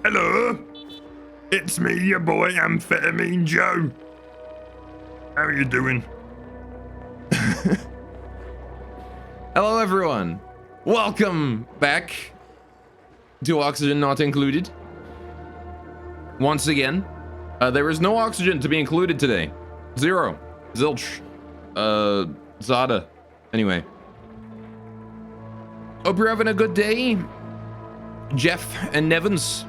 Hello, it's me, your boy, Amphetamine Joe. How are you doing? Hello, everyone. Welcome back to Oxygen Not Included. Once again, there is no oxygen to be included today. Zero. Zilch. Zada. Anyway. Hope you're having a good day. Jeff and Nevins.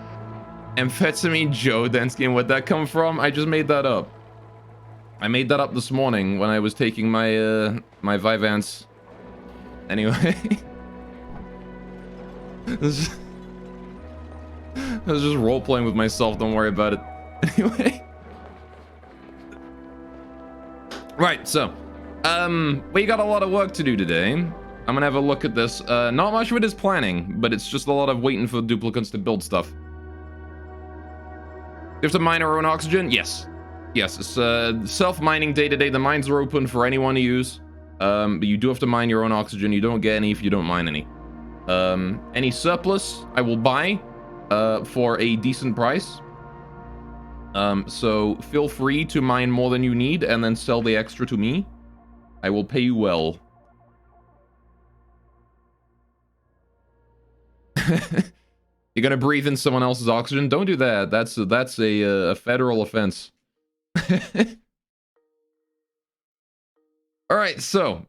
Amphetamine Joe Densky. Where'd that come from? I just made that up. I made that up this morning when I was taking my my Vyvanse. Anyway. I was just role-playing with myself, don't worry about it. Anyway. Right, so we got a lot of work to do today. I'm gonna have a look at this. Not much of it is planning, but it's just a lot of waiting for duplicates to build stuff. You have to mine our own oxygen? Yes. Yes, it's self-mining day-to-day. The mines are open for anyone to use. But you do have to mine your own oxygen. You don't get any if you don't mine any. Any surplus, I will buy for a decent price. So feel free to mine more than you need and then sell the extra to me. I will pay you well. You're gonna breathe in someone else's oxygen? Don't do that. That's a federal offense. All right, so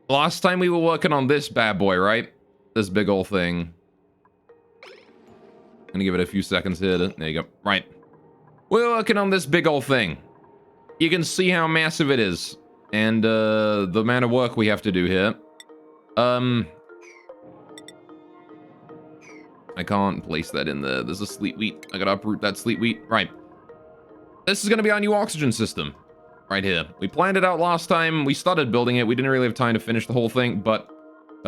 last time we were working on this bad boy, right? This big old thing. Gonna give it a few seconds here. There you go. Right, we're working on this big old thing. You can see how massive it is, and the amount of work we have to do here. I can't place that in there. There's a sleet wheat. I gotta uproot that sleet wheat. Right. This is gonna be our new oxygen system. Right here. We planned it out last time. We started building it. We didn't really have time to finish the whole thing, but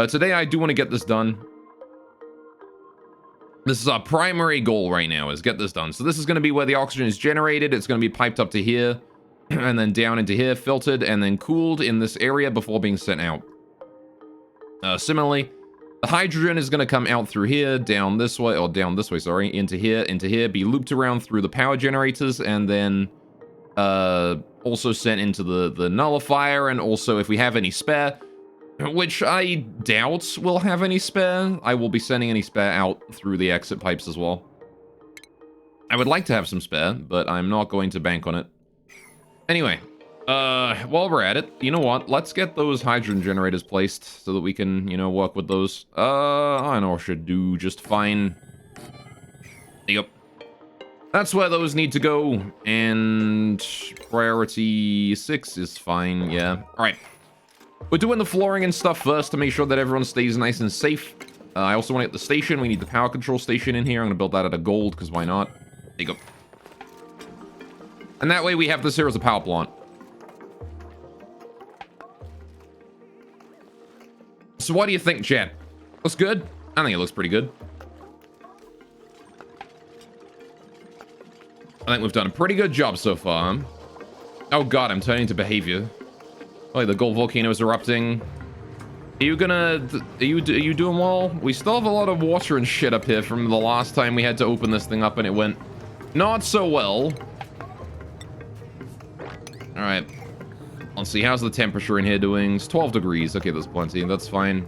today I do want to get this done. This is our primary goal right now, is get this done. So this is going to be where the oxygen is generated. It's going to be piped up to here, and then down into here, filtered, and then cooled in this area before being sent out. Similarly, the hydrogen is going to come out through here, down this way, sorry, into here, be looped around through the power generators, and then also sent into the nullifier, and also if we have any spare, which I doubt we'll have any spare, I will be sending any spare out through the exit pipes as well. I would like to have some spare, but I'm not going to bank on it. Anyway, while we're at it, you know what? Let's get those hydrogen generators placed so that we can, you know, work with those. I know I should do just fine. Yep. That's where those need to go, and priority 6 is fine, yeah. Alright. We're doing the flooring and stuff first to make sure that everyone stays nice and safe. I also want to get the station. We need the power control station in here. I'm going to build that out of gold, because why not? There you go. And that way we have this here as a power plant. So what do you think, chat? Looks good? I think it looks pretty good. I think we've done a pretty good job so far. Oh god, I'm turning to behavior. Oh, the gold volcano is erupting. Are you doing well? We still have a lot of water and shit up here from the last time we had to open this thing up and it went not so well. Alright. Let's see, how's the temperature in here doing? It's 12 degrees. Okay, that's plenty. That's fine.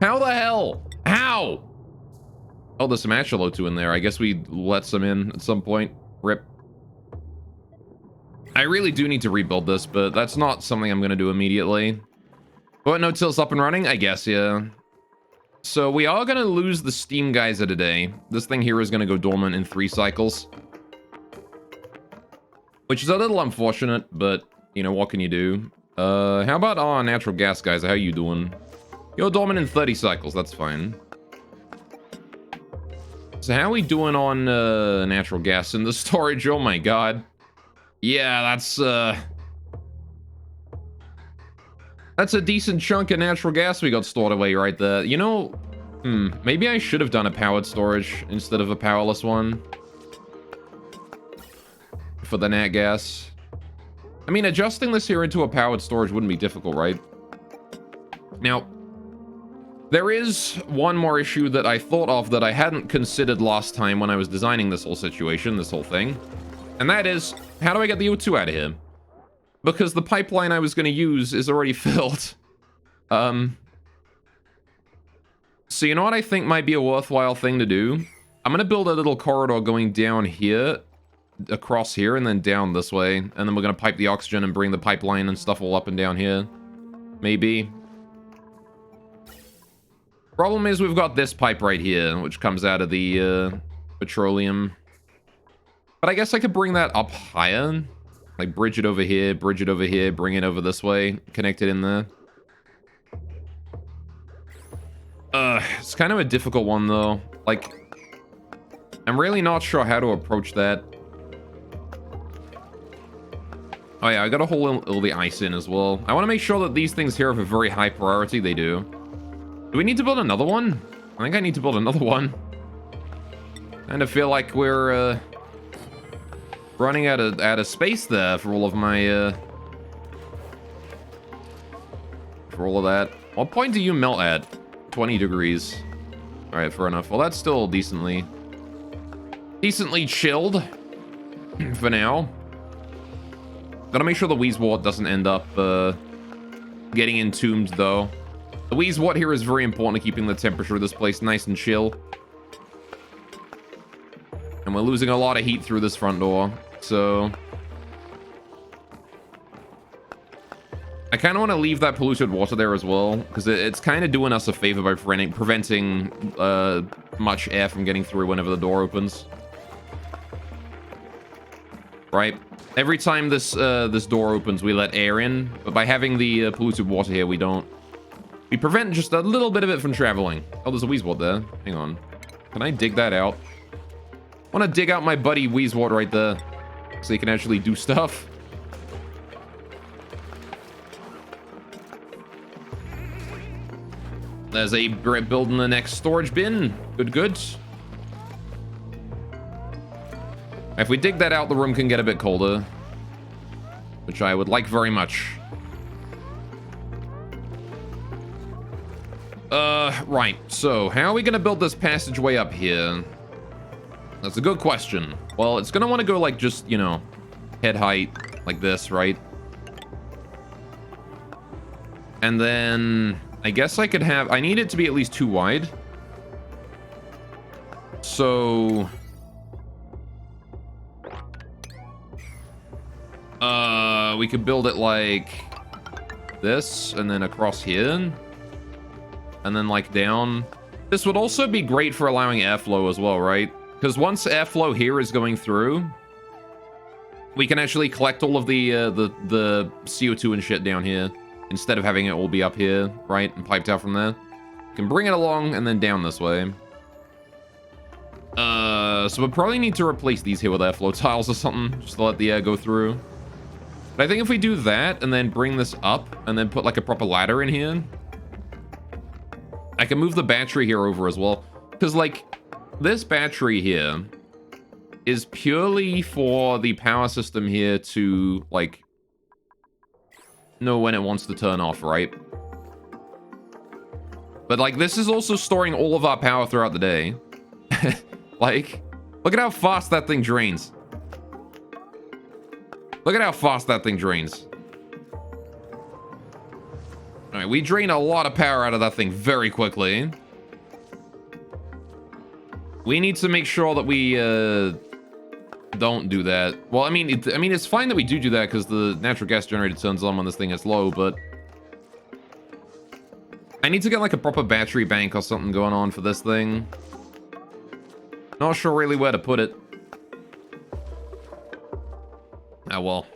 How the hell? How? Oh, there's some Acholotu in there. I guess we let some in at some point. Rip. I really do need to rebuild this, but that's not something I'm going to do immediately. But no-till's up and running? I guess, yeah. So we are going to lose the steam geyser today. This thing here is going to go dormant in 3 cycles. Which is a little unfortunate, but, you know, what can you do? How about our natural gas geyser? How you doing? You're dormant in 30 cycles. That's fine. So how are we doing on natural gas in the storage? Oh my god. Yeah, that's a decent chunk of natural gas we got stored away right there. You know, maybe I should have done a powered storage instead of a powerless one. For the nat gas. I mean, adjusting this here into a powered storage wouldn't be difficult, right? Now, There is one more issue that I thought of that I hadn't considered last time when I was designing this whole situation, this whole thing. And that is, how do I get the O2 out of here? Because the pipeline I was going to use is already filled. So you know what I think might be a worthwhile thing to do? I'm going to build a little corridor going down here, across here, and then down this way. And then we're going to pipe the oxygen and bring the pipeline and stuff all up and down here. Maybe. Problem is we've got this pipe right here, which comes out of the petroleum. But I guess I could bring that up higher. Like bridge it over here, bring it over this way, connect it in there. It's kind of a difficult one though. Like, I'm really not sure how to approach that. Oh yeah, I gotta hold all the ice in as well. I want to make sure that these things here have a very high priority. They do. Do we need to build another one? I think I need to build another one. Kind of feel like we're running out of space there for all of my for all of that. What point do you melt at? 20 degrees. All right, fair enough. Well, that's still decently chilled for now. Gotta make sure the Wheezewort doesn't end up getting entombed though. The Wheezewort here is very important to keeping the temperature of this place nice and chill. And we're losing a lot of heat through this front door, so... I kind of want to leave that polluted water there as well, because it's kind of doing us a favor by preventing much air from getting through whenever the door opens. Right? Every time this door opens, we let air in, but by having the polluted water here, we don't. We prevent just a little bit of it from traveling. Oh, there's a Wheezewort there. Hang on. Can I dig that out? I want to dig out my buddy Wheezewort right there, so he can actually do stuff. There's a Brett building the next storage bin. Good, good. If we dig that out, the room can get a bit colder, which I would like very much. Right. So, how are we gonna build this passageway up here? That's a good question. Well, it's gonna want to go like just, you know, head height, like this, right? And then I guess I could have... I need it to be at least 2 wide. So... we could build it like this, and then across here. And then like down. This would also be great for allowing airflow as well, right? Because once airflow here is going through, we can actually collect all of the CO2 and shit down here, instead of having it all be up here, right? And piped out from there. We can bring it along and then down this way. So we'll probably need to replace these here with airflow tiles or something, just to let the air go through. But I think if we do that and then bring this up and then put like a proper ladder in here, I can move the battery here over as well. Because like this battery here is purely for the power system here to like know when it wants to turn off, right? But like this is also storing all of our power throughout the day. Like, look at how fast that thing drains. Look at how fast that thing drains. All right, we drain a lot of power out of that thing very quickly. We need to make sure that we don't do that. Well, I mean, it's fine that we do that because the natural gas generator turns on when this thing is low, but I need to get like a proper battery bank or something going on for this thing. Not sure really where to put it. Oh well.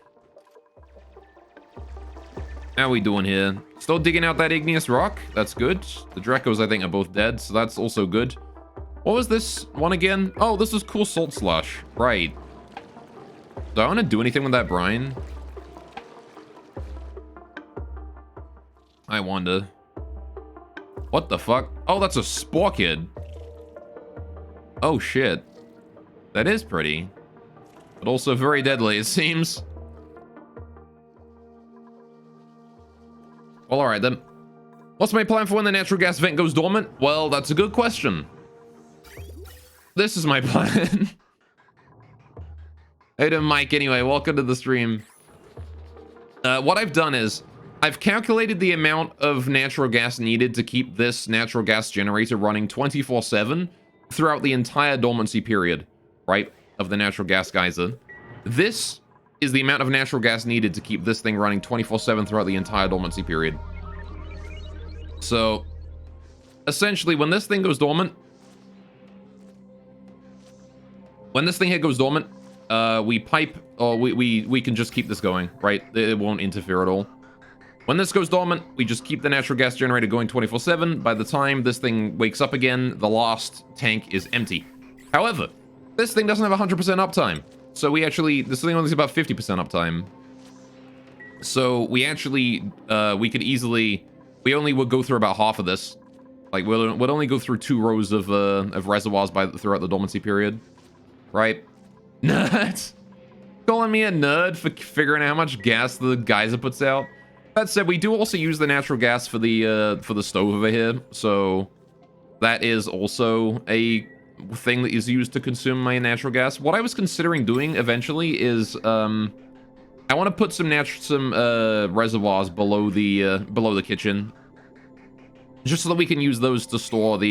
How are we doing here? Still digging out that igneous rock? That's good. The Drecos, I think, are both dead, so that's also good. What was this one again? Oh, this is cool salt slush. Right. Do I want to do anything with that brine? I wonder. What the fuck? Oh, that's a spore kid. Oh, shit. That is pretty. But also very deadly, it seems. Well, alright then. What's my plan for when the natural gas vent goes dormant? Well, that's a good question. This is my plan. Hey to Mike, anyway, welcome to the stream. What I've done is, I've calculated the amount of natural gas needed to keep this natural gas generator running 24/7 throughout the entire dormancy period, right, of the natural gas geyser. This is the amount of natural gas needed to keep this thing running 24/7 throughout the entire dormancy period. So, essentially, when this thing goes dormant, we pipe, or we can just keep this going, right? It won't interfere at all. When this goes dormant, we just keep the natural gas generator going 24/7. By the time this thing wakes up again, the last tank is empty. However, this thing doesn't have 100% uptime. So this thing only has about 50% uptime. So we actually, we only would go through about half of this. Like, we'd only go through 2 rows of reservoirs throughout the dormancy period. Right? Nerd! Calling me a nerd for figuring out how much gas the geyser puts out. That said, we do also use the natural gas for the stove over here, so that is also a thing that is used to consume my natural gas. What I was considering doing eventually is, I want to put some reservoirs below the kitchen, just so that we can use those to store a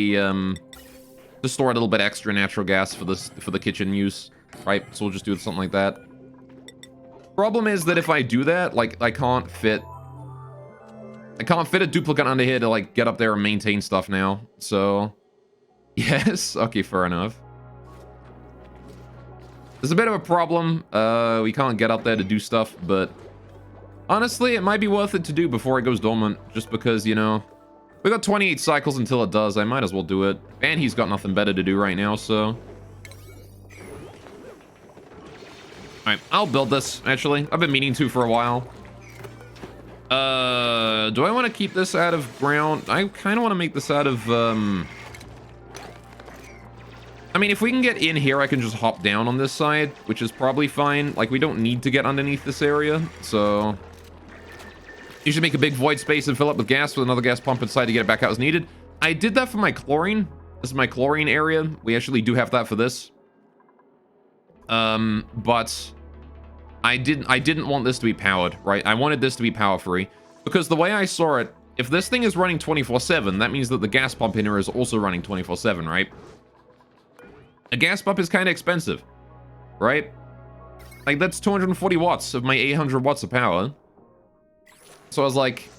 little bit extra natural gas for the kitchen use, right? So we'll just do something like that. Problem is that if I do that, like, I can't fit a duplicate under here to, like, get up there and maintain stuff now. So, yes, okay, fair enough. There's a bit of a problem. We can't get up there to do stuff, but honestly, it might be worth it to do before it goes dormant, just because, you know, we got 28 cycles until it does. I might as well do it. And he's got nothing better to do right now, so. Alright, I'll build this, actually. I've been meaning to for a while. Do I want to keep this out of ground? I kind of want to make this out of, I mean, if we can get in here, I can just hop down on this side, which is probably fine. Like, we don't need to get underneath this area, so. You should make a big void space and fill up with gas with another gas pump inside to get it back out as needed. I did that for my chlorine. This is my chlorine area. We actually do have that for this. But I didn't want this to be powered, right? I wanted this to be power free because the way I saw it, if this thing is running 24/7, that means that the gas pump in here is also running 24/7, right? A gas pump is kind of expensive, right? Like, that's 240 watts of my 800 watts of power. So I was like,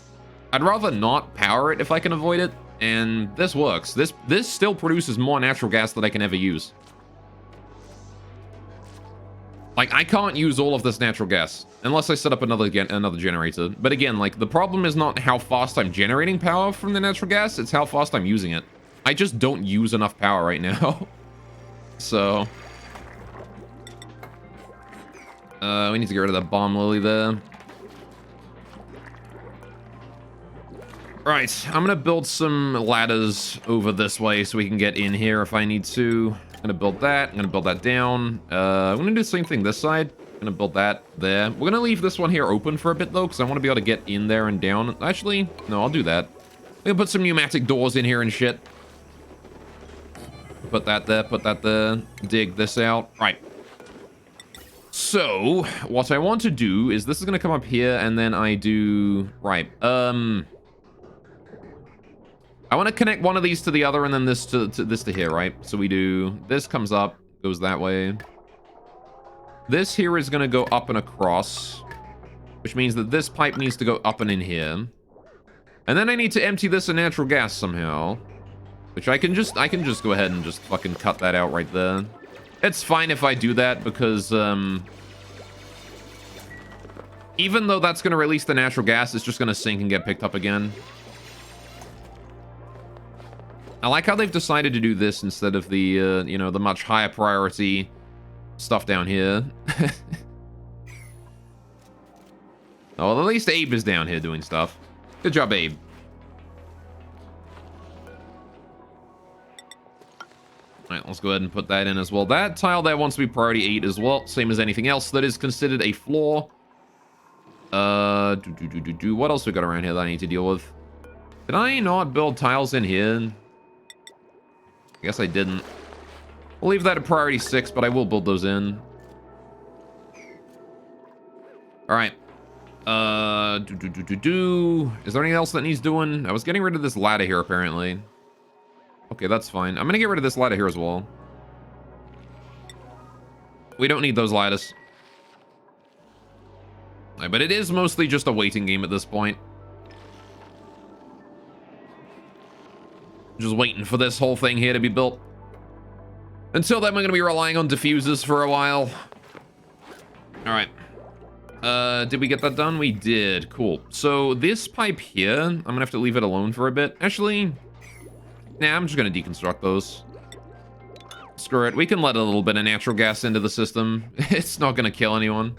I'd rather not power it if I can avoid it, and this works. This still produces more natural gas than I can ever use. Like, I can't use all of this natural gas unless I set up another generator. But again, like, the problem is not how fast I'm generating power from the natural gas, it's how fast I'm using it. I just don't use enough power right now. So, we need to get rid of that bomb lily there. Right, I'm gonna build some ladders over this way so we can get in here if I need to. I'm gonna build that, I'm gonna build that down. I'm gonna do the same thing this side. I'm gonna build that there. We're gonna leave this one here open for a bit though, because I want to be able to get in there and down. Actually, no, I'll do that. I'm gonna put some pneumatic doors in here and shit. Put that there, dig this out. Right. So, what I want to do is this is gonna come up here and then I do, right, I want to connect one of these to the other and then this to this to here, right? So we do, this comes up, goes that way. This here is going to go up and across, which means that this pipe needs to go up and in here. And then I need to empty this of natural gas somehow, which I can just go ahead and just fucking cut that out right there. It's fine if I do that because, even though that's going to release the natural gas, it's just going to sink and get picked up again. I like how they've decided to do this instead of the, you know, the much higher priority stuff down here. Oh, well, at least Abe is down here doing stuff. Good job, Abe. Alright, let's go ahead and put that in as well. That tile there wants to be priority 8 as well, same as anything else that is considered a floor. What else we got around here that I need to deal with? Did I not build tiles in here? I guess I didn't. We'll leave that at priority 6, but I will build those in. Alright. Is there anything else that needs doing? I was getting rid of this ladder here, apparently. Okay, that's fine. I'm gonna get rid of this ladder here as well. We don't need those ladders. But it is mostly just a waiting game at this point. Just waiting for this whole thing here to be built. Until then, we're going to be relying on diffusers for a while. Alright. Did we get that done? We did. Cool. So this pipe here, I'm going to have to leave it alone for a bit. Actually, nah, I'm just going to deconstruct those. Screw it. We can let a little bit of natural gas into the system. It's not going to kill anyone.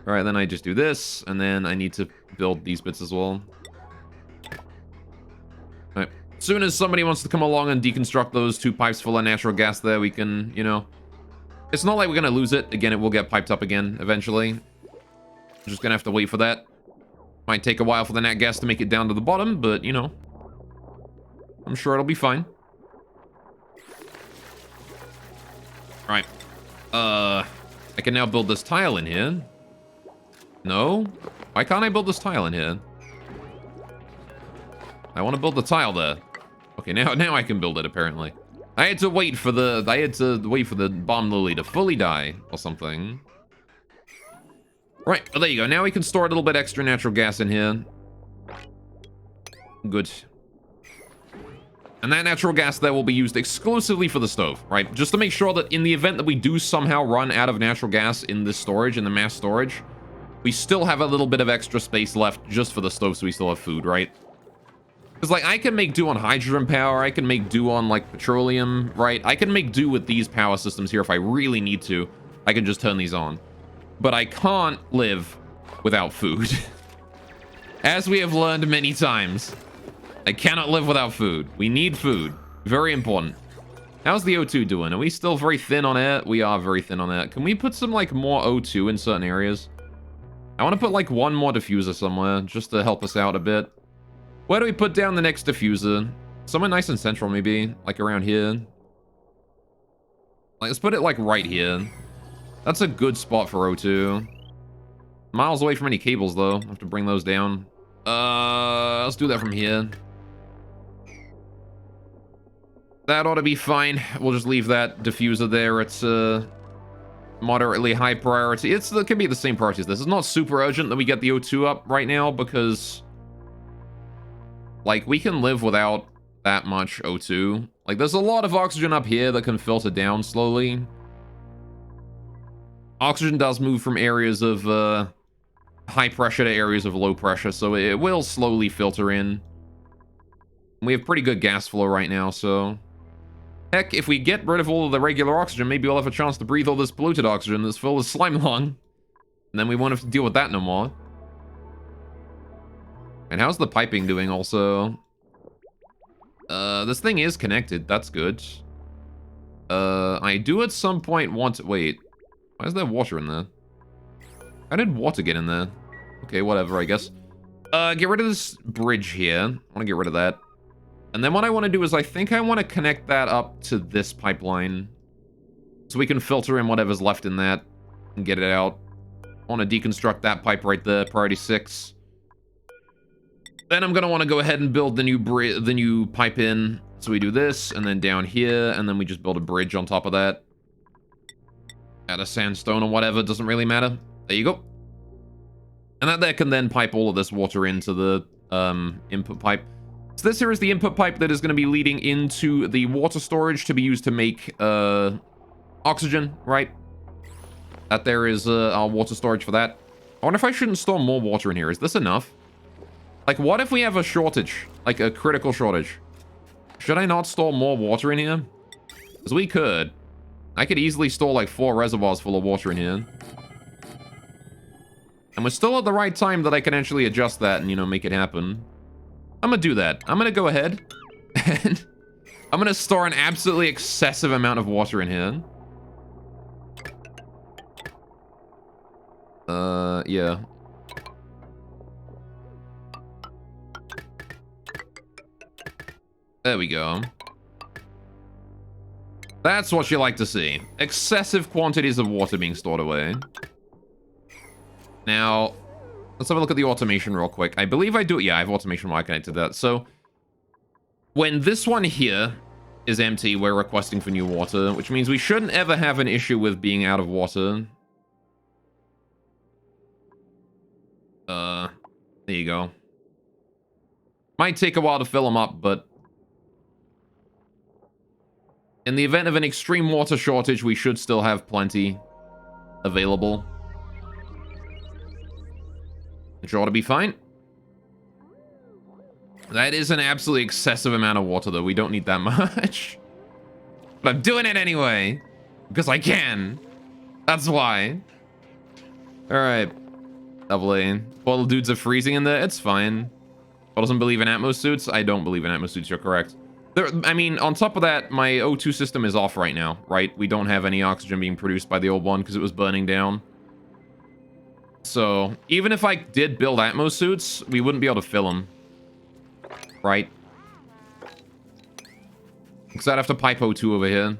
Alright, then I just do this, and then I need to build these bits as well. Alright. As soon as somebody wants to come along and deconstruct those 2 pipes full of natural gas there, we can, you know... It's not like we're gonna lose it. Again, it will get piped up again, eventually. We're just gonna have to wait for that. Might take a while for the nat gas to make it down to the bottom, but, you know... I'm sure it'll be fine. Alright. I can now build this tile in here. No? Why can't I build this tile in here? I want to build the tile there. Okay, now I can build it, apparently. I had to wait for the bomb lily to fully die or something. Right, well, there you go. Now we can store a little bit extra natural gas in here. Good. And that natural gas there will be used exclusively for the stove, right? Just to make sure that in the event that we do somehow run out of natural gas in this storage, in the mass storage, we still have a little bit of extra space left just for the stove, so we still have food, right? Because, like, I can make do on hydrogen power, I can make do on, like, petroleum, right? I can make do with these power systems here if I really need to. I can just turn these on. But I can't live without food. As we have learned many times, I cannot live without food. We need food. Very important. How's the O2 doing? Are we still very thin on air? We are very thin on air. Can we put some, like, more O2 in certain areas? I want to put, like, one more diffuser somewhere, just to help us out a bit. Where do we put down the next diffuser? Somewhere nice and central, maybe. Like, around here. Like, let's put it, like, right here. That's a good spot for O2. Miles away from any cables, though. I have to bring those down. Let's do that from here. That ought to be fine. We'll just leave that diffuser there. It's, moderately high priority. It can be the same priority as this. It's not super urgent that we get the O2 up right now because, like, we can live without that much O2. Like, there's a lot of oxygen up here that can filter down slowly. Oxygen does move from areas of high pressure to areas of low pressure, so it will slowly filter in. We have pretty good gas flow right now, so... Heck, if we get rid of all of the regular oxygen, maybe we'll have a chance to breathe all this polluted oxygen that's full of slime lung. And then we won't have to deal with that no more. And how's the piping doing also? This thing is connected. That's good. I do at some point want to... Wait. Why is there water in there? How did water get in there? Okay, whatever, I guess. Get rid of this bridge here. I want to get rid of that. And then what I want to do is I think I want to connect that up to this pipeline. So we can filter in whatever's left in that and get it out. I want to deconstruct that pipe right there, priority 6. Then I'm going to want to go ahead and build the new pipe in. So we do this, and then down here, and then we just build a bridge on top of that. Out of sandstone or whatever, doesn't really matter. There you go. And that there can then pipe all of this water into the input pipe. So this here is the input pipe that is going to be leading into the water storage to be used to make oxygen, right? That there is our water storage for that. I wonder if I shouldn't store more water in here. Is this enough? Like, what if we have a shortage? Like, a critical shortage? Should I not store more water in here? Because we could. I could easily store, like, 4 reservoirs full of water in here. And we're still at the right time that I can actually adjust that and, you know, make it happen. I'm gonna do that. I'm gonna go ahead and I'm gonna store an absolutely excessive amount of water in here. Yeah. There we go. That's what you like to see. Excessive quantities of water being stored away. Now, let's have a look at the automation real quick. I believe I do. Yeah, I have automation wire connected to that. So, when this one here is empty, we're requesting for new water, which means we shouldn't ever have an issue with being out of water. There you go. Might take a while to fill them up, but in the event of an extreme water shortage, we should still have plenty available. Which ought to be fine. That is an absolutely excessive amount of water, though. We don't need that much. But I'm doing it anyway. Because I can. That's why. Alright. Lovely. While the dudes are freezing in there, it's fine. Paul doesn't believe in Atmos suits? I don't believe in Atmos suits, you're correct. I mean, on top of that, my O2 system is off right now, right? We don't have any oxygen being produced by the old one because it was burning down. So, even if I did build Atmos suits, we wouldn't be able to fill them. Right? Because I'd have to pipe O2 over here.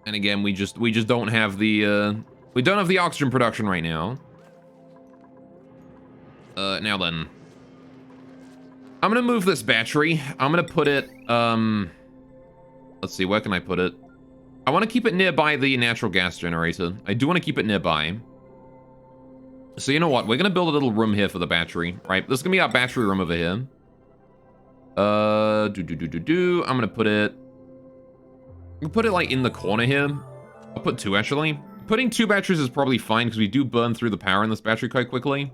And again, we just don't have the, we don't have the oxygen production right now. Now then. I'm gonna move this battery. I'm gonna put it, let's see, where can I put it? I want to keep it nearby the natural gas generator. I do want to keep it nearby. So you know what? We're gonna build a little room here for the battery, right? This is gonna be our battery room over here. I'm gonna put it... I'll put it, like, in the corner here. I'll put 2, actually. Putting 2 batteries is probably fine, because we do burn through the power in this battery quite quickly.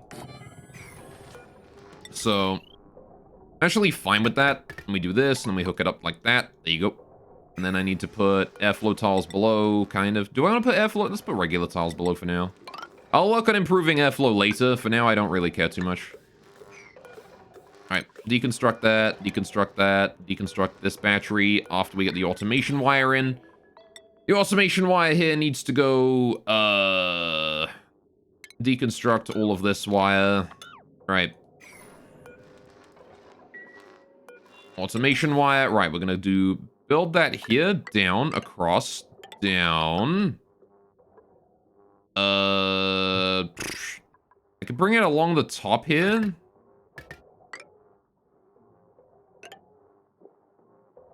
So, I'm actually fine with that. And we do this, and then we hook it up like that. There you go. And then I need to put airflow tiles below, kind of. Do I want to put airflow? Let's put regular tiles below for now. I'll work on improving airflow later. For now, I don't really care too much. Alright, deconstruct that, deconstruct this battery after we get the automation wire in. The automation wire here needs to go, deconstruct all of this wire. Right. Automation wire. Right, we're gonna build that here, down, across, down. I could bring it along the top here.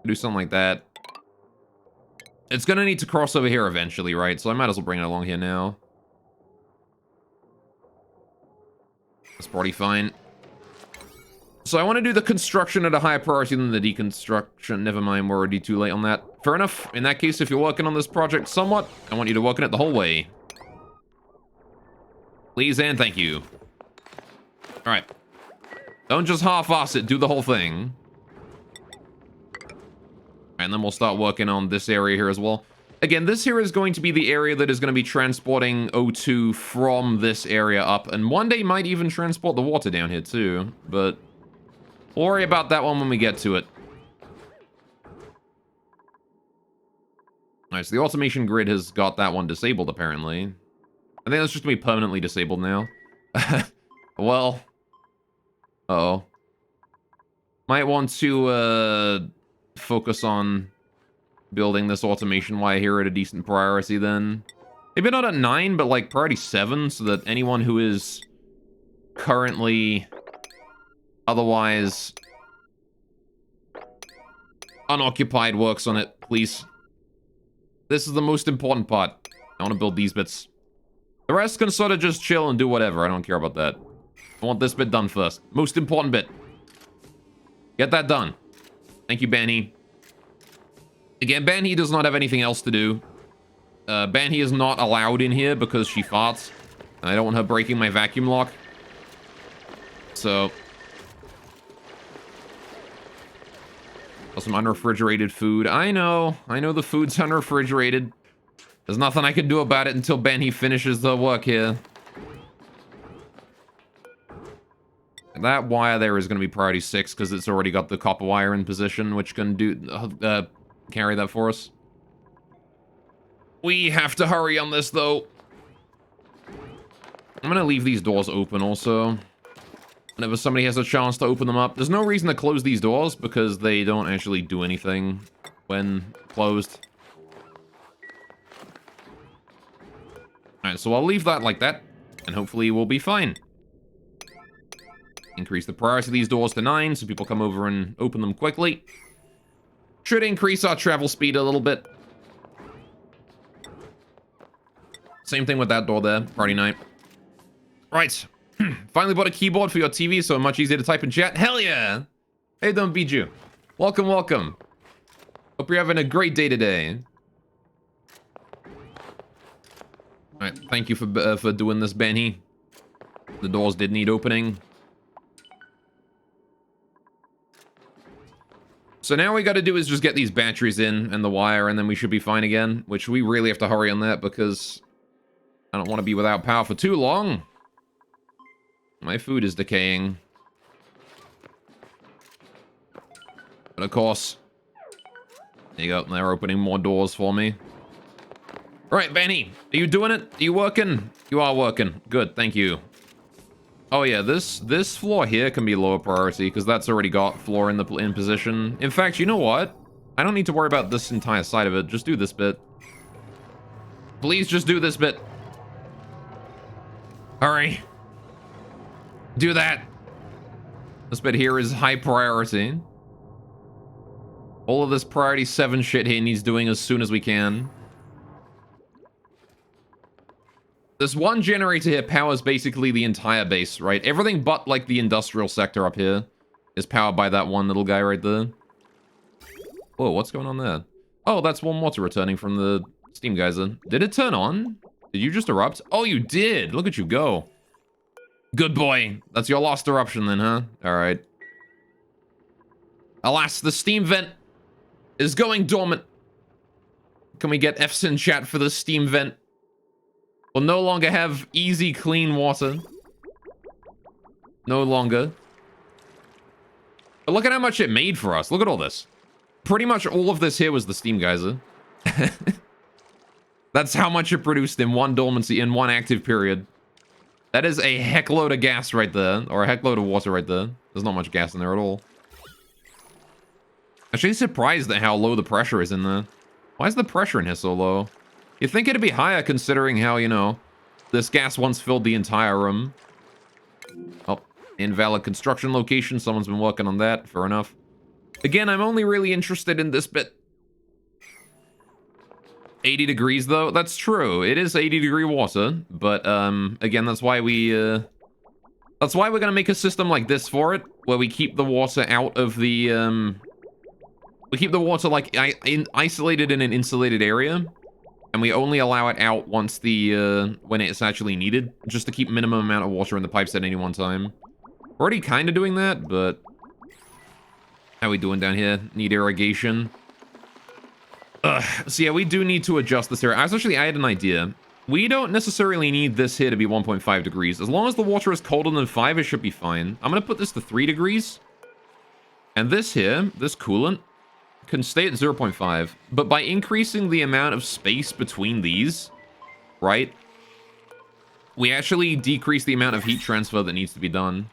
Do something like that. It's gonna need to cross over here eventually, right? So I might as well bring it along here now. That's probably fine. So I want to do the construction at a higher priority than the deconstruction. Never mind, we're already too late on that. Fair enough. In that case, if you're working on this project somewhat, I want you to work on it the whole way. Please and thank you. Alright. Don't just half-ass it, do the whole thing. And then we'll start working on this area here as well. Again, this here is going to be the area that is going to be transporting O2 from this area up. And one day might even transport the water down here too. But we'll worry about that one when we get to it. Alright, so the automation grid has got that one disabled apparently. I think that's just going to be permanently disabled now. Well. Uh-oh. Might want to, focus on building this automation wire here at a decent priority then. Maybe not at 9, but like priority 7, so that anyone who is currently otherwise unoccupied works on it, please. This is the most important part. I want to build these bits. The rest can sort of just chill and do whatever. I don't care about that. I want this bit done first. Most important bit. Get that done. Thank you, Banhee. Again, Banhee does not have anything else to do. Banhee is not allowed in here because she farts. And I don't want her breaking my vacuum lock. So. Some unrefrigerated food. I know the food's unrefrigerated. There's nothing I can do about it until Banhee finishes the work here. That wire there is going to be priority 6 because it's already got the copper wire in position, which can do carry that for us. We have to hurry on this, though. I'm going to leave these doors open also. whenever somebody has a chance to open them up. There's no reason to close these doors because they don't actually do anything when closed. Alright, so I'll leave that like that, and hopefully we'll be fine. Increase the priority of these doors to 9 so people come over and open them quickly. Should increase our travel speed a little bit. Same thing with that door there, party night. Right. Finally bought a keyboard for your TV, so much easier to type in chat. Hell yeah! Hey, don't beat you. Welcome, welcome. Hope you're having a great day today. Alright, thank you for doing this, Benny. The doors did need opening. So now we gotta do is just get these batteries in and the wire, and then we should be fine again, which we really have to hurry on that because I don't want to be without power for too long. My food is decaying. But of course, there you go. They're opening more doors for me. Right, Benny, are you doing it? Are you working? You are working. Good, thank you. Oh yeah, this floor here can be lower priority because that's already got floor in position. In fact, you know what? I don't need to worry about this entire side of it. Just do this bit. Please just do this bit. Hurry. Do that. This bit here is high priority. All of this priority 7 shit here needs doing as soon as we can. This one generator here powers basically the entire base, right? Everything but, like, the industrial sector up here is powered by that one little guy right there. Whoa, what's going on there? Oh, that's warm water returning from the steam geyser. Did it turn on? Did you just erupt? Oh, you did! Look at you go. Good boy. That's your last eruption then, huh? Alright. Alas, the steam vent is going dormant. Can we get F's in chat for the steam vent? We'll no longer have easy, clean water. No longer. But look at how much it made for us. Look at all this. Pretty much all of this here was the steam geyser. That's how much it produced in one dormancy, in one active period. That is a heckload of gas right there. Or a heckload of water right there. There's not much gas in there at all. Actually surprised at how low the pressure is in there. Why is the pressure in here so low? You'd think it'd be higher considering how, you know, this gas once filled the entire room. Oh, invalid construction location. Someone's been working on that. Fair enough. Again, I'm only really interested in this bit. 80 degrees, though. That's true. It is 80-degree water. But, again, that's why we're gonna make a system like this for it, where we keep the water out of the, we keep the water, like, isolated in an insulated area. And we only allow it out once when it's actually needed, just to keep minimum amount of water in the pipes at any one time. We're already kind of doing that, but how we doing down here? Need irrigation. So yeah, we do need to adjust this area. I had an idea. We don't necessarily need this here to be 1.5 degrees. As long as the water is colder than 5, it should be fine. I'm going to put this to 3 degrees. And this here, this coolant, can stay at 0.5, but by increasing the amount of space between these, right, we actually decrease the amount of heat transfer that needs to be done.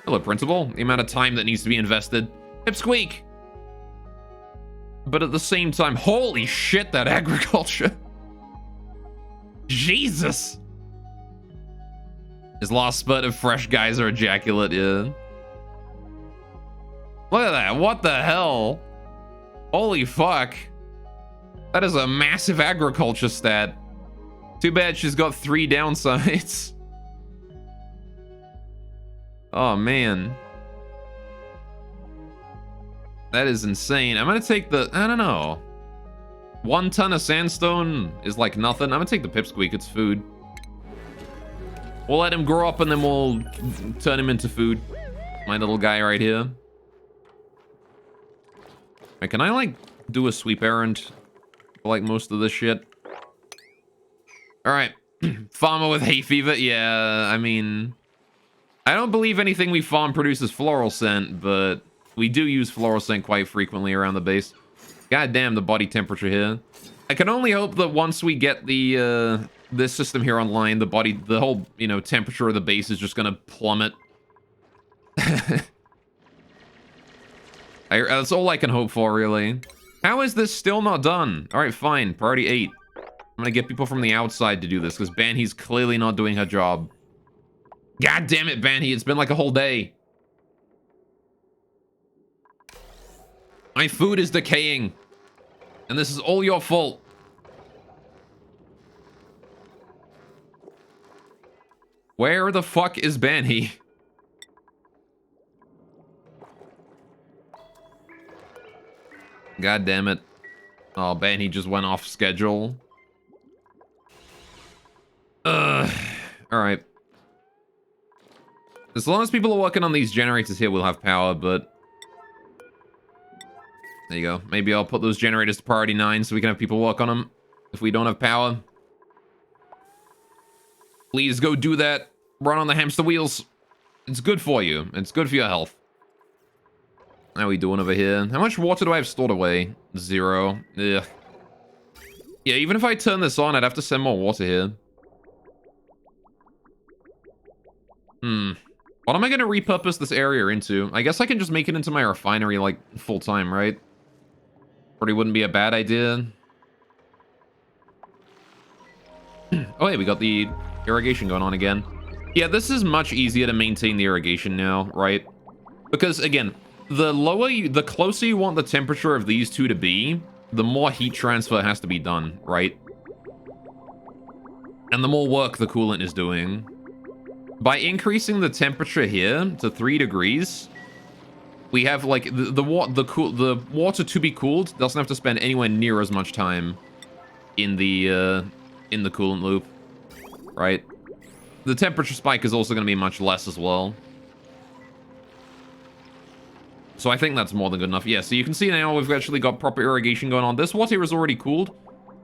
Hello, Principal. The amount of time that needs to be invested. Pipsqueak! But at the same time, holy shit, that agriculture. Jesus! His last spurt of fresh geyser ejaculate, yeah. Look at that, what the hell? Holy fuck. That is a massive agriculture stat. Too bad she's got 3 downsides. Oh, man. That is insane. I'm gonna take the... I don't know. 1 ton of sandstone is like nothing. I'm gonna take the pipsqueak. It's food. We'll let him grow up and then we'll turn him into food. My little guy right here. Right, can I, like, do a sweep errand for, like, most of this shit? Alright. Farmer with hay fever. Yeah, I mean... I don't believe anything we farm produces floral scent, but we do use floral scent quite frequently around the base. God damn, the body temperature here. I can only hope that once we get the, this system here online, the whole, you know, temperature of the base is just gonna plummet. That's all I can hope for, really. How is this still not done? All right, fine. Priority 8. I'm gonna get people from the outside to do this, because Banhi's clearly not doing her job. God damn it, Banhi. It's been like a whole day. My food is decaying. And this is all your fault. Where the fuck is Banhi? God damn it. Oh, Banhi just went off schedule. Alright. As long as people are working on these generators here, we'll have power, but... There you go. Maybe I'll put those generators to priority 9 so we can have people work on them if we don't have power. Please go do that. Run on the hamster wheels. It's good for you. It's good for your health. How are we doing over here? How much water do I have stored away? 0. Ugh. Yeah, even if I turn this on, I'd have to send more water here. What am I going to repurpose this area into? I guess I can just make it into my refinery, like, full-time, right? Probably wouldn't be a bad idea. Oh, hey, we got the irrigation going on again. Yeah, this is much easier to maintain the irrigation now, right? Because, again, the closer you want the temperature of these two to be, the more heat transfer has to be done, right? And the more work the coolant is doing. By increasing the temperature here to 3 degrees, we have, like, the water to be cooled doesn't have to spend anywhere near as much time in the coolant loop, right? The temperature spike is also going to be much less as well. So I think that's more than good enough. Yeah, so you can see now we've actually got proper irrigation going on. This water here is already cooled,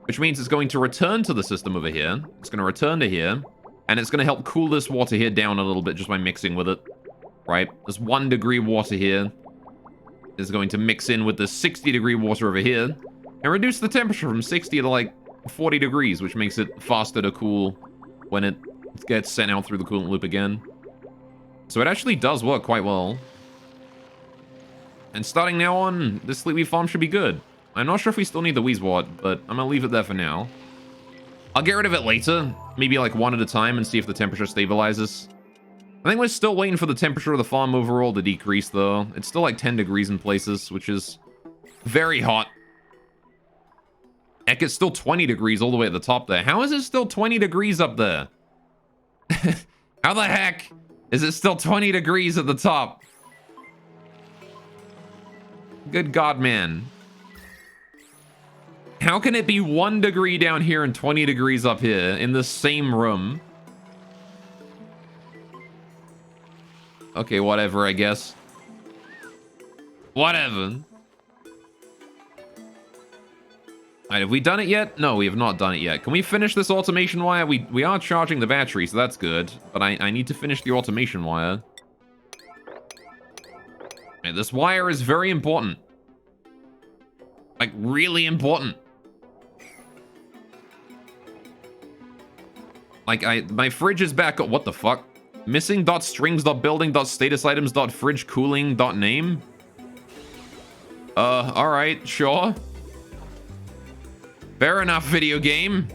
which means it's going to return to the system over here. It's going to return to here, and it's going to help cool this water here down a little bit just by mixing with it, right? This 1 degree water here is going to mix in with the 60 degree water over here and reduce the temperature from 60 to like 40 degrees, which makes it faster to cool when it gets sent out through the coolant loop again. So it actually does work quite well. And starting now on, this Sleepy Farm should be good. I'm not sure if we still need the Wheezewort, but I'm gonna leave it there for now. I'll get rid of it later, maybe like one at a time, and see if the temperature stabilizes. I think we're still waiting for the temperature of the farm overall to decrease, though. It's still like 10 degrees in places, which is very hot. Heck, it's still 20 degrees all the way at the top there. How is it still 20 degrees up there? How the heck is it still 20 degrees at the top? Good God, man. How can it be 1 degree down here and 20 degrees up here in the same room? Okay, whatever, I guess. Whatever. Alright, have we done it yet? No, we have not done it yet. Can we finish this automation wire? We are charging the battery, so that's good. But I need to finish the automation wire. Alright, this wire is very important. Like, really important. Like, my fridge is back up. What the fuck? Missing.strings.building.status items.fridge.cooling.name? Alright, sure. Fair enough, video game.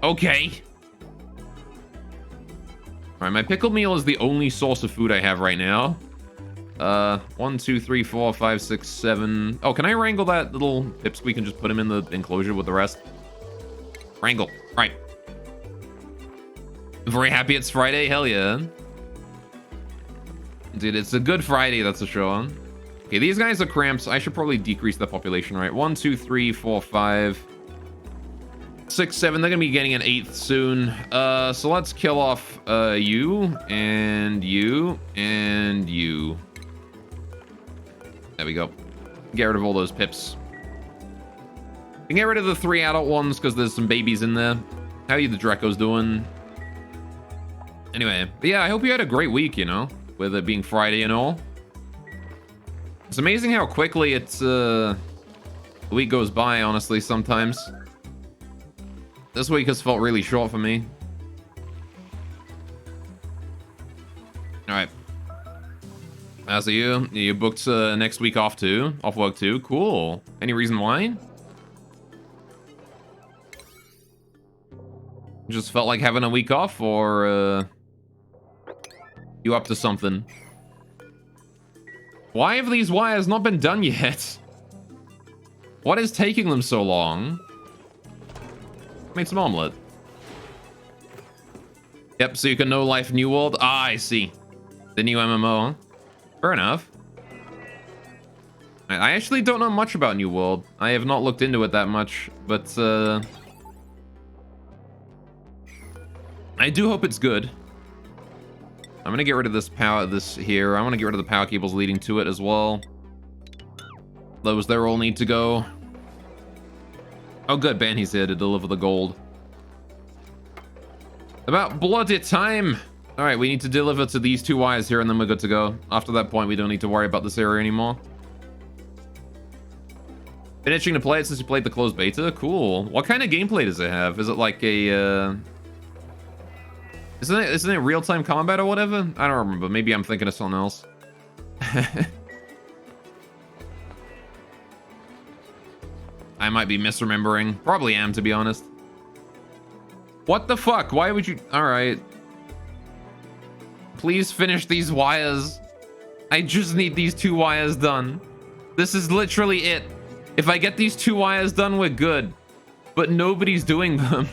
Okay. Alright, my pickle meal is the only source of food I have right now. 1, 2, 3, 4, 5, 6, 7. Oh, can I wrangle that little pipsqueak and just put him in the enclosure with the rest? Wrangle. Right. Very happy it's Friday. Hell yeah. Dude, it's a good Friday, that's for sure. Okay, these guys are cramps. I should probably decrease the population, right? 1, 2, 3, 4, 5, 6, 7. They're gonna be getting an 8th soon. So let's kill off you and you and you. There we go. Get rid of all those pips. And get rid of the 3 adult ones because there's some babies in there. How are you, the Dracos, doing? Anyway, but yeah, I hope you had a great week, you know, with it being Friday and all. It's amazing how quickly the week goes by, honestly, sometimes. This week has felt really short for me. Alright, As are you? You booked next week off too? Off work too? Cool. Any reason why? Just felt like having a week off, or you up to something? Why have these wires not been done yet? What is taking them so long? Made some omelet. Yep, so you can know life New World. Ah, I see. The new MMO, huh? Fair enough. I actually don't know much about New World. I have not looked into it that much, but I do hope it's good. I'm gonna get rid of this power, here. I want to get rid of the power cables leading to it as well. Those there all need to go. Oh good, Banny's here to deliver the gold. About bloody time! Alright, we need to deliver to these 2 wires here and then we're good to go. After that point, we don't need to worry about this area anymore. Been itching to play it since you played the closed beta? Cool. What kind of gameplay does it have? Is it like a, Isn't it real-time combat or whatever? I don't remember. Maybe I'm thinking of something else. I might be misremembering. Probably am, to be honest. What the fuck? Why would you... Alright. Please finish these wires. I just need these 2 wires done. This is literally it. If I get these 2 wires done, we're good. But nobody's doing them.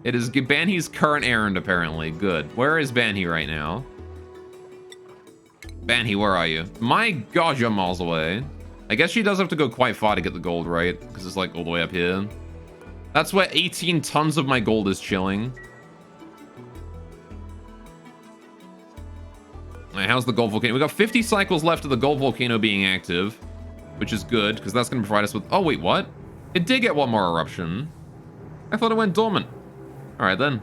It is Banhy's current errand, apparently. Good. Where is Banhy right now? Banhy, where are you? My god, you're miles away. I guess she does have to go quite far to get the gold, right? Because it's like all the way up here. That's where 18 tons of my gold is chilling. Alright, how's the gold volcano? We got 50 cycles left of the gold volcano being active, which is good, because that's going to provide us with... Oh, wait, what? It did get one more eruption. I thought it went dormant. Alright, then.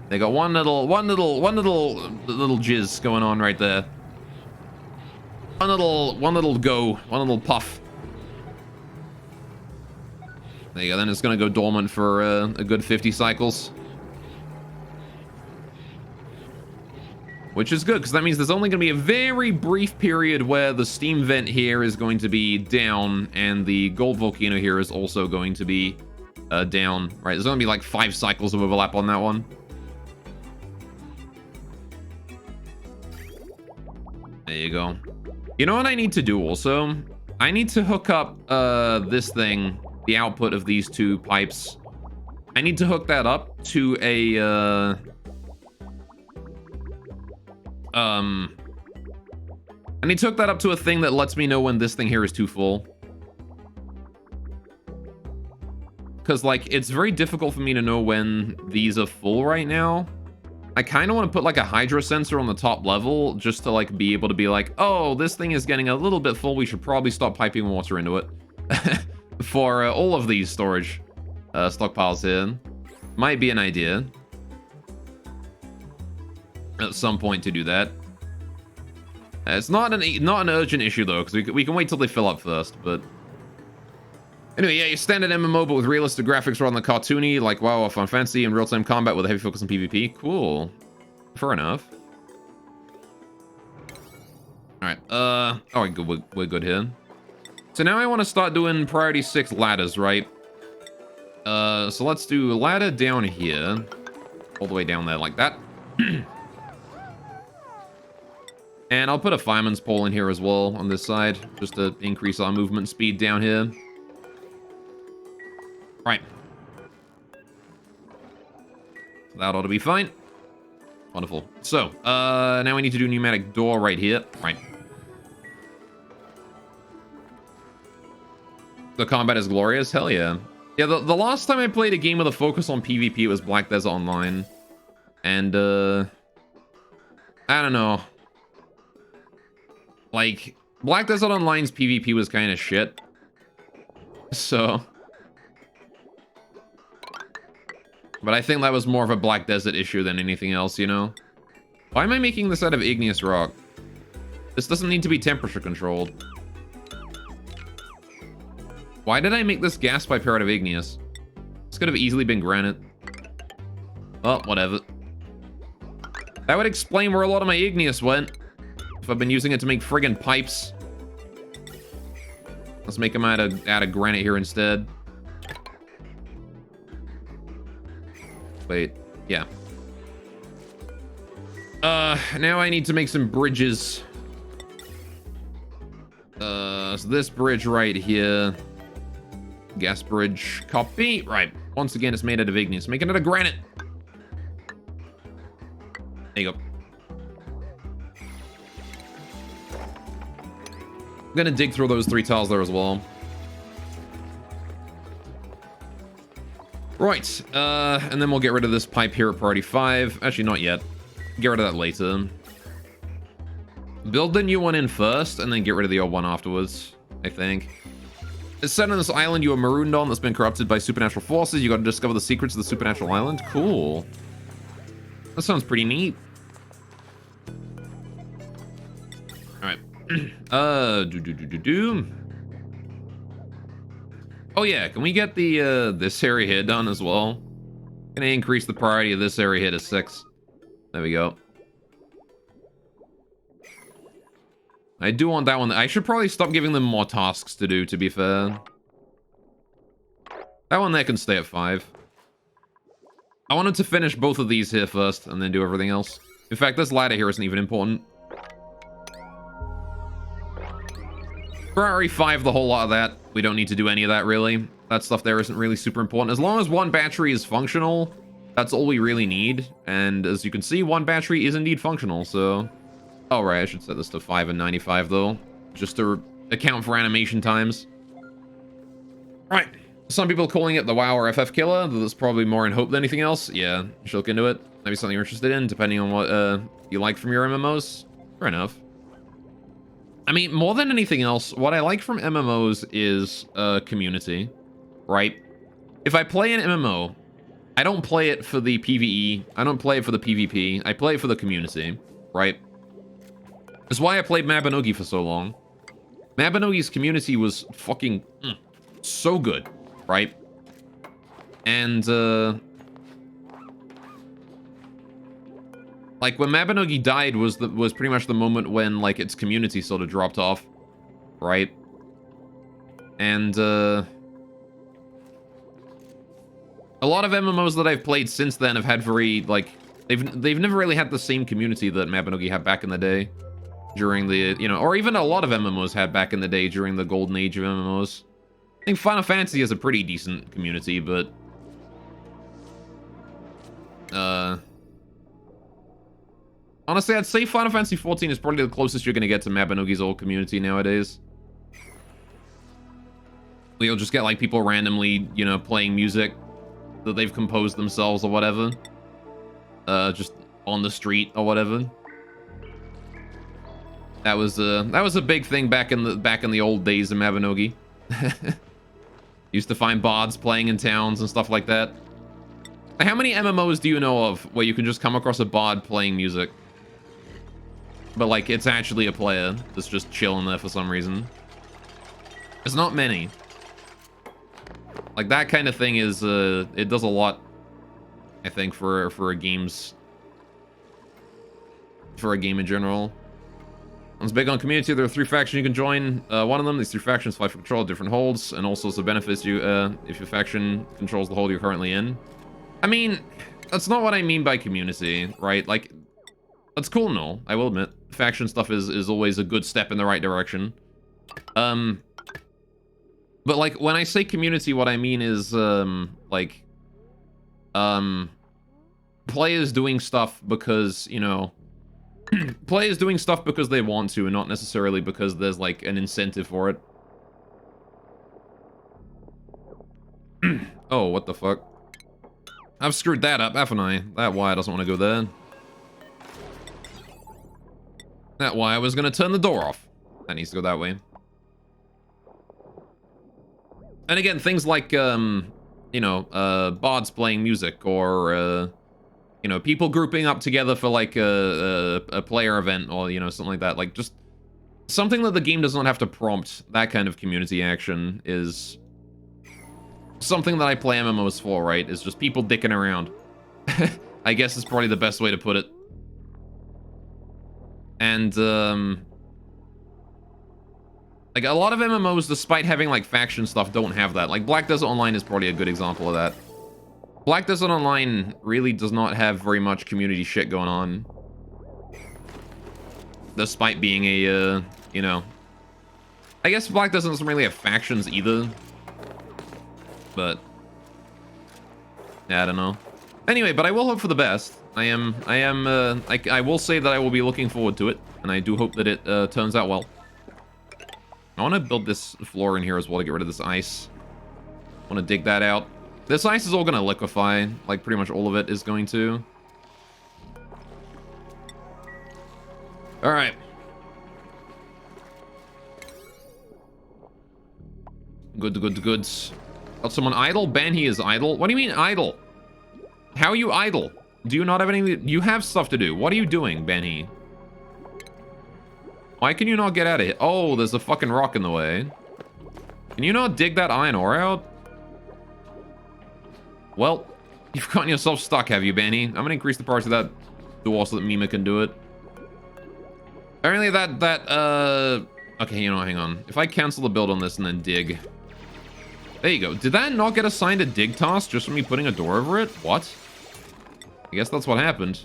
They got one little jizz going on right there. One little puff. There you go, then it's gonna go dormant for a good 50 cycles. Which is good, because that means there's only gonna be a very brief period where the steam vent here is going to be down, and the gold volcano here is also going to be down. Right, there's gonna be like 5 cycles of overlap on that one. There you go. You know what I need to do also? I need to hook up this thing, the output of these 2 pipes. I need to hook that up to a I need to hook that up to a thing that lets me know when this thing here is too full. Because, like, it's very difficult for me to know when these are full right now. I kind of want to put, like, a hydro sensor on the top level just to, like, be able to be like, oh, this thing is getting a little bit full. We should probably stop piping water into it. For all of these storage stockpiles here. Might be an idea. At some point to do that. It's not an urgent issue, though, because we can wait till they fill up first, but... Anyway, yeah, your standard MMO, but with realistic graphics rather than cartoony, like WoW or Fun Fantasy, and real-time combat with a heavy focus on PvP. Cool. Fair enough. Alright, we're good here. So now I want to start doing priority 6 ladders, right? So let's do a ladder down here. All the way down there like that. And I'll put a fireman's pole in here as well on this side, just to increase our movement speed down here. Right. That ought to be fine. Wonderful. So, now we need to do pneumatic door right here. Right. The combat is glorious? Hell yeah. Yeah, the last time I played a game with a focus on PvP was Black Desert Online. And, I don't know. Like, Black Desert Online's PvP was kind of shit. So... But I think that was more of a Black Desert issue than anything else, you know? Why am I making this out of igneous rock? This doesn't need to be temperature controlled. Why did I make this gas pipe out of igneous? This could have easily been granite. Oh, whatever. That would explain where a lot of my igneous went. If I've been using it to make friggin' pipes. Let's make them out of granite here instead. Wait, yeah. Now I need to make some bridges. So this bridge right here. Gas bridge, copy. Right, once again, it's made out of igneous. Making it out of granite. There you go. I'm gonna dig through those 3 tiles there as well. Right, and then we'll get rid of this pipe here at priority 5. Actually, not yet. Get rid of that later. Build the new one in first, and then get rid of the old one afterwards, I think. It's set on this island you are marooned on that's been corrupted by supernatural forces. You gotta discover the secrets of the supernatural island. Cool. That sounds pretty neat. Alright. Oh yeah, can we get the this area here done as well? Gonna increase the priority of this area here to 6. There we go. I do want that one. I should probably stop giving them more tasks to do, to be fair. That one there can stay at 5. I wanted to finish both of these here first, and then do everything else. In fact, this ladder here isn't even important. Priority 5, the whole lot of that. We don't need to do any of that, really. That stuff there isn't really super important. As long as one battery is functional, that's all we really need. And as you can see, one battery is indeed functional, so... Oh, right, I should set this to 5 and 95, though. Just to account for animation times. Right. Some people calling it the WoW or FF killer. That's probably more in hope than anything else. Yeah, you should look into it. Maybe something you're interested in, depending on what you like from your MMOs. Fair enough. I mean, more than anything else, what I like from MMOs is community, right? If I play an MMO, I don't play it for the PvE. I don't play it for the PvP. I play it for the community, right? That's why I played Mabinogi for so long. Mabinogi's community was fucking so good, right? And, like, when Mabinogi died was pretty much the moment when, like, its community sort of dropped off, right? And, a lot of MMOs that I've played since then have had very, like, they've never really had the same community that Mabinogi had back in the day. During the, you know, or even a lot of MMOs had back in the day during the golden age of MMOs. I think Final Fantasy has a pretty decent community, but... honestly, I'd say Final Fantasy 14 is probably the closest you're going to get to Mabinogi's old community nowadays. You'll just get, like, people randomly, you know, playing music that they've composed themselves or whatever. Just on the street or whatever. That was a big thing back in the old days of Mabinogi. Used to find bards playing in towns and stuff like that. How many MMOs do you know of where you can just come across a bard playing music? But, like, it's actually a player that's just chilling there for some reason. There's not many. Like, that kind of thing is, it does a lot, I think, for a game in general. It's big on community. There are 3 factions you can join. One of them, these 3 factions fight for control of different holds, and also some benefits you if your faction controls the hold you're currently in. I mean, that's not what I mean by community, right? Like, that's cool and all, I will admit. Faction stuff is always a good step in the right direction. But, like, when I say community, what I mean is, players doing stuff because, you know... players doing stuff because they want to, and not necessarily because there's, like, an incentive for it. Oh, what the fuck? I've screwed that up, haven't I? That wire doesn't want to go there. That wire was going to turn the door off. That needs to go that way. And again, things like, you know, bards playing music, or, you know, people grouping up together for, like, a player event, or, you know, something like that. Like, just something that the game does not have to prompt. That kind of community action is something that I play MMOs for, right? Is just people dicking around. I guess is probably the best way to put it. And, like, a lot of MMOs, despite having, like, faction stuff, don't have that. Like, Black Desert Online is probably a good example of that. Black Desert Online really does not have very much community shit going on. Despite being a, you know... I guess Black Desert doesn't really have factions either. But... yeah, I don't know. Anyway, but I will hope for the best. I will say that I will be looking forward to it. And I do hope that it turns out well. I want to build this floor in here as well to get rid of this ice. I want to dig that out. This ice is all going to liquefy. Like, pretty much all of it is going to. Alright. Good. Got someone idle? Banhi is idle? What do you mean idle? How are you idle? Do you not have anything? You have stuff to do. What are you doing, Banhi? Why can you not get out of here? Oh, there's a fucking rock in the way. Can you not dig that iron ore out? Well, you've gotten yourself stuck, have you, Banhi? I'm gonna increase the price of that door so that Mima can do it. Apparently okay, you know, hang on. If I cancel the build on this and then dig. There you go. Did that not get assigned a dig task just from me putting a door over it? What? I guess that's what happened.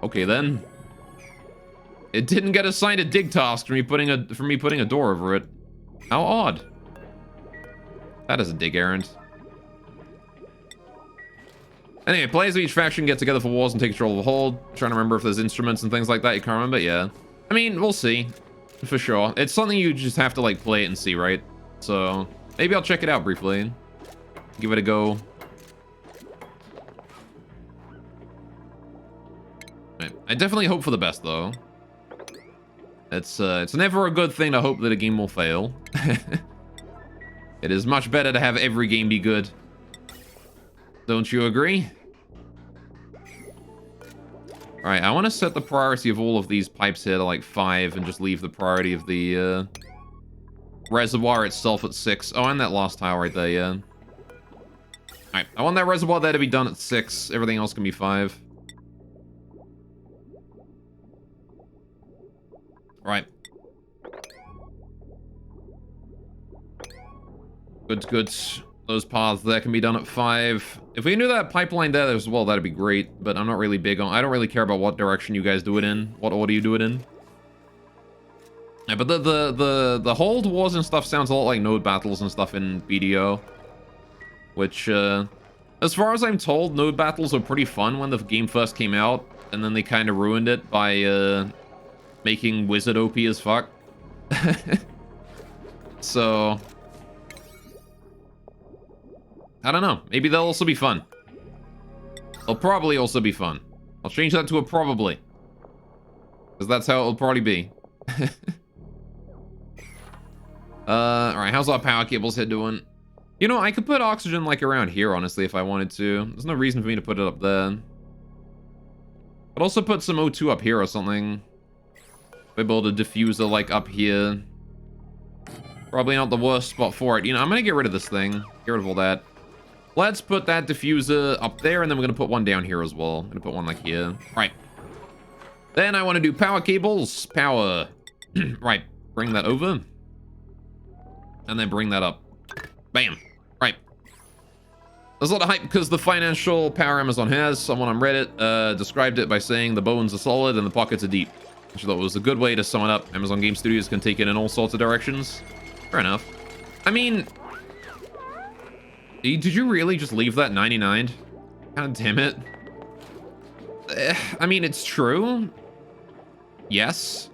Okay, then. It didn't get assigned a dig task for me putting a door over it. How odd. That is a dig errand. Anyway, players of each faction get together for wars and take control of the hold. Trying to remember if there's instruments and things like that. You can't remember? Yeah. I mean, we'll see. For sure. It's something you just have to, like, play it and see, right? So, maybe I'll check it out briefly. Give it a go. Right. I definitely hope for the best, though. It's never a good thing to hope that a game will fail. It is much better to have every game be good. Don't you agree? Alright, I want to set the priority of all of these pipes here to like 5 and just leave the priority of the reservoir itself at 6. Oh, and that last tile right there, yeah. Alright, I want that reservoir there to be done at 6. Everything else can be 5. Right. Good. Those paths there can be done at 5. If we can do that pipeline there as well, that'd be great. But I'm not really big on... I don't really care about what direction you guys do it in. What order you do it in. Yeah, but the hold wars and stuff sounds a lot like node battles and stuff in BDO. Which, as far as I'm told, node battles were pretty fun when the game first came out. And then they kind of ruined it by, making Wizard OP as fuck. So... I don't know. Maybe they'll also be fun. They'll probably also be fun. I'll change that to a probably. Because that's how it'll probably be. Alright, how's our power cables here doing? You know, I could put oxygen, like, around here, honestly, if I wanted to. There's no reason for me to put it up there. I'd also put some O2 up here or something. Maybe build a diffuser, like, up here. Probably not the worst spot for it. You know, I'm gonna get rid of this thing. Get rid of all that. Let's put that diffuser up there, and then we're gonna put one down here as well. I'm gonna put one, like, here. Right. Then I want to do power cables. Power. Right. Bring that over. And then bring that up. Bam. Right. There's a lot of hype because the financial power Amazon has. Someone on Reddit described it by saying the bones are solid and the pockets are deep. Which I thought was a good way to sum it up. Amazon Game Studios can take it in all sorts of directions. Fair enough. I mean... Did you really just leave that 99? God damn it. I mean, it's true. Yes.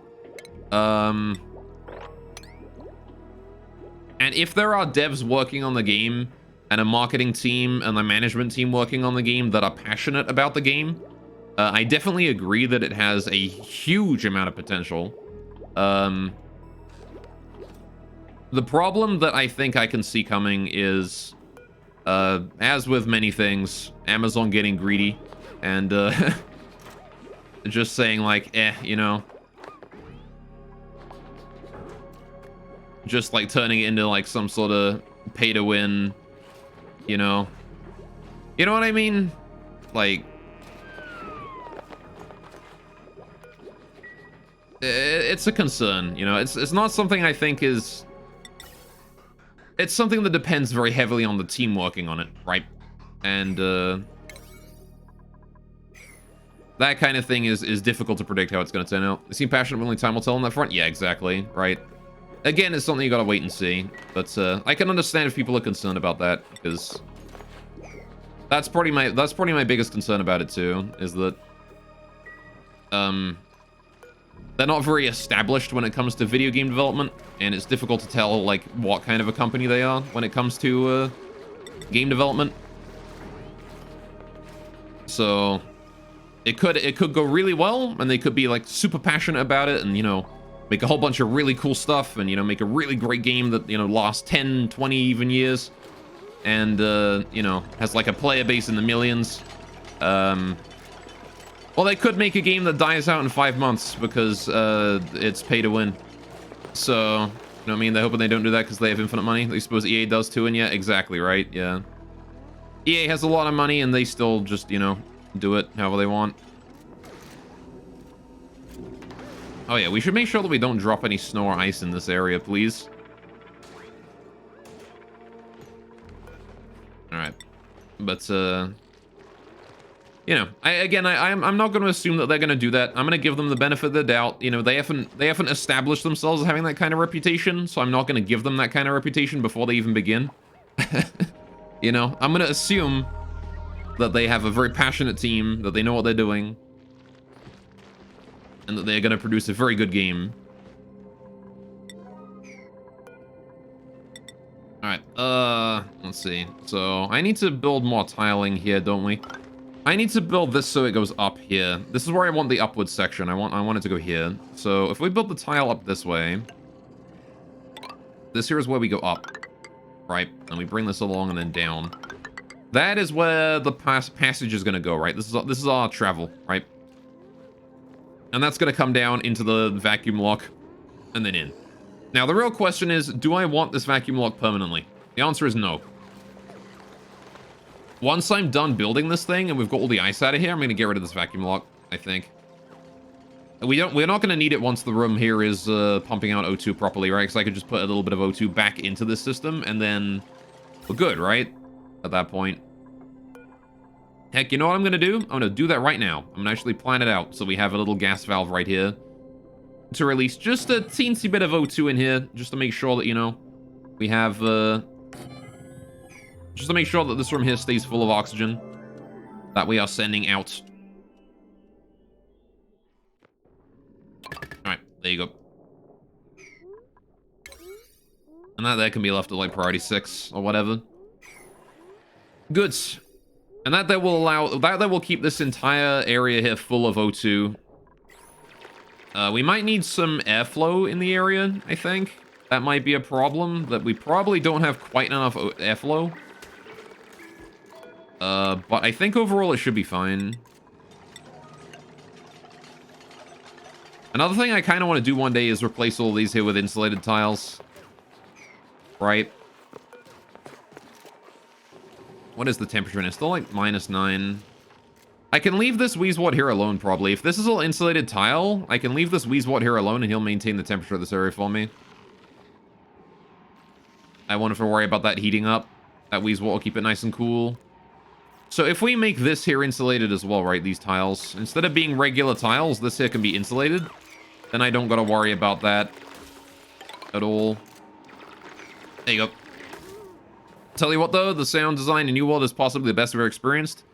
And if there are devs working on the game, and a marketing team and a management team working on the game that are passionate about the game, I definitely agree that it has a huge amount of potential. The problem that I think I can see coming is, as with many things, Amazon getting greedy and just saying like, you know, just like turning it into like some sort of pay to win, you know what I mean? Like, it's a concern, you know. It's not something I think is... It's something that depends very heavily on the team working on it, right? And that kind of thing is difficult to predict how it's going to turn out. They seem passionate, but only time will tell on that front. Yeah, exactly, right? Again, it's something you gotta wait and see. But I can understand if people are concerned about that, because that's probably my biggest concern about it too, is that they're not very established when it comes to video game development, and it's difficult to tell like what kind of a company they are when it comes to game development. So it could go really well, and they could be like super passionate about it, and you know, make a whole bunch of really cool stuff, and you know, make a really great game that, you know, lasts 10, 20 even years, and you know, has like a player base in the millions. Well, they could make a game that dies out in 5 months because it's pay to win. So, you know what I mean? They're hoping they don't do that because they have infinite money. They suppose EA does too, and yeah, exactly, right? Yeah. EA has a lot of money, and they still just, you know, do it however they want. Oh yeah, we should make sure that we don't drop any snow or ice in this area, please. Alright. But, you know, I'm not going to assume that they're going to do that. I'm going to give them the benefit of the doubt. You know, they haven't established themselves as having that kind of reputation, so I'm not going to give them that kind of reputation before they even begin. You know, I'm going to assume that they have a very passionate team, that they know what they're doing, and that they're going to produce a very good game. Alright, let's see. So, I need to build more tiling here, don't we? I need to build this so it goes up here. This is where I want the upward section. I want it to go here. So, if we build the tile up this way, this here is where we go up, right? And we bring this along and then down. That is where the passage is going to go, right? This is our travel, right? And that's going to come down into the vacuum lock and then in. Now, the real question is, do I want this vacuum lock permanently? The answer is no. Once I'm done building this thing and we've got all the ice out of here, I'm going to get rid of this vacuum lock, I think. We're not going to need it once the room here is pumping out O2 properly, right? Because I could just put a little bit of O2 back into this system and then we're good, right? At that point. Heck, you know what I'm going to do? I'm going to do that right now. I'm going to actually plan it out so we have a little gas valve right here to release just a teensy bit of O2 in here, just to make sure that, you know, we have, just to make sure that this room here stays full of oxygen that we are sending out. Alright, there you go. And that there can be left at, like, priority 6 or whatever. Good. And that there will keep this entire area here full of O2. We might need some airflow in the area, I think. That might be a problem, that we probably don't have quite enough airflow. But I think overall it should be fine. Another thing I kind of want to do one day is replace all these here with insulated tiles. Right? What is the temperature in it? It's still like -9. I can leave this Wheezewort here alone, probably. If this is all insulated tile, I can leave this Wheezewort here alone and he'll maintain the temperature of this area for me. I won't have to worry about that heating up. That Wheezewort will keep it nice and cool. So if we make this here insulated as well, right, these tiles, instead of being regular tiles, this here can be insulated, then I don't gotta worry about that at all. There you go. Tell you what, though, the sound design in New World is possibly the best I've ever experienced.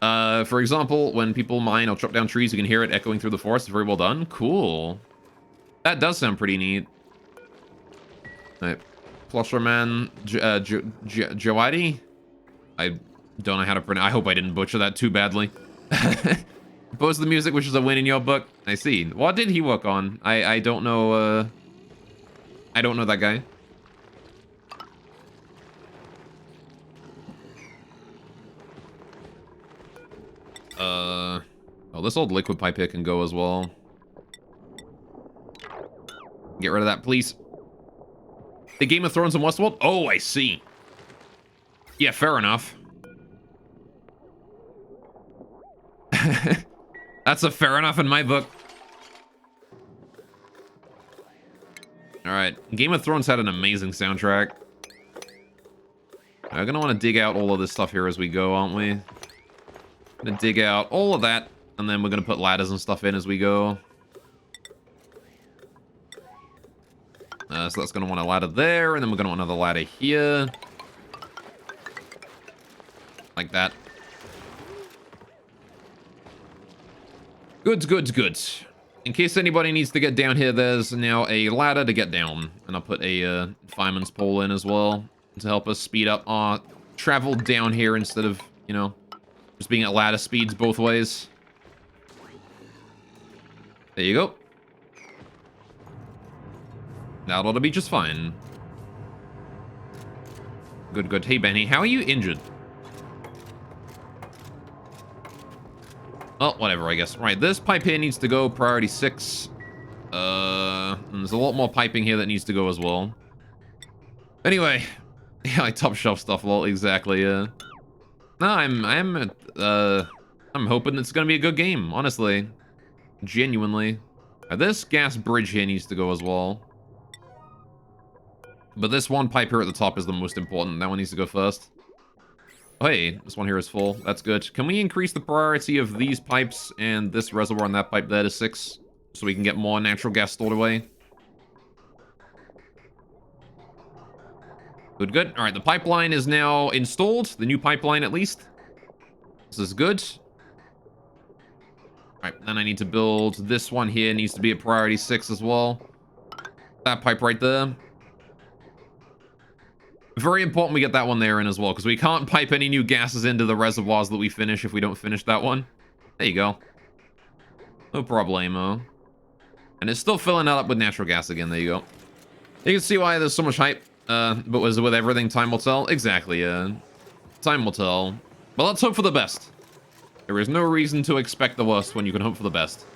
For example, when people mine or chop down trees, you can hear it echoing through the forest. Very well done. Cool. That does sound pretty neat. Alright. Plusherman Jawadi? I don't know how to pronounce. I hope I didn't butcher that too badly. Compose the music, which is a win in your book. I see. What did he work on? I don't know. I don't know that guy. Oh, this old liquid pipe here can go as well. Get rid of that, please. The Game of Thrones and Westworld? Oh, I see. Yeah, fair enough. That's a fair enough in my book. Alright, Game of Thrones had an amazing soundtrack. We're gonna want to dig out all of this stuff here as we go, aren't we? Gonna dig out all of that, and then we're gonna put ladders and stuff in as we go. So that's gonna want a ladder there, and then we're gonna want another ladder here. Like that. Good, good, good. In case anybody needs to get down here, there's now a ladder to get down. And I'll put a fireman's pole in as well to help us speed up our travel down here instead of, you know, just being at ladder speeds both ways. There you go. That ought to be just fine. Good, good. Hey, Benny, how are you injured? Oh, whatever, I guess. Right, this pipe here needs to go, priority 6. And there's a lot more piping here that needs to go as well. Anyway, yeah, like top shelf stuff, lol, exactly, No, I'm hoping it's gonna be a good game, honestly. Genuinely. This gas bridge here needs to go as well. But this one pipe here at the top is the most important. That one needs to go first. Oh, hey, this one here is full. That's good. Can we increase the priority of these pipes and this reservoir and that pipe there to 6? So we can get more natural gas stored away? Good, good. Alright, the pipeline is now installed. The new pipeline, at least. This is good. Alright, then I need to build this one here. Needs to be a priority 6 as well. That pipe right there. Very important we get that one there in as well, because we can't pipe any new gases into the reservoirs that we finish if we don't finish that one. There you go. No problemo. And it's still filling that up with natural gas again. There you go. You can see why there's so much hype. But was it with everything? Time will tell. Exactly, time will tell. But let's hope for the best. There is no reason to expect the worst when you can hope for the best.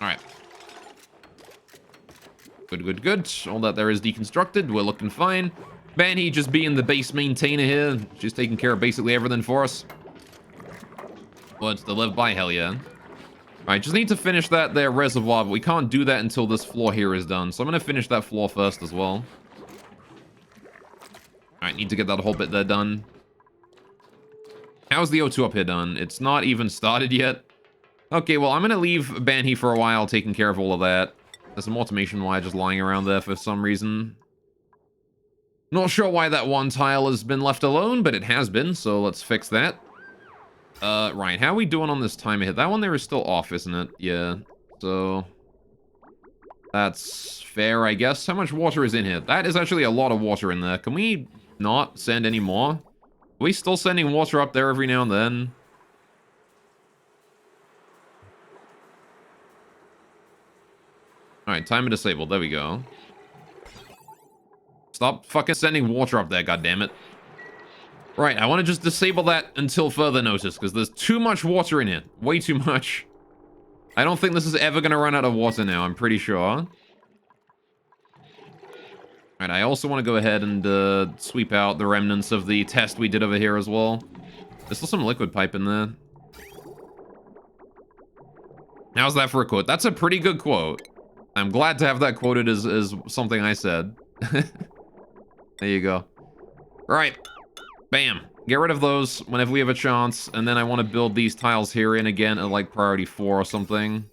Alright. Good, good, good. All that there is deconstructed. We're looking fine. Banny just being the base maintainer here. She's taking care of basically everything for us. Words to live by, hell yeah. Alright, just need to finish that there reservoir, but we can't do that until this floor here is done. So I'm going to finish that floor first as well. Alright, need to get that whole bit there done. How's the O2 up here done? It's not even started yet. Okay, well, I'm going to leave Banhy for a while taking care of all of that. There's some automation wire just lying around there for some reason. Not sure why that one tile has been left alone, but it has been, so let's fix that. Right, how are we doing on this timer here? That one there is still off, isn't it? Yeah, so... that's fair, I guess. How much water is in here? That is actually a lot of water in there. Can we not send any more? Are we still sending water up there every now and then? Alright, timer disabled. There we go. Stop fucking sending water up there, goddammit. Right, I want to just disable that until further notice, because there's too much water in here. Way too much. I don't think this is ever going to run out of water now, I'm pretty sure. Alright, I also want to go ahead and sweep out the remnants of the test we did over here as well. There's still some liquid pipe in there. How's that for a quote? That's a pretty good quote. I'm glad to have that quoted as something I said. There you go. Right. Bam. Get rid of those whenever we have a chance. And then I want to build these tiles here in again at like priority 4 or something.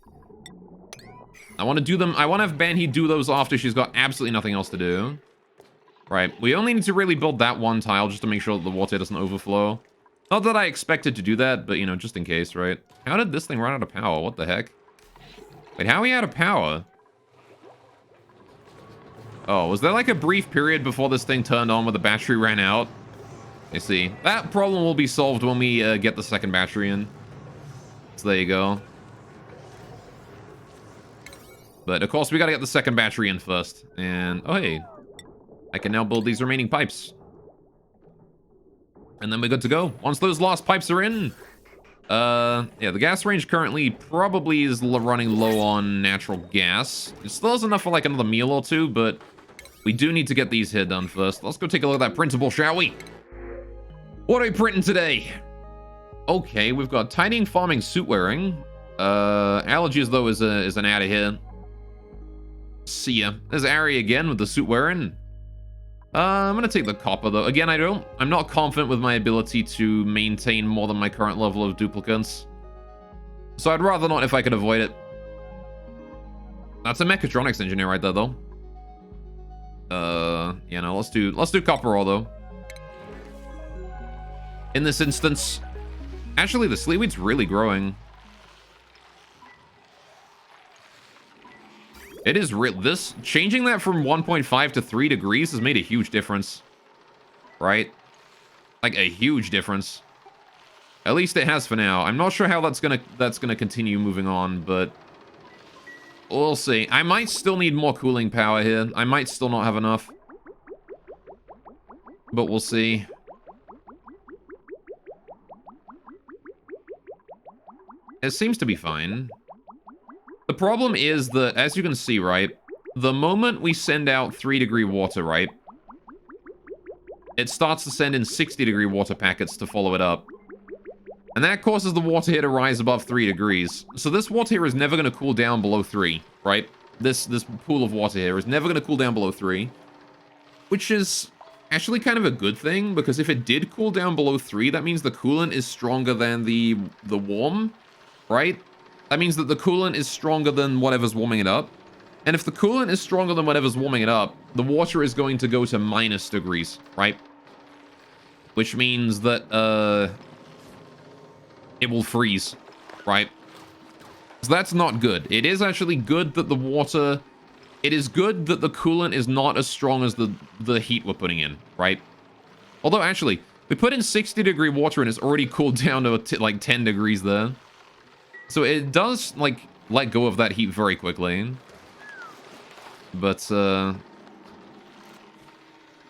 I want to do them. I want to have Banhy do those after she's got absolutely nothing else to do. Right. We only need to really build that one tile just to make sure that the water doesn't overflow. Not that I expected to do that, but, you know, just in case, right? How did this thing run out of power? What the heck? Wait, how are we out of power? Oh, was there like a brief period before this thing turned on where the battery ran out? I see. That problem will be solved when we get the second battery in. So there you go. But of course we gotta get the second battery in first. And, oh hey. I can now build these remaining pipes. And then we're good to go. Once those last pipes are in... yeah, the gas range currently probably is running low on natural gas. It still has enough for like another meal or two, but... we do need to get these here done first. Let's go take a look at that printable, shall we? What are we printing today? Okay, we've got tidying, farming, suit wearing. Allergies, though, is an out of here. See ya. There's Ari again with the suit wearing. I'm gonna take the copper, though. Again, I'm not confident with my ability to maintain more than my current level of duplicates. So I'd rather not if I could avoid it. That's a mechatronics engineer right there, though. Yeah, no, let's do copper ore, though. In this instance, actually, the sleeweed's really growing. It is real. This changing that from 1.5 to 3 degrees has made a huge difference, right? Like a huge difference. At least it has for now. I'm not sure how that's gonna continue moving on, but we'll see. I might still need more cooling power here. I might still not have enough, but we'll see. It seems to be fine. The problem is that, as you can see, right, the moment we send out 3-degree water, right, it starts to send in 60-degree water packets to follow it up. And that causes the water here to rise above 3 degrees. So this water here is never going to cool down below 3, right? This pool of water here is never going to cool down below 3. Which is actually kind of a good thing, because if it did cool down below 3, that means the coolant is stronger than the warm, right? That means that the coolant is stronger than whatever's warming it up. And if the coolant is stronger than whatever's warming it up, the water is going to go to minus degrees, right? Which means that, it will freeze, right? So that's not good. It is actually good that the water... It is good that the coolant is not as strong as the heat we're putting in, right? Although, actually, we put in 60-degree water and it's already cooled down to, like, 10 degrees there. So it does, like, let go of that heat very quickly. But,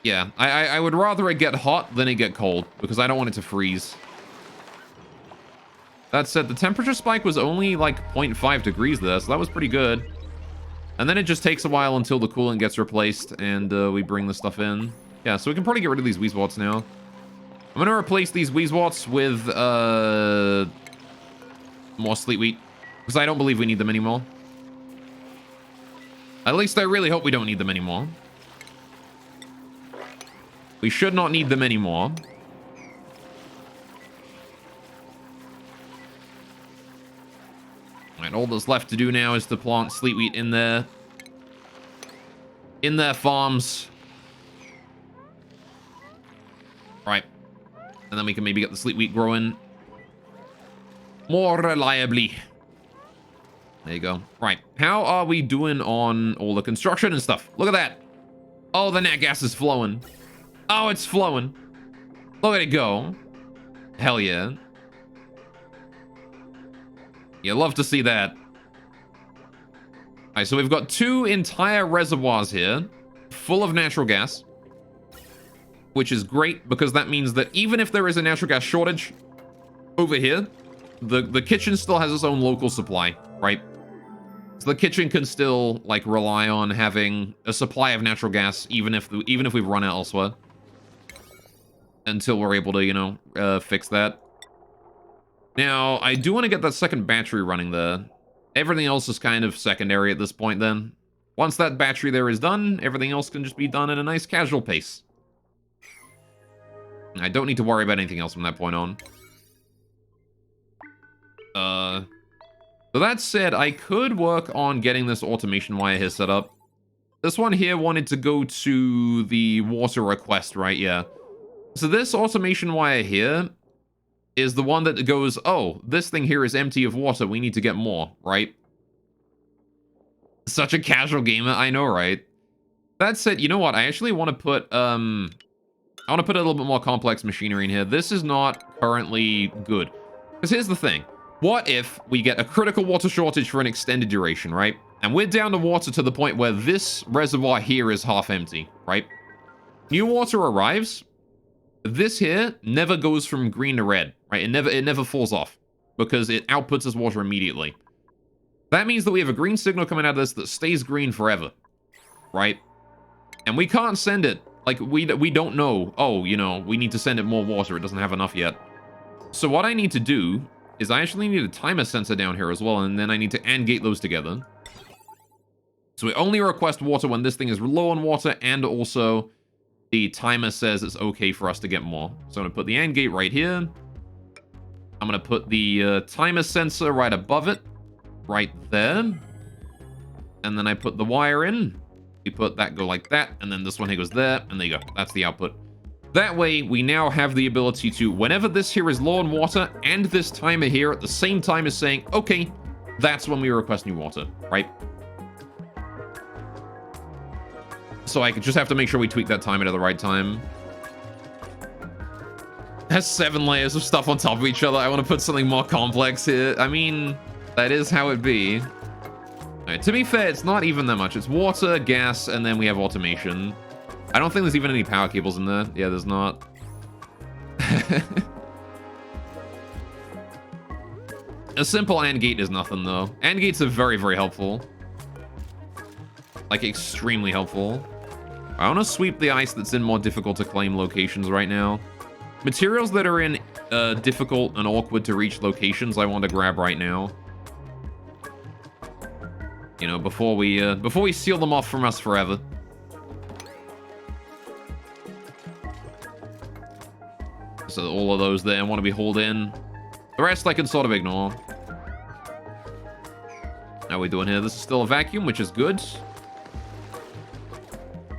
yeah. I would rather it get hot than it get cold, because I don't want it to freeze. That said, the temperature spike was only, like, 0.5 degrees there, so that was pretty good. And then it just takes a while until the coolant gets replaced, and we bring the stuff in. Yeah, so we can probably get rid of these Weezwots now. I'm gonna replace these Weezwots with, more sleet wheat, because I don't believe we need them anymore. At least I really hope we don't need them anymore. We should not need them anymore. Alright, all that's left to do now is to plant sleet wheat in their farms. Right. And then we can maybe get the sleet wheat growing more reliably. There you go. Right. How are we doing on all the construction and stuff? Look at that. Oh, the nat gas is flowing. Oh, it's flowing. Look at it go. Hell yeah. You love to see that. Alright, so we've got 2 entire reservoirs here full of natural gas, which is great because that means that even if there is a natural gas shortage over here, the kitchen still has its own local supply, right? So the kitchen can still, like, rely on having a supply of natural gas even if we've run out elsewhere, until we're able to, you know, fix that. Now, I do want to get that second battery running there. Everything else is kind of secondary at this point then. Once that battery there is done, everything else can just be done at a nice casual pace. I don't need to worry about anything else from that point on. So that said, I could work on getting this automation wire here set up. This one here wanted to go to the water request, right? Yeah. So this automation wire here is the one that goes, oh, this thing here is empty of water. We need to get more, right? Such a casual gamer, I know, right? That said, you know what? I actually want to put, I want to put a little bit more complex machinery in here. This is not currently good. Because here's the thing. What if we get a critical water shortage for an extended duration, right? And we're down to water to the point where this reservoir here is half empty, right? New water arrives. This here never goes from green to red, right? It never falls off because it outputs us water immediately. That means that we have a green signal coming out of this that stays green forever, right? And we can't send it. Like, we don't know, oh, you know, we need to send it more water. It doesn't have enough yet. So what I need to do is I actually need a timer sensor down here as well, and then I need to AND gate those together. So we only request water when this thing is low on water, and also the timer says it's okay for us to get more. So I'm going to put the AND gate right here. I'm going to put the timer sensor right above it, right there. And then I put the wire in. We put that go like that, and then this one here goes there, and there you go. That's the output. That way, we now have the ability to, whenever this here is low on water, and this timer here at the same time is saying, okay, that's when we request new water, right? So I just have to make sure we tweak that timer to the right time. It has 7 layers of stuff on top of each other. I want to put something more complex here. I mean, that is how it be. All right, to be fair, it's not even that much. It's water, gas, and then we have automation. I don't think there's even any power cables in there. Yeah, there's not. A simple AND gate is nothing, though. AND gates are very, very helpful. Like, extremely helpful. I want to sweep the ice that's in more difficult to claim locations right now. Materials that are in difficult and awkward to reach locations I want to grab right now. You know, before we seal them off from us forever. So all of those there want to be hauled in. The rest I can sort of ignore. How are we doing here? This is still a vacuum, which is good.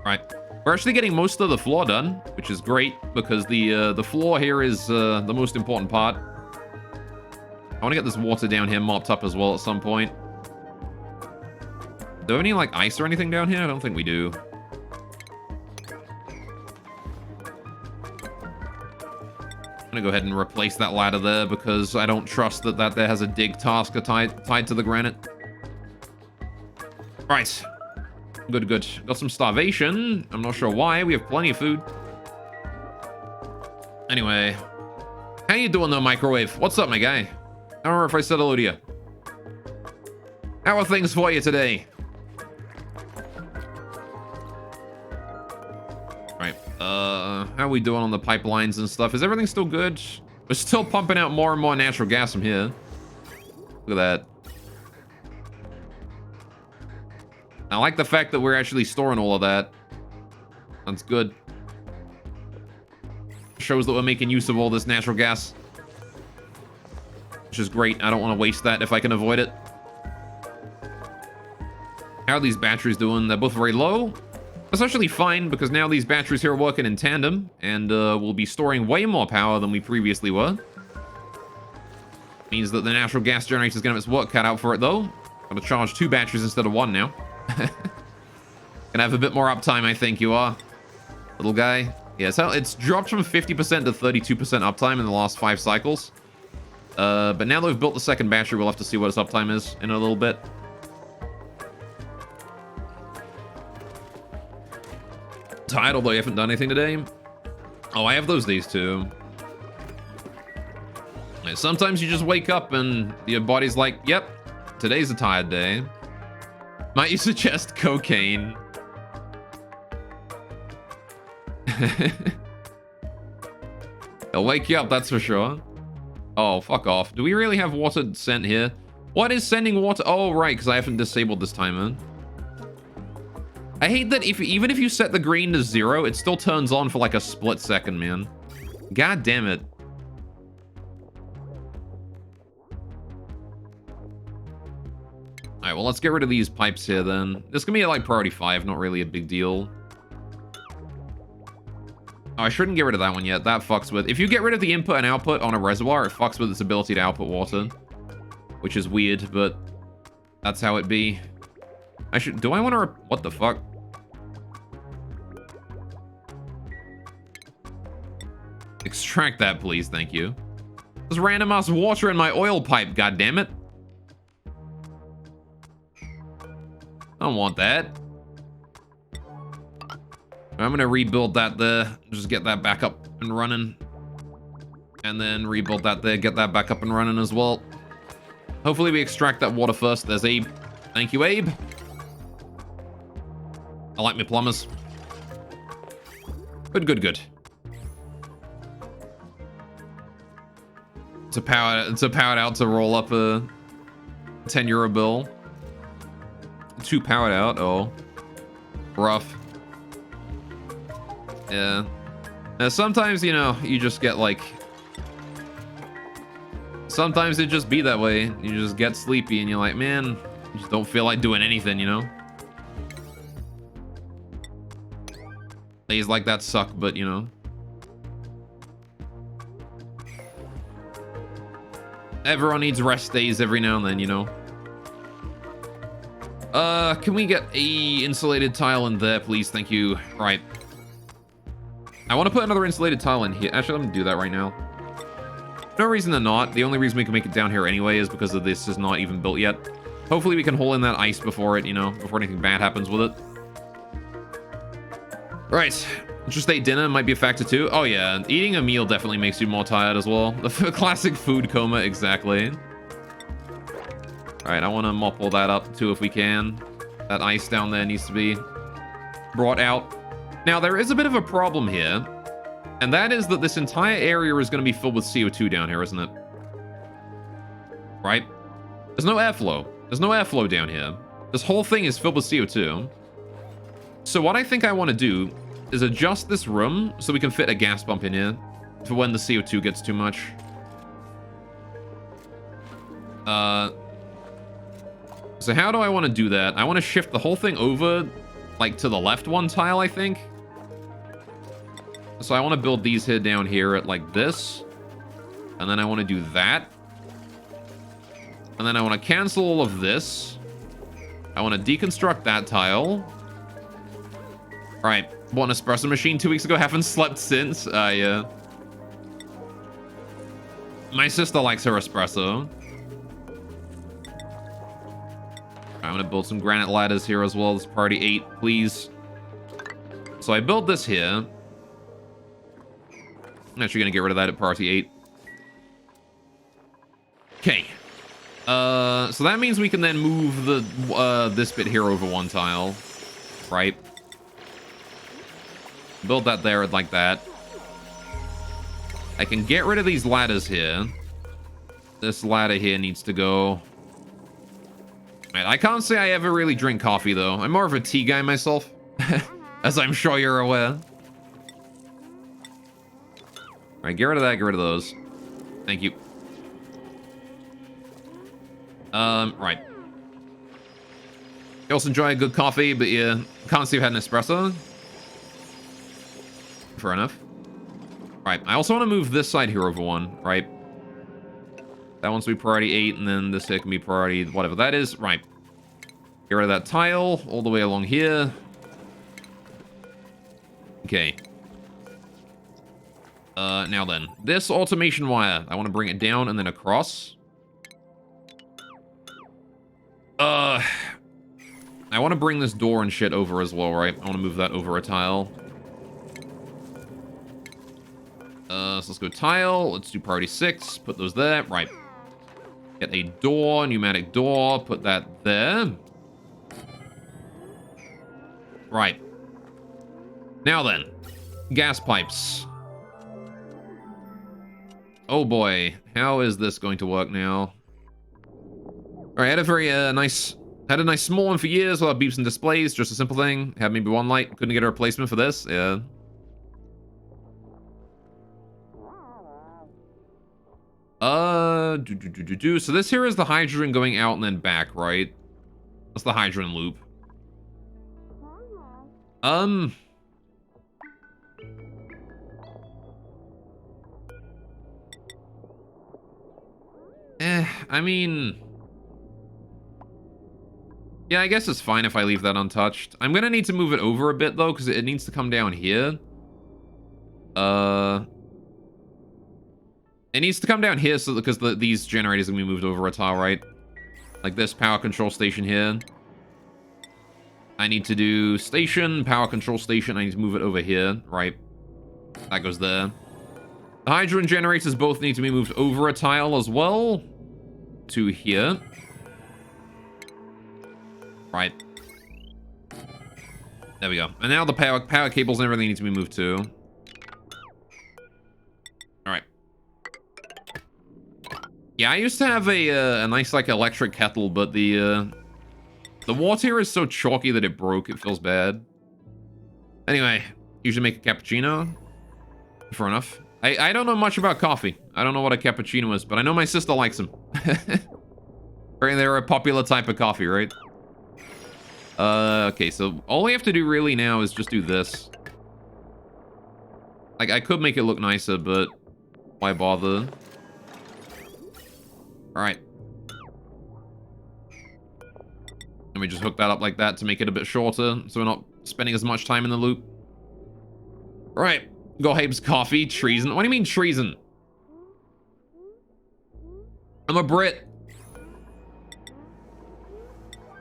Right. We're actually getting most of the floor done, which is great, because the floor here is the most important part. I want to get this water down here mopped up as well at some point. Do we have any, like, ice or anything down here? I don't think we do. I'm gonna go ahead and replace that ladder there because I don't trust that there has a dig tasker tied to the granite. Right. Good, good. Got some starvation. I'm not sure why. We have plenty of food. Anyway. How you doing though, Microwave? What's up, my guy? I don't remember if I said hello to you. How are things for you today? Right. How are we doing on the pipelines and stuff? Is everything still good? We're still pumping out more and more natural gas from here. Look at that. I like the fact that we're actually storing all of that. That's good. Shows that we're making use of all this natural gas. Which is great. I don't want to waste that if I can avoid it. How are these batteries doing? They're both very low. That's actually fine, because now these batteries here are working in tandem, and we'll be storing way more power than we previously were. Means that the natural gas generator is going to have its work cut out for it, though. Got to charge 2 batteries instead of 1 now. Gonna have a bit more uptime, I think you are. Little guy. Yeah, so it's dropped from 50% to 32% uptime in the last 5 cycles. But now that we've built the second battery, we'll have to see what its uptime is in a little bit. Tired, although you haven't done anything today. Oh, I have those days too. Sometimes you just wake up and your body's like, yep, today's a tired day. Might you suggest cocaine? It'll wake you up, that's for sure. Oh, fuck off. Do we really have water sent here? What is sending water? Oh, right, because I haven't disabled this timer. I hate that even if you set the green to 0, it still turns on for like a split second, man. God damn it. Alright, well, let's get rid of these pipes here, then. This can be, like, priority 5, not really a big deal. Oh, I shouldn't get rid of that one yet. That fucks with... If you get rid of the input and output on a reservoir, it fucks with its ability to output water. Which is weird, but that's how it be. Do I want to... What the fuck? Extract that, please. Thank you. There's random ass water in my oil pipe, goddammit. I don't want that. I'm gonna rebuild that there. Just get that back up and running. And then rebuild that there. Get that back up and running as well. Hopefully we extract that water first. There's Abe. Thank you, Abe. I like my plumbers. Good, good, good. to power it out to roll up a 10 euro bill. Too powered out. Oh, rough. Yeah. Now, sometimes, you know, you just get like. Sometimes it just be that way. You just get sleepy and you're like, man, you just don't feel like doing anything, you know? Days like that suck, but you know. Everyone needs rest days every now and then, you know. Can we get a insulated tile in there, please? Thank you. Right. I want to put another insulated tile in here. Actually, let me do that right now. No reason to not. The only reason we can make it down here anyway is because of this is not even built yet. Hopefully we can hole in that ice before it, you know, before anything bad happens with it. Right. Just ate dinner might be a factor too. Oh yeah, eating a meal definitely makes you more tired as well. The classic food coma, exactly. Alright, I want to mop all that up too if we can. That ice down there needs to be brought out. Now, there is a bit of a problem here. And that is that this entire area is going to be filled with CO2 down here, isn't it? Right? There's no airflow. There's no airflow down here. This whole thing is filled with CO2. So what I think I want to do is adjust this room so we can fit a gas pump in here for when the CO2 gets too much. So how do I want to do that? I want to shift the whole thing over, like, to the left one tile, I think. So I want to build these here down here at, like, this. And then I want to do that. And then I want to cancel all of this. I want to deconstruct that tile. Alright, bought an espresso machine 2 weeks ago. Haven't slept since. Yeah. My sister likes her espresso. I'm gonna build some granite ladders here as well. This party 8, please. So I built this here. I'm actually gonna get rid of that at party 8. Okay. So that means we can then move the this bit here over one tile, right? Build that there like that. I can get rid of these ladders here. This ladder here needs to go. Right, I can't say I ever really drink coffee, though. I'm more of a tea guy myself, as I'm sure you're aware. Alright, get rid of that, get rid of those. Thank you. Right. You also enjoy a good coffee, but you can't say you've had an espresso. Fair enough. Right, I also want to move this side here over one, right? That one's to be priority 8, and then this here can be priority whatever that is. Right. Get rid of that tile all the way along here. Okay. Now then. This automation wire, I want to bring it down and then across. I want to bring this door and shit over as well, right? I want to move that over a tile. So let's go tile. Let's do priority 6. Put those there. Right. Get a door, pneumatic door. Put that there. Right. Now then. Gas pipes. Oh boy. How is this going to work now? Alright, I had a very nice small one for years without beeps and displays. Just a simple thing. Had maybe one light. Couldn't get a replacement for this. Yeah. So this here is the hydrogen going out and then back, right? That's the hydrogen loop. I mean... Yeah, I guess it's fine if I leave that untouched. I'm gonna need to move it over a bit, though, because it needs to come down here. It needs to come down here so because these generators are going to be moved over a tile, right? Like this power control station here. I need to do station, power control station. I need to move it over here, right? That goes there. The hydrogen generators both need to be moved over a tile as well. To here. Right. There we go. And now the power cables and everything need to be moved too. Alright. Yeah, I used to have a nice, like, electric kettle, but the water here is so chalky that it broke. It feels bad. Anyway, usually make a cappuccino. Fair enough. I don't know much about coffee. I don't know what a cappuccino is, but I know my sister likes them. They're a popular type of coffee, right? Okay, so all we have to do really now is just do this. Like, I could make it look nicer, but why bother? Alright. Let me just hook that up like that to make it a bit shorter, so we're not spending as much time in the loop. Alright. Go Habe's coffee. Treason. What do you mean treason? I'm a Brit.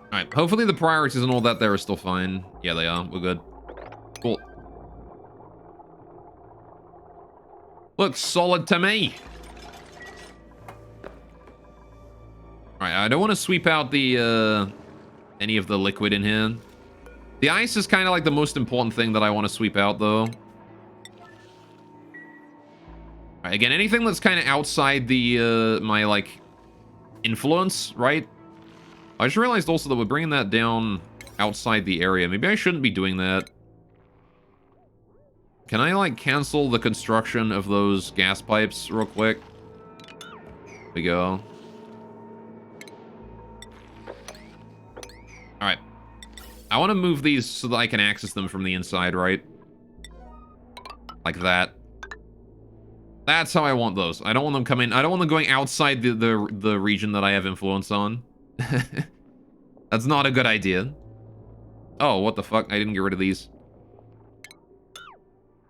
Alright, hopefully the priorities and all that there are still fine. Yeah, they are. We're good. Cool. Looks solid to me. Alright, I don't want to sweep out the, any of the liquid in here. The ice is kind of like the most important thing that I want to sweep out, though. Alright, again, anything that's kind of outside the, my, like, influence, right? I just realized also that we're bringing that down outside the area. Maybe I shouldn't be doing that. Can I, like, cancel the construction of those gas pipes real quick? There we go. Alright. I want to move these so that I can access them from the inside, right? Like that. That's how I want those. I don't want them coming. I don't want them going outside the region that I have influence on. That's not a good idea. Oh, what the fuck? I didn't get rid of these.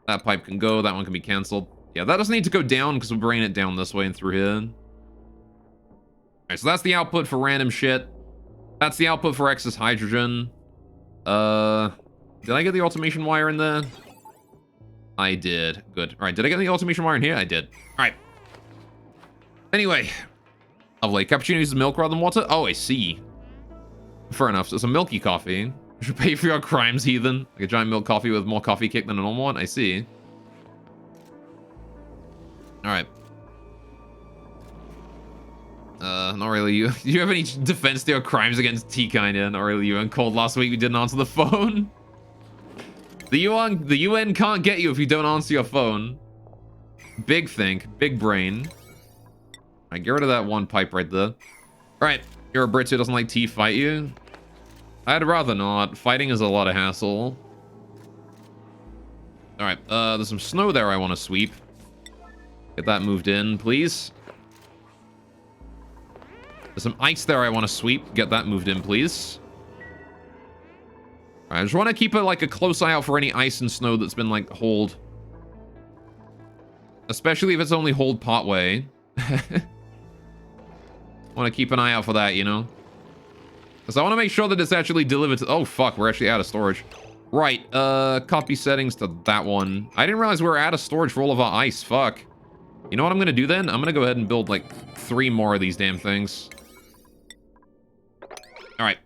That pipe can go. That one can be canceled. Yeah, that doesn't need to go down because we're bringing it down this way and through here. Alright, so that's the output for random shit. That's the output for excess hydrogen. Did I get the automation wire in there? I did. Good. Alright, did I get the automation wire in here? I did. Alright. Anyway. Lovely. Cappuccino uses milk rather than water? Oh, I see. Fair enough. So it's a milky coffee. You should pay for your crimes, heathen. Like a giant milk coffee with more coffee kick than a normal one? I see. Alright. Not really. You have any defense to your crimes against T-Kinda? Not really. You called last week. You didn't answer the phone. The UN can't get you if you don't answer your phone. Big think. Big brain. Alright, get rid of that one pipe right there. Alright, you're a Brit who doesn't like tea, fight you? I'd rather not. Fighting is a lot of hassle. Alright, there's some snow there I want to sweep. Get that moved in, please. There's some ice there I want to sweep. Get that moved in, please. Alright, I just want to keep like a close eye out for any ice and snow that's been like hauled. Especially if it's only hauled part way. Want to keep an eye out for that, you know? Because I want to make sure that it's actually delivered to... Oh, fuck. We're actually out of storage. Right. Copy settings to that one. I didn't realize we were out of storage for all of our ice. Fuck. You know what I'm going to do then? I'm going to go ahead and build, like, 3 more of these damn things. Alright.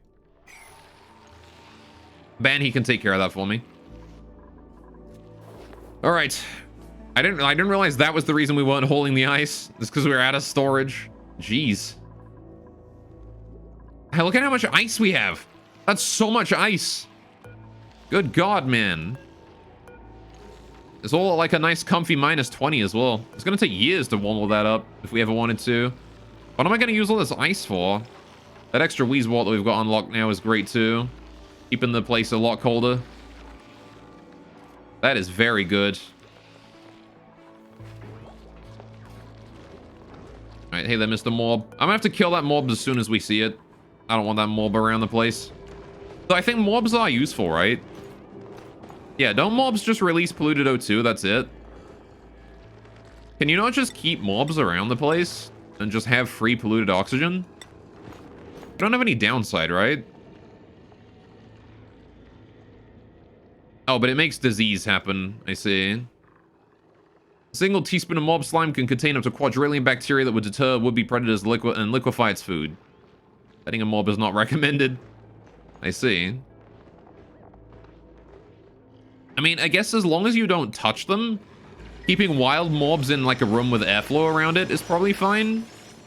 Ben, he can take care of that for me. Alright. I didn't realize that was the reason we weren't holding the ice. Just because we were out of storage. Jeez. Hey, look at how much ice we have. That's so much ice. Good God, man. It's all like a nice comfy -20 as well. It's going to take years to warm all that up if we ever wanted to. What am I going to use all this ice for? That extra wheeze walt that we've got unlocked now is great too. Keeping the place a lot colder. That is very good. Alright, hey there, Mr. Mob. I'm gonna have to kill that mob as soon as we see it. I don't want that mob around the place. So I think mobs are useful, right? Yeah, don't mobs just release polluted O2? That's it. Can you not just keep mobs around the place and just have free polluted oxygen? I don't have any downside, right? Oh, but it makes disease happen. I see. A single teaspoon of mob slime can contain up to quadrillion bacteria that would deter would-be predators and liquefy its food. Petting a mob is not recommended. I see. I mean, I guess as long as you don't touch them, keeping wild mobs in like a room with airflow around it is probably fine.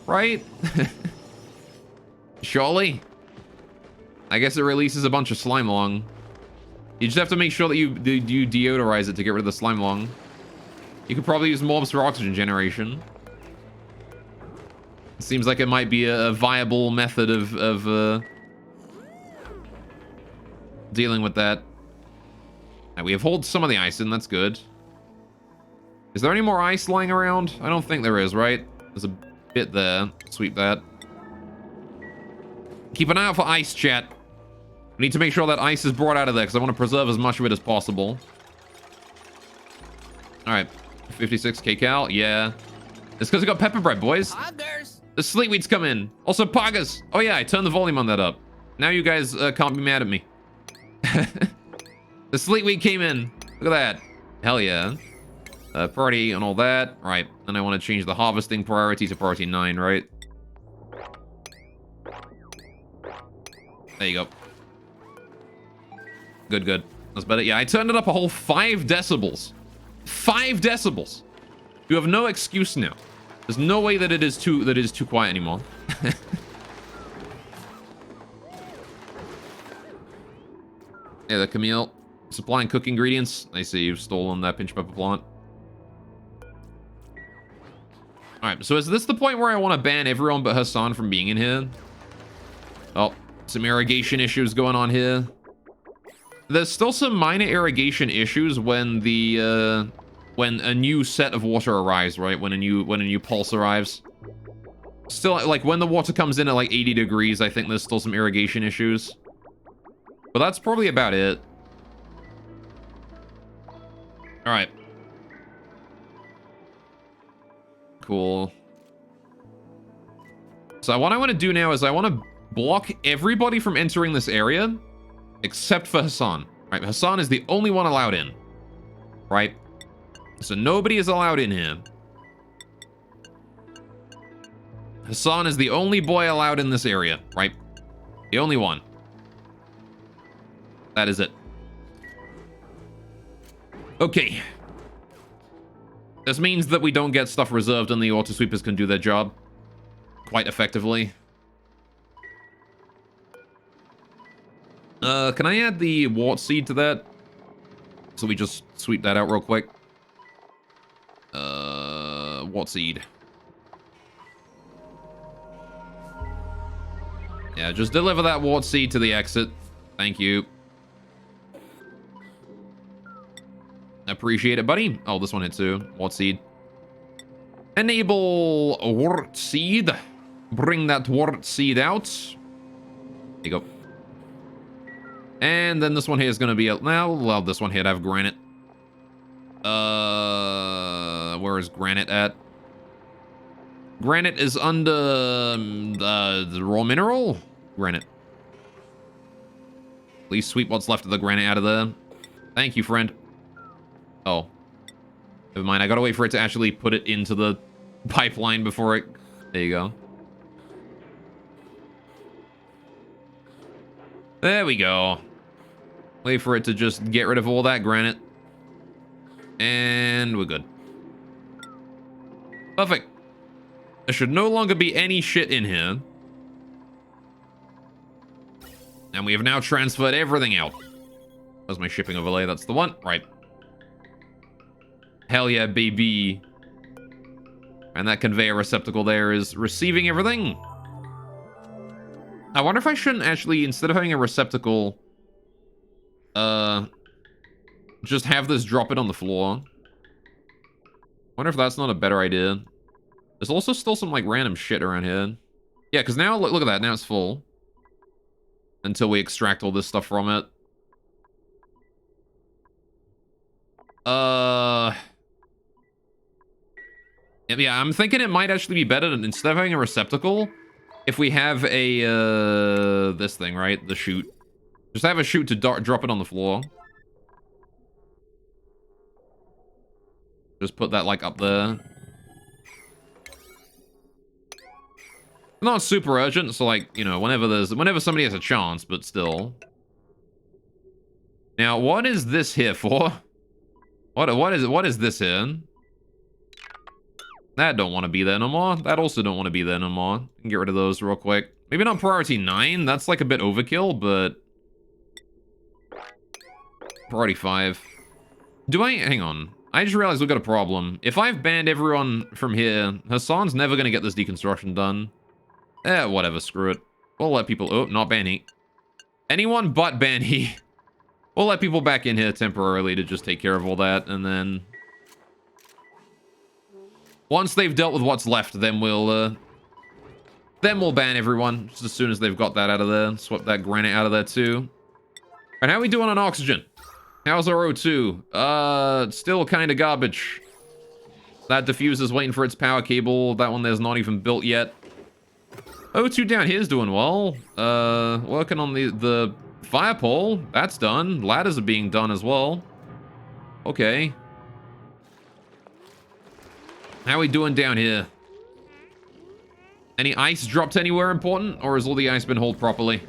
right? Surely? I guess it releases a bunch of slime lung. You just have to make sure that you deodorize it to get rid of the slime lung. You could probably use mobs for oxygen generation. Seems like it might be a viable method of dealing with that. Now, we have hauled some of the ice in, that's good. Is there any more ice lying around? I don't think there is, right? There's a bit there. Sweep that. Keep an eye out for ice, chat. We need to make sure that ice is brought out of there because I want to preserve as much of it as possible. Alright. 56 kcal, yeah. It's because we got pepper bread, boys. The sleetweeds come in. Also, Poggers. Oh yeah, I turned the volume on that up. Now you guys can't be mad at me. The sleetweed came in. Look at that. Hell yeah. Priority and all that. Right. And I want to change the harvesting priority to priority 9, right? There you go. Good, good. That's better. Yeah, I turned it up a whole 5 decibels. 5 decibels. You have no excuse now. There's no way that it is too quiet anymore. Yeah, the Camille. Supplying cook ingredients. I see you've stolen that pinch pepper plant. Alright, so is this the point where I want to ban everyone but Hassan from being in here? Oh, some irrigation issues going on here. There's still some minor irrigation issues when the when a new set of water arrives, right? When a new pulse arrives. Still, like when the water comes in at like 80 degrees, I think there's still some irrigation issues. But that's probably about it. All right. Cool. So what I want to do now is I want to block everybody from entering this area except for Hassan. Right, Hassan is the only one allowed in. Right? So nobody is allowed in here. Hassan is the only boy allowed in this area, right? The only one. That is it. Okay. This means that we don't get stuff reserved and the auto sweepers can do their job quite effectively. Can I add the wart seed to that? So we just sweep that out real quick. Wart seed. Yeah, just deliver that wart seed to the exit. Thank you. Appreciate it, buddy. Oh, this one hit too. Wart seed. Enable wart seed. Bring that wart seed out. There you go. And then this one here is going to be... Now, we'll allow this one here to have granite. Where is granite at? Granite is under the raw mineral? Granite. Please sweep what's left of the granite out of there. Thank you, friend. Oh. Never mind. I gotta wait for it to actually put it into the pipeline before it... There you go. There we go. Wait for it to just get rid of all that granite. And we're good. Perfect. There should no longer be any shit in here. And we have now transferred everything out. That's my shipping overlay. That's the one. Right. Hell yeah, baby. And that conveyor receptacle there is receiving everything. I wonder if I shouldn't actually, instead of having a receptacle, just have this drop it on the floor. Wonder if that's not a better idea. There's also still some, like, random shit around here. Yeah, because now, look at that. Now it's full. Until we extract all this stuff from it. Yeah, I'm thinking it might actually be better than, instead of having a receptacle, if we have a, this thing, right? The chute. Just have a chute to drop it on the floor. Just put that, like, up there. Not super urgent, so, like, you know, whenever somebody has a chance, but still. Now, what is this here for? What is this here? That don't want to be there no more. That also don't want to be there no more. Get rid of those real quick. Maybe not priority 9. That's like a bit overkill, but... Priority 5. Do I... Hang on. I just realized we've got a problem. If I've banned everyone from here, Hassan's never going to get this deconstruction done. Whatever. Screw it. We'll let people... Oh, not Banny. Anyone but Banny. We'll let people back in here temporarily to just take care of all that, and then... Once they've dealt with what's left, then we'll ban everyone, just as soon as they've got that out of there. Swap that granite out of there, too. And how are we doing on oxygen? How's our O2? Still kind of garbage. That diffuser's waiting for its power cable. That one there's not even built yet. O2 down here's doing well. Working on the fire pole. That's done. Ladders are being done as well. Okay. How are we doing down here? Any ice dropped anywhere important? Or has all the ice been held properly?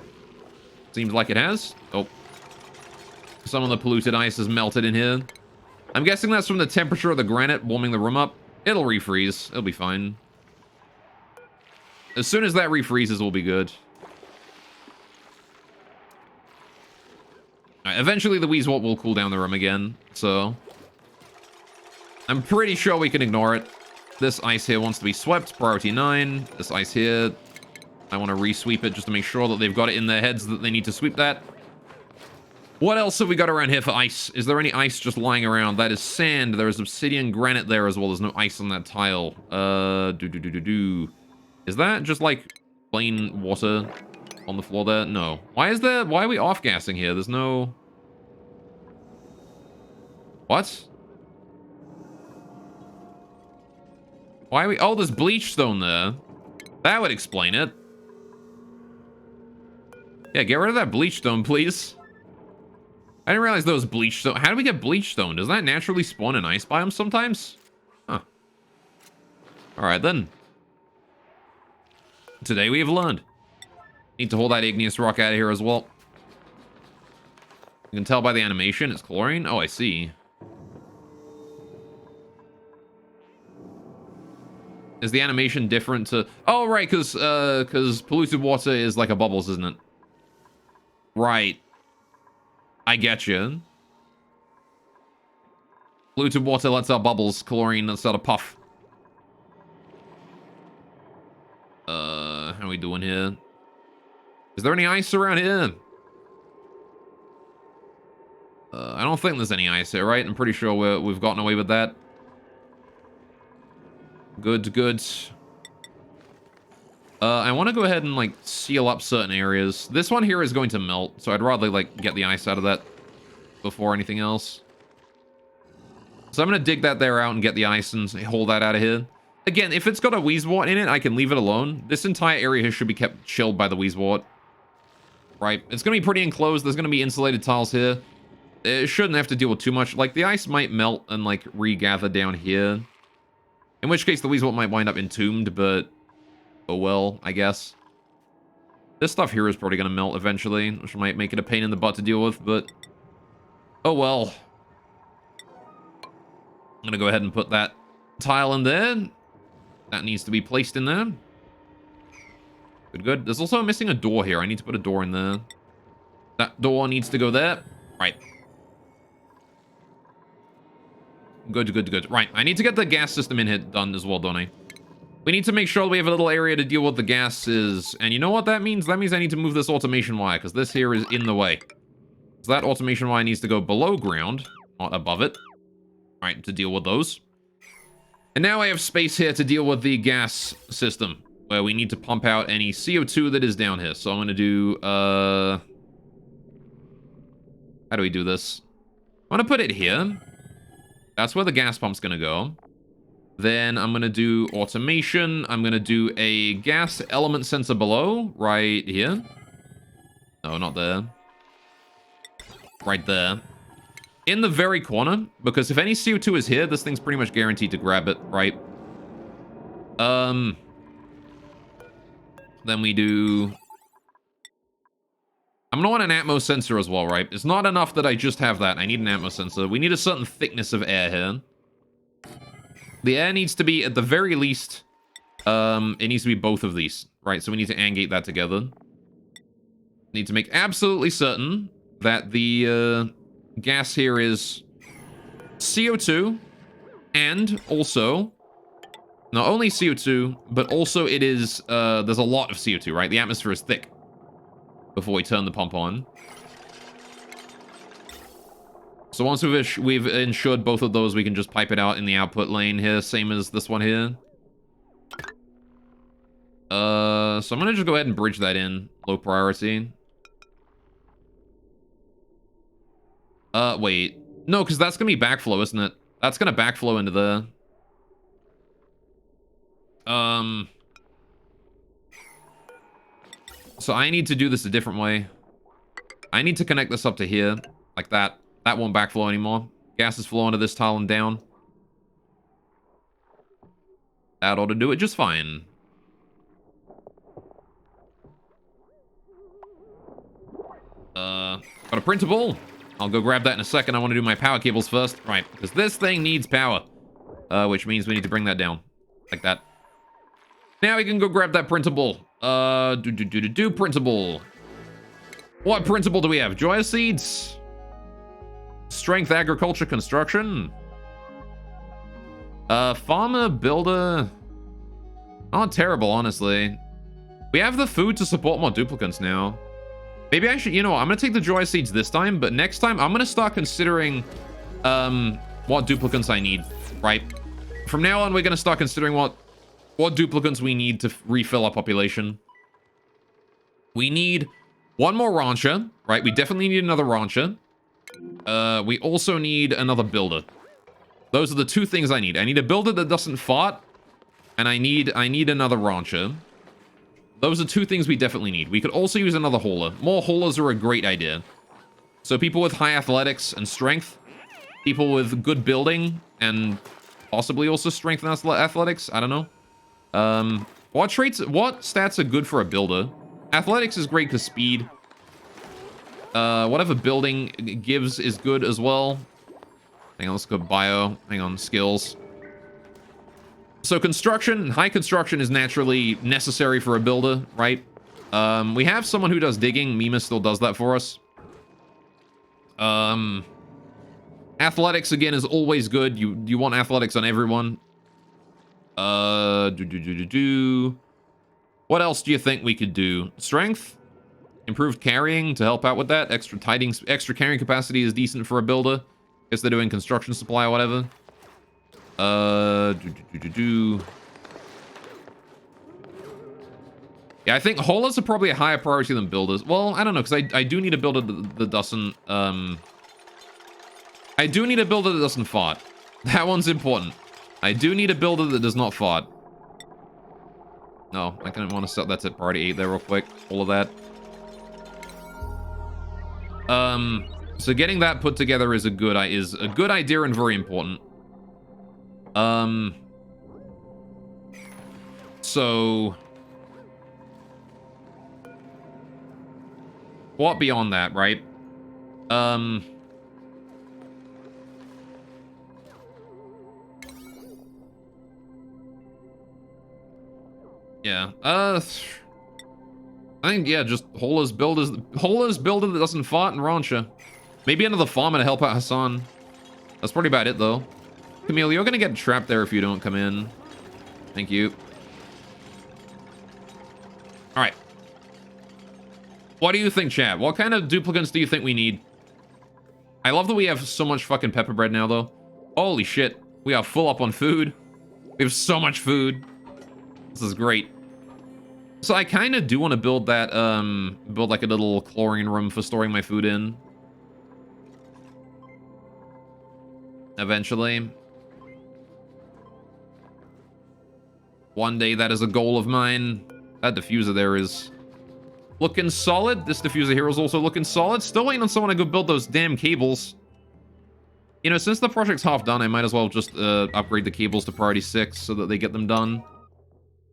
Seems like it has. Oh. Some of the polluted ice has melted in here. I'm guessing that's from the temperature of the granite warming the room up. It'll refreeze. It'll be fine. As soon as that refreezes, we'll be good. Right, eventually the Weezwort will cool down the room again, so... I'm pretty sure we can ignore it. This ice here wants to be swept, priority 9. This ice here, I want to re-sweep it just to make sure that they've got it in their heads that they need to sweep that. What else have we got around here for ice? Is there any ice just lying around? That is sand. There is obsidian granite there as well. There's no ice on that tile. Is that just like plain water on the floor there? No. Why are we off-gassing here? There's no... What? Why are we... Oh, there's bleach stone there. That would explain it. Yeah, get rid of that bleach stone, please. I didn't realize there was bleach stone. How do we get bleach stone? Does that naturally spawn in ice biomes sometimes? Huh. Alright, then. Today we have learned. Need to hold that igneous rock out of here as well. You can tell by the animation, it's chlorine. Oh, I see. Is the animation different to... Oh, right, because polluted water is like a bubbles, isn't it? Right. I get you. Polluted water lets out bubbles. Chlorine lets out a puff. How are we doing here? Is there any ice around here? I don't think there's any ice here, right? I'm pretty sure we've gotten away with that. Good, good. I want to go ahead and, like, seal up certain areas. This one here is going to melt, so I'd rather, like, get the ice out of that before anything else. So I'm going to dig that there out and get the ice and hold that out of here. Again, if it's got a Weezwort in it, I can leave it alone. This entire area here should be kept chilled by the Weezwort. Right? It's going to be pretty enclosed. There's going to be insulated tiles here. It shouldn't have to deal with too much. Like, the ice might melt and, like, regather down here. In which case, the Weezwort might wind up entombed, but... Oh well, I guess. This stuff here is probably going to melt eventually, which might make it a pain in the butt to deal with, but... Oh well. I'm going to go ahead and put that tile in there. That needs to be placed in there. Good, good. There's also missing a door here. I need to put a door in there. That door needs to go there. Right. Good, good, good. Right, I need to get the gas system in here done as well, don't I? We need to make sure we have a little area to deal with the gases. And you know what that means? That means I need to move this automation wire, because this here is in the way. So that automation wire needs to go below ground, not above it. Alright, to deal with those. And now I have space here to deal with the gas system, where we need to pump out any CO2 that is down here. So I'm going to do, how do we do this? I'm going to put it here. That's where the gas pump's going to go. Then I'm going to do automation. I'm going to do a gas element sensor below, right here. No, not there. Right there. In the very corner, because if any CO2 is here, this thing's pretty much guaranteed to grab it, right? Then we do... I'm gonna want an atmos sensor as well, right? It's not enough that I just have that. I need an atmos sensor. We need a certain thickness of air here. The air needs to be, at the very least, it needs to be both of these, right? So we need to AND gate that together. Need to make absolutely certain that the gas here is CO2, and also not only CO2, but also it is, there's a lot of CO2, right? The atmosphere is thick before we turn the pump on. So once we've ensured both of those, we can just pipe it out in the output lane here, same as this one here. So I'm gonna just go ahead and bridge that in, low priority. Wait. No, because that's gonna be backflow, isn't it? That's gonna backflow into the... So I need to do this a different way. I need to connect this up to here, like that. That won't backflow anymore. Gas is flowing to this tile and down. That ought to do it just fine. Got a printable. I'll go grab that in a second. I want to do my power cables first. Right, because this thing needs power. Which means we need to bring that down. Like that. Now we can go grab that printable. Printable. What printable do we have? Joya seeds? Strength, agriculture, construction. Farmer, builder. Not terrible, honestly. We have the food to support more duplicants now. Maybe I should, you know what, I'm gonna take the Joy Seeds this time, but next time I'm gonna start considering, what duplicants I need, right? From now on, we're gonna start considering what duplicants we need to refill our population. We need one more rancher, right? We definitely need another rancher. We also need another builder. Those are the two things I need. I need a builder that doesn't fart, and I need another rancher. Those are two things we definitely need. We could also use another hauler. More haulers are a great idea. So people with high athletics and strength, people with good building, and possibly also strength and athletics. I don't know. What stats are good for a builder? Athletics is great because speed. Whatever building gives is good as well. Hang on, let's go bio. Hang on, skills. So construction, high construction is naturally necessary for a builder, right? We have someone who does digging. Mima still does that for us. Athletics, again, is always good. You want athletics on everyone. What else do you think we could do? Strength? Improved carrying to help out with that. Extra carrying capacity is decent for a builder. Guess they're doing construction supply or whatever. Yeah, I think haulers are probably a higher priority than builders. Well, I don't know, because I do need a builder that doesn't, I do need a builder that doesn't fart. That one's important. I do need a builder that does not fart. No, I kind of want to set that to priority 8 there real quick. All of that. So getting that put together is a good idea and very important. So what beyond that, right? Yeah. I think, yeah, just haulers builder that doesn't fart and rancher. Maybe another farmer to help out Hassan. That's probably about it, though. Camille, you're gonna get trapped there if you don't come in. Thank you. Alright. What do you think, chat? What kind of duplicants do you think we need? I love that we have so much fucking pepper bread now, though. Holy shit. We are full up on food. We have so much food. This is great. So I kind of do want to build that, build like a little chlorine room for storing my food in. Eventually. One day that is a goal of mine. That diffuser there is looking solid. This diffuser here is also looking solid. Still waiting on someone to go build those damn cables. You know, since the project's half done, I might as well just upgrade the cables to priority 6 so that they get them done.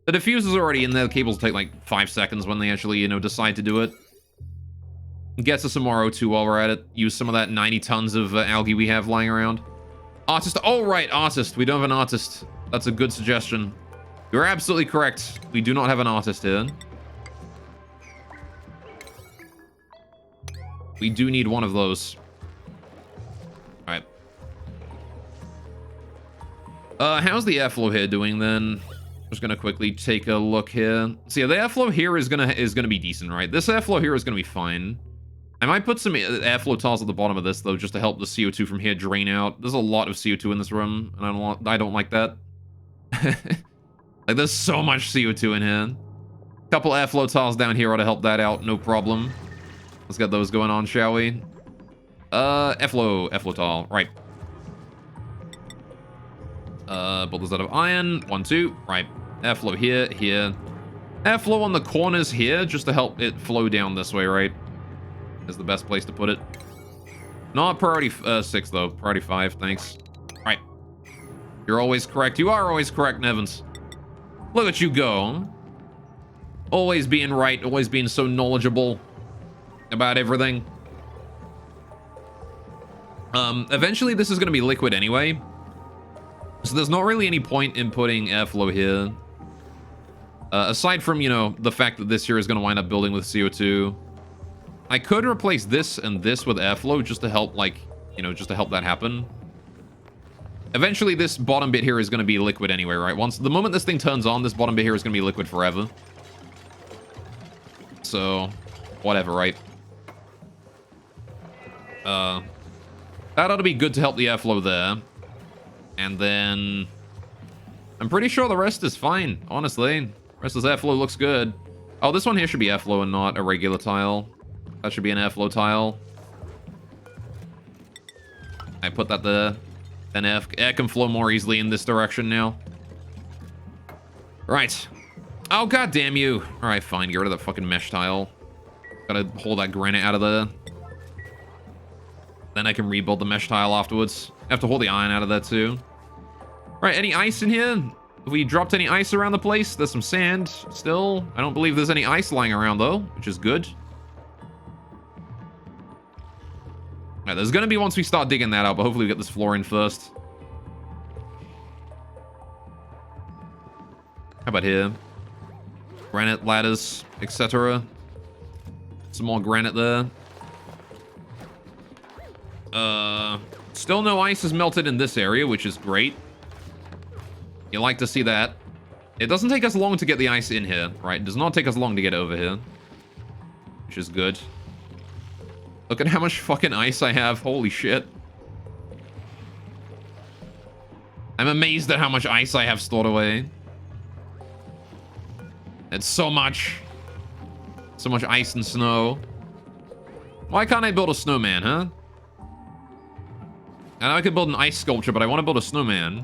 The diffuser's already in there. The cables take like 5 seconds when they actually, you know, decide to do it. Gets us some more O2 while we're at it. Use some of that 90 tons of algae we have lying around. Artist. Oh, right, artist. We don't have an artist. That's a good suggestion. You're absolutely correct. We do not have an artist here. We do need one of those. Alright. How's the airflow here doing then? Just gonna quickly take a look here. So yeah, the airflow here is gonna be decent, right? This airflow here is gonna be fine. I might put some airflow tiles at the bottom of this though, just to help the CO2 from here drain out. There's a lot of CO2 in this room, and I don't like that. Like there's so much CO2 in here. Couple airflow tiles down here ought to help that out, no problem. Let's get those going on, shall we? Airflow tile, right. Boulders out of iron, 1, 2, right. Airflow here, here. Airflow on the corners here, just to help it flow down this way, right? Is the best place to put it. Not priority 6, though. Priority 5, thanks. Right. You're always correct. You are always correct, Nevins. Look at you go. Always being right, always being so knowledgeable about everything. Eventually this is going to be liquid anyway. So there's not really any point in putting airflow here. Aside from, you know, the fact that this here is going to wind up building with CO2. I could replace this and this with airflow just to help, like, you know, just to help that happen. Eventually this bottom bit here is going to be liquid anyway, right? The moment this thing turns on, this bottom bit here is going to be liquid forever. So, whatever, right? That ought to be good to help the airflow there. And then I'm pretty sure the rest is fine, honestly. The rest of this airflow looks good. Oh, this one here should be airflow and not a regular tile. That should be an airflow tile. I put that there. Then air can flow more easily in this direction now. Right. Oh, god damn you. Alright, fine. Get rid of that fucking mesh tile. Gotta hold that granite out of there. Then I can rebuild the mesh tile afterwards. I have to hold the iron out of that too. Right, any ice in here? Have we dropped any ice around the place? There's some sand still. I don't believe there's any ice lying around though, which is good. Right, there's gonna be once we start digging that out, but hopefully we get this floor in first. How about here? Granite ladders, etc. Some more granite there. Still no ice is melted in this area, which is great. You like to see that. It doesn't take us long to get the ice in here, right? It does not take us long to get over here. Which is good. Look at how much fucking ice I have. Holy shit. I'm amazed at how much ice I have stored away. It's so much. So much ice and snow. Why can't I build a snowman, huh? I know I could build an ice sculpture, but I want to build a snowman.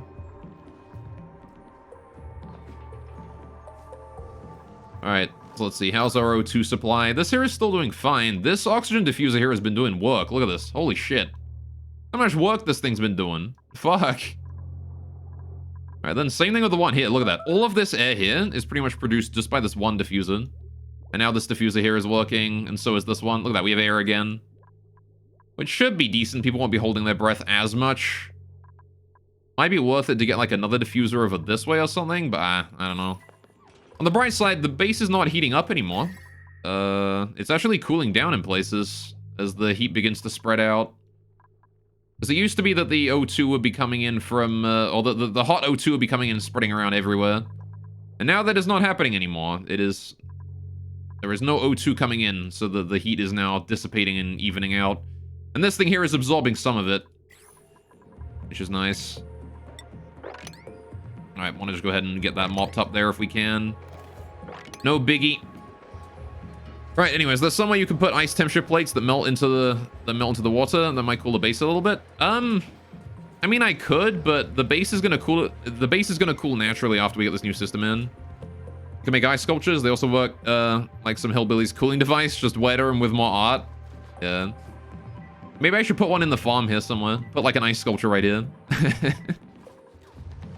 Alright, so let's see. How's our O2 supply? This here is still doing fine. This oxygen diffuser here has been doing work. Look at this. Holy shit. How much work this thing's been doing. Fuck. Alright, then same thing with the one here. Look at that. All of this air here is pretty much produced just by this one diffuser. And now this diffuser here is working, and so is this one. Look at that. We have air again. Which should be decent. People won't be holding their breath as much. Might be worth it to get like another diffuser over this way or something, but I don't know. On the bright side, the base is not heating up anymore. It's actually cooling down in places as the heat begins to spread out. Because it used to be that the O2 would be coming in from, or the hot O2 would be coming in and spreading around everywhere. And now that is not happening anymore. There is no O2 coming in, so the heat is now dissipating and evening out. And this thing here is absorbing some of it, which is nice. Alright, want to just go ahead and get that mopped up there if we can. No biggie. Right, anyways, there's some way you can put ice temperature plates that melt into the water, and that might cool the base a little bit. I mean, I could, but the base is gonna cool naturally after we get this new system in. You can make ice sculptures. They also work like some hillbillies cooling device, just wetter and with more art. Yeah. Maybe I should put one in the farm here somewhere. Put like an ice sculpture right here.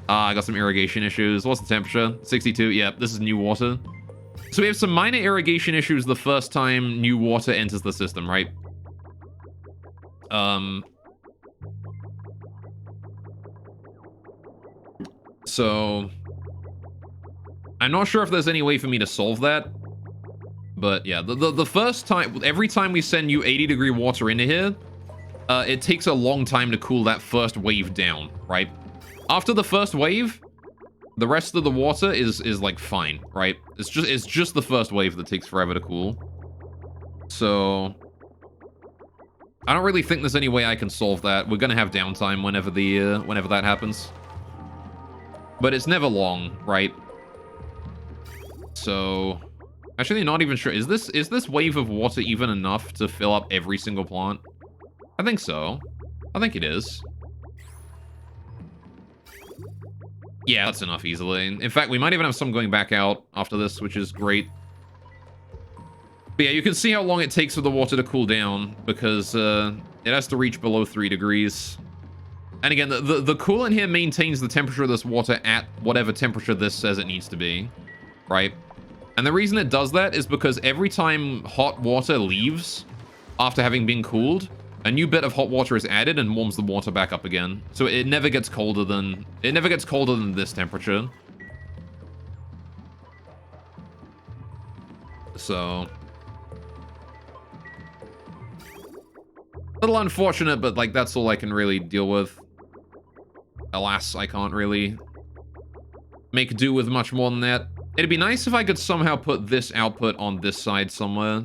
I got some irrigation issues. What's the temperature? 62. Yep, this is new water. So we have some minor irrigation issues the first time new water enters the system, right? So I'm not sure if there's any way for me to solve that. But yeah, the first time, every time we send you 80-degree water into here, it takes a long time to cool that first wave down, right? After the first wave, the rest of the water is like fine, right? It's just the first wave that takes forever to cool. So I don't really think there's any way I can solve that. We're gonna have downtime whenever that happens. But it's never long, right? So actually not even sure. Is this wave of water even enough to fill up every single plant? I think so. I think it is. Yeah, that's enough easily. In fact, we might even have some going back out after this, which is great. But yeah, you can see how long it takes for the water to cool down, because it has to reach below 3 degrees. And again, the coolant here maintains the temperature of this water at whatever temperature this says it needs to be, right? And the reason it does that is because every time hot water leaves after having been cooled, a new bit of hot water is added and warms the water back up again. So it never gets colder than this temperature. So a little unfortunate, but like that's all I can really deal with. Alas, I can't really make do with much more than that. It'd be nice if I could somehow put this output on this side somewhere.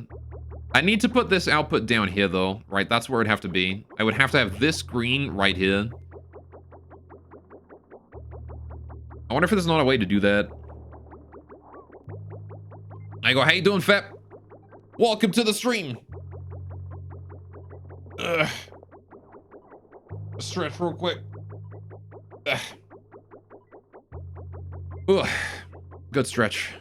I need to put this output down here, though, right? That's where it'd have to be. I would have to have this green right here. I wonder if there's not a way to do that. I go, how you doing, Fep? Welcome to the stream. Stretch real quick. Ugh. Good stretch.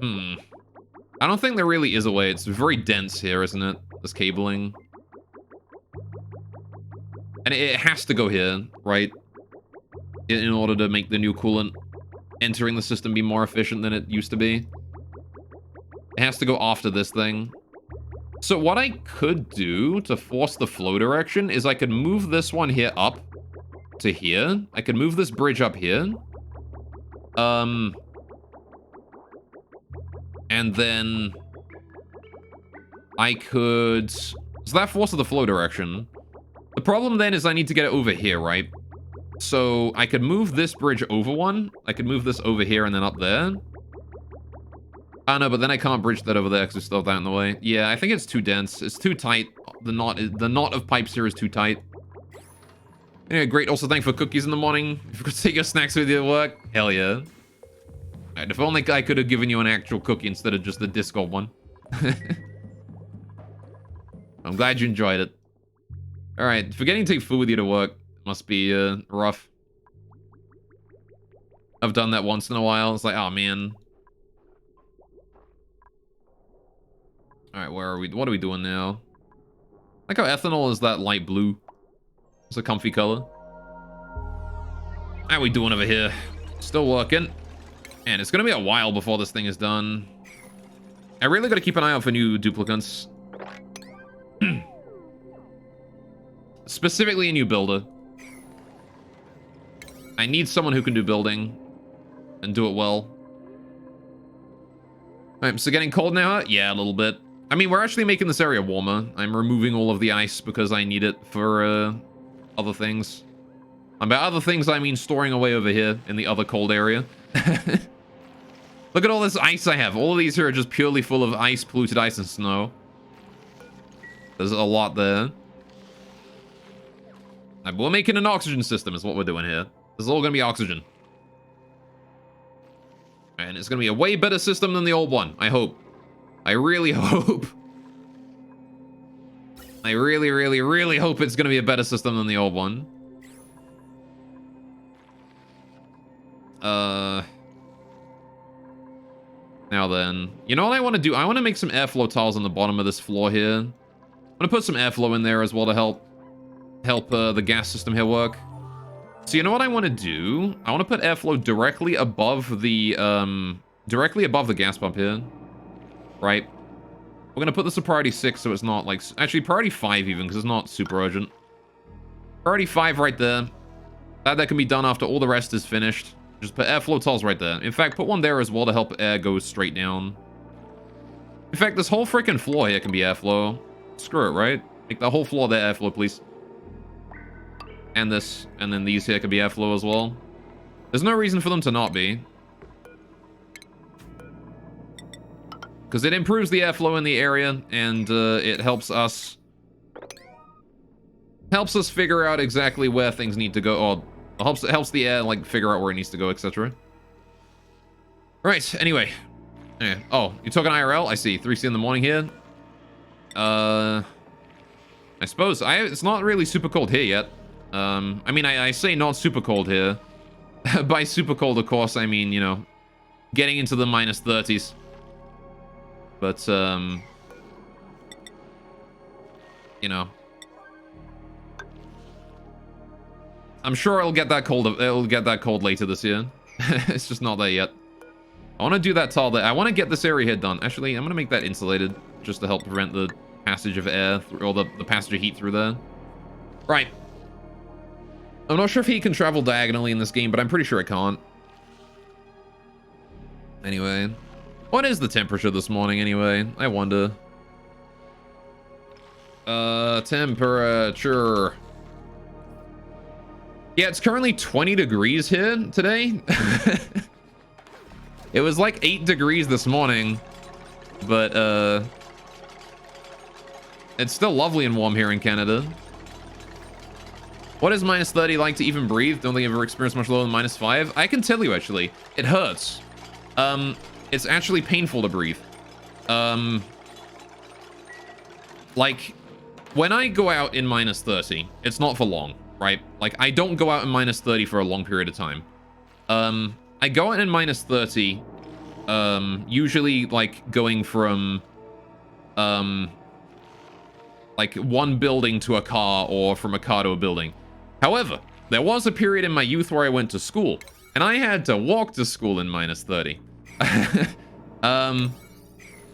I don't think there really is a way. It's very dense here, isn't it? This cabling. And it has to go here, right? In order to make the new coolant entering the system be more efficient than it used to be. It has to go after this thing. So what I could do to force the flow direction is I could move this one here up to here. I could move this bridge up here. And then I could... So that forces the flow direction. The problem then is I need to get it over here, right? So I could move this bridge over one. I could move this over here and then up there. Oh no, but then I can't bridge that over there because there's still that in the way. Yeah, I think it's too dense. It's too tight. The knot of pipes here is too tight. Yeah, great. Also, thanks for cookies in the morning. If you could take your snacks with you to work, hell yeah. Right, if only I could have given you an actual cookie instead of just the Discord one. I'm glad you enjoyed it. Alright, forgetting to take food with you to work must be rough. I've done that once in a while. It's like, oh man. Alright, where are we? What are we doing now? I like how ethanol is that light blue. It's a comfy color. How are we doing over here? Still working. And it's gonna be a while before this thing is done. I really gotta keep an eye out for new duplicants. Specifically a new builder. I need someone who can do building and do it well. Alright, so getting cold now? Yeah, a little bit. I mean, we're actually making this area warmer. I'm removing all of the ice because I need it for other things. And by other things, I mean storing away over here in the other cold area. Look at all this ice I have. All of these here are just purely full of ice, polluted ice, and snow. There's a lot there. Right, we're making an oxygen system is what we're doing here. This is all going to be oxygen. And it's going to be a way better system than the old one, I hope. I really hope. I really, really, really hope it's going to be a better system than the old one. Now then, you know what I want to do? I want to make some airflow tiles on the bottom of this floor here. I'm going to put some airflow in there as well to help the gas system here work. So you know what I want to do? I want to put airflow directly above the gas pump here. Right? We're going to put this at priority 6 so it's not like... Actually, priority 5 even, because it's not super urgent. Priority 5 right there. That can be done after all the rest is finished. Just put airflow tiles right there. In fact, put one there as well to help air go straight down. In fact, this whole freaking floor here can be airflow. Screw it, right? Make the whole floor there airflow, please. And this, and then these here can be airflow as well. There's no reason for them to not be. Because it improves the airflow in the area, and it helps us figure out exactly where things need to go, or helps the air like figure out where it needs to go, etc. Right. Anyway. Oh, you're talking IRL? I see. 3C in the morning here. I suppose it's not really super cold here yet. I mean, I say not super cold here. By super cold, of course, I mean, you know, getting into the minus 30s. But, you know, I'm sure it'll get that cold. It'll get that cold later this year. It's just not there yet. I want to do that tile there. I want to get this area here done. Actually, I'm going to make that insulated just to help prevent the passage of air through, or the passage of heat through there. Right. I'm not sure if heat can travel diagonally in this game, but I'm pretty sure it can't. Anyway. What is the temperature this morning anyway? I wonder. Temperature. Yeah, it's currently 20 degrees here today. It was like 8 degrees this morning, but it's still lovely and warm here in Canada. What is minus 30 like to even breathe? Don't think I've ever experienced much lower than minus 5. I can tell you actually, it hurts. It's actually painful to breathe. Like, when I go out in minus 30, it's not for long, right? Like, I don't go out in minus 30 for a long period of time. I go out in minus 30, usually, like, going from, like, one building to a car, or from a car to a building. However, there was a period in my youth where I went to school, and I had to walk to school in minus 30.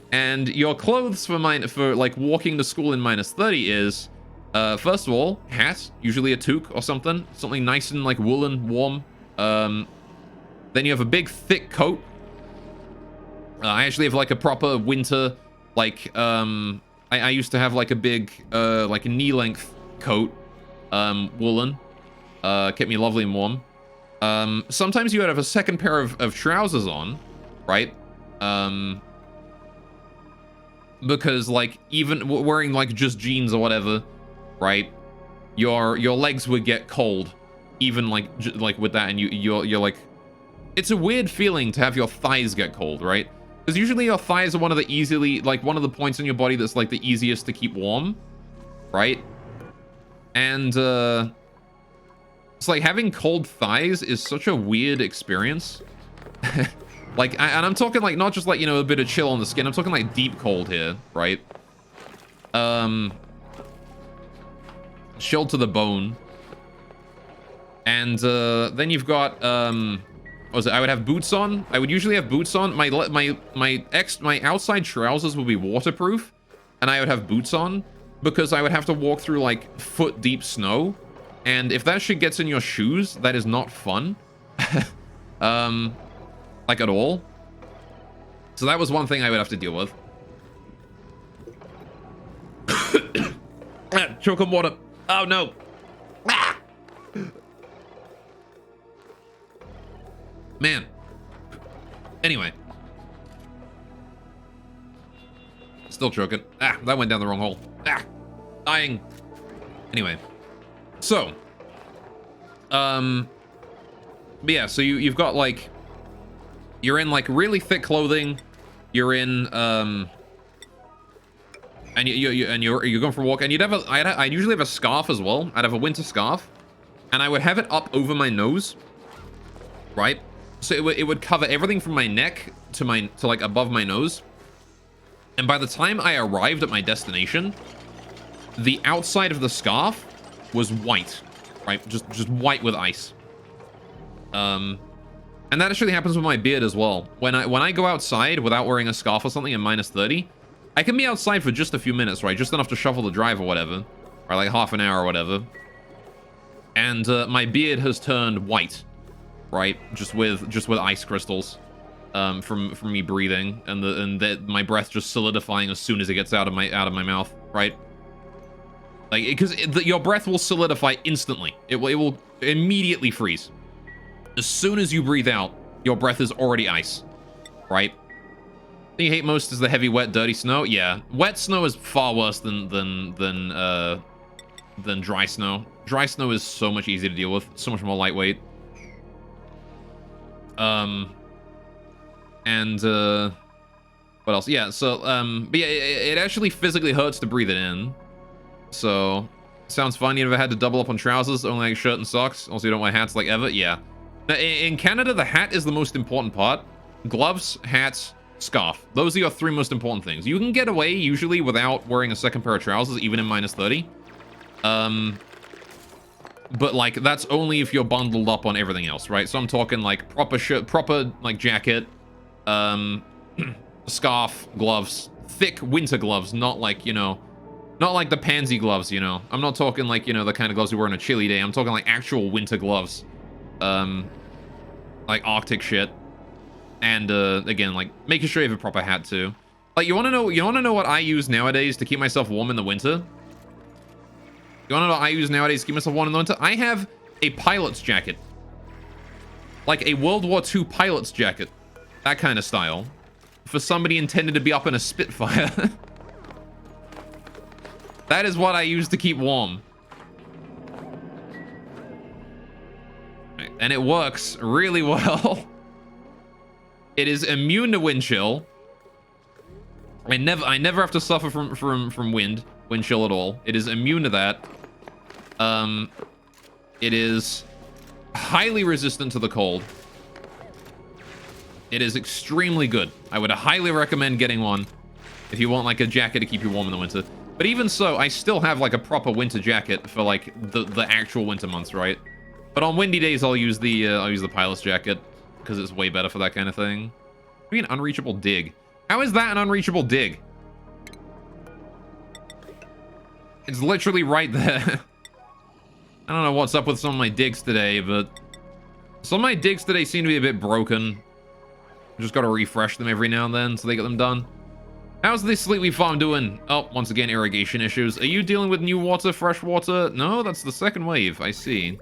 And your clothes for like walking to school in minus 30 is, first of all, hat, usually a toque or something nice and like woolen, warm. Then you have a big thick coat. I actually have like a proper winter, like, I used to have like a big, like a knee length coat, woolen, kept me lovely and warm. Sometimes you would have a second pair of trousers on, right? Because like even wearing like just jeans or whatever, right? Your legs would get cold, even like with that, and you're like, it's a weird feeling to have your thighs get cold, right? Because usually your thighs are one of the points in your body that's like the easiest to keep warm, right? And it's like having cold thighs is such a weird experience. Like, and I'm talking like not just like, you know, a bit of chill on the skin. I'm talking like deep cold here, right? Chill to the bone. And then you've got what was it? I would have boots on. I would usually have boots on. My outside trousers would be waterproof, and I would have boots on because I would have to walk through like foot deep snow. And if that shit gets in your shoes, that is not fun. Like at all. So that was one thing I would have to deal with. Choke on water. Oh no. Ah! Man. Anyway. Still choking. Ah, that went down the wrong hole. Ah, dying. Anyway. So. But yeah, so you've got like, you're in like really thick clothing. You're in and you're going for a walk, and I'd usually have a scarf as well. I'd have a winter scarf, and I would have it up over my nose, right? So it would cover everything from my neck to like above my nose. And by the time I arrived at my destination, the outside of the scarf was white, right? Just white with ice. And that actually happens with my beard as well. When I go outside without wearing a scarf or something in minus 30, I can be outside for just a few minutes, right? Just enough to shovel the drive or whatever. Or like half an hour or whatever. And my beard has turned white, right? Just with ice crystals, from me breathing, and my breath just solidifying as soon as it gets out of my mouth, right? Like, because your breath will solidify instantly. It will immediately freeze. As soon as you breathe out, your breath is already ice, right? Thing you hate most is the heavy, wet, dirty snow. Yeah, wet snow is far worse than dry snow. Dry snow is so much easier to deal with, so much more lightweight. And what else? Yeah, so but yeah, it actually physically hurts to breathe it in. So sounds fun. You never had to double up on trousers, only like shirt and socks. Also, you don't wear hats like ever. Yeah. Now, in Canada, the hat is the most important part. Gloves, hats, scarf. Those are your three most important things. You can get away usually without wearing a second pair of trousers, even in -30. But like that's only if you're bundled up on everything else, right? So I'm talking like proper shirt, proper like jacket, scarf, gloves, thick winter gloves, not like, you know, not like the pansy gloves, you know. I'm not talking like, you know, the kind of gloves you wear on a chilly day. I'm talking like actual winter gloves. Like Arctic shit. And again, like making sure you have a proper hat too. Like you wanna know what I use nowadays to keep myself warm in the winter? You wanna know what I use nowadays to keep myself warm in the winter? I have a pilot's jacket. Like a World War II pilot's jacket. That kind of style. For somebody intended to be up in a Spitfire. That is what I use to keep warm. Right, and it works really well. It is immune to wind chill. I never have to suffer from wind chill at all. It is immune to that. It is highly resistant to the cold. It is extremely good. I would highly recommend getting one if you want like a jacket to keep you warm in the winter. But even so, I still have like a proper winter jacket for like the actual winter months, right? But on windy days, I'll use the pilot's jacket because it's way better for that kind of thing. Maybe an unreachable dig. How is that an unreachable dig? It's literally right there. I don't know what's up with some of my digs today, but some of my digs today seem to be a bit broken. Just gotta refresh them every now and then so they get them done. How's this Sleepy Farm doing? Oh, once again, irrigation issues. Are you dealing with new water, fresh water? No, that's the second wave, I see.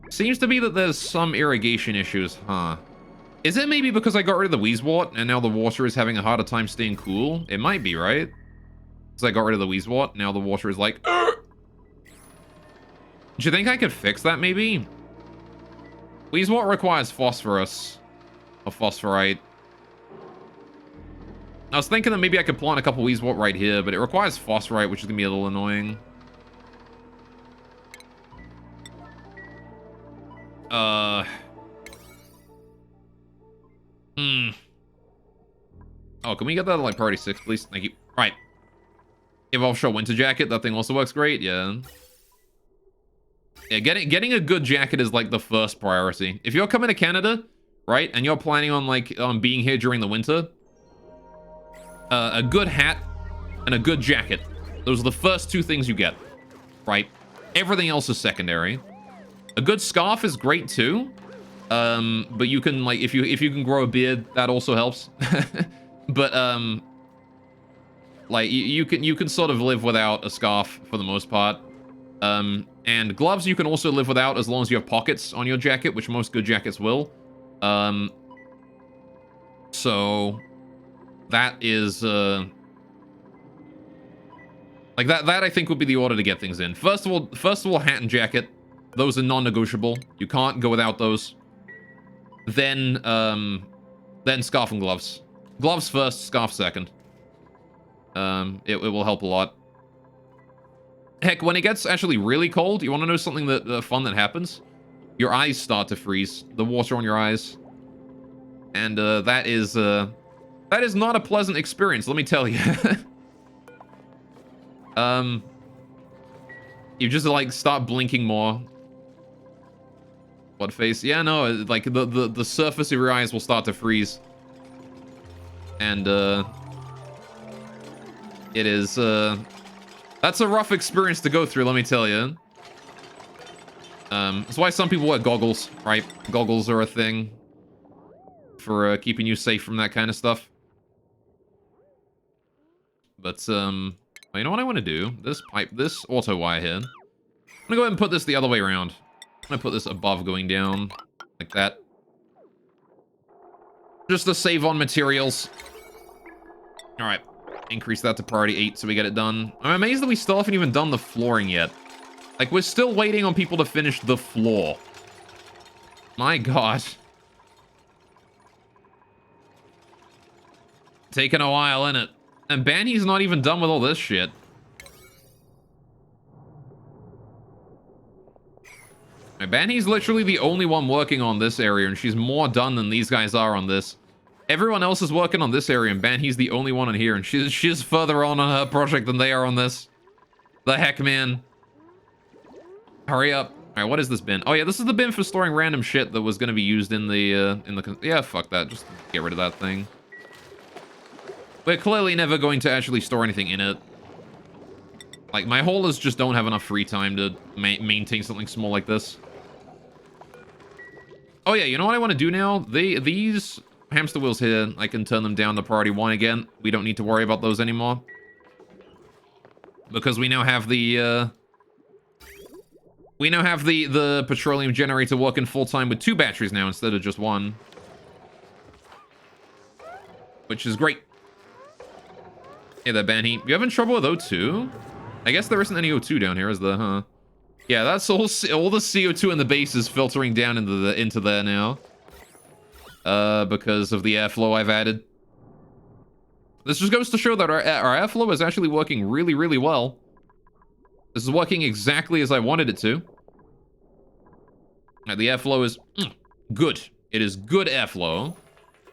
Seems to be that there's some irrigation issues, huh? Is it maybe because I got rid of the Wheezewort and now the water is having a harder time staying cool? It might be, right? Because I got rid of the Wheezewort, now the water is like... Argh! Do you think I could fix that, maybe? Wheezewort requires phosphorus. Or phosphorite. I was thinking that maybe I could plant a couple Wheezewort right here, but it requires phosphorite, which is going to be a little annoying. Oh, can we get that at like priority 6, please? Thank you. Right. If offshore winter jacket, that thing also works great, yeah. Yeah, getting a good jacket is like the first priority. If you're coming to Canada, right, and you're planning on like being here during the winter, a good hat and a good jacket. Those are the first two things you get, right? Everything else is secondary. A good scarf is great too, but you can like if you can grow a beard, that also helps. But like you can sort of live without a scarf for the most part. And gloves you can also live without as long as you have pockets on your jacket, which most good jackets will. So that is like that I think would be the order to get things in. First of all, hat and jacket. Those are non-negotiable. You can't go without those. Then scarf and gloves. Gloves first, scarf second. It will help a lot. Heck, when it gets actually really cold, you want to know something that fun that happens? Your eyes start to freeze. The water on your eyes. And that is not a pleasant experience, let me tell you. You just like start blinking more. What face? Yeah, no, like the surface of your eyes will start to freeze. And it is that's a rough experience to go through, let me tell you. That's why some people wear goggles, right? Goggles are a thing for keeping you safe from that kind of stuff. But, you know what I want to do? This auto wire here. I'm gonna go ahead and put this the other way around. I'm gonna put this above going down, like that. Just to save on materials. Alright, increase that to priority 8 so we get it done. I'm amazed that we still haven't even done the flooring yet. Like, we're still waiting on people to finish the floor. My god. Taking a while, innit? And Banny's not even done with all this shit. Banny's literally the only one working on this area, and she's more done than these guys are on this. Everyone else is working on this area, and Banny's the only one in here, and she's further on her project than they are on this. The heck, man. Hurry up. Alright, what is this bin? Oh yeah, this is the bin for storing random shit that was gonna be used in the, yeah, fuck that. Just get rid of that thing. We're clearly never going to actually store anything in it. Like, my haulers just don't have enough free time to maintain something small like this. Oh yeah, you know what I want to do now? These hamster wheels here, I can turn them down to priority 1 again. We don't need to worry about those anymore. Because we now have the, the petroleum generator working full-time with 2 batteries now instead of just 1. Which is great. Hey there, Banny. You having trouble with O2? I guess there isn't any O2 down here, is there, huh? Yeah, that's all the CO2 in the base is filtering down into there now. Because of the airflow I've added. This just goes to show that our airflow is actually working really, really well. This is working exactly as I wanted it to. The airflow is good. It is good airflow.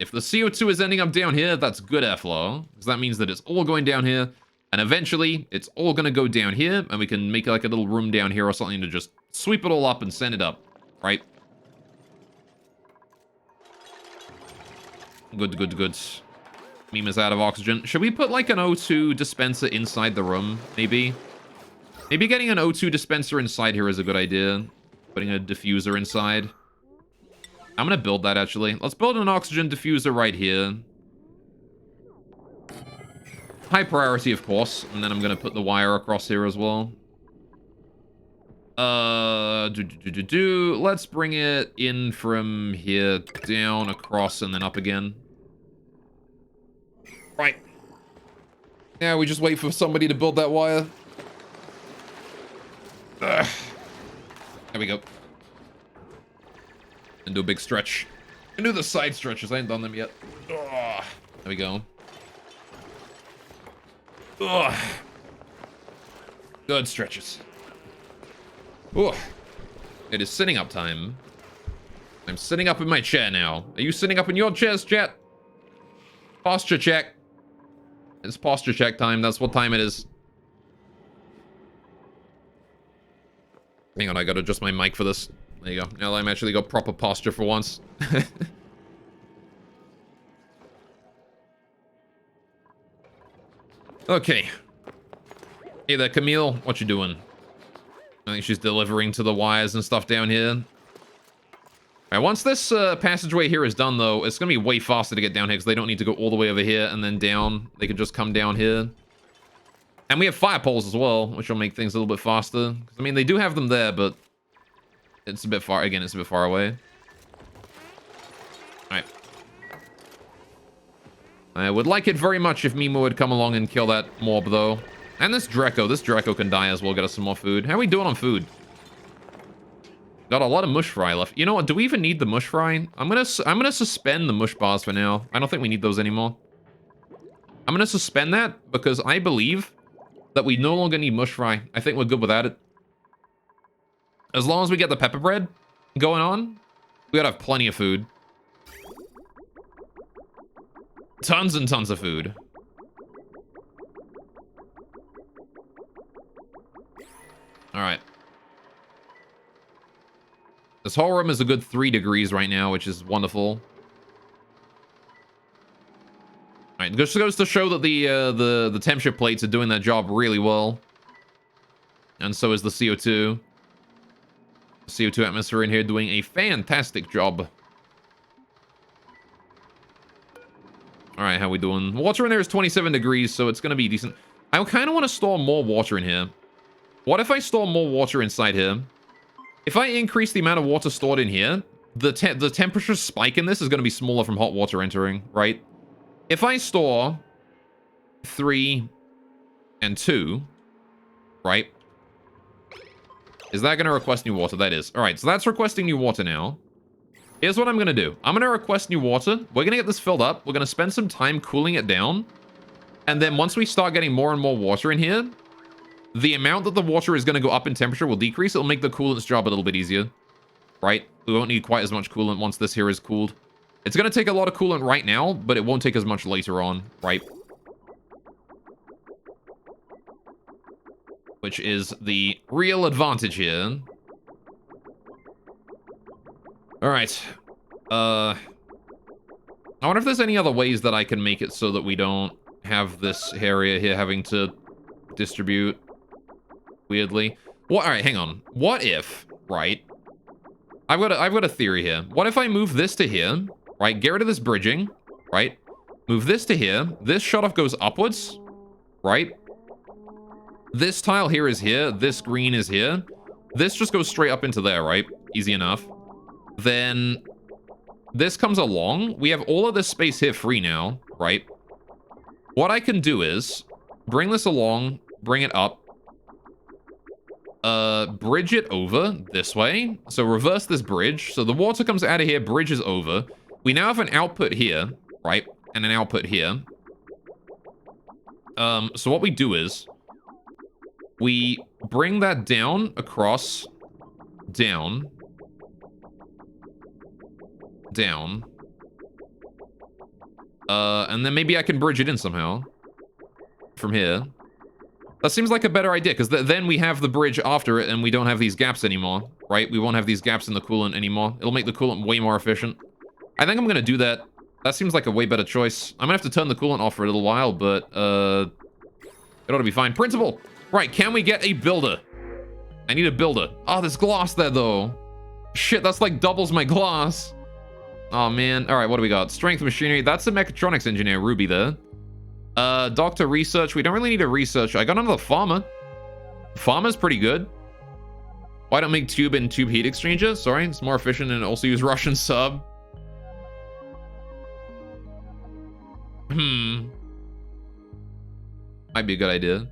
If the CO2 is ending up down here, that's good airflow. Because that means that it's all going down here. And eventually, it's all going to go down here. And we can make like a little room down here or something to just sweep it all up and send it up. Right? Good, good, good. Meme is out of oxygen. Should we put like an O2 dispenser inside the room? Maybe? Maybe getting an O2 dispenser inside here is a good idea. Putting a diffuser inside. I'm gonna build that, actually. Let's build an oxygen diffuser right here. High priority, of course. And then I'm gonna put the wire across here as well. Let's bring it in from here, down, across, and then up again. Right. Now we just wait for somebody to build that wire. Ugh. There we go. And do a big stretch. And do the side stretches. I ain't done them yet. Ugh. There we go. Ugh. Good stretches. Ugh. It is sitting up time. I'm sitting up in my chair now. Are you sitting up in your chairs, chat? Posture check. It's posture check time. That's what time it is. Hang on, I gotta adjust my mic for this. There you go. Now I'm actually got proper posture for once. Okay. Hey there, Camille. What you doing? I think she's delivering to the wires and stuff down here. Alright, once this passageway here is done, though, it's going to be way faster to get down here because they don't need to go all the way over here and then down. They can just come down here. And we have fire poles as well, which will make things a little bit faster. I mean, they do have them there, but it's a bit far. Again, it's a bit far away. Alright. I would like it very much if Mimo would come along and kill that mob, though. And this Draco can die as well, get us some more food. How are we doing on food? Got a lot of mush fry left. You know what? Do we even need the mush fry? I'm gonna suspend the mush bars for now. I don't think we need those anymore. I'm gonna suspend that because I believe that we no longer need mush fry. I think we're good without it. As long as we get the pepper bread going on, we gotta have plenty of food. Tons and tons of food. Alright. This whole room is a good 3 degrees right now, which is wonderful. Alright, this goes to show that the temperature plates are doing their job really well. And so is the CO2. CO2 atmosphere in here doing a fantastic job. All right, how we doing? Water in there is 27 degrees, so it's going to be decent. I kind of want to store more water in here. What if I store more water inside here? If I increase the amount of water stored in here, the temperature spike in this is going to be smaller from hot water entering, right? If I store 3 and 2, right? Is that going to request new water? That is. All right, so that's requesting new water now. Here's what I'm going to do. I'm going to request new water. We're going to get this filled up. We're going to spend some time cooling it down. And then once we start getting more and more water in here, the amount that the water is going to go up in temperature will decrease. It'll make the coolant's job a little bit easier, right? We won't need quite as much coolant once this here is cooled. It's going to take a lot of coolant right now, but it won't take as much later on, right? Which is the real advantage here. All right. I wonder if there's any other ways that I can make it so that we don't have this area here having to distribute weirdly. Well, all right, hang on. What if, right? I've got a theory here. What if I move this to here, right? Get rid of this bridging, right? Move this to here. This shutoff goes upwards, right? This tile here is here. This green is here. This just goes straight up into there, right? Easy enough. Then this comes along. We have all of this space here free now, right? What I can do is bring this along, bring it up, bridge it over this way. So reverse this bridge. So the water comes out of here, bridges over. We now have an output here, right? And an output here. So what we do is we bring that down, across, down, down. And then maybe I can bridge it in somehow from here. That seems like a better idea, because then we have the bridge after it and we don't have these gaps anymore, right? We won't have these gaps in the coolant anymore. It'll make the coolant way more efficient. I think I'm going to do that. That seems like a way better choice. I'm going to have to turn the coolant off for a little while, but it ought to be fine. Principal! Right, can we get a builder? I need a builder. Oh, there's glass there, though. Shit, that's like doubles my glass. Oh, man. All right, what do we got? Strength machinery. That's a mechatronics engineer, Ruby, there. Doctor research. We don't really need a research. I got another farmer. Farmer's pretty good. Why don't make tube and tube heat exchanger? Sorry, it's more efficient and also use Russian sub. Might be a good idea.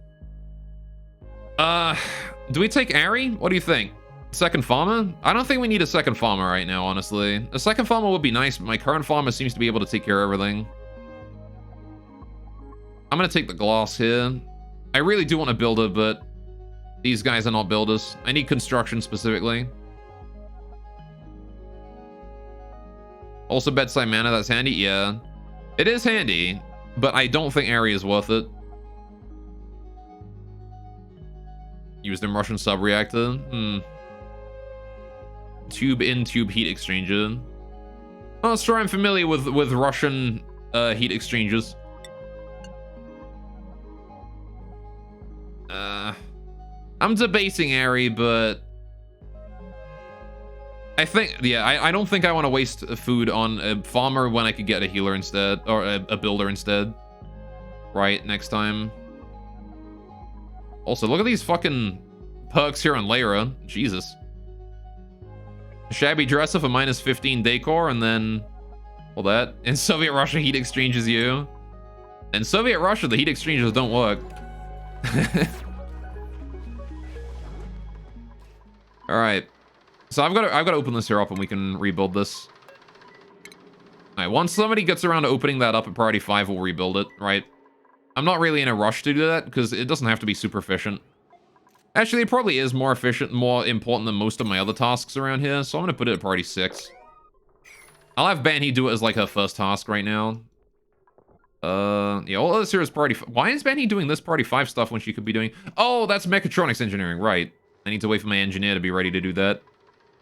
Do we take Ari? What do you think? Second farmer? I don't think we need a second farmer right now, honestly. A second farmer would be nice, but my current farmer seems to be able to take care of everything. I'm gonna take the glass here. I really do want a builder, but these guys are not builders. I need construction specifically. Also bedside manor, that's handy? Yeah. It is handy, but I don't think Ari is worth it. Used in Russian sub-reactor. Tube in, tube heat exchanger. Oh, sure, I'm familiar with Russian heat exchangers. I'm debating Ari, but I think, yeah, I don't think I want to waste food on a farmer when I could get a healer instead, or a builder instead. Right, next time. Also, look at these fucking perks here on Lyra. Jesus. Shabby dresser for minus 15 decor, and then all that. In Soviet Russia, heat exchanges you. In Soviet Russia, the heat exchangers don't work. All right. So I've got to open this here up, and we can rebuild this. All right. Once somebody gets around to opening that up at priority 5, we'll rebuild it. Right. I'm not really in a rush to do that because it doesn't have to be super efficient. Actually, it probably is more efficient, more important than most of my other tasks around here, so I'm going to put it at priority 6. I'll have Banhi do it as like her first task right now. Yeah, all this here is priority 5. Why is Banhi doing this priority 5 stuff when she could be doing... Oh, that's mechatronics engineering, right. I need to wait for my engineer to be ready to do that.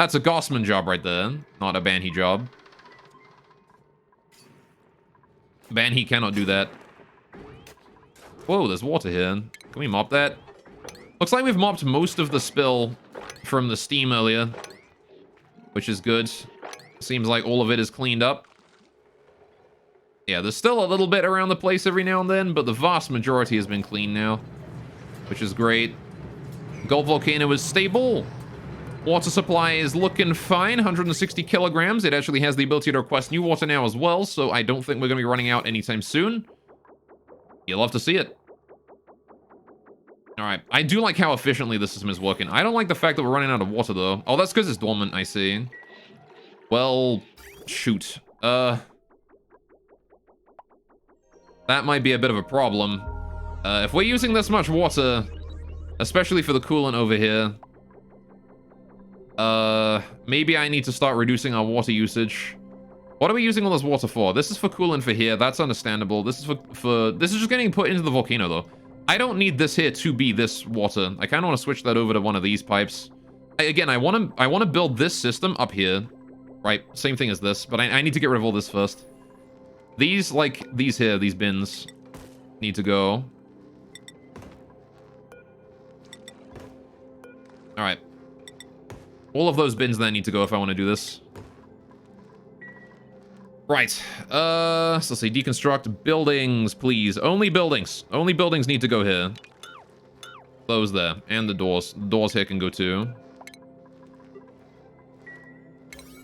That's a Gossman job right there, not a Banhi job. Banhi cannot do that. Whoa, there's water here. Can we mop that? Looks like we've mopped most of the spill from the steam earlier. which is good. Seems like all of it is cleaned up. Yeah, there's still a little bit around the place every now and then, but the vast majority has been cleaned now, which is great. Gold Volcano is stable. Water supply is looking fine, 160 kilograms. It actually has the ability to request new water now as well, so I don't think we're going to be running out anytime soon. You'll love to see it. All right, I do like how efficiently the system is working. I don't like the fact that we're running out of water, though. Oh, that's because it's dormant, I see. Well, shoot. That might be a bit of a problem. If we're using this much water, especially for the coolant over here, maybe I need to start reducing our water usage. What are we using all this water for? This is for coolant for here. That's understandable. This is this is just getting put into the volcano, though. I don't need this here to be this water. I kind of want to switch that over to one of these pipes. Again, I want to build this system up here. Right, same thing as this, but I need to get rid of all this first. These, like, these here, these bins need to go. Alright. All of those bins then need to go if I want to do this. Right. So let's see. Deconstruct buildings, please. Only buildings. Only buildings need to go here. Those there. And the doors. The doors here can go too.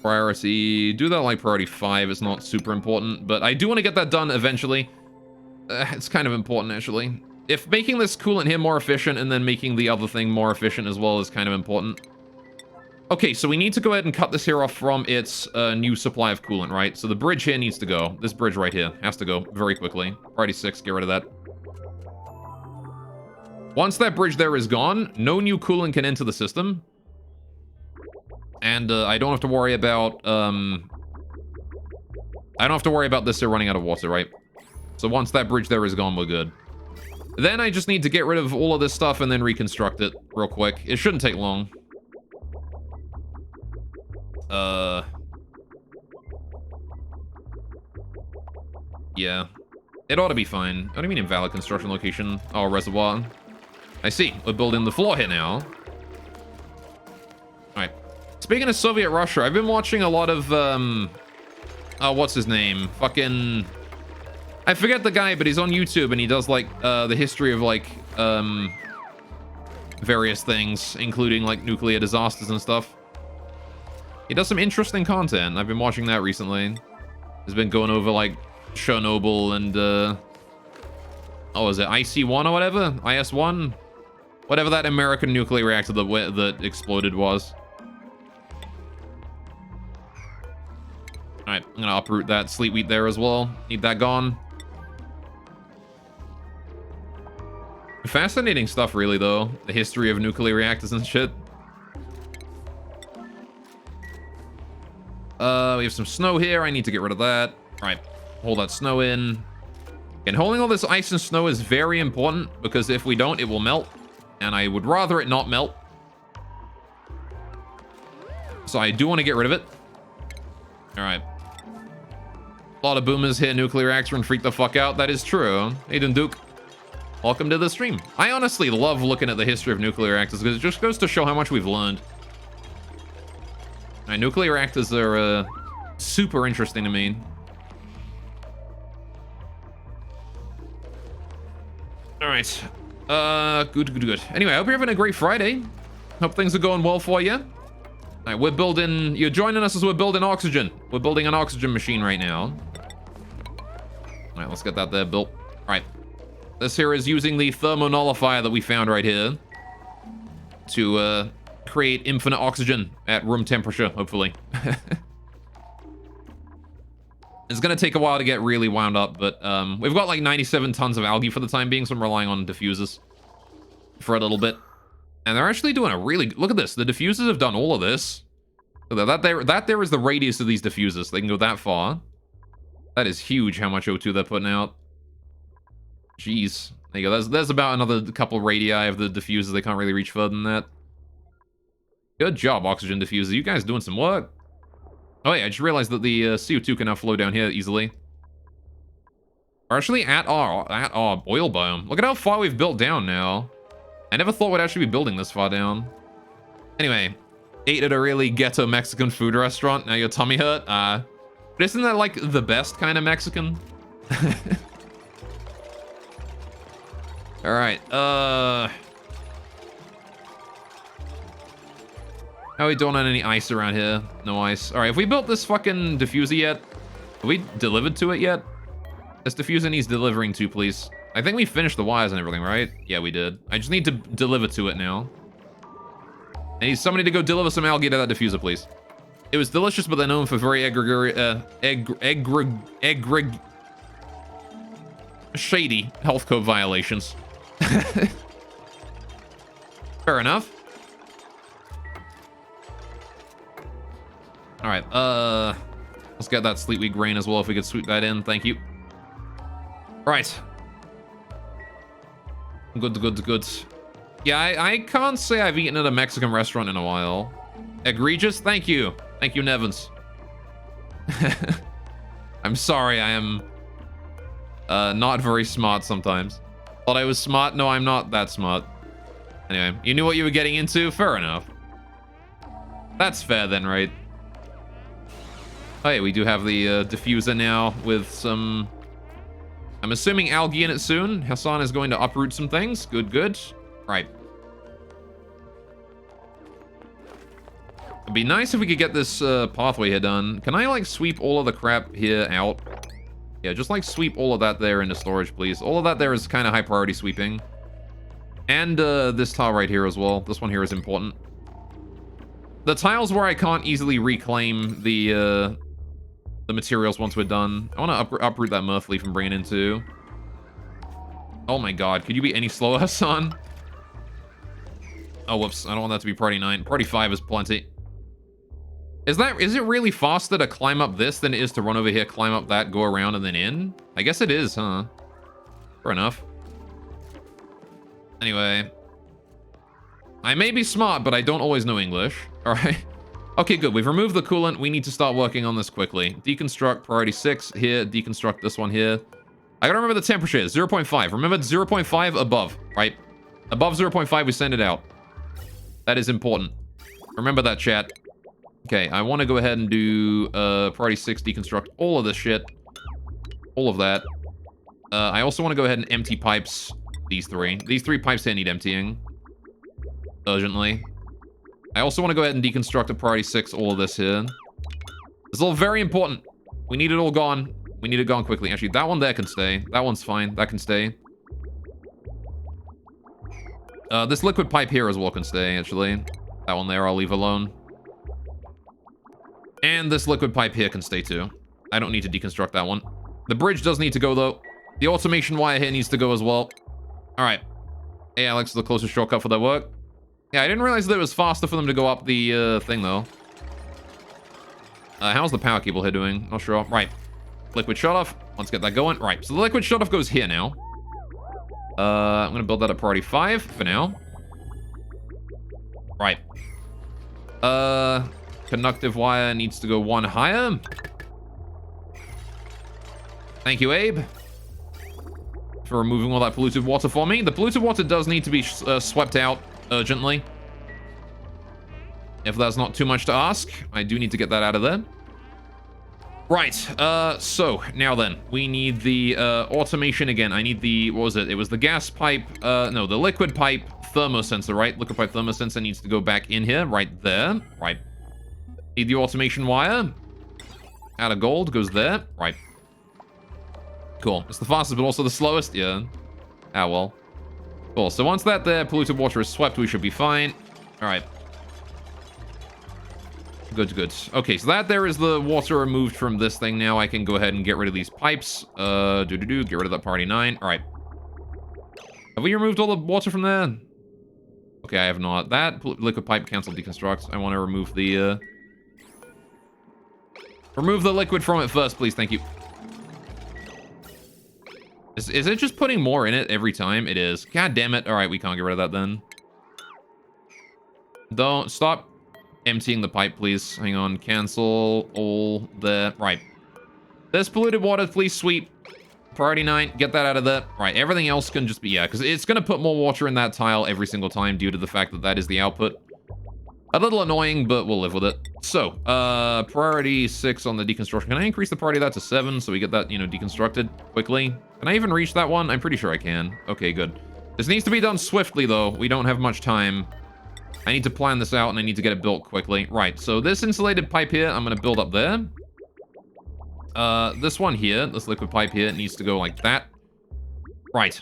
Priority. Do that like priority 5. It's not super important, but I do want to get that done eventually. It's kind of important, actually. If making this coolant here more efficient and then making the other thing more efficient as well is kind of important. Okay, so we need to go ahead and cut this here off from its new supply of coolant, right? So the bridge here needs to go. This bridge right here has to go very quickly. Priority 6, get rid of that. Once that bridge there is gone, no new coolant can enter the system. And I don't have to worry about, I don't have to worry about this here running out of water, right? So once that bridge there is gone, we're good. Then I just need to get rid of all of this stuff and then reconstruct it real quick. It shouldn't take long. Yeah. It ought to be fine. What do you mean invalid construction location? Oh, reservoir. I see. We're building the floor here now. Alright. Speaking of Soviet Russia, I've been watching a lot of, oh, what's his name? Fucking... I forget the guy, but he's on YouTube, and he does, like, the history of, like, various things, including, like, nuclear disasters and stuff. He does some interesting content. I've been watching that recently. He's been going over, like, Chernobyl and, oh, is it IC-1 or whatever? IS-1? Whatever that American nuclear reactor that exploded was. Alright, I'm gonna uproot that sleet wheat there as well. Need that gone. Fascinating stuff, really, though. The history of nuclear reactors and shit. We have some snow here. I need to get rid of that. Alright, hold that snow in. And holding all this ice and snow is very important, because if we don't, it will melt. And I would rather it not melt. So I do want to get rid of it. Alright. A lot of boomers hit nuclear reactor and freak the fuck out. That is true. Aiden Duke, welcome to the stream. I honestly love looking at the history of nuclear reactors because it just goes to show how much we've learned. Nuclear reactors are super interesting to me. Alright. Good. Anyway, I hope you're having a great Friday. Hope things are going well for you. Alright, we're building... You're joining us as we're building oxygen. We're building an oxygen machine right now. Alright, let's get that there built. Alright. This here is using the thermonullifier that we found right here to create infinite oxygen at room temperature, hopefully. It's gonna take a while to get really wound up, but we've got like 97 tons of algae for the time being, so I'm relying on diffusers for a little bit. And they're actually doing a really... Look at this. The diffusers have done all of this. So that there is the radius of these diffusers. They can go that far. That is huge how much O2 they're putting out. Jeez. There you go. There's about another couple radii of the diffusers. They can't really reach further than that. Good job, oxygen diffuser. You guys doing some work. Oh yeah, I just realized that the CO2 can now flow down here easily. We're actually at our oil biome. Look at how far we've built down now. I never thought we'd actually be building this far down. Anyway, ate at a really ghetto Mexican food restaurant. Now your tummy hurt. But isn't that like the best kind of Mexican? All right. How are we doing on any ice around here? No ice. All right. Have we built this fucking diffuser yet? Have we delivered to it yet? This diffuser needs delivering to, please. I think we finished the wires and everything, right? Yeah, we did. I just need to deliver to it now. I need somebody to go deliver some algae to that diffuser, please. It was delicious, but they're known for very shady health code violations. Fair enough. All right, let's get that sleepweed grain as well if we could sweep that in. Thank you. Right. Good. Yeah, I can't say I've eaten at a Mexican restaurant in a while. Egregious? Thank you. Thank you, Nevins. I'm sorry, I am not very smart sometimes. Thought I was smart? No, I'm not that smart. Anyway, you knew what you were getting into? Fair enough. That's fair then, right? Oh yeah, we do have the diffuser now with some... I'm assuming algae in it soon. Hassan is going to uproot some things. Good. Right. It'd be nice if we could get this pathway here done. Can I, like, sweep all of the crap here out? Yeah, just, like, sweep all of that there into storage, please. All of that there is kind of high priority sweeping. And this tile right here as well. This one here is important. The tiles where I can't easily reclaim the materials once we're done. I want to uproot that mirth leaf and bring it into... Oh my god, could you be any slower, Hassan? Oh, whoops. I don't want that to be priority 9. Priority 5 is plenty. Is it really faster to climb up this than it is to run over here, climb up that, go around, and then in? I guess it is, huh? Fair enough. Anyway. I may be smart, but I don't always know English. Alright. Okay, good. We've removed the coolant. We need to start working on this quickly. Deconstruct priority 6 here. Deconstruct this one here. I gotta remember the temperature is 0.5. Remember, 0.5 above, right? Above 0.5, we send it out. That is important. Remember that, chat. Okay, I want to go ahead and do priority 6, deconstruct all of this shit. All of that. I also want to go ahead and empty pipes. These three. These 3 pipes here need emptying. Urgently. I also want to go ahead and deconstruct a priority 6, all of this here. This is all very important. We need it all gone. We need it gone quickly. Actually, that one there can stay. That one's fine. That can stay. This liquid pipe here as well can stay, actually. That one there I'll leave alone. And this liquid pipe here can stay too. I don't need to deconstruct that one. The bridge does need to go, though. The automation wire here needs to go as well. All right. Hey, Alex, the closest shortcut for that work. Yeah, I didn't realize that it was faster for them to go up the thing, though. How's the power cable here doing? Not sure. Right. Liquid shutoff. Let's get that going. Right, so the liquid shutoff goes here now. I'm going to build that at priority 5 for now. Right. Conductive wire needs to go 1 higher. Thank you, Abe, for removing all that polluted water for me. The polluted water does need to be swept out urgently. If that's not too much to ask, I do need to get that out of there. Right, so, now then, we need the, automation again. I need the, what was it? It was the gas pipe, no, the liquid pipe thermosensor, right? Liquid pipe thermosensor needs to go back in here, right there, right. Need the automation wire. Out of gold, goes there, right. Cool, it's the fastest, but also the slowest, yeah. Ah, well. Cool, so once that there polluted water is swept, we should be fine. All right. Good. Okay, so that there is the water removed from this thing now. I can go ahead and get rid of these pipes. Get rid of that priority 9. All right. Have we removed all the water from there? Okay, I have not. That liquid pipe cancel deconstruct. I want to remove the liquid from it first, please. Thank you. Is it just putting more in it every time? It is. God damn it. All right, we can't get rid of that then. Don't stop emptying the pipe, please. Hang on. Cancel all the... Right. This polluted water, please sweep. Priority 9. Get that out of there. Right. Everything else can just be... Yeah, because it's going to put more water in that tile every single time due to the fact that that is the output. A little annoying, but we'll live with it. So, priority 6 on the deconstruction. Can I increase the priority of that to 7 so we get that, you know, deconstructed quickly? Can I even reach that one? I'm pretty sure I can. Okay, good. This needs to be done swiftly, though. We don't have much time. I need to plan this out, and I need to get it built quickly. Right, so this insulated pipe here, I'm going to build up there. This one here, this liquid pipe here, needs to go like that. Right.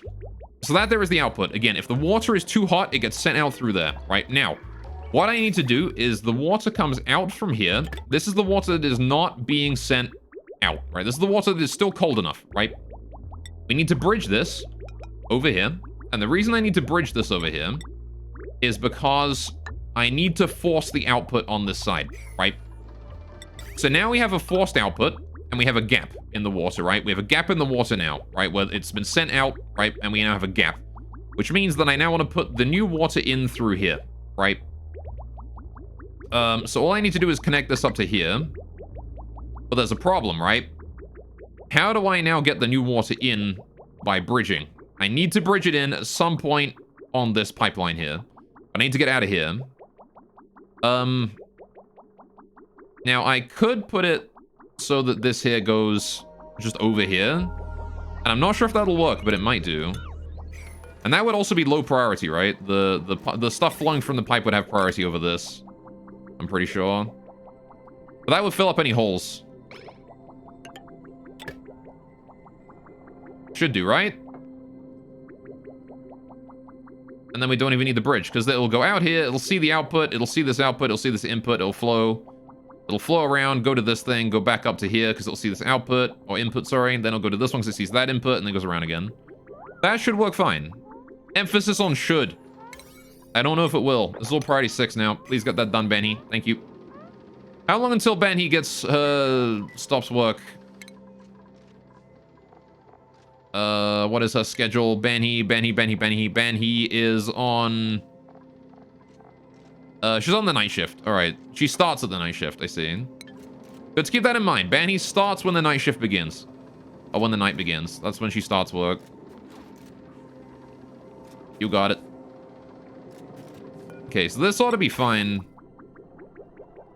So that there is the output. Again, if the water is too hot, it gets sent out through there. Right, now, what I need to do is the water comes out from here. This is the water that is not being sent out, right? This is the water that is still cold enough, right? We need to bridge this over here. And the reason I need to bridge this over here is because I need to force the output on this side, right? So now we have a forced output, and we have a gap in the water, right? We have a gap in the water now, right? Where it's been sent out, right? And we now have a gap, which means that I now want to put the new water in through here, right? So all I need to do is connect this up to here. But there's a problem, right? How do I now get the new water in by bridging? I need to bridge it in at some point on this pipeline here. I need to get out of here. Now I could put it so that this here goes just over here. And I'm not sure if that'll work, but it might do. And that would also be low priority, right? The stuff flowing from the pipe would have priority over this. I'm pretty sure. But that would fill up any holes. Should do, right? And then we don't even need the bridge, because it'll go out here, it'll see the output, it'll see this output, it'll see this input, it'll flow. It'll flow around, go to this thing, go back up to here, because it'll see this output, or input, sorry, and then it'll go to this one, because it sees that input, and then goes around again. That should work fine. Emphasis on should. I don't know if it will. This is all priority 6 now. Please get that done, Benny. Thank you. How long until Benny gets, stops work? What is her schedule? Benny is on... she's on the night shift. Alright. She starts at the night shift, I see. Let's keep that in mind. Benny starts when the night shift begins. Or when the night begins. That's when she starts work. You got it. Okay, so this ought to be fine.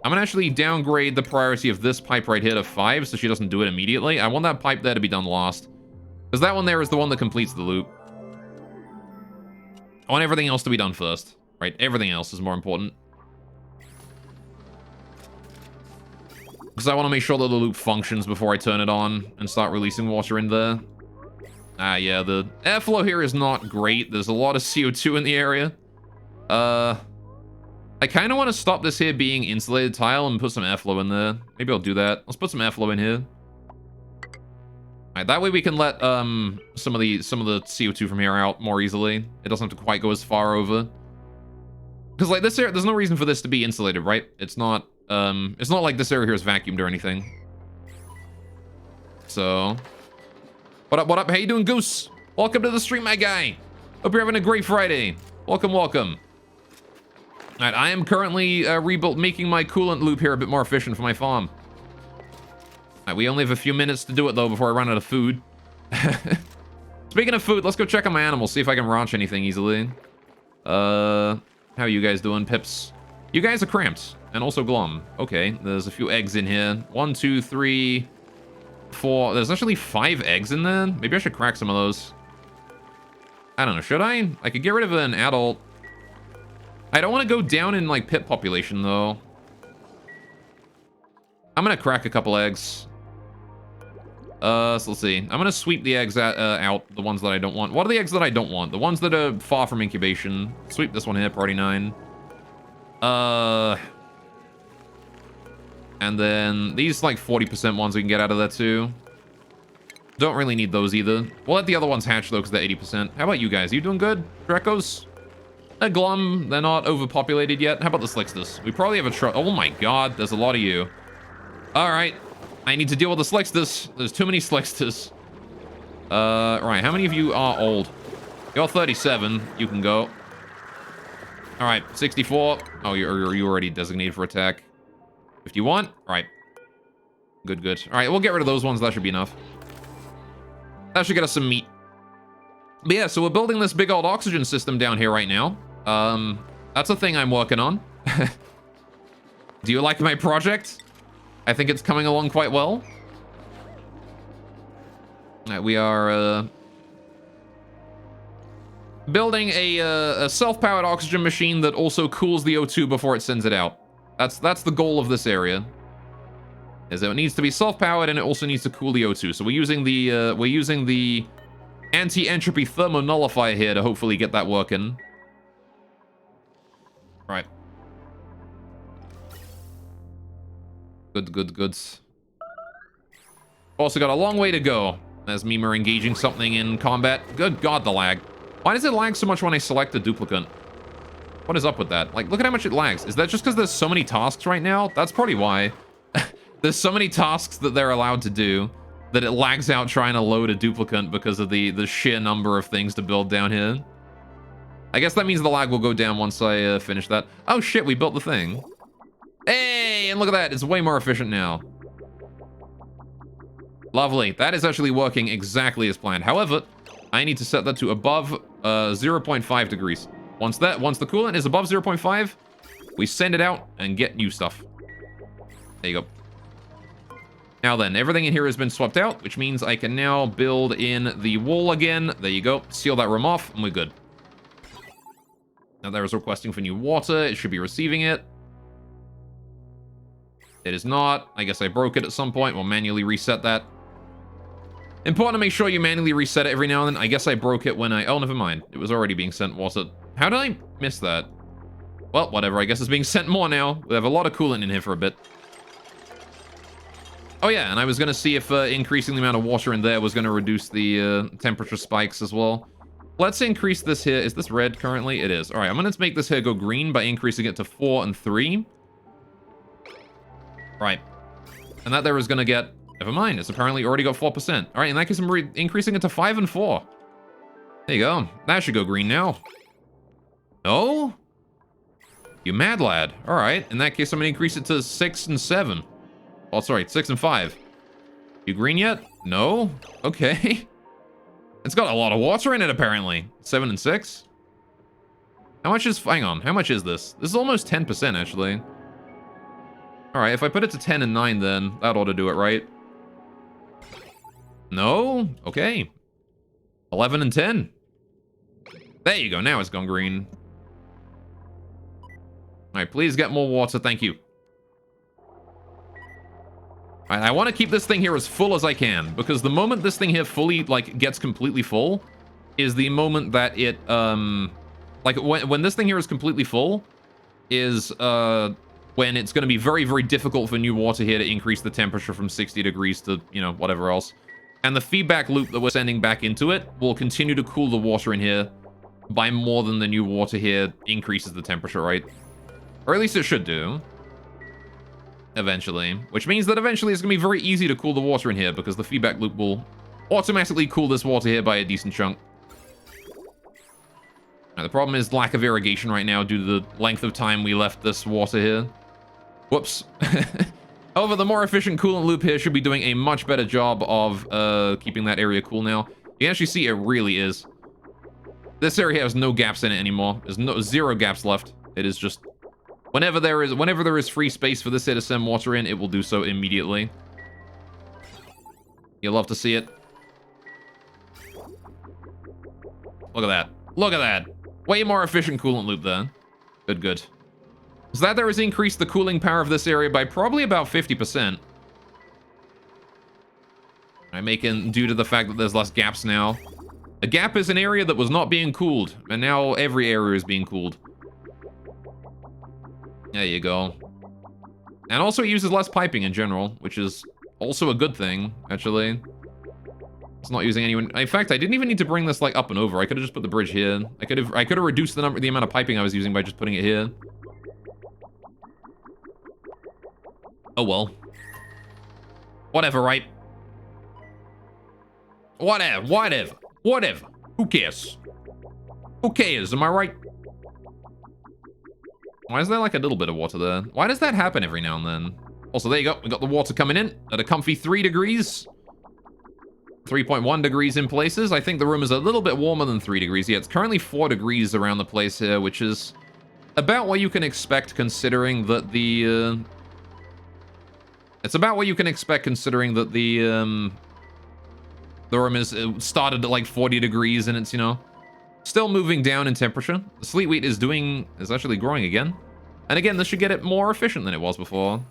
I'm gonna actually downgrade the priority of this pipe right here to 5 so she doesn't do it immediately. I want that pipe there to be done last. Because that one there is the one that completes the loop. I want everything else to be done first. Right? Everything else is more important. Because I want to make sure that the loop functions before I turn it on and start releasing water in there. Ah, yeah, the airflow here is not great. There's a lot of CO2 in the area. I kind of want to stop this here being insulated tile and put some airflow in there. Maybe I'll do that. Let's put some airflow in here. Alright, that way we can let some of the CO2 from here out more easily. It doesn't have to quite go as far over. Because like this area, there's no reason for this to be insulated, right? It's not like this area here is vacuumed or anything. So, what up, what up? How you doing, Goose? Welcome to the stream, my guy. Hope you're having a great Friday. Welcome, welcome. All right, I am currently making my coolant loop here a bit more efficient for my farm. All right, we only have a few minutes to do it though before I run out of food. Speaking of food, let's go check on my animals, see if I can ranch anything easily. How are you guys doing, Pips? You guys are cramped and also glum. Okay, there's a few eggs in here. 1, 2, 3, 4. There's actually 5 eggs in there. Maybe I should crack some of those. I don't know, should I? I could get rid of an adult. I don't want to go down in, like, pit population, though. I'm gonna crack a couple eggs. So let's see. I'm gonna sweep the eggs out, the ones that I don't want. What are the eggs that I don't want? The ones that are far from incubation. Sweep this one here, priority 9. And then these, like, 40% ones we can get out of there, too. Don't really need those either. We'll let the other ones hatch, though, because they're 80%. How about you guys? Are you doing good? Drecos? They're glum. They're not overpopulated yet. How about the Slicksters? We probably have a oh my god, there's a lot of you. Alright. I need to deal with the Slicksters. There's too many Slicksters. Right, how many of you are old? You're 37. You can go. Alright, 64. Oh, you're already designated for attack. 51. Alright. Good, good. Alright, we'll get rid of those ones. That should be enough. That should get us some meat. But yeah, so we're building this big old oxygen system down here right now. That's a thing I'm working on. Do you like my project? I think it's coming along quite well. We are building a self-powered oxygen machine that also cools the O2 before it sends it out. That's the goal of this area. Is that it needs to be self-powered and it also needs to cool the O2. So we're using the anti-entropy thermonullifier here to hopefully get that working. Right. Good. Also got a long way to go as Meme are engaging something in combat. Good God, the lag. Why does it lag so much when I select a duplicant? What is up with that? Like, look at how much it lags. Is that just because there's so many tasks right now? That's probably why. There's so many tasks that they're allowed to do that it lags out trying to load a duplicant because of the sheer number of things to build down here. I guess that means the lag will go down once I finish that. Oh shit, we built the thing. Hey, and look at that. It's way more efficient now. Lovely. That is actually working exactly as planned. However, I need to set that to above 0.5 degrees. Once the coolant is above 0.5, we send it out and get new stuff. There you go. Now then, everything in here has been swapped out, which means I can now build in the wall again. There you go. Seal that room off, and we're good. Now there is requesting for new water. It should be receiving it. It is not. I guess I broke it at some point. We'll manually reset that. Important to make sure you manually reset it every now and then. I guess I broke it when I... Oh, never mind. It was already being sent, was it? How did I miss that? Well, whatever. I guess it's being sent more now. We have a lot of coolant in here for a bit. Oh, yeah, and I was going to see if increasing the amount of water in there was going to reduce the temperature spikes as well. Let's increase this here. Is this red currently? It is. All right, I'm going to make this here go green by increasing it to 4 and 3. Right. And that there is going to get... Never mind, it's apparently already got 4%. All right, in that case, I'm increasing it to 5 and 4. There you go. That should go green now. No? You mad lad. All right, in that case, I'm going to increase it to 6 and 7. Oh, sorry, 6 and 5. You green yet? No? Okay. It's got a lot of water in it, apparently. 7 and 6? How much is... Hang on, how much is this? This is almost 10%, actually. All right, if I put it to 10 and 9, then that ought to do it, right? No? Okay. 11 and 10. There you go, now it's gone green. All right, please get more water, thank you. I want to keep this thing here as full as I can, because the moment this thing here fully, like, gets completely full is the moment that it, like, when this thing here is completely full is, when it's going to be very, very difficult for new water here to increase the temperature from 60 degrees to, you know, whatever else. And the feedback loop that we're sending back into it will continue to cool the water in here by more than the new water here increases the temperature, right? Or at least it should do. Eventually. Which means that eventually it's going to be very easy to cool the water in here because the feedback loop will automatically cool this water here by a decent chunk. Now, the problem is lack of irrigation right now due to the length of time we left this water here. Whoops. However, the more efficient coolant loop here should be doing a much better job of keeping that area cool now. You can actually see it really is. This area has no gaps in it anymore. There's zero gaps left. It is just... Whenever there is free space for this here to send water in, it will do so immediately. You'll love to see it. Look at that. Look at that. Way more efficient coolant loop there. Good. So that there has increased the cooling power of this area by probably about 50%. I'm making due to the fact that there's less gaps now. A gap is an area that was not being cooled, and now every area is being cooled. There you go. And also it uses less piping in general, which is also a good thing, actually. It's not using anyone. In fact, I didn't even need to bring this like up and over. I could have just put the bridge here. I could have reduced the amount of piping I was using by just putting it here. Oh well. Whatever, right? Whatever. Who cares? Who cares? Am I right? Why is there like a little bit of water there? Why does that happen every now and then? Also, there you go. We got the water coming in at a comfy 3 degrees. 3.1 degrees in places. I think the room is a little bit warmer than 3 degrees. Yeah, it's currently 4 degrees around the place here, which is about what you can expect considering that the... It's about what you can expect considering that the room is started at like 40 degrees and it's, you know, still moving down in temperature. The sleet wheat is actually growing again. And again, this should get it more efficient than it was before.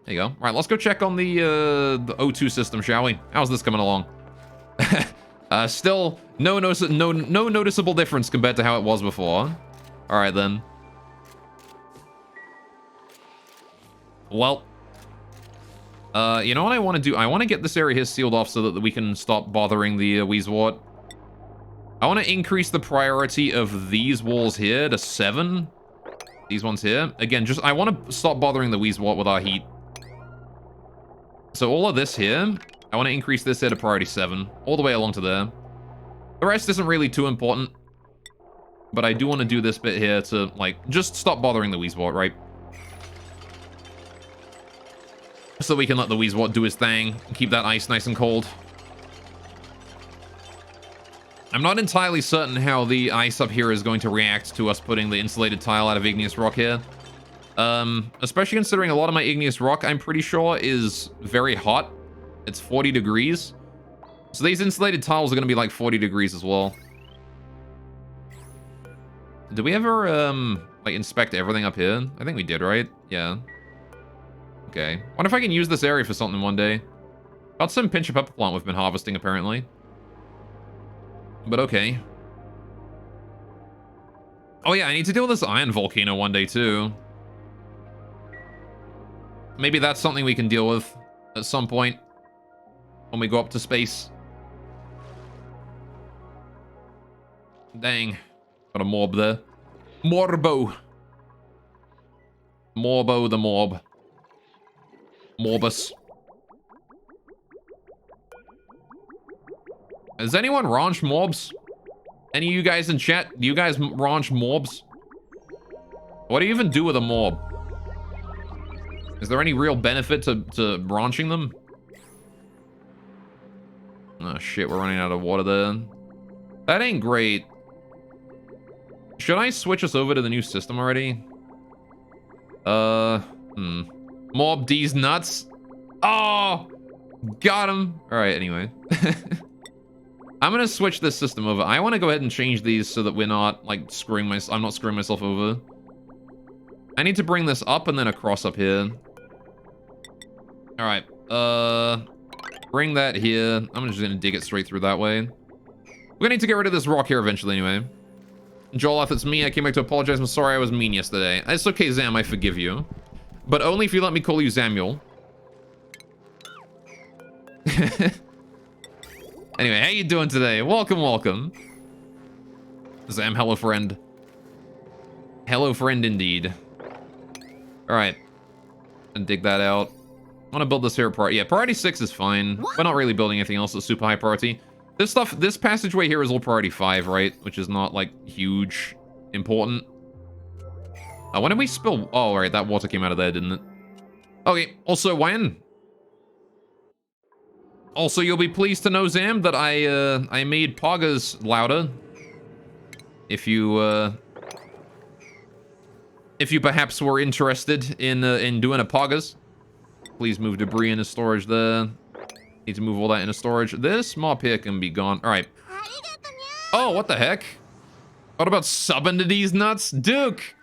There you go. All right, let's go check on the O2 system, shall we? How's this coming along? Still no noticeable difference compared to how it was before. All right, then. Well, you know what I want to do? I want to get this area here sealed off so that we can stop bothering the Weezewort. I want to increase the priority of these walls here to 7. These ones here. Again, I want to stop bothering the Weezewort with our heat. So all of this here, I want to increase this here to priority 7, all the way along to there. The rest isn't really too important, but I do want to do this bit here to, like, just stop bothering the Weezewort, right? So we can let the Weezewort do his thing and keep that ice nice and cold. I'm not entirely certain how the ice up here is going to react to us putting the insulated tile out of igneous rock here. Especially considering a lot of my igneous rock, I'm pretty sure, is very hot. It's 40 degrees. So these insulated tiles are going to be like 40 degrees as well. Did we ever, like, inspect everything up here? I think we did, right? Yeah. Okay. Wonder if I can use this area for something one day. Got some pinch of pepper plant we've been harvesting, apparently. But okay. Oh yeah, I need to deal with this iron volcano one day, too. Maybe that's something we can deal with at some point when we go up to space. Dang. Got a mob there. Morbo. Morbo the mob. Morbus. Has anyone raunched mobs? Any of you guys in chat? Do you guys raunch mobs? What do you even do with a mob? Is there any real benefit to raunching them? Oh shit, we're running out of water there. That ain't great. Should I switch us over to the new system already? Mob these nuts. Oh! Got him. Alright, anyway. I'm gonna switch this system over. I want to go ahead and change these so that we're not, like, I'm not screwing myself over. I need to bring this up and then across up here. Alright, bring that here. I'm just gonna dig it straight through that way. We're gonna need to get rid of this rock here eventually anyway. Joel, it's me. I came back to apologize. I'm sorry I was mean yesterday. It's okay, Zam. I forgive you. But only if you let me call you Samuel. Anyway, how you doing today? Welcome, welcome. Zam, hello friend. Hello friend indeed. Alright. And dig that out. I want to build this here priority. Yeah, priority 6 is fine. We're not really building anything else that's super high priority. This passageway here is all priority 5, right? Which is not, like, huge important. When did we spill? Oh, right, that water came out of there, didn't it? Okay, also, when? Also, you'll be pleased to know, Zam, that I made poggers louder. If you perhaps were interested in doing a poggers. Please move debris into storage there. Need to move all that into storage. This mop here can be gone. All right. Oh, what the heck? What about subbing to these nuts? Duke!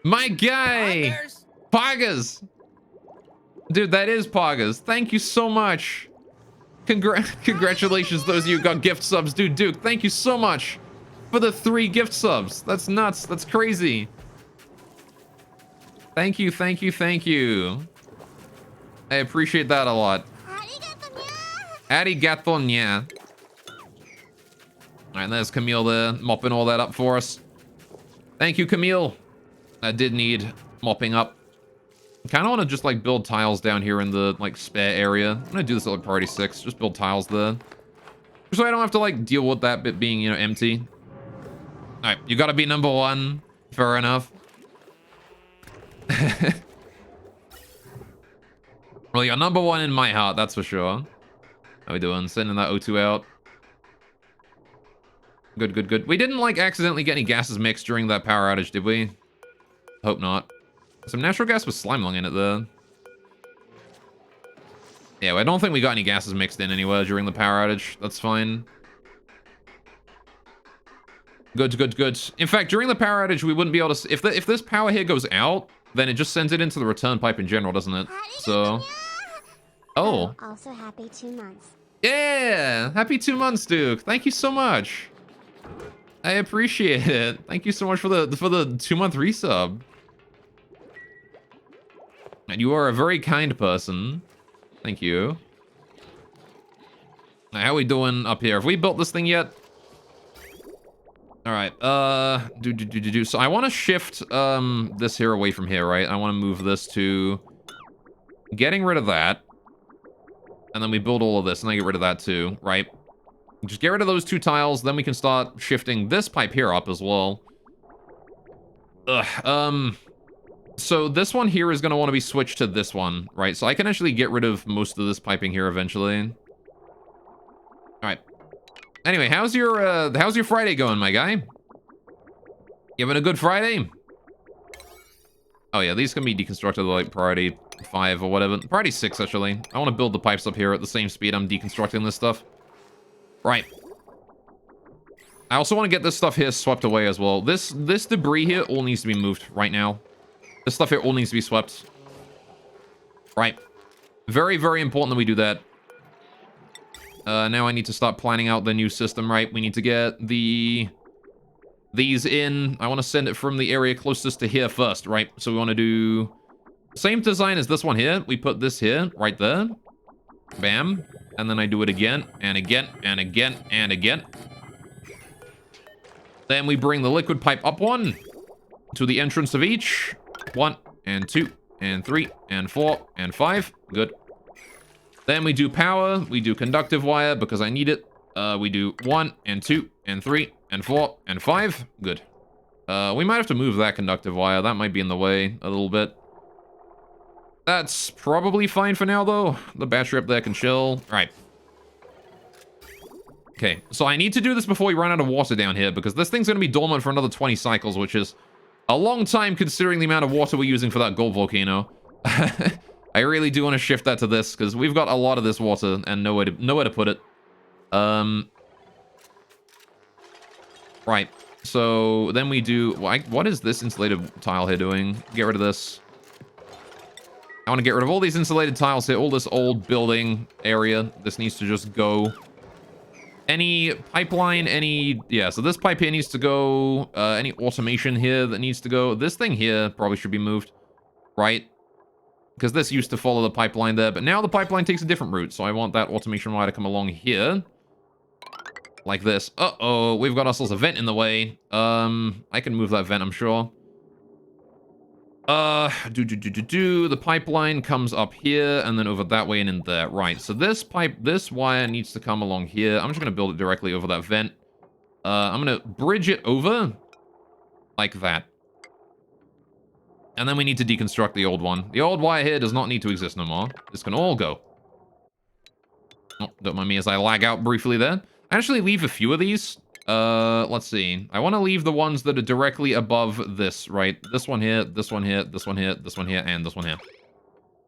My guy! Poggers! Dude, that is Poggers. Thank you so much. Congratulations, those of you who got gift subs. Dude, Duke, thank you so much for the 3 gift subs. That's nuts. That's crazy. Thank you, thank you, thank you. I appreciate that a lot. Arigato nya. Alright, there's Camille there, mopping all that up for us. Thank you, Camille. That did need mopping up. I kind of want to just, like, build tiles down here in the, like, spare area. I'm gonna do this at, like, priority 6. Just build tiles there. Just so I don't have to, like, deal with that bit being, you know, empty. Alright, you gotta be number 1. Fair enough. Well, you're number 1 in my heart, that's for sure. How we doing? Sending that O2 out. Good, good, good. We didn't, like, accidentally get any gases mixed during that power outage, did we? Hope not. Some natural gas with slime lung in it, though. Yeah, well, I don't think we got any gases mixed in anywhere during the power outage. That's fine. Good, good, good. In fact, during the power outage, we wouldn't be able to... If this power here goes out, then it just sends it into the return pipe in general, doesn't it? So... Oh. Also happy 2 months. Yeah! Happy 2 months, Duke. Thank you so much. I appreciate it. Thank you so much for the 2-month resub. And you are a very kind person. Thank you. Now, how are we doing up here? Have we built this thing yet? All right. So I want to shift this here away from here, right? I want to move this to getting rid of that. And then we build all of this, and then get rid of that too, right? Just get rid of those 2 tiles, then we can start shifting this pipe here up as well. So this one here is going to want to be switched to this one, right? So I can actually get rid of most of this piping here eventually. All right. Anyway, how's your Friday going, my guy? You having a good Friday? Oh yeah, these can be deconstructed like priority 5 or whatever. Priority 6, actually. I want to build the pipes up here at the same speed I'm deconstructing this stuff. Right. I also want to get this stuff here swept away as well. This debris here all needs to be moved right now. This stuff here all needs to be swept. Right. Very, very important that we do that. Now I need to start planning out the new system, right? We need to get these in. I want to send it from the area closest to here first, right? So we want to do same design as this one here. We put this here, right there. Bam. And then I do it again, and again, and again, and again. Then we bring the liquid pipe up 1 to the entrance of each. 1, and 2, and 3, and 4, and 5. Good. Then we do power. We do conductive wire because I need it. We do 1, and 2, and 3, and 4, and 5. Good. We might have to move that conductive wire. That might be in the way a little bit. That's probably fine for now, though. The battery up there can chill. All right. Okay, so I need to do this before we run out of water down here, because this thing's going to be dormant for another 20 cycles, which is a long time considering the amount of water we're using for that gold volcano. I really do want to shift that to this, because we've got a lot of this water and nowhere to put it. Right, so then we do... What is this insulated tile here doing? Get rid of this. I want to get rid of all these insulated tiles here, all this old building area. This needs to just go. Any pipeline, yeah, so this pipe here needs to go. Any automation here that needs to go. This thing here probably should be moved, right? Because this used to follow the pipeline there, but now the pipeline takes a different route, so I want that automation wire to come along here. Like this. Uh-oh, we've got ourselves a vent in the way. I can move that vent, I'm sure. The pipeline comes up here and then over that way and in there. Right, so this wire needs to come along here. I'm just going to build it directly over that vent. I'm going to bridge it over like that. And then we need to deconstruct the old one. The old wire here does not need to exist no more. This can all go. Oh, don't mind me as I lag out briefly there. I actually leave a few of these. Let's see. I want to leave the ones that are directly above this, right? This one here, this one here, this one here, this one here, and this one here.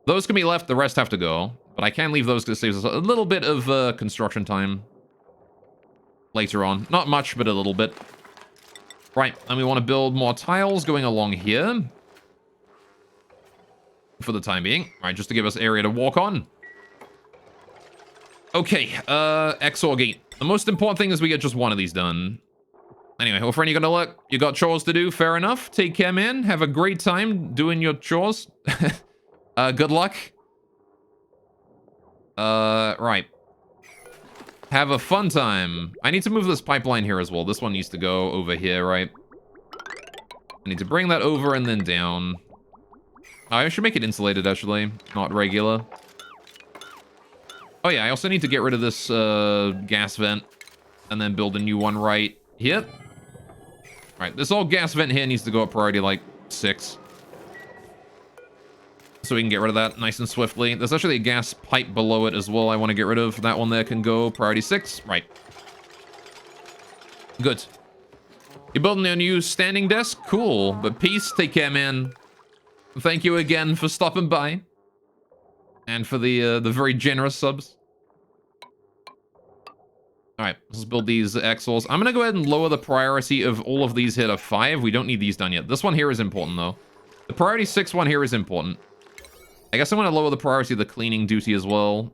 Those can be left, the rest have to go. But I can leave those because it saves us a little bit of construction time later on. Not much, but a little bit. Right, and we want to build more tiles going along here. For the time being. Alright, just to give us area to walk on. Okay, XOR gate. The most important thing is we get just one of these done. Anyway, well, friend, you gonna look. You got chores to do, fair enough. Take care, man. Have a great time doing your chores. Good luck. Right. Have a fun time. I need to move this pipeline here as well. This one needs to go over here, right? I need to bring that over and then down. I should make it insulated, actually, not regular. Oh yeah, I also need to get rid of this gas vent and then build a new one right here. Right, this old gas vent here needs to go up priority like 6. So we can get rid of that nice and swiftly. There's actually a gas pipe below it as well I want to get rid of. That one there can go priority 6. Right. Good. You building a new standing desk? Cool. But peace, take care, man. Thank you again for stopping by. And for the very generous subs. Alright, let's build these exhausts. I'm gonna go ahead and lower the priority of all of these here to 5. We don't need these done yet. This one here is important, though. The priority 6 one here is important. I guess I'm gonna lower the priority of the cleaning duty as well.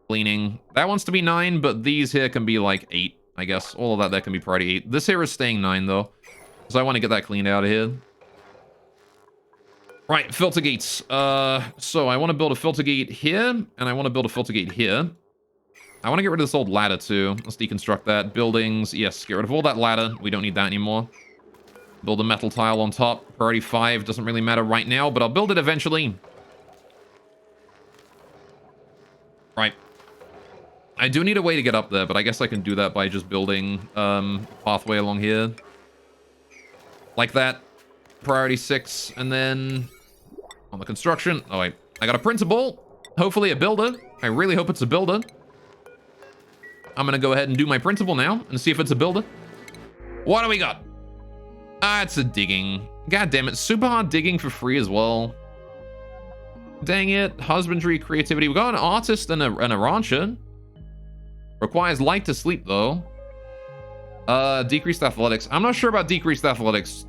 Cleaning. That wants to be 9, but these here can be like 8. I guess all of that there can be priority 8. This here is staying 9 though, so I want to get that cleaned out of here. Right, filter gates. So I want to build a filter gate here, and I want to build a filter gate here. I want to get rid of this old ladder too. Let's deconstruct that. Buildings, yes, get rid of all that ladder. We don't need that anymore. Build a metal tile on top. Priority 5 doesn't really matter right now, but I'll build it eventually. Right. I do need a way to get up there, but I guess I can do that by just building pathway along here. Like that. Priority 6, and then on the construction. Oh, wait. I got a principal. Hopefully a builder. I really hope it's a builder. I'm gonna go ahead and do my principal now and see if it's a builder. What do we got? Ah, it's a digging. God damn it. Super hard digging for free as well. Dang it. Husbandry, creativity. We got an artist and a rancher. Requires light to sleep, though. Decreased athletics. I'm not sure about decreased athletics.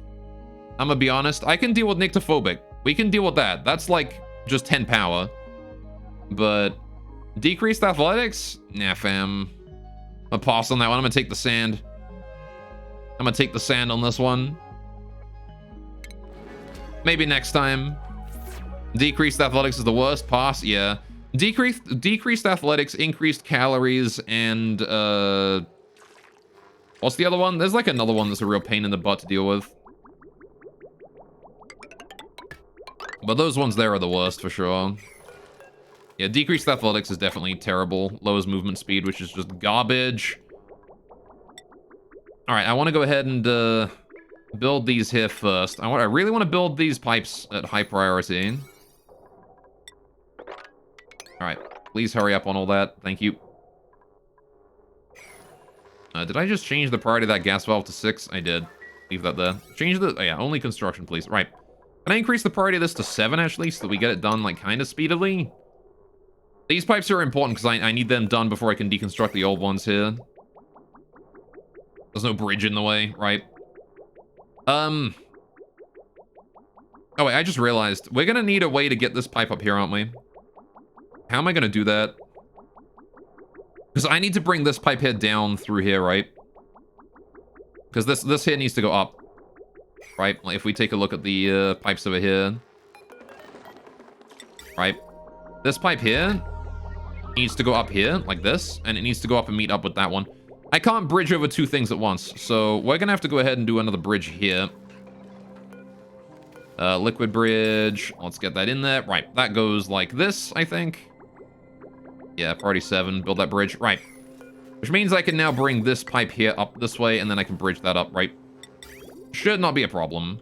I'm gonna be honest. I can deal with nyctophobic. We can deal with that. That's like just 10 power. But decreased athletics? Nah, fam. I'm gonna pass on that one. I'm gonna take the sand. I'm gonna take the sand on this one. Maybe next time. Decreased athletics is the worst. Pass, yeah. Decreased athletics, increased calories, and what's the other one? There's like another one that's a real pain in the butt to deal with. But those ones there are the worst for sure. Yeah, decreased athletics is definitely terrible. Lowers movement speed, which is just garbage. Alright, I want to go ahead and build these here first. I really want to build these pipes at high priority. Alright, please hurry up on all that. Thank you. Did I just change the priority of that gas valve to 6? I did. Leave that there. Change the... Oh yeah, only construction, please. Right. Can I increase the priority of this to 7, actually, so that we get it done, like, kind of speedily? These pipes are important, because I need them done before I can deconstruct the old ones here. There's no bridge in the way, right? Oh, wait, I just realized. We're gonna need a way to get this pipe up here, aren't we? How am I gonna do that? Because I need to bring this pipe head down through here, right? Because this here needs to go up. Right? Like if we take a look at the pipes over here. Right? This pipe here needs to go up here, like this. And it needs to go up and meet up with that one. I can't bridge over 2 things at once. So we're gonna have to go ahead and do another bridge here. Liquid bridge. Let's get that in there. Right. That goes like this, I think. Yeah, priority 7. Build that bridge. Right. Which means I can now bring this pipe here up this way, and then I can bridge that up, right? Should not be a problem.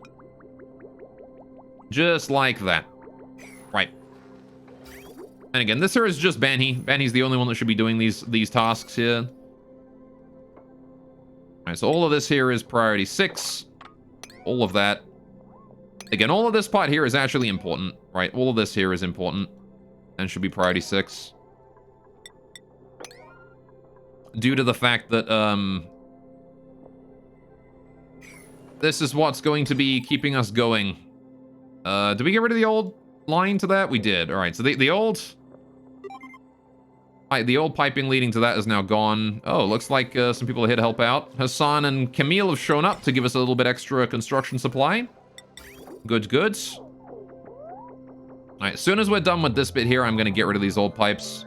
Just like that. Right. And again, this here is just Banhi. Banhi's the only one that should be doing these tasks here. Alright, so all of this here is priority 6. All of that. Again, all of this part here is actually important, right? All of this here is important. And should be priority 6. Due to the fact that, this is what's going to be keeping us going. Did we get rid of the old line to that? We did. Alright, so the old piping leading to that is now gone. Oh, looks like some people are here to help out. Hassan and Camille have shown up to give us a little bit extra construction supply. Good, good. Alright, as soon as we're done with this bit here, I'm going to get rid of these old pipes.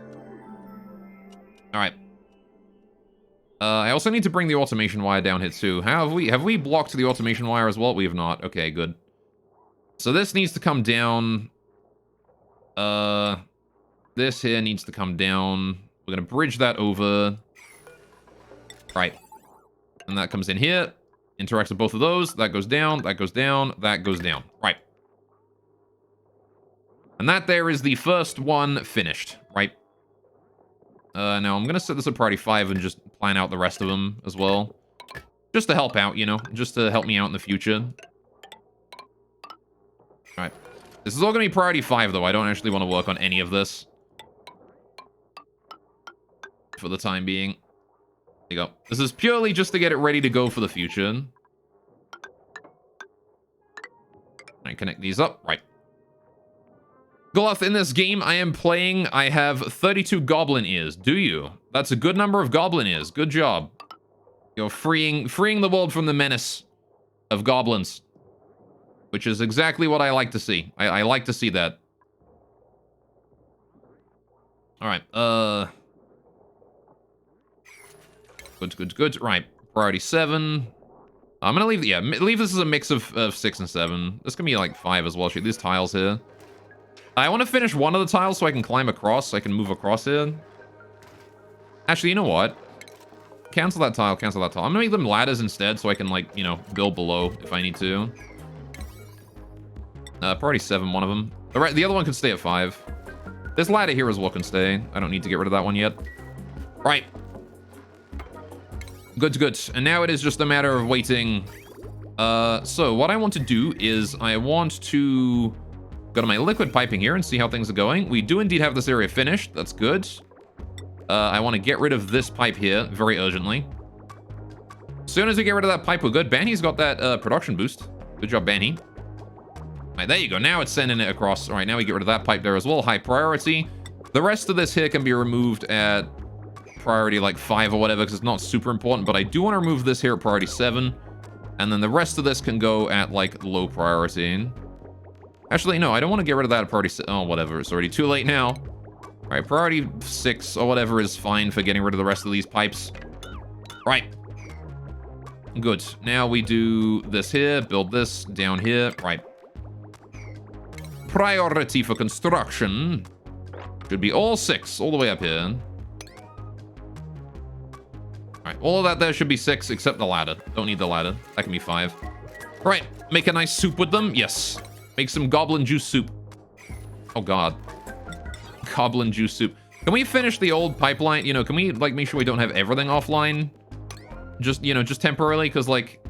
Alright. I also need to bring the automation wire down here too. Have we blocked the automation wire as well? We have not. Okay, good. So this needs to come down. This here needs to come down. We're going to bridge that over. Right. And that comes in here. Interacts with both of those. That goes down. That goes down. That goes down. Right. And that there is the first one finished. Right. Now I'm going to set this at priority 5 and just plan out the rest of them as well. Just to help out, you know, just to help me out in the future. Alright. This is all going to be priority 5, though. I don't actually want to work on any of this. For the time being. There you go. This is purely just to get it ready to go for the future. Alright, connect these up. Right. Goloth, in this game I am playing, I have 32 goblin ears. Do you? That's a good number of goblin ears. Good job. You're freeing the world from the menace of goblins. Which is exactly what I like to see. I like to see that. Alright, Good. Right, priority 7. I'm gonna leave, yeah, leave this as a mix of 6 and 7. This can be like 5 as well. Shoot, these tiles here. I want to finish one of the tiles so I can climb across, so I can move across here. Actually, you know what? Cancel that tile, cancel that tile. I'm gonna make them ladders instead so I can, like, you know, build below if I need to. Priority 7, one of them. Alright, the other one can stay at 5. This ladder here as well can stay. I don't need to get rid of that one yet. Right. Good. And now it is just a matter of waiting. So what I want to do is I want to go to my liquid piping here and see how things are going. We do indeed have this area finished. That's good. I want to get rid of this pipe here very urgently. As soon as we get rid of that pipe, we're good. Banny's got that production boost. Good job, Banny. All right, there you go. Now it's sending it across. All right, now we get rid of that pipe there as well. High priority. The rest of this here can be removed at priority like 5 or whatever because it's not super important. But I do want to remove this here at priority 7. And then the rest of this can go at like low priority. Actually, no, I don't want to get rid of that at priority 6. Oh, whatever. It's already too late now. All right, priority 6 or whatever is fine for getting rid of the rest of these pipes. Right. Good. Now we do this here. Build this down here. Right. Priority for construction should be all 6 all the way up here. All right, all of that there should be 6 except the ladder. Don't need the ladder. That can be 5. Right, make a nice soup with them. Yes. Make some goblin juice soup. Oh, God. Goblin juice soup. Can we finish the old pipeline? You know, can we, like, make sure we don't have everything offline? Just, you know, just temporarily? Because, like,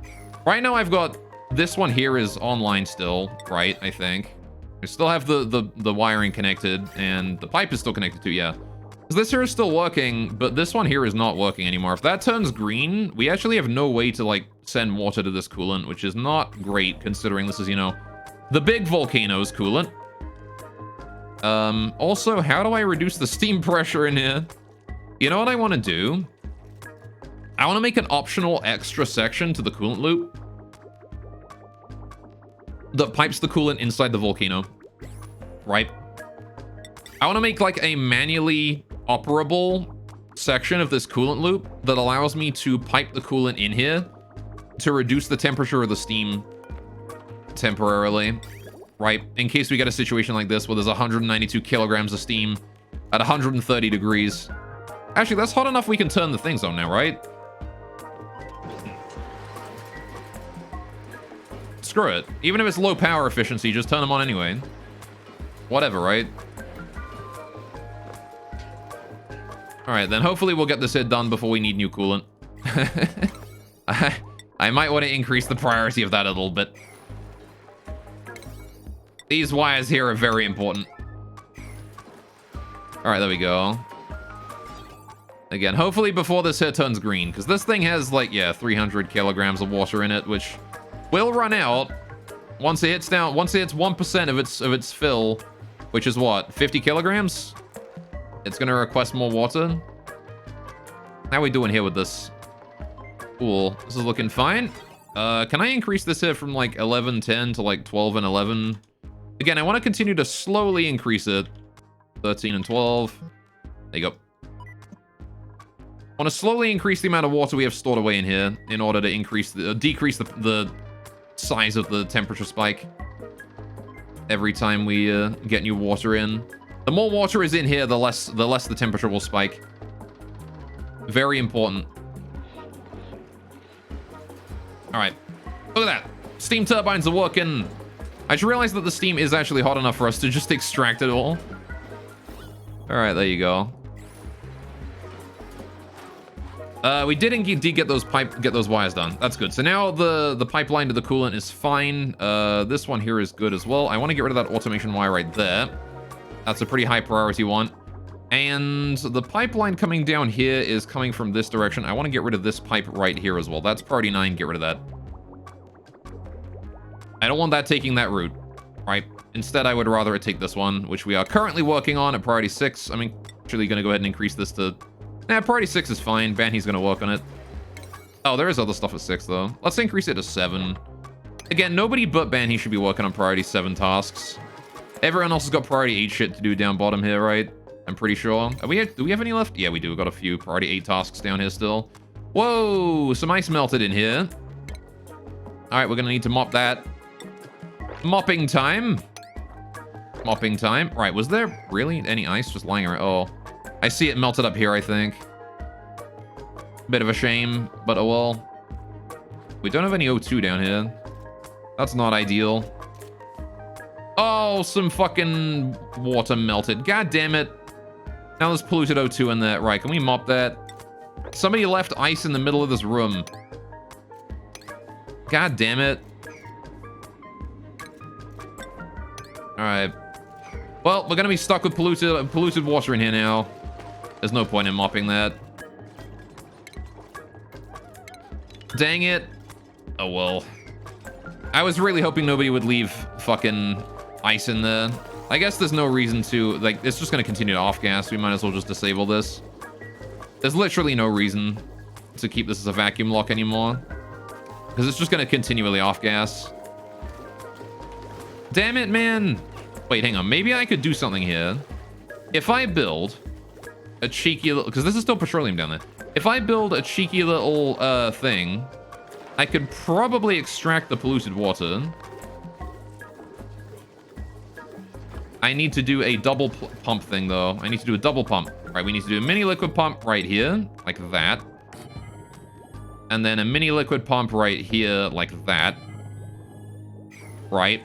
right now I've got... This one here is online still, right? I think. I still have the wiring connected, and the pipe is still connected too, yeah. Because this here is still working, but this one here is not working anymore. If that turns green, we actually have no way to, like, send water to this coolant, which is not great, considering this is, you know, the big volcano's coolant. Also, how do I reduce the steam pressure in here? You know what I want to do? I want to make an optional extra section to the coolant loop that pipes the coolant inside the volcano, right? I want to make like a manually operable section of this coolant loop that allows me to pipe the coolant in here to reduce the temperature of the steam temporarily, right? In case we get a situation like this where there's 192 kilograms of steam at 130 degrees. Actually, that's hot enough we can turn the things on now, right? Screw it. Even if it's low power efficiency, just turn them on anyway. Whatever, right? Alright, then hopefully we'll get this hit done before we need new coolant. I might want to increase the priority of that a little bit. These wires here are very important. Alright, there we go. Again, hopefully before this here turns green, because this thing has, like, yeah, 300 kilograms of water in it, which will run out once it hits 1% of its fill, which is what, 50 kilograms? It's gonna request more water. How are we doing here with this? Cool. This is looking fine. Can I increase this here from like 11.10 to like 12 and 11? Again, I want to continue to slowly increase it. 13 and 12. There you go. I want to slowly increase the amount of water we have stored away in here in order to increase decrease the size of the temperature spike every time we get new water in. The more water is in here, the less the temperature will spike. Very important. All right, look at that. Steam turbines are working. I just realized that the steam is actually hot enough for us to just extract it all. All right, there you go. We did indeed get those wires done. That's good. So now the pipeline to the coolant is fine. This one here is good as well. I want to get rid of that automation wire right there. That's a pretty high priority one. And the pipeline coming down here is coming from this direction. I want to get rid of this pipe right here as well. That's priority 9. Get rid of that. I don't want that taking that route, right? Instead, I would rather it take this one, which we are currently working on at priority 6. I'm actually going to go ahead and increase this to... Nah, priority 6 is fine. Banhy's going to work on it. Oh, there is other stuff at 6, though. Let's increase it to 7. Again, nobody but Banhy should be working on priority 7 tasks. Everyone else has got priority 8 shit to do down bottom here, right? I'm pretty sure. Do we have any left? Yeah, we do. We've got a few priority 8 tasks down here still. Whoa! Some ice melted in here. Alright, we're going to need to mop that. Mopping time. Mopping time. Right, was there really any ice just lying around? Oh, I see it melted up here, I think. Bit of a shame, but oh well. We don't have any O2 down here. That's not ideal. Oh, some fucking water melted. God damn it. Now there's polluted O2 in there. Right, can we mop that? Somebody left ice in the middle of this room. God damn it. Alright. Well, we're gonna be stuck with polluted water in here now. There's no point in mopping that. Dang it. Oh well. I was really hoping nobody would leave fucking ice in there. I guess there's no reason to, like, it's just gonna continue to off-gas. We might as well just disable this. There's literally no reason to keep this as a vacuum lock anymore. Because it's just gonna continually off-gas. Damn it, man. Wait, hang on. Maybe I could do something here. If I build a cheeky little... Because this is still petroleum down there. If I build a cheeky little thing, I could probably extract the polluted water. I need to do a double pump thing, though. I need to do a double pump. All right, we need to do a mini liquid pump right here, like that. And then a mini liquid pump right here, like that. Right.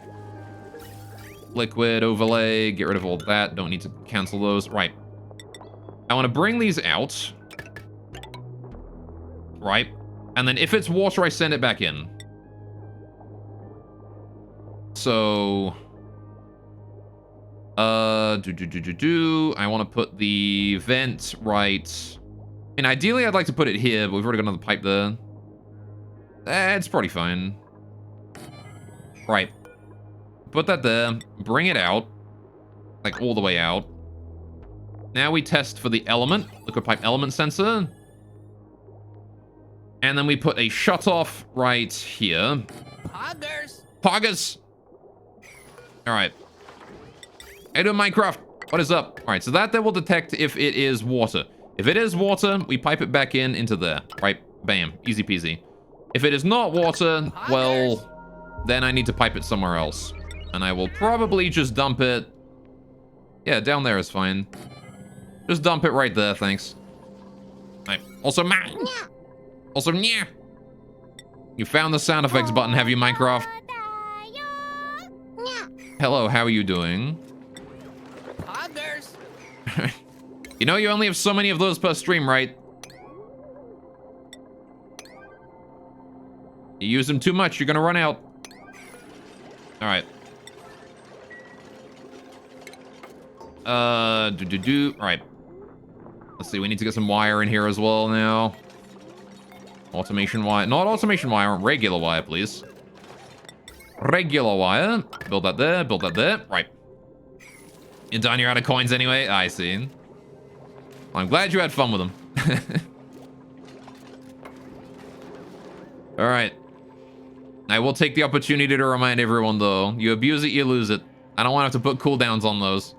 Liquid overlay, get rid of all that. Don't need to cancel those. Right. I want to bring these out. Right. And then if it's water, I send it back in. So... I want to put the vent right... And ideally, I'd like to put it here, but we've already got another pipe there. It's probably fine. Right. Put that there. Bring it out. Like, all the way out. Now we test for the element. Liquid pipe element sensor. And then we put a shutoff right here. Poggers! Poggers! Alright. Hey, doing Minecraft? What is up? Alright, so that there will detect if it is water. If it is water, we pipe it back into there. Right? Bam. Easy peasy. If it is not water, well, then I need to pipe it somewhere else. And I will probably just dump it... Yeah, down there is fine. Just dump it right there, thanks. Right. Also, Also, yeah. You found the sound effects button, have you, Minecraft? Hello, how are you doing? Poggers! You know you only have so many of those per stream, right? You use them too much, you're gonna run out. Alright. Alright. Let's see, we need to get some wire in here as well now. Automation wire. Not automation wire, regular wire, please. Regular wire. Build that there, build that there. Right. You're done, you're out of coins anyway? I see. Well, I'm glad you had fun with them. Alright. I will take the opportunity to remind everyone, though. You abuse it, you lose it. I don't want to have to put cooldowns on those.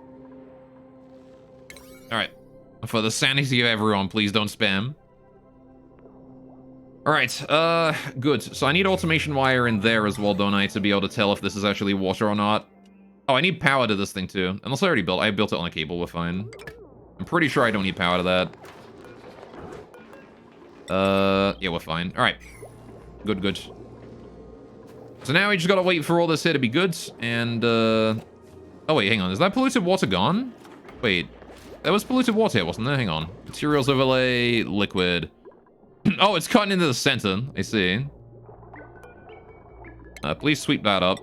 Alright. For the sanity of everyone, please don't spam. Alright, good. So I need automation wire in there as well, don't I, to be able to tell if this is actually water or not. Oh, I need power to this thing, too. Unless I built it on a cable, we're fine. I'm pretty sure I don't need power to that. Yeah, we're fine. Alright. Good, good. So now we just gotta wait for all this here to be good, and, Oh, wait, hang on. Is that polluted water gone? Wait. There was polluted water here, wasn't there? Hang on. Materials overlay, liquid. Oh, it's cutting into the center. I see. Please sweep that up.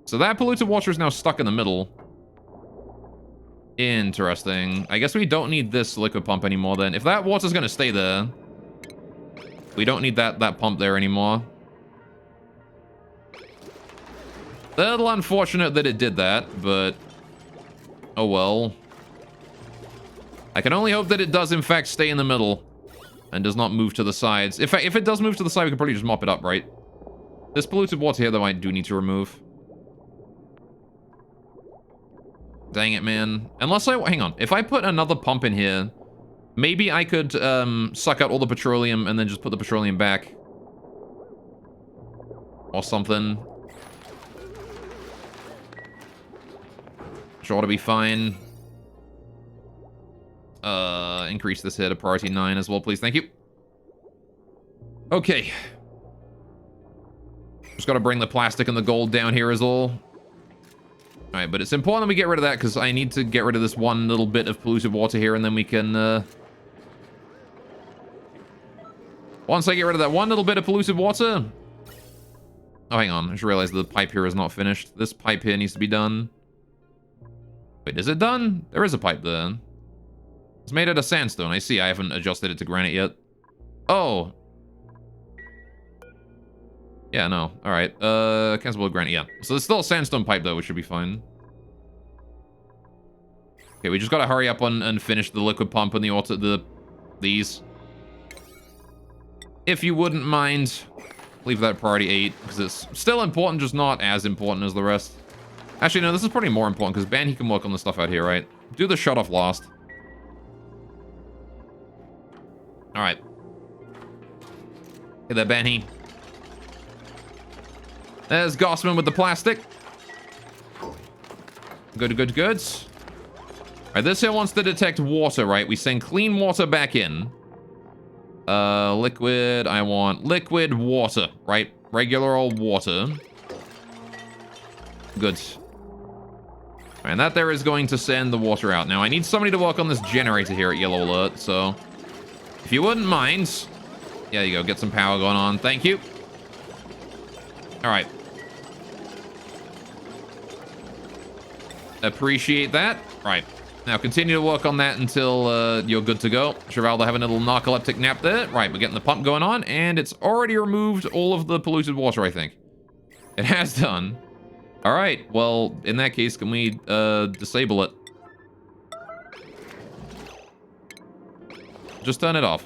So that polluted water is now stuck in the middle. Interesting. I guess we don't need this liquid pump anymore then. If that water's gonna stay there, we don't need that pump there anymore. A little unfortunate that it did that, but oh well. I can only hope that it does in fact stay in the middle and does not move to the sides. If it does move to the side, we can probably just mop it up, right? This polluted water here, though, I do need to remove. Dang it, man. Unless hang on. If I put another pump in here, maybe I could suck out all the petroleum and then just put the petroleum back. Or something. Which ought to be fine. Increase this here to priority 9 as well, please. Thank you. Okay. Just gotta bring the plastic and the gold down here is all. Alright, but it's important that we get rid of that because I need to get rid of this one little bit of polluted water here and then we can, once I get rid of that one little bit of polluted water... Oh, hang on. I just realized the pipe here is not finished. This pipe here needs to be done. Wait, is it done? There is a pipe there. It's made out of sandstone. I see. I haven't adjusted it to granite yet. Oh. Yeah, no. Alright. Cancel with granite, yeah. So there's still a sandstone pipe, though, which should be fine. Okay, we just gotta hurry up and finish the liquid pump and these. If you wouldn't mind, leave that priority 8, because it's still important, just not as important as the rest. Actually, no, this is probably more important, because Banhi can work on the stuff out here, right? Do the shut-off last. Alright. Hey there, Banhi. There's Gossman with the plastic. Good, good, good. Alright, this here wants to detect water, right? We send clean water back in. Liquid. I want liquid water, right? Regular old water. Good. And that there is going to send the water out. Now, I need somebody to work on this generator here at Yellow Alert, so... If you wouldn't mind... Yeah, you go. Get some power going on. Thank you. Alright. Appreciate that. Right. Now, continue to work on that until you're good to go. Chevalda having a little narcoleptic nap there. Right, we're getting the pump going on, and it's already removed all of the polluted water, I think. It has done. Alright, well, in that case, can we disable it? Just turn it off.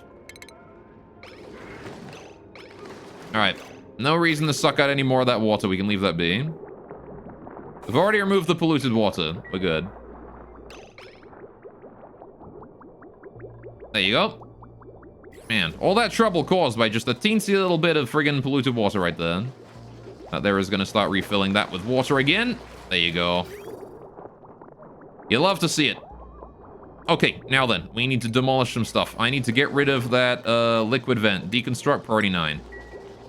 Alright. No reason to suck out any more of that water. We can leave that be. We've already removed the polluted water. We're good. There you go. Man, all that trouble caused by just a teensy little bit of friggin' polluted water right there. That there is going to start refilling that with water again. There you go. You love to see it. Okay, now then, we need to demolish some stuff. I need to get rid of that liquid vent. Deconstruct priority 9.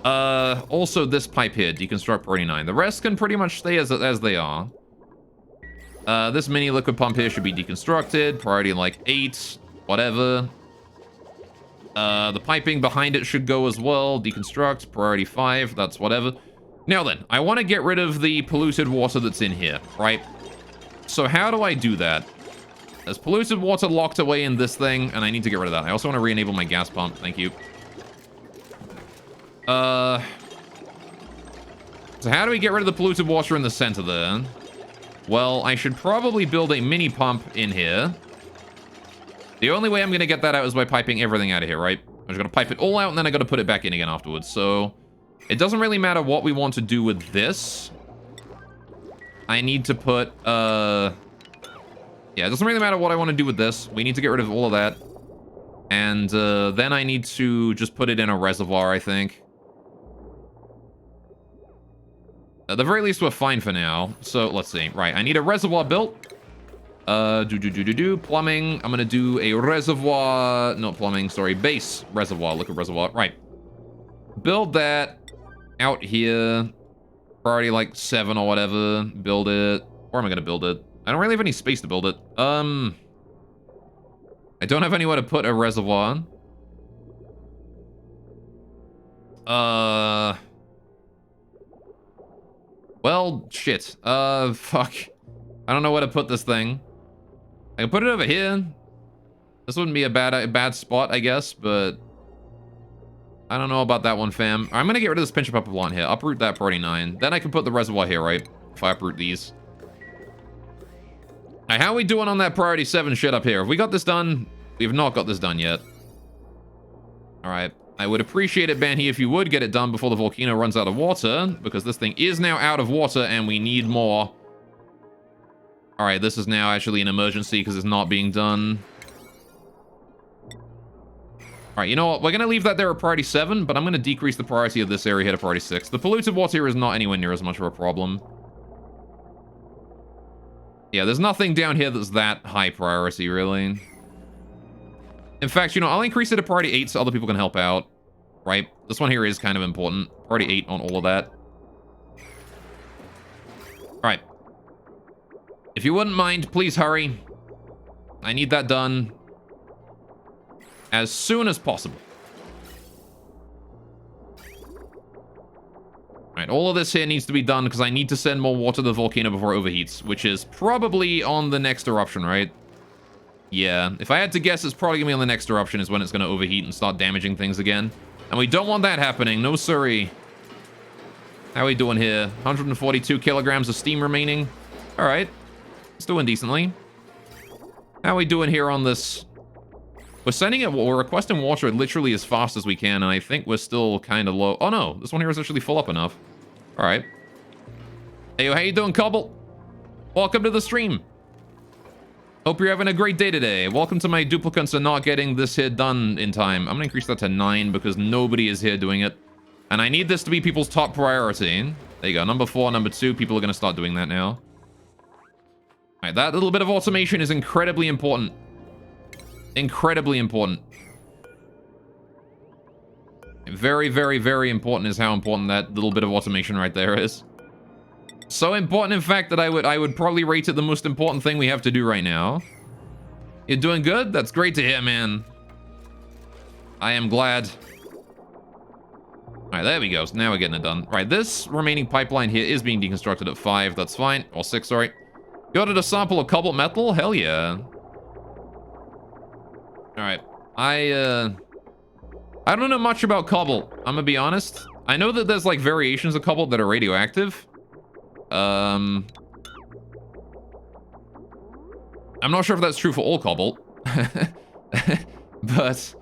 Also this pipe here, deconstruct priority 9. The rest can pretty much stay as they are. This mini liquid pump here should be deconstructed. Priority like 8, whatever. The piping behind it should go as well. Deconstruct, priority 5, that's whatever. Now then, I want to get rid of the polluted water that's in here, right? So how do I do that? There's polluted water locked away in this thing, and I need to get rid of that. I also want to re-enable my gas pump. Thank you. So how do we get rid of the polluted water in the center there? Well, I should probably build a mini pump in here. The only way I'm going to get that out is by piping everything out of here, right? I'm just going to pipe it all out, and then I got to put it back in again afterwards. So it doesn't really matter what we want to do with this. I need to put, yeah, it doesn't really matter what I want to do with this. We need to get rid of all of that. And then I need to just put it in a reservoir, I think. At the very least, we're fine for now. So, let's see. Right, I need a reservoir built. Plumbing. I'm gonna do a reservoir... Not plumbing, sorry. Base reservoir. Liquid reservoir. Right. Build that out here. Priority, like, 7 or whatever. Build it. Where am I gonna build it? I don't really have any space to build it. I don't have anywhere to put a reservoir. Well, shit. Fuck. I don't know where to put this thing. I can put it over here. This wouldn't be a bad spot, I guess, but I don't know about that one, fam. I'm gonna get rid of this pinch pepper plant here. Uproot that priority 9. Then I can put the reservoir here, right? If I uproot these. Alright, how are we doing on that priority 7 shit up here? Have we got this done? We have not got this done yet. Alright. I would appreciate it, Banhi, if you would get it done before the volcano runs out of water, because this thing is now out of water and we need more. Alright, this is now actually an emergency because it's not being done. Alright, you know what? We're going to leave that there at priority 7, but I'm going to decrease the priority of this area here to priority 6. The polluted water here is not anywhere near as much of a problem. Yeah, there's nothing down here that's that high priority, really. In fact, you know, I'll increase it to priority 8 so other people can help out. Right? This one here is kind of important. Priority 8 on all of that. Alright. If you wouldn't mind, please hurry. I need that done as soon as possible. Alright, all of this here needs to be done because I need to send more water to the volcano before it overheats, which is probably on the next eruption, right? Yeah, if I had to guess, it's probably gonna be on the next eruption is when it's gonna overheat and start damaging things again. And we don't want that happening, no siree. How are we doing here? 142 kilograms of steam remaining. Alright, it's doing decently. How are we doing here on this? We're requesting water literally as fast as we can, and I think we're still kind of low. Oh no, this one here is actually full up enough. Alright. Hey, how you doing, Cobble? Welcome to the stream. Hope you're having a great day today. Welcome to my duplicates and not getting this here done in time. I'm gonna increase that to 9 because nobody is here doing it. And I need this to be people's top priority. There you go, number 4, number 2. People are gonna start doing that now. Alright, that little bit of automation is incredibly important. Incredibly important. Very, very, very important is how important that little bit of automation right there is. So important, in fact, that I would probably rate it the most important thing we have to do right now. You're doing good? That's great to hear, man. I am glad. Alright, there we go. So now we're getting it done. Right, this remaining pipeline here is being deconstructed at 5. That's fine. Or 6, sorry. Got it a sample of cobalt metal? Hell yeah. Alright. I don't know much about cobalt, I'm gonna be honest. I know that there's like variations of cobalt that are radioactive. I'm not sure if that's true for all cobalt. But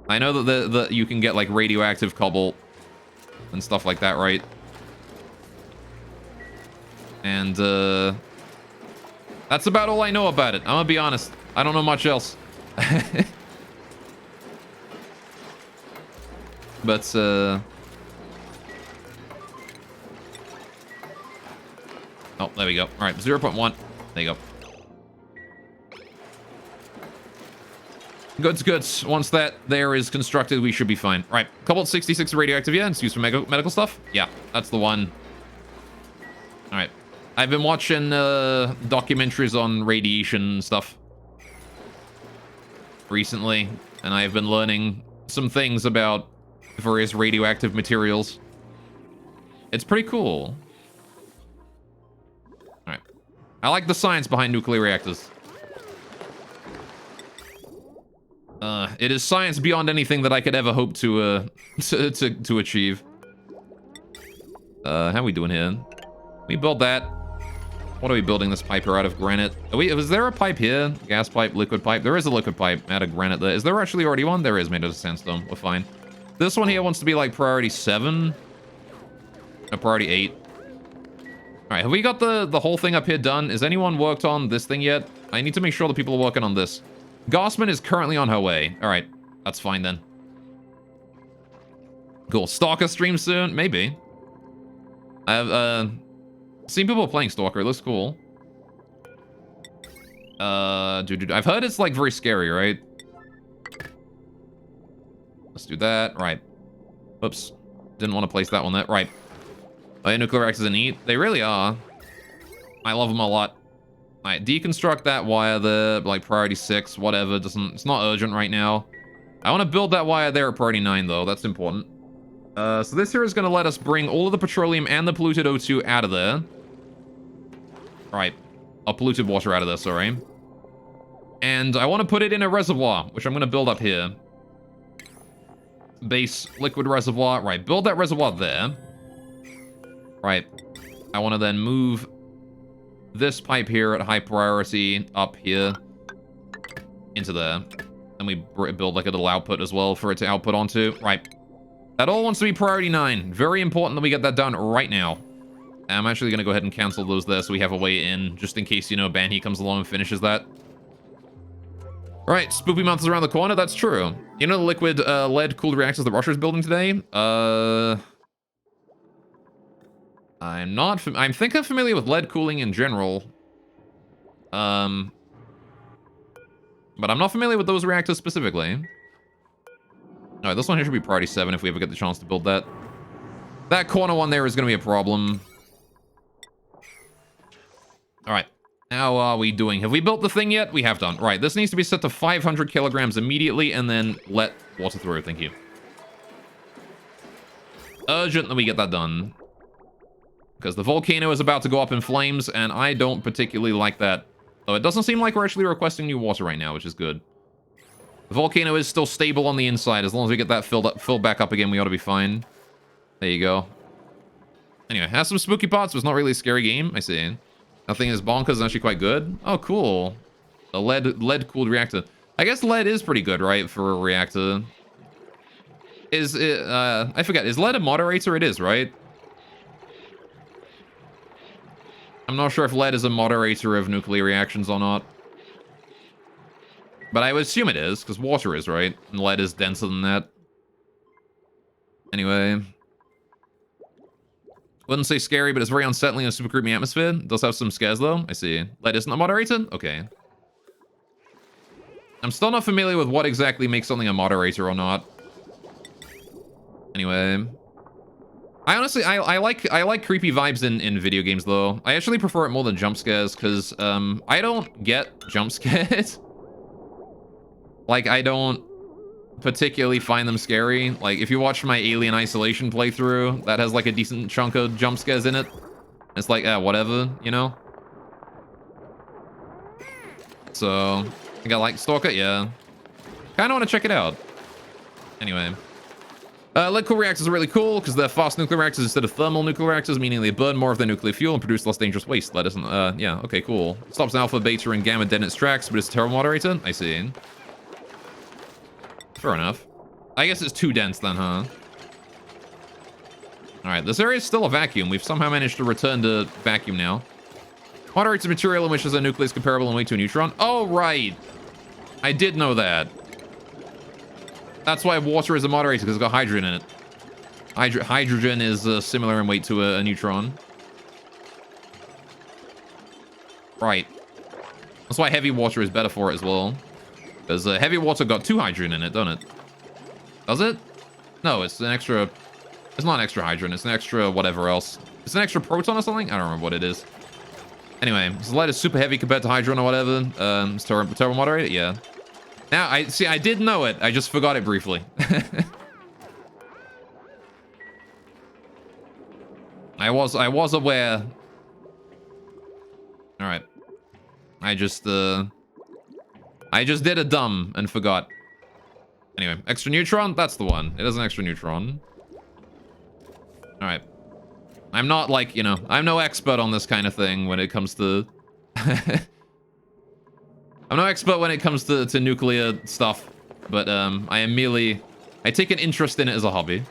I know that you can get like radioactive cobalt and stuff like that, right? And that's about all I know about it. I'm gonna be honest. I don't know much else. But oh, there we go. All right, 0.1. There you go. Goods. Once that there is constructed, we should be fine. All right, cobalt 66 radioactive. Yeah, it's used for medical stuff. Yeah, that's the one. All right. I've been watching documentaries on radiation stuff recently, and I've been learning some things about various radioactive materials. It's pretty cool. Alright. I like the science behind nuclear reactors. It is science beyond anything that I could ever hope to achieve. How are we doing here? We built that. What are we building this pipe here out of granite? Is there a pipe here? Gas pipe, liquid pipe? There is a liquid pipe out of granite there. Is there actually already one? There is, made out of sandstone. We're fine. This one here wants to be like priority 7. No, priority 8. Alright, have we got the whole thing up here done? Has anyone worked on this thing yet? I need to make sure that people are working on this. Gossman is currently on her way. Alright, that's fine then. Cool. Stalker stream soon? Maybe. I've seen people playing Stalker. It looks cool. Dude, I've heard it's like very scary, right? Let's do that. Right. Oops. Didn't want to place that one there. Right. Oh, yeah, nuclear reactors are neat. They really are. I love them a lot. Alright, deconstruct that wire there, like priority 6, whatever. It's not urgent right now. I want to build that wire there at priority 9, though. That's important. So this here is going to let us bring all of the petroleum and the polluted O2 out of there. Right. Polluted water out of there, sorry. And I want to put it in a reservoir, which I'm going to build up here. Base liquid reservoir. Right, build that reservoir there. Right. I want to then move this pipe here at high priority up here into there. And we build like a little output as well for it to output onto. Right. That all wants to be priority 9. Very important that we get that done right now. I'm actually going to go ahead and cancel those there so we have a way in, just in case, you know, Banhi comes along and finishes that. Right, Spoopy Month is around the corner. That's true. You know the liquid lead-cooled reactors that Russia is building today? I think I'm familiar with lead cooling in general. But I'm not familiar with those reactors specifically. Alright, this one here should be priority 7 if we ever get the chance to build that. That corner one there is going to be a problem. Alright, how are we doing? Have we built the thing yet? We have done. Right, this needs to be set to 500 kilograms immediately and then let water through. Thank you. Urgent that we get that done. Because the volcano is about to go up in flames and I don't particularly like that. Though it doesn't seem like we're actually requesting new water right now, which is good. The volcano is still stable on the inside. As long as we get that filled back up again, we ought to be fine. There you go. Anyway, has some spooky parts, but it's not really a scary game. I see. Nothing is bonkers is actually quite good. Oh, cool. A lead-cooled reactor. I guess lead is pretty good, right, for a reactor. Is it, I forget. Is lead a moderator? It is, right? I'm not sure if lead is a moderator of nuclear reactions or not. But I would assume it is, because water is, right? And lead is denser than that. Anyway. Wouldn't say scary, but it's very unsettling in a super creepy atmosphere. It does have some scares, though. I see. Lead isn't a moderator? Okay. I'm still not familiar with what exactly makes something a moderator or not. Anyway. I like creepy vibes in video games, though. I actually prefer it more than jump scares, because I don't get jump scares. Like, I don't particularly find them scary. Like, if you watch my Alien Isolation playthrough, that has like a decent chunk of jump scares in it. It's like, whatever, you know? So, I think I like Stalker, yeah. Kinda wanna check it out. Anyway. Lead-cooled reactors are really cool because they're fast nuclear reactors instead of thermal nuclear reactors, meaning they burn more of their nuclear fuel and produce less dangerous waste. That isn't, yeah, okay, cool. Stops alpha, beta, and gamma dead in its tracks, but it's a terrible moderator? I see. Fair enough. I guess it's too dense then, huh? Alright, this area is still a vacuum. We've somehow managed to return to vacuum now. Moderates a material in which there's a nucleus comparable in weight to a neutron. Oh, right. I did know that. That's why water is a moderator, because it's got hydrogen in it. Hydrogen is similar in weight to a neutron. Right. That's why heavy water is better for it as well. Because heavy water got 2 hydrogen in it, don't it? Does it? No, it's an extra... It's not an extra hydrogen, it's an extra whatever else. It's an extra proton or something? I don't remember what it is. Anyway, this lead is super heavy compared to hydrogen or whatever. It's turbo moderator? Yeah. Now, I did know it. I just forgot it briefly. I was aware. Alright. I just did a dumb and forgot. Anyway, extra neutron? That's the one. It is an extra neutron. Alright. I'm not like, you know, I'm no expert on this kind of thing when it comes to... I'm no expert when it comes to nuclear stuff, but I am merely... I take an interest in it as a hobby.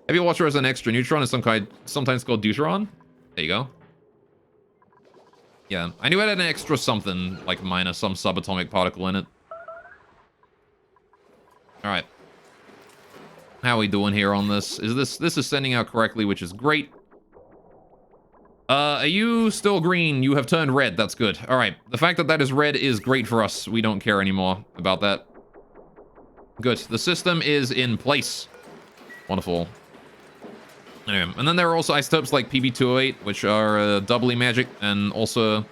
Heavy water as an extra neutron is sometimes called deuteron. There you go. Yeah, I knew it had an extra something, like minus some subatomic particle in it. Alright. How are we doing here on this? This is sending out correctly, which is great. Are you still green? You have turned red. That's good. Alright. The fact that that is red is great for us. We don't care anymore about that. Good. The system is in place. Wonderful. Anyway, and then there are also isotopes like PB208, which are doubly magic and also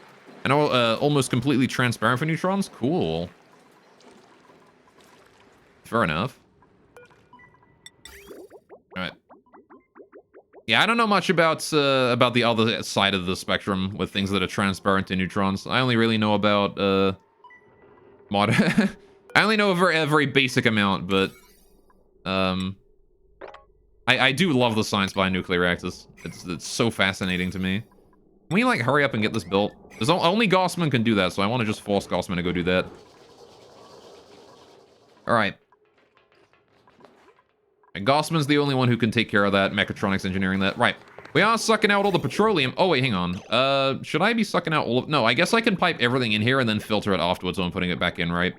almost completely transparent for neutrons. Cool. Fair enough. Alright. Yeah, I don't know much about the other side of the spectrum with things that are transparent to neutrons. I only really know about mod. I only know a very basic amount, but I do love the science behind nuclear reactors. It's so fascinating to me. Can we like hurry up and get this built? There's only Gossman can do that, so I want to just force Gossman to go do that. All right. And Gossman's the only one who can take care of that. Mechatronics engineering that. Right. We are sucking out all the petroleum. Oh, wait, hang on. Should I be sucking out all of... No, I guess I can pipe everything in here and then filter it afterwards when I'm putting it back in, right?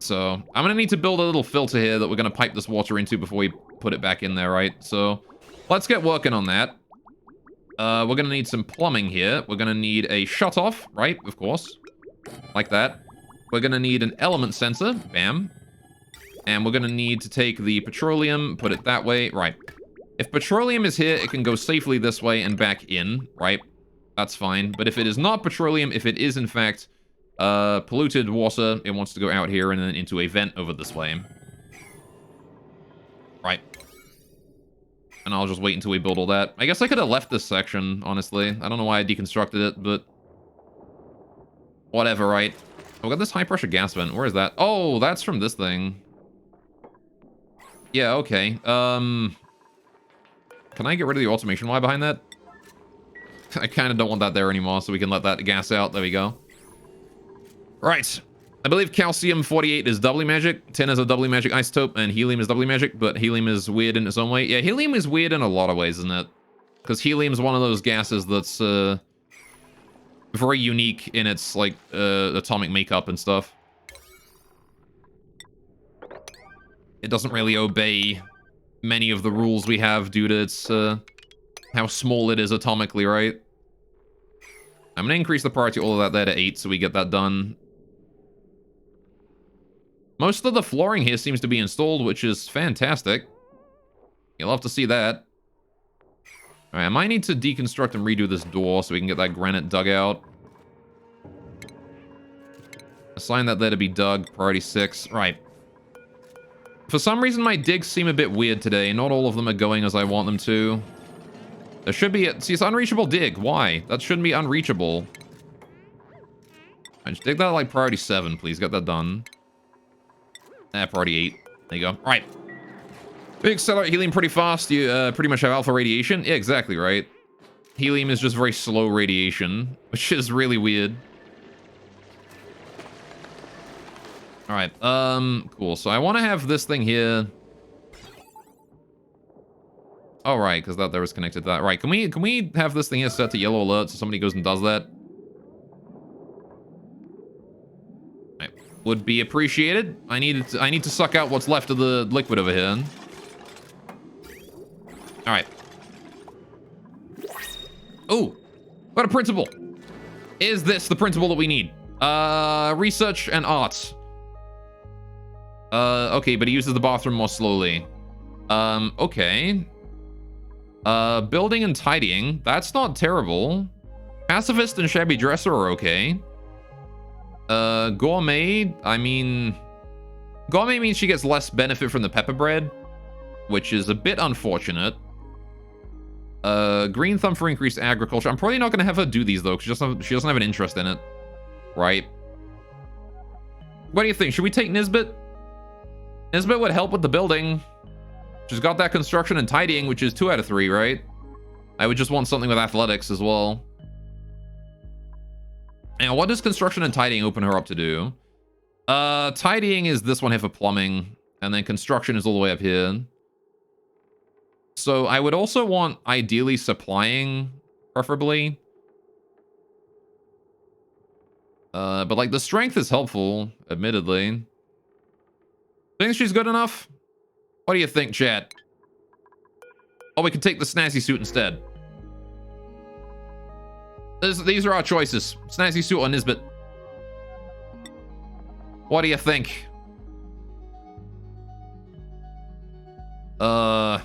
So, I'm going to need to build a little filter here that we're going to pipe this water into before we put it back in there, right? So, let's get working on that. We're going to need some plumbing here. We're going to need a shutoff, right? Of course. Like that. We're going to need an element sensor. Bam. And we're going to need to take the petroleum, put it that way. Right. If petroleum is here, it can go safely this way and back in, right? That's fine. But if it is not petroleum, if it is, in fact, polluted water, it wants to go out here and then into a vent over this way. Right. And I'll just wait until we build all that. I guess I could have left this section, honestly. I don't know why I deconstructed it, but... whatever, right? Oh, we got this high-pressure gas vent. Where is that? Oh, that's from this thing. Yeah, okay. Can I get rid of the automation wire behind that? I kind of don't want that there anymore, so we can let that gas out. There we go. Right. I believe calcium-48 is doubly magic, tin is a doubly magic isotope, and helium is doubly magic, but helium is weird in its own way. Yeah, helium is weird in a lot of ways, isn't it? Because helium is one of those gases that's very unique in its, like, atomic makeup and stuff. It doesn't really obey many of the rules we have due to its, how small it is atomically, right? I'm going to increase the priority all of that there to 8 so we get that done. Most of the flooring here seems to be installed, which is fantastic. You'll have to see that. Alright, I might need to deconstruct and redo this door so we can get that granite dug out. Assign that there to be dug, priority 6. Right. For some reason, my digs seem a bit weird today. Not all of them are going as I want them to. There should be a... see, it's unreachable dig. Why? That shouldn't be unreachable. Right, just dig that like priority 7, please. Get that done. Priority 8. There you go. All right. We accelerate helium pretty fast. You pretty much have alpha radiation. Yeah, exactly, right? Helium is just very slow radiation, which is really weird. All right. Cool. So I want to have this thing here. All right, because that there was connected to that. Right. Can we have this thing here set to yellow alert so somebody goes and does that? Would be appreciated. I need to suck out what's left of the liquid over here. All right. Oh, what a principle. Is this the principle that we need? Research and arts. Okay, but he uses the bathroom more slowly. Okay. Building and tidying. That's not terrible. Pacifist and shabby dresser are okay. Gourmet, I mean... gourmet means she gets less benefit from the pepper bread, which is a bit unfortunate. Green thumb for increased agriculture. I'm probably not going to have her do these, though, because she doesn't have an interest in it. Right? What do you think? Should we take Nisbet? Nisbet would help with the building. She's got that construction and tidying, which is 2 out of 3, right? I would just want something with athletics as well. Now, what does construction and tidying open her up to do? Tidying is this one here for plumbing, and then construction is all the way up here. So I would also want, ideally, supplying, preferably. But, like, the strength is helpful, admittedly. Think she's good enough? What do you think, chat? Oh, we can take the snazzy suit instead. These are our choices. Snazzy suit or Nisbet. What do you think? I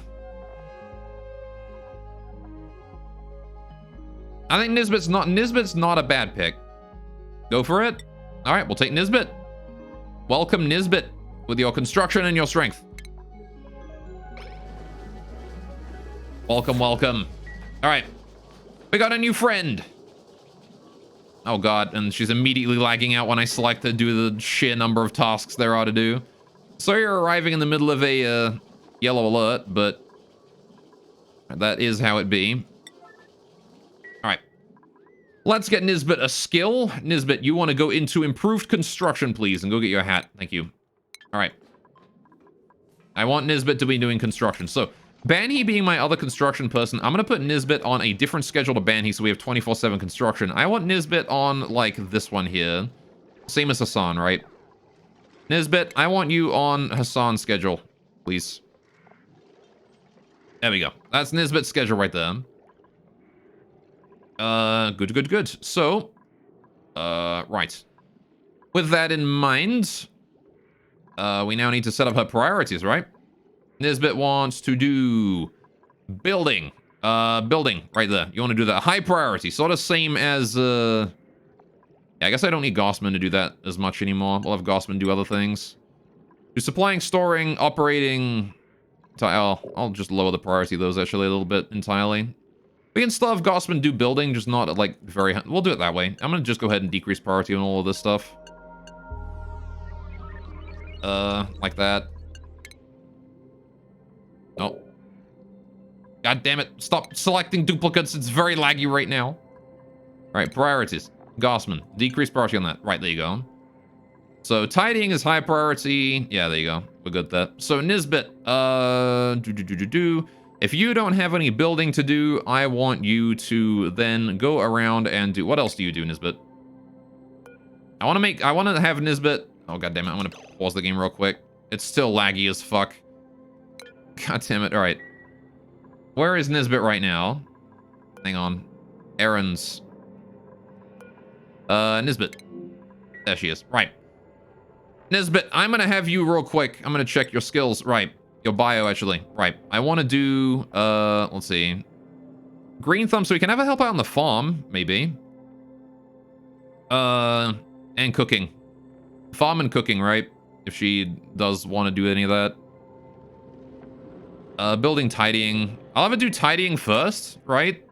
think Nisbet's not a bad pick. Go for it. All right, we'll take Nisbet. Welcome, Nisbet. with your construction and your strength. Welcome, welcome. All right. We got a new friend. Oh, God. And she's immediately lagging out when I select to do the sheer number of tasks there are to do. So you're arriving in the middle of a yellow alert, but that is how it be. All right. Let's get Nisbet a skill. Nisbet, you want to go into improved construction, please, and go get your hat. Thank you. All right. I want Nisbet to be doing construction. So, Banhi being my other construction person, I'm going to put Nisbet on a different schedule to Banhi so we have 24/7 construction. I want Nisbet on, like, this one here. Same as Hassan, right? Nisbet, I want you on Hassan's schedule, please. There we go. That's Nisbet's schedule right there. Good, good, good. So, right. With that in mind, we now need to set up her priorities, right? Nisbet wants to do building. Building, right there. You want to do that. High priority. Sort of same as, yeah, I guess I don't need Gossman to do that as much anymore. We'll have Gossman do other things. Do supplying, storing, operating. I'll just lower the priority of those actually a little bit entirely. We can still have Gossman do building, just not like very... We'll do it that way. I'm going to just go ahead and decrease priority on all of this stuff. Like that. Oh. God damn it. Stop selecting duplicates. It's very laggy right now. All right, priorities. Gossman. Decrease priority on that. Right, there you go. So, tidying is high priority. Yeah, there you go. We're good at that. So, Nisbet. If you don't have any building to do, I want you to then go around and do... What else do you do, Nisbet? I want to have Nisbet... Oh, God damn it. I'm going to pause the game real quick. It's still laggy as fuck. God damn it. All right. Where is Nisbet right now? Hang on. Errands. Nisbet. There she is. Right. Nisbet, I'm going to have you real quick. I'm going to check your skills. Right. Your bio, actually. Right. I want to do, let's see. Green Thumb, so we can have her help out on the farm, maybe. And cooking. Farm and cooking, right? If she does want to do any of that. Building, tidying. I'll have her do tidying first, right?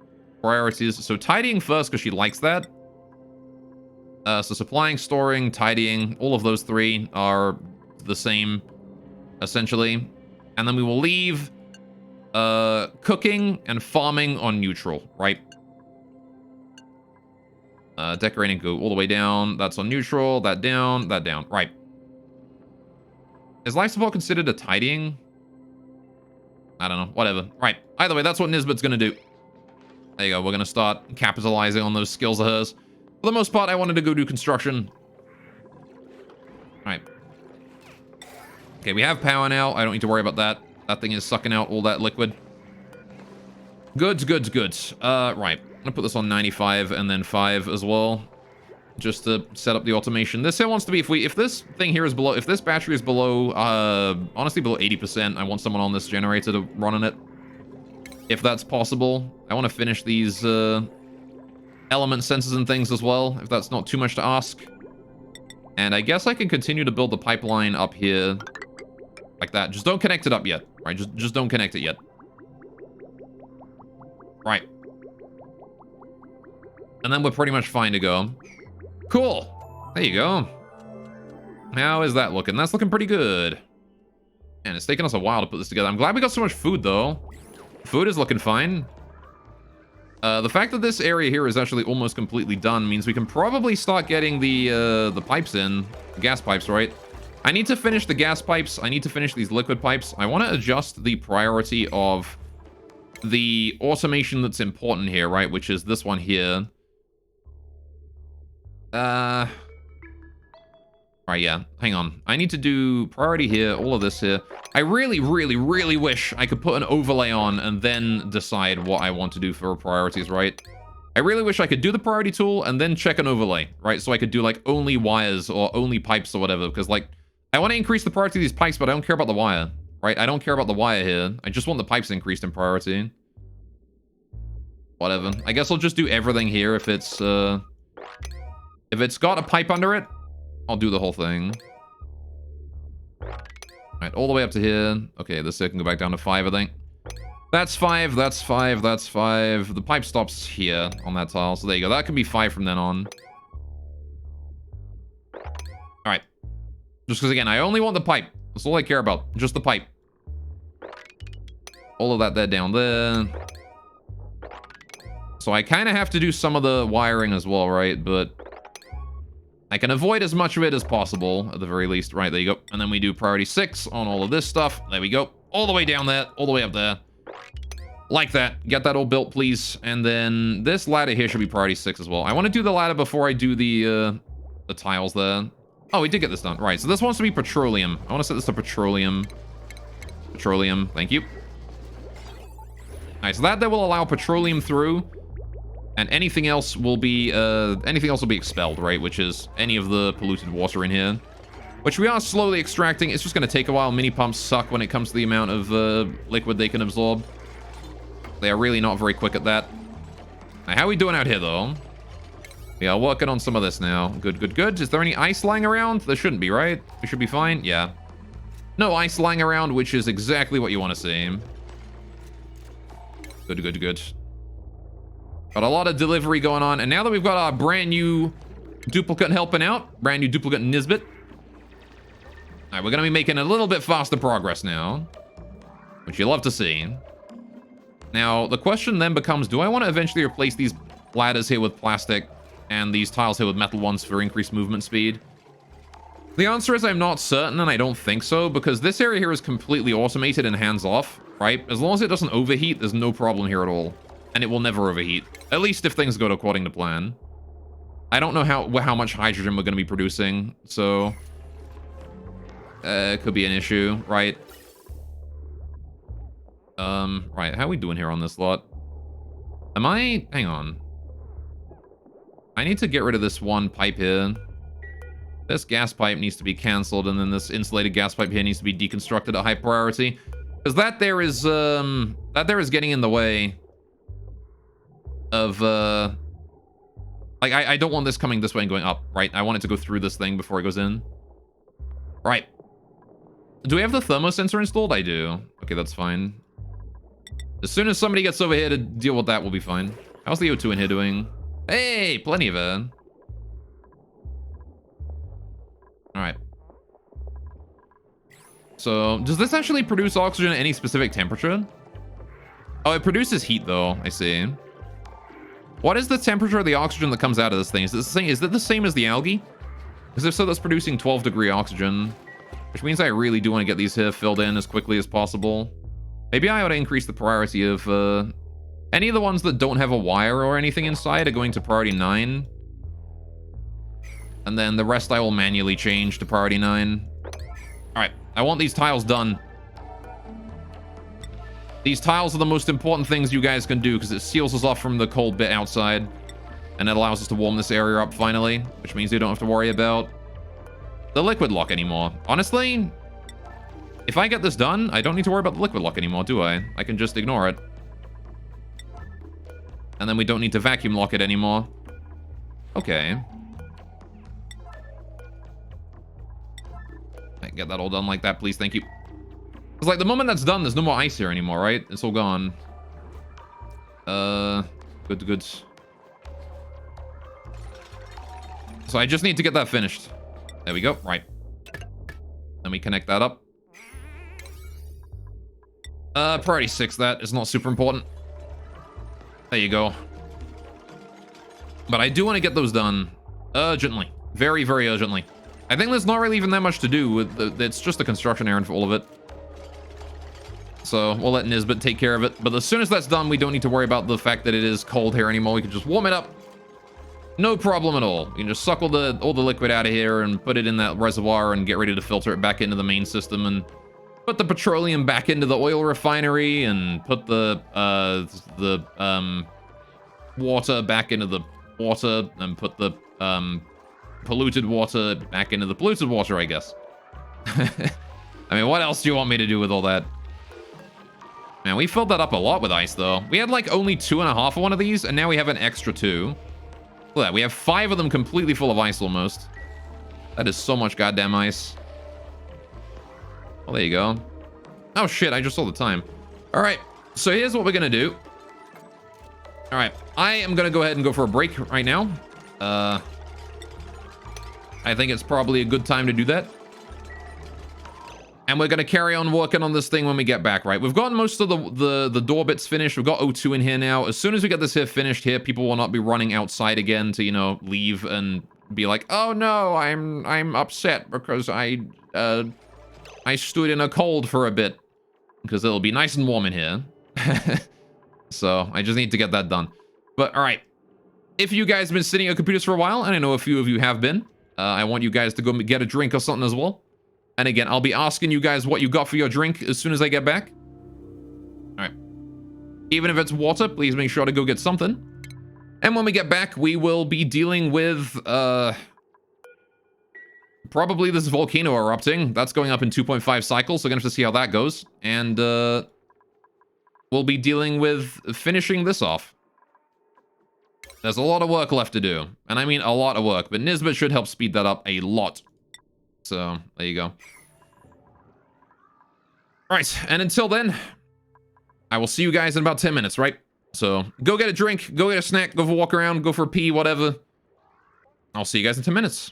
Priorities. So tidying first because she likes that. So supplying, storing, tidying, all of those three are the same, essentially. And then we will leave cooking and farming on neutral, right? Decorating, go all the way down. That's on neutral. That down. That down. Right. Is life support considered a tidying? I don't know. Whatever. Right. Either way, that's what Nisbet's going to do. There you go. We're going to start capitalizing on those skills of hers. For the most part, I wanted to go do construction. All right. Okay, we have power now. I don't need to worry about that. That thing is sucking out all that liquid. Goods, goods, goods. Right. I'm gonna put this on 95 and then 5 as well. Just to set up the automation. This here wants to be, if this thing here is below, if this battery is below, honestly below 80%, I want someone on this generator to run on it. If that's possible. I want to finish these, element sensors and things as well, if that's not too much to ask. And I guess I can continue to build the pipeline up here. Like that. Just don't connect it up yet. Right? Just don't connect it yet. Right. And then we're pretty much fine to go. Cool. There you go. How is that looking? That's looking pretty good. And it's taken us a while to put this together. I'm glad we got so much food, though. Food is looking fine. The fact that this area here is actually almost completely done means we can probably start getting the pipes in. The gas pipes, right? I need to finish the gas pipes. I need to finish these liquid pipes. I want to adjust the priority of the automation that's important here, right? Which is this one here. Alright, yeah. Hang on. I need to do priority here, all of this here. I really, really, really wish I could put an overlay on and then decide what I want to do for priorities, right? I really wish I could do the priority tool and then check an overlay, right? So I could do, like, only wires or only pipes or whatever. Because, like, I want to increase the priority of these pipes, but I don't care about the wire, right? I don't care about the wire here. I just want the pipes increased in priority. Whatever. I guess I'll just do everything here if it's got a pipe under it. I'll do the whole thing. Alright, all the way up to here. Okay, this here can go back down to 5, I think. That's 5, that's 5, that's 5. The pipe stops here on that tile. So there you go. That can be 5 from then on. Alright. Just because, again, I only want the pipe. That's all I care about. Just the pipe. All of that there down there. So I kind of have to do some of the wiring as well, right? But I can avoid as much of it as possible, at the very least. Right, there you go. And then we do priority 6 on all of this stuff. There we go. All the way down there. All the way up there. Like that. Get that all built, please. And then this ladder here should be priority 6 as well. I want to do the ladder before I do the tiles there. Oh, we did get this done. Right, so this wants to be petroleum. I want to set this to petroleum. Petroleum. Thank you. Alright, so that will allow petroleum through. And anything else will be expelled, right? Which is any of the polluted water in here. Which we are slowly extracting. It's just going to take a while. Mini pumps suck when it comes to the amount of liquid they can absorb. They are really not very quick at that. Now, how are we doing out here, though? We are working on some of this now. Good, good, good. Is there any ice lying around? There shouldn't be, right? We should be fine. Yeah. No ice lying around, which is exactly what you want to see. Good, good, good. Got a lot of delivery going on. And now that we've got our brand new duplicate helping out, brand new duplicate Nisbet. All right, we're going to be making a little bit faster progress now, which you love to see. Now, the question then becomes, do I want to eventually replace these ladders here with plastic and these tiles here with metal ones for increased movement speed? The answer is I'm not certain, and I don't think so, because this area here is completely automated and hands-off, right? As long as it doesn't overheat, there's no problem here at all. And it will never overheat. At least if things go according to plan. I don't know how much hydrogen we're going to be producing, so... it could be an issue, right? Right, how are we doing here on this lot? Hang on. I need to get rid of this one pipe here. This gas pipe needs to be cancelled, and then this insulated gas pipe here needs to be deconstructed at high priority. Because that there is getting in the way of, like, I don't want this coming this way and going up, right? I want it to go through this thing before it goes in. Right. Do we have the thermosensor installed? I do. Okay, that's fine. As soon as somebody gets over here to deal with that, we'll be fine. How's the O2 in here doing? Hey, plenty of it. Alright. So, does this actually produce oxygen at any specific temperature? Oh, it produces heat, though. I see. What is the temperature of the oxygen that comes out of this thing? Is it the same as the algae? Because if so, that's producing 12-degree oxygen. Which means I really do want to get these here filled in as quickly as possible. Maybe I ought to increase the priority of... any of the ones that don't have a wire or anything inside are going to priority 9. And then the rest I will manually change to priority 9. Alright, I want these tiles done. These tiles are the most important things you guys can do because it seals us off from the cold bit outside. And it allows us to warm this area up finally, which means you don't have to worry about the liquid lock anymore. Honestly, if I get this done, I don't need to worry about the liquid lock anymore, do I? I can just ignore it. And then we don't need to vacuum lock it anymore. Okay. Get that all done like that, please. Thank you. Because, like, the moment that's done, there's no more ice here anymore, right? It's all gone. Good, good. So I just need to get that finished. There we go. Right. Let me connect that up. Priority 6, that is not super important. There you go. But I do want to get those done urgently. Very, very urgently. I think there's not really even that much to do with it's just a construction errand for all of it. So we'll let Nisbet take care of it. But as soon as that's done, we don't need to worry about the fact that it is cold here anymore. We can just warm it up. No problem at all. You can just suck all the liquid out of here and put it in that reservoir and get ready to filter it back into the main system and put the petroleum back into the oil refinery and put the water back into the water and put the polluted water back into the polluted water, I guess. I mean, what else do you want me to do with all that? Man, we filled that up a lot with ice, though. We had, like, only 2.5 of one of these, and now we have an extra 2. Look at that. We have 5 of them completely full of ice, almost. That is so much goddamn ice. Well, there you go. Oh, shit, I just saw the time. All right, so here's what we're going to do. All right, I am going to go ahead and go for a break right now. I think it's probably a good time to do that. And we're going to carry on working on this thing when we get back, right? We've got most of the door bits finished. We've got O2 in here now. As soon as we get this here finished here, people will not be running outside again to, you know, leave and be like, oh no, I'm upset because I stood in a cold for a bit. Because it'll be nice and warm in here. So I just need to get that done. But all right. If you guys have been sitting at computers for a while, and I know a few of you have been, I want you guys to go get a drink or something as well. And again, I'll be asking you guys what you got for your drink as soon as I get back. All right. Even if it's water, please make sure to go get something. And when we get back, we will be dealing with, probably this volcano erupting. That's going up in 2.5 cycles, so we're gonna have to see how that goes. And, we'll be dealing with finishing this off. There's a lot of work left to do. And I mean a lot of work, but Nisbet should help speed that up a lot. So, there you go. Alright, and until then, I will see you guys in about 10 minutes, right? So, go get a drink, go get a snack, go for a walk around, go for a pee, whatever. I'll see you guys in 10 minutes.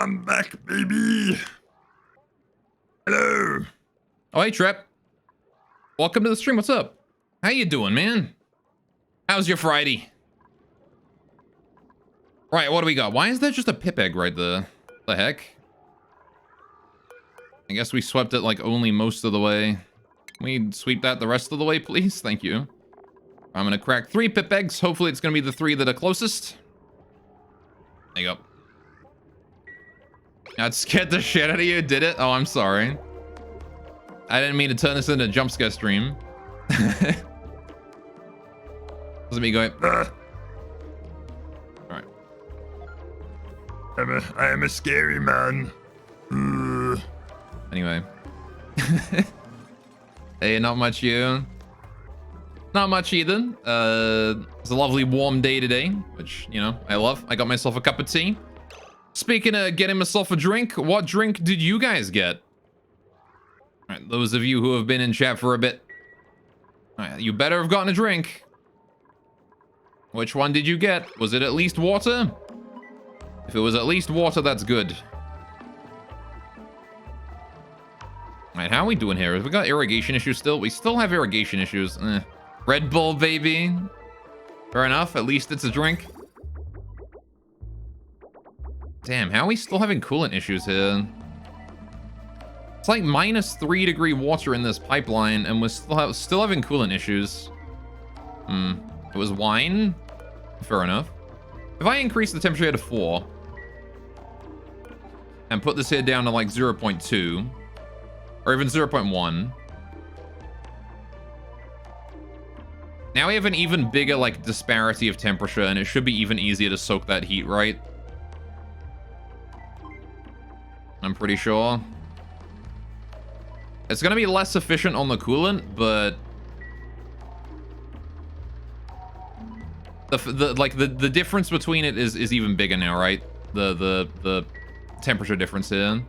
I'm back, baby. Hello. Oh, hey, Trep. Welcome to the stream. What's up? How you doing, man? How's your Friday? Right, what do we got? Why is there just a pip egg right there? The heck? I guess we swept it like only most of the way. Can we sweep that the rest of the way, please? Thank you. I'm gonna crack 3 pip eggs. Hopefully it's gonna be the 3 that are closest. There you go. That scared the shit out of you, did it? Oh, I'm sorry. I didn't mean to turn this into a jump scare stream. Wasn't me going. Alright. I am a scary man. Anyway. Hey, not much you. Not much either. It's a lovely warm day today, which, you know, I love. I got myself a cup of tea. Speaking of getting myself a drink, what drink did you guys get? All right, those of you who have been in chat for a bit. All right, you better have gotten a drink. Which one did you get? Was it at least water? If it was at least water, that's good. All right, how are we doing here? Have we got irrigation issues still? We still have irrigation issues. Red Bull, baby. Fair enough. At least it's a drink. Damn, how are we still having coolant issues here? It's like -3-degree water in this pipeline, and we're still having coolant issues. It was wine? Fair enough. If I increase the temperature to 4, and put this here down to like 0.2, or even 0.1, now we have an even bigger like disparity of temperature, and it should be even easier to soak that heat, right? I'm pretty sure. It's gonna be less efficient on the coolant, but the difference between it is even bigger now, right? The temperature difference here.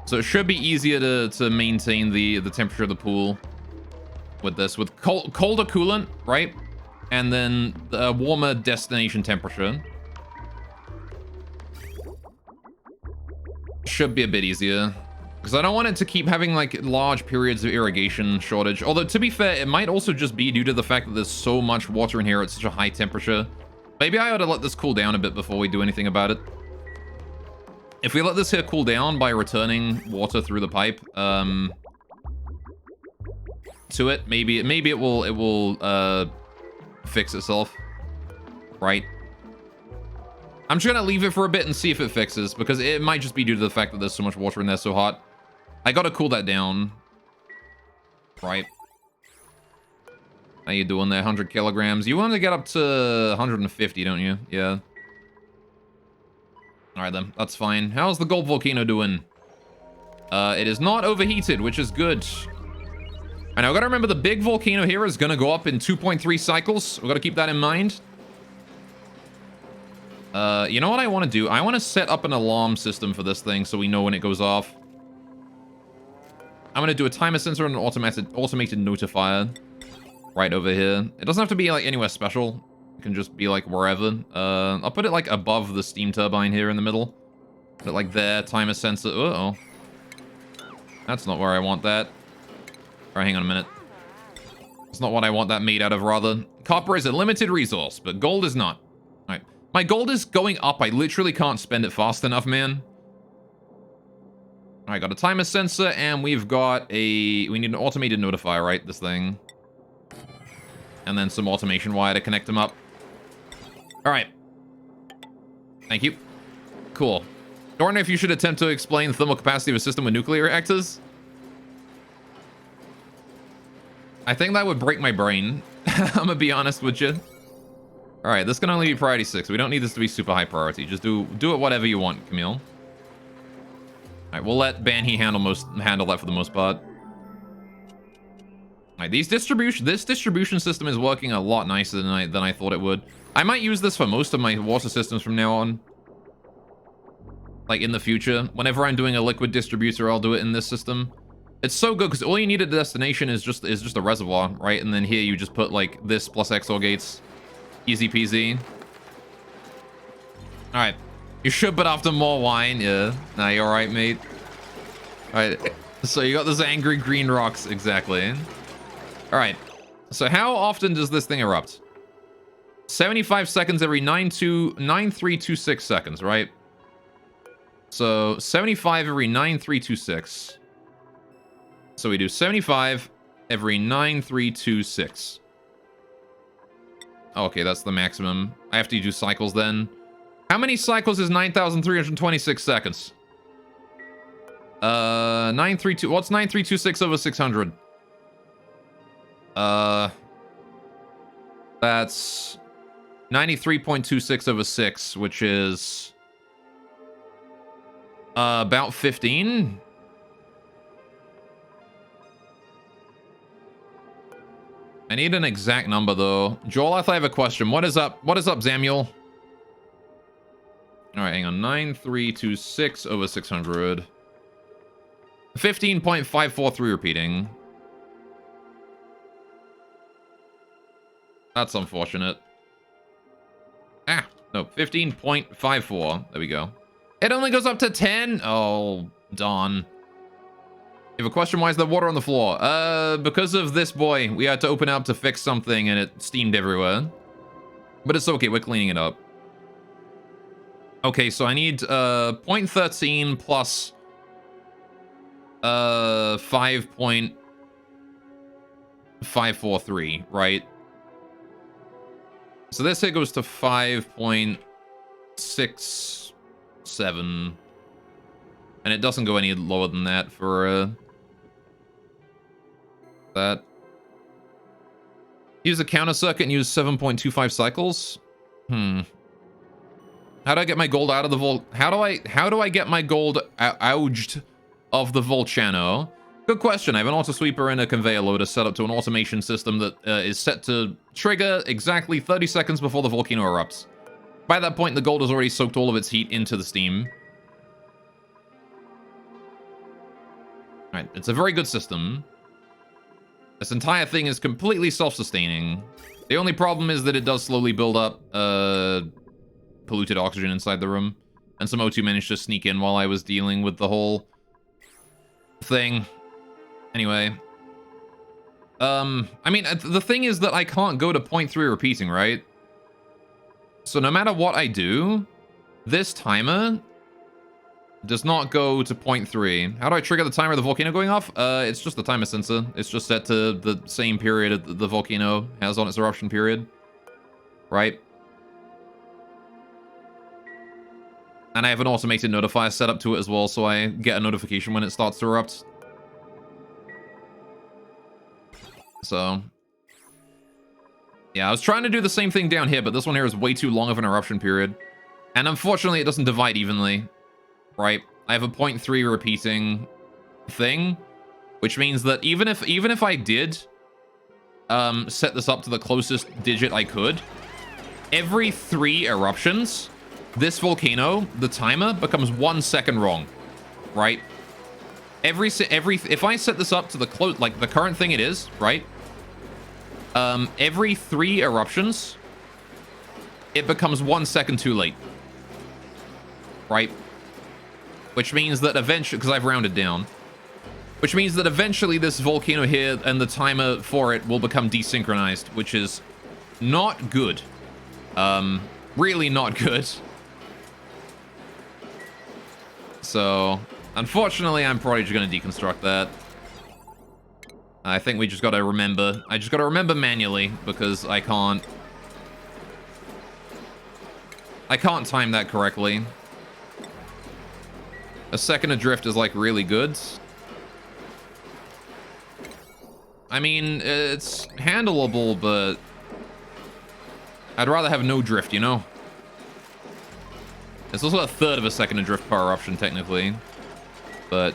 So it should be easier to maintain the temperature of the pool with this, with colder coolant, right? And then the warmer destination temperature. Should be a bit easier. Because I don't want it to keep having like large periods of irrigation shortage. Although to be fair, it might also just be due to the fact that there's so much water in here at such a high temperature. Maybe I ought to let this cool down a bit before we do anything about it. If we let this here cool down by returning water through the pipe to it, maybe it will fix itself, right? I'm just gonna leave it for a bit and see if it fixes, because it might just be due to the fact that there's so much water in there so hot. I gotta cool that down, right? How you doing there? 100 kilograms. You want to get up to 150, don't you? Yeah. Alright then, that's fine. How's the gold volcano doing? It is not overheated, which is good. And I gotta remember the big volcano here is gonna go up in 2.3 cycles. We gotta keep that in mind. You know what I want to do? I want to set up an alarm system for this thing so we know when it goes off. I'm gonna do a timer sensor and an automated notifier right over here. It doesn't have to be like anywhere special. It can just be like wherever. I'll put it like above the steam turbine here in the middle. Put it like there, timer sensor. Uh-oh. That's not where I want that. Alright, hang on a minute. That's not what I want that made out of, rather. Copper is a limited resource, but gold is not. Alright. My gold is going up. I literally can't spend it fast enough, man. Alright, got a timer sensor, and we've got a... We need an automated notifier, right? This thing. And then some automation wire to connect them up. Alright. Thank you. Cool. Don't know if you should attempt to explain the thermal capacity of a system with nuclear reactors. I think that would break my brain. I'm gonna be honest with you. Alright, this can only be priority 6. We don't need this to be super high priority. Just do it whatever you want, Camille. Alright, we'll let Banhee handle that for the most part. Alright, this distribution system is working a lot nicer than I thought it would. I might use this for most of my water systems from now on. Like in the future. Whenever I'm doing a liquid distributor, I'll do it in this system. It's so good because all you need at the destination is just a reservoir, right? And then here you just put like this plus XOR gates. Easy peasy. Alright. You should, but after more wine, yeah. Nah, you're alright, mate. Alright, so you got those angry green rocks, exactly. Alright, so how often does this thing erupt? 75 seconds every 9326 seconds, right? So 75 every 9326. So we do 75 every 9326. Okay, that's the maximum. I have to do cycles then. How many cycles is 9,326 seconds? 932. What's 9326 over 600? That's 93.26 over 6, which is about 15. I need an exact number though. Joel, I have a question. What is up? What is up, Samuel? All right, hang on. 9326 over 600. 15.543 repeating. That's unfortunate. Ah, no, 15.54. There we go. It only goes up to 10? Oh, darn. You have a question, why is there water on the floor? Because of this boy. We had to open up to fix something and it steamed everywhere. But it's okay, we're cleaning it up. Okay, so I need 0.13 plus 5.543, right? So this here goes to 5.67. And it doesn't go any lower than that for that. Use a counter circuit and use 7.25 cycles. How do I get my gold out of the how do I get my gold ouged of the volcano? Good question. I have an auto sweeper and a conveyor loader set up to an automation system that is set to trigger exactly 30 seconds before the volcano erupts. By that point, the gold has already soaked all of its heat into the steam. Alright, it's a very good system. This entire thing is completely self-sustaining. The only problem is that it does slowly build up polluted oxygen inside the room. And some O2 managed to sneak in while I was dealing with the whole thing. Anyway. I mean, the thing is that I can't go to 0.3 repeating, right? So no matter what I do, this timer does not go to 0.3. How do I trigger the timer of the volcano going off? It's just the timer sensor. It's just set to the same period the volcano has on its eruption period. Right? And I have an automated notifier set up to it as well, so I get a notification when it starts to erupt. So, yeah, I was trying to do the same thing down here, but this one here is way too long of an eruption period. And unfortunately, it doesn't divide evenly. Right? I have a 0.3 repeating thing, which means that even if I did set this up to the closest digit I could, every 3 eruptions, this volcano, the timer, becomes 1 second wrong. Right? If I set this up to the the current thing it is, right? Every 3 eruptions, it becomes 1 second too late. Right? Which means that eventually, because I've rounded down, which means that eventually this volcano here and the timer for it will become desynchronized, which is not good. Really not good. So, unfortunately, I'm probably just going to deconstruct that. I think we just got to remember. I just got to remember manually because I can't time that correctly. A second adrift is like really good. I mean, it's handleable, but I'd rather have no drift, you know? It's also a third of a second adrift per eruption, technically. But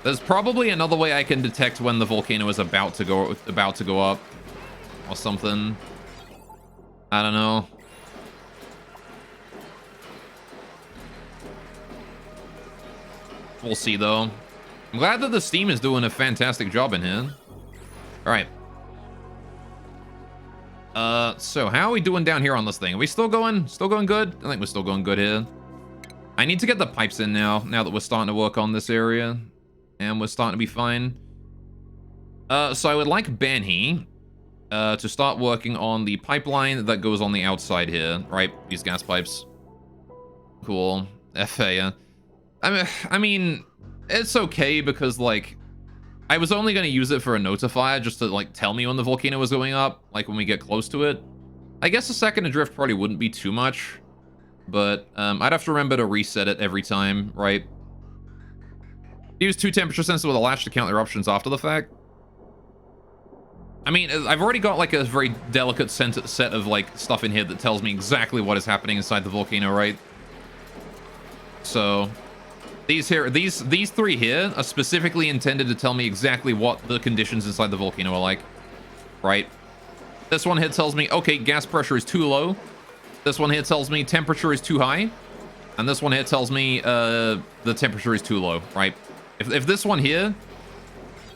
there's probably another way I can detect when the volcano is about to go up. Or something. I don't know. We'll see, though. I'm glad that the steam is doing a fantastic job in here. All right. So how are we doing down here on this thing? Are we still going good? I think we're still going good here. I need to get the pipes in now that we're starting to work on this area. And we're starting to be fine. So I would like Banhee to start working on the pipeline that goes on the outside here, right? These gas pipes. Cool. FA. I mean, it's okay because, like, I was only going to use it for a notifier just to, like, tell me when the volcano was going up, like, when we get close to it. I guess a second adrift probably wouldn't be too much, but I'd have to remember to reset it every time, right? Use 2 temperature sensors with a latch to count the eruptions after the fact. I mean, I've already got, like, a very delicate set of, like, stuff in here that tells me exactly what is happening inside the volcano, right? So these three here are specifically intended to tell me exactly what the conditions inside the volcano are like, right? This one here tells me, okay, gas pressure is too low. This one here tells me temperature is too high. And this one here tells me the temperature is too low, right? If this one here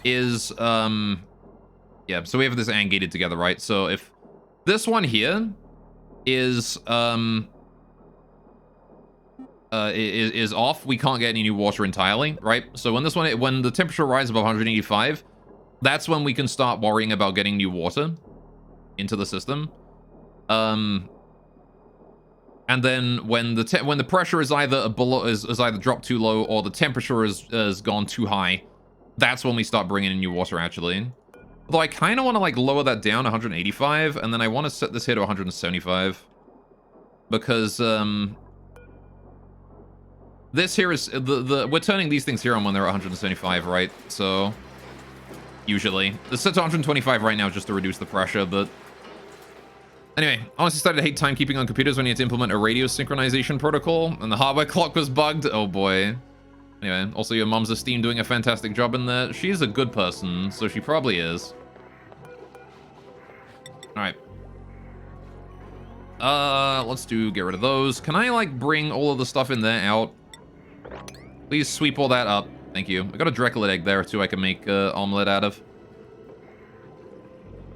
is, yeah, so we have this and gated together, right? So if this one here is off, we can't get any new water entirely, right? So when the temperature rises above 185, that's when we can start worrying about getting new water into the system. And then when the pressure is either below is either dropped too low or the temperature is gone too high, that's when we start bringing in new water actually. Although I kind of want to like lower that down 185, and then I want to set this here to 175 because this here is we're turning these things here on when they're at 175, right? So usually it's set to 125 right now just to reduce the pressure, but anyway, I honestly started to hate timekeeping on computers when you had to implement a radio synchronization protocol and the hardware clock was bugged. Oh boy. Anyway, also your mom's Esteem doing a fantastic job in there. She's a good person, so she probably is. Alright. Let's get rid of those. Can I, like, bring all of the stuff in there out? Please sweep all that up. Thank you. I got a Drecklid egg there, too, I can make omelet out of.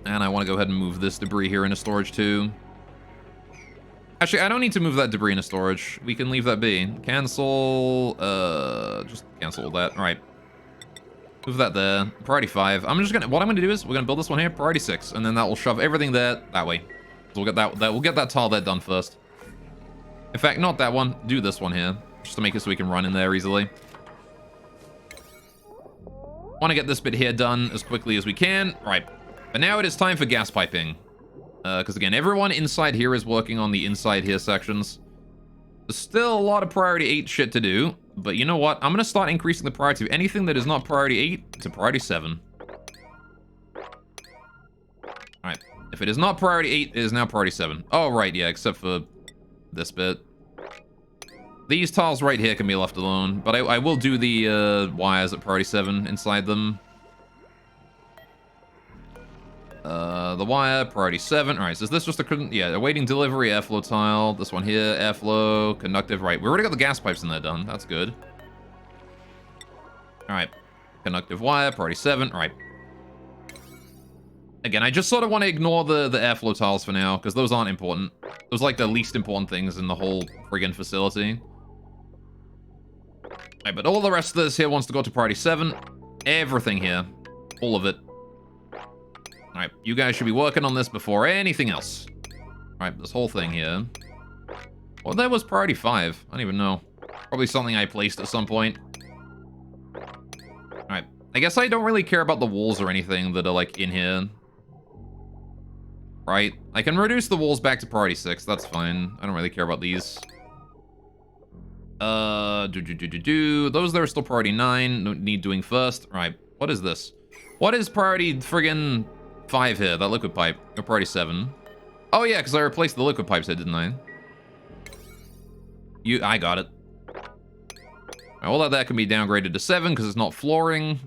And I want to go ahead and move this debris here into storage, too. Actually, I don't need to move that debris into storage. We can leave that be. Cancel, just cancel that. All right. Move that there. Priority 5. What I'm gonna do is we're gonna build this one here, priority 6, and then that will shove everything there that way. So we'll get that tile there done first. In fact, not that one. Do this one here, just to make it so we can run in there easily. Want to get this bit here done as quickly as we can. Right. But now it is time for gas piping. Because again, everyone inside here is working on the inside here sections. There's still a lot of priority 8 shit to do. But you know what? I'm going to start increasing the priority of anything that is not priority 8 to priority 7. Alright. If it is not priority 8, it is now priority 7. Oh, right, yeah, except for this bit. These tiles right here can be left alone. But I will do the wires at priority 7 inside them. The wire, priority 7. Alright, so is this just awaiting delivery, airflow tile. This one here, airflow, conductive. Right, we already got the gas pipes in there done. That's good. Alright, conductive wire, priority 7. Alright. Again, I just sort of want to ignore the airflow tiles for now, because those aren't important. Those are like the least important things in the whole friggin' facility. Alright, but all the rest of this here wants to go to priority 7. Everything here. All of it. Alright, you guys should be working on this before anything else. Alright, this whole thing here. Well, that was priority 5. I don't even know. Probably something I placed at some point. Alright, I guess I don't really care about the walls or anything that are, like, in here. Right? I can reduce the walls back to priority 6. That's fine. I don't really care about these. Those that are still priority 9. No need doing first. Alright, what is this? What is priority friggin' 5 here? That liquid pipe. Or priority 7. Oh yeah, because I replaced the liquid pipes here, didn't I? I got it. Alright, all of that can be downgraded to 7 because it's not flooring.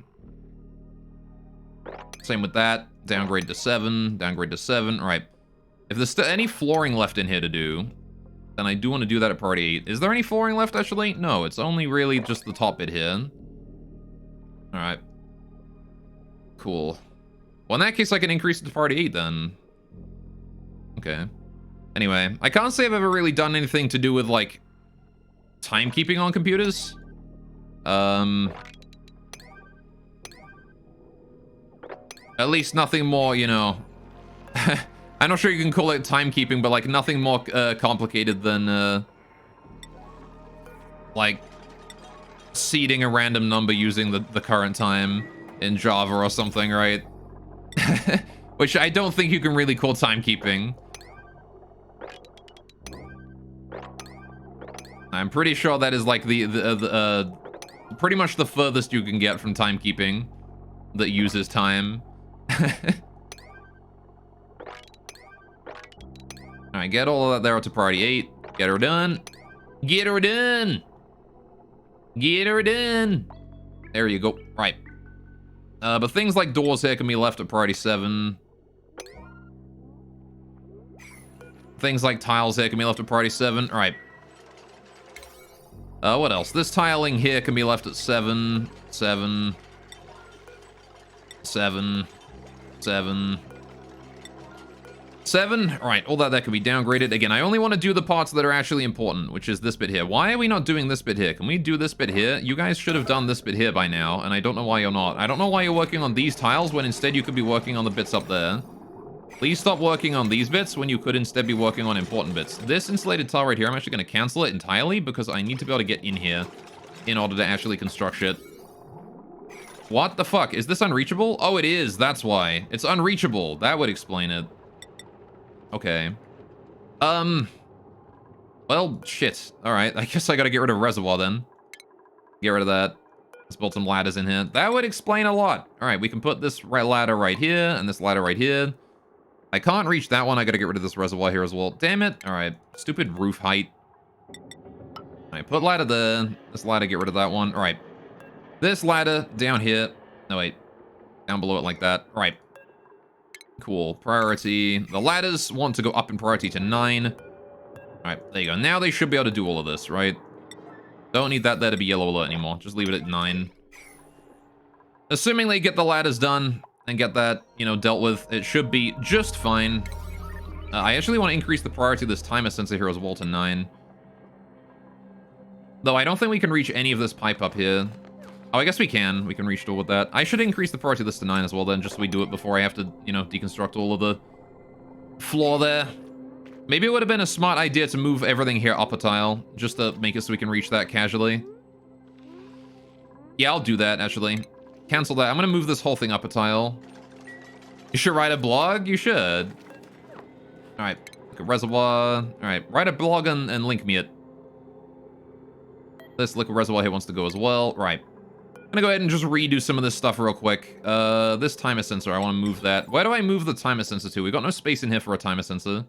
Same with that. Downgrade to 7. Downgrade to 7. Alright. If there's still any flooring left in here to do, then I do want to do that at priority 8. Is there any flooring left, actually? No, it's only really just the top bit here. Alright. Cool. Well, in that case, I can increase it to priority 8, then. Okay. Anyway, I can't say I've ever really done anything to do with, like, timekeeping on computers. At least nothing more, you know... I'm not sure you can call it timekeeping, but, like, nothing more complicated than, like, seeding a random number using the current time in Java or something, right? Which I don't think you can really call timekeeping. I'm pretty sure that is like pretty much the furthest you can get from timekeeping that uses time. Alright, get all of that there to priority 8. Get her done. Get her done. Get her done. There you go. Right. But things like doors here can be left at priority 7. Things like tiles here can be left at priority 7. All right. What else? This tiling here can be left at 7, 7, 7, 7, 7. All right, all that can be downgraded. Again, I only want to do the parts that are actually important, which is this bit here. Why are we not doing this bit here? Can we do this bit here? You guys should have done this bit here by now, and I don't know why you're not. I don't know why you're working on these tiles when instead you could be working on the bits up there. Please stop working on these bits when you could instead be working on important bits. This insulated tile right here, I'm actually going to cancel it entirely because I need to be able to get in here in order to actually construct shit. What the fuck? Is this unreachable? Oh, it is. That's why. It's unreachable. That would explain it. Okay. Well, shit. Alright, I guess I gotta get rid of reservoir then. Get rid of that. Let's build some ladders in here. That would explain a lot. Alright, we can put this ladder right here and this ladder right here. I can't reach that one. I gotta get rid of this reservoir here as well. Damn it. Alright, stupid roof height. Alright, put ladder there. This ladder, get rid of that one. Alright. This ladder down here. No, wait. Down below it like that. Alright. Cool. Priority. The ladders want to go up in priority to 9. Alright, there you go. Now they should be able to do all of this, right? Don't need that there to be yellow alert anymore. Just leave it at 9. Assuming they get the ladders done and get that, you know, dealt with, it should be just fine. I actually want to increase the priority of this timer sensor here as well to 9. Though I don't think we can reach any of this pipe up here. Oh, I guess we can. We can reach all with that. I should increase the priority of this to 9 as well then, just so we do it before I have to, you know, deconstruct all of the floor there. Maybe it would have been a smart idea to move everything here up a tile, just to make it so we can reach that casually. Yeah, I'll do that, actually. Cancel that. I'm going to move this whole thing up a tile. You should write a blog? You should. Alright, look at reservoir. Alright, write a blog and link me it. This liquid reservoir here wants to go as well. Right. I'm gonna go ahead and just redo some of this stuff real quick. This timer sensor, I want to move that. Where do I move the timer sensor to? We've got no space in here for a timer sensor.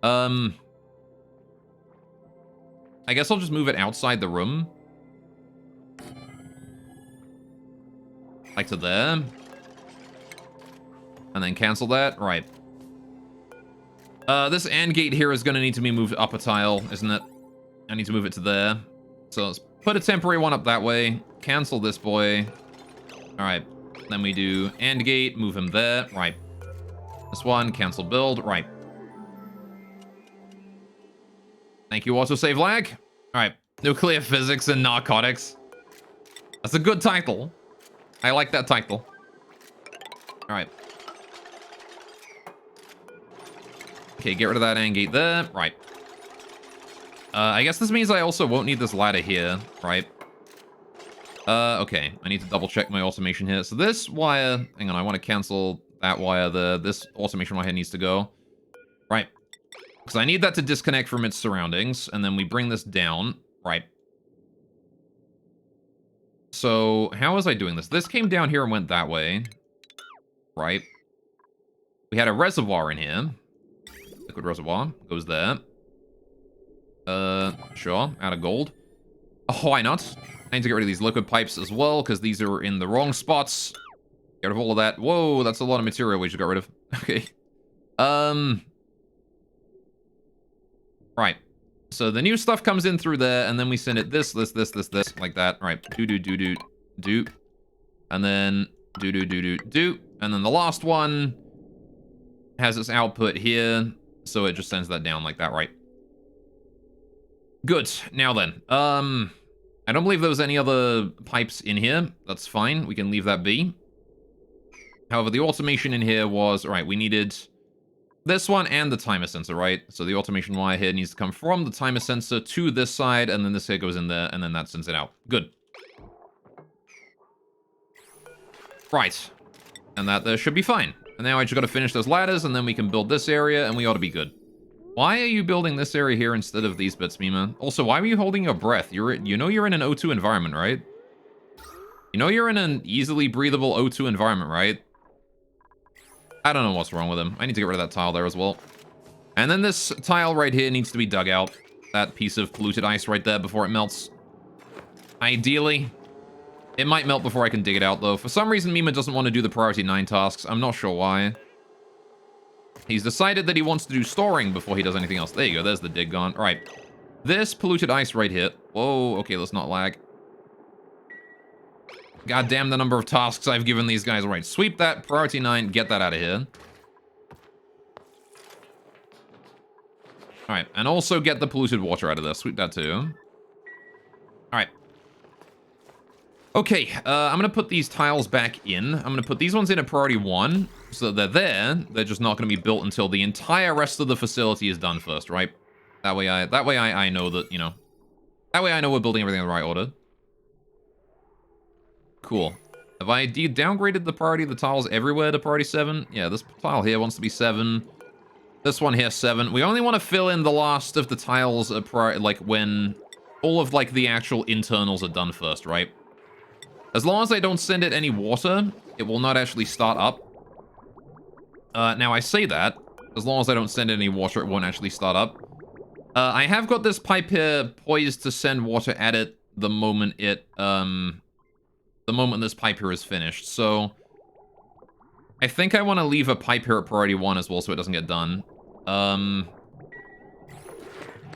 I guess I'll just move it outside the room. Like to there. And then cancel that. Right. This AND gate here is gonna need to be moved up a tile, isn't it? I need to move it to there. So let's put a temporary one up that way. Cancel this boy. Alright. Then we do AND gate, move him there. Right. This one, cancel build. Right. Thank you, autosave lag. Alright. Nuclear physics and narcotics. That's a good title. I like that title. Alright. Okay, get rid of that AND gate there. Right. I guess this means I also won't need this ladder here, right? Okay. I need to double check my automation here. So this wire... Hang on, I want to cancel that wire there. This automation wire needs to go. Right. Because I need that to disconnect from its surroundings. And then we bring this down. Right. So, how was I doing this? This came down here and went that way. Right. We had a reservoir in here. Liquid reservoir. Goes there. Sure. Out of gold. Oh, why not? I need to get rid of these liquid pipes as well, because these are in the wrong spots. Get rid of all of that. Whoa, that's a lot of material we just got rid of. Okay. Right. So the new stuff comes in through there, and then we send it this, like that. All right. Do. And then do. And then the last one has its output here. So it just sends that down like that, right? Good. Now then, I don't believe there was any other pipes in here. That's fine. We can leave that be. However, the automation in here was... All right, we needed this one and the timer sensor, right? So the automation wire here needs to come from the timer sensor to this side, and then this here goes in there, and then that sends it out. Good. Right. And that there should be fine. And now I just got to finish those ladders, and then we can build this area, and we ought to be good. Why are you building this area here instead of these bits, Mima? Also, why were you holding your breath? You know you're in an O2 environment, right? You know you're in an easily breathable O2 environment, right? I don't know what's wrong with him. I need to get rid of that tile there as well. And then this tile right here needs to be dug out. That piece of polluted ice right there before it melts. Ideally. It might melt before I can dig it out, though. For some reason, Mima doesn't want to do the priority 9 tasks. I'm not sure why. He's decided that he wants to do storing before he does anything else. There you go. There's the dig gone. All right. This polluted ice right here. Whoa. Okay, let's not lag. God damn the number of tasks I've given these guys. All right, sweep that. Priority 9. Get that out of here. All right, and also get the polluted water out of there. Sweep that too. All right. Okay, I'm going to put these tiles back in. I'm going to put these ones in at priority 1, so that they're there. They're just not going to be built until the entire rest of the facility is done first, right? That way I know that, you know. That way I know we're building everything in the right order. Cool. Have I downgraded the priority of the tiles everywhere to priority 7? Yeah, this tile here wants to be 7. This one here, 7. We only want to fill in the last of the tiles at like when all of like the actual internals are done first, right? As long as I don't send it any water, it will not actually start up. Now, I say that. As long as I don't send it any water, it won't actually start up. I have got this pipe here poised to send water at it the moment it, the moment this pipe here is finished. So, I think I want to leave a pipe here at priority 1 as well so it doesn't get done.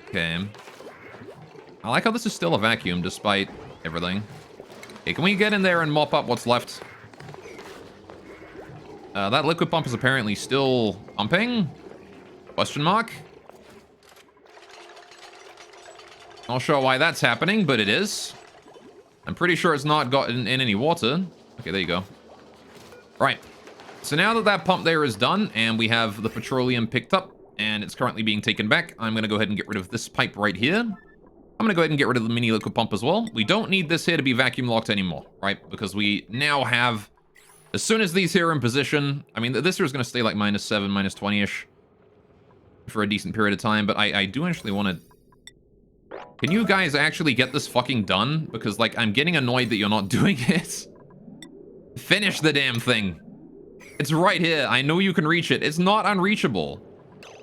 Okay. I like how this is still a vacuum despite everything. Okay, can we get in there and mop up what's left? That liquid pump is apparently still pumping? Question mark? Not sure why that's happening, but it is. I'm pretty sure it's not gotten in any water. Okay, there you go. Right. So now that that pump there is done, and we have the petroleum picked up, and it's currently being taken back, I'm going to go ahead and get rid of this pipe right here. I'm going to go ahead and get rid of the mini liquid pump as well. We don't need this here to be vacuum locked anymore, right? Because we now have, as soon as these here are in position, I mean, this here is going to stay like -7, -20-ish for a decent period of time, but I do actually want to... Can you guys actually get this fucking done? Because, like, I'm getting annoyed that you're not doing it. Finish the damn thing. It's right here. I know you can reach it. It's not unreachable.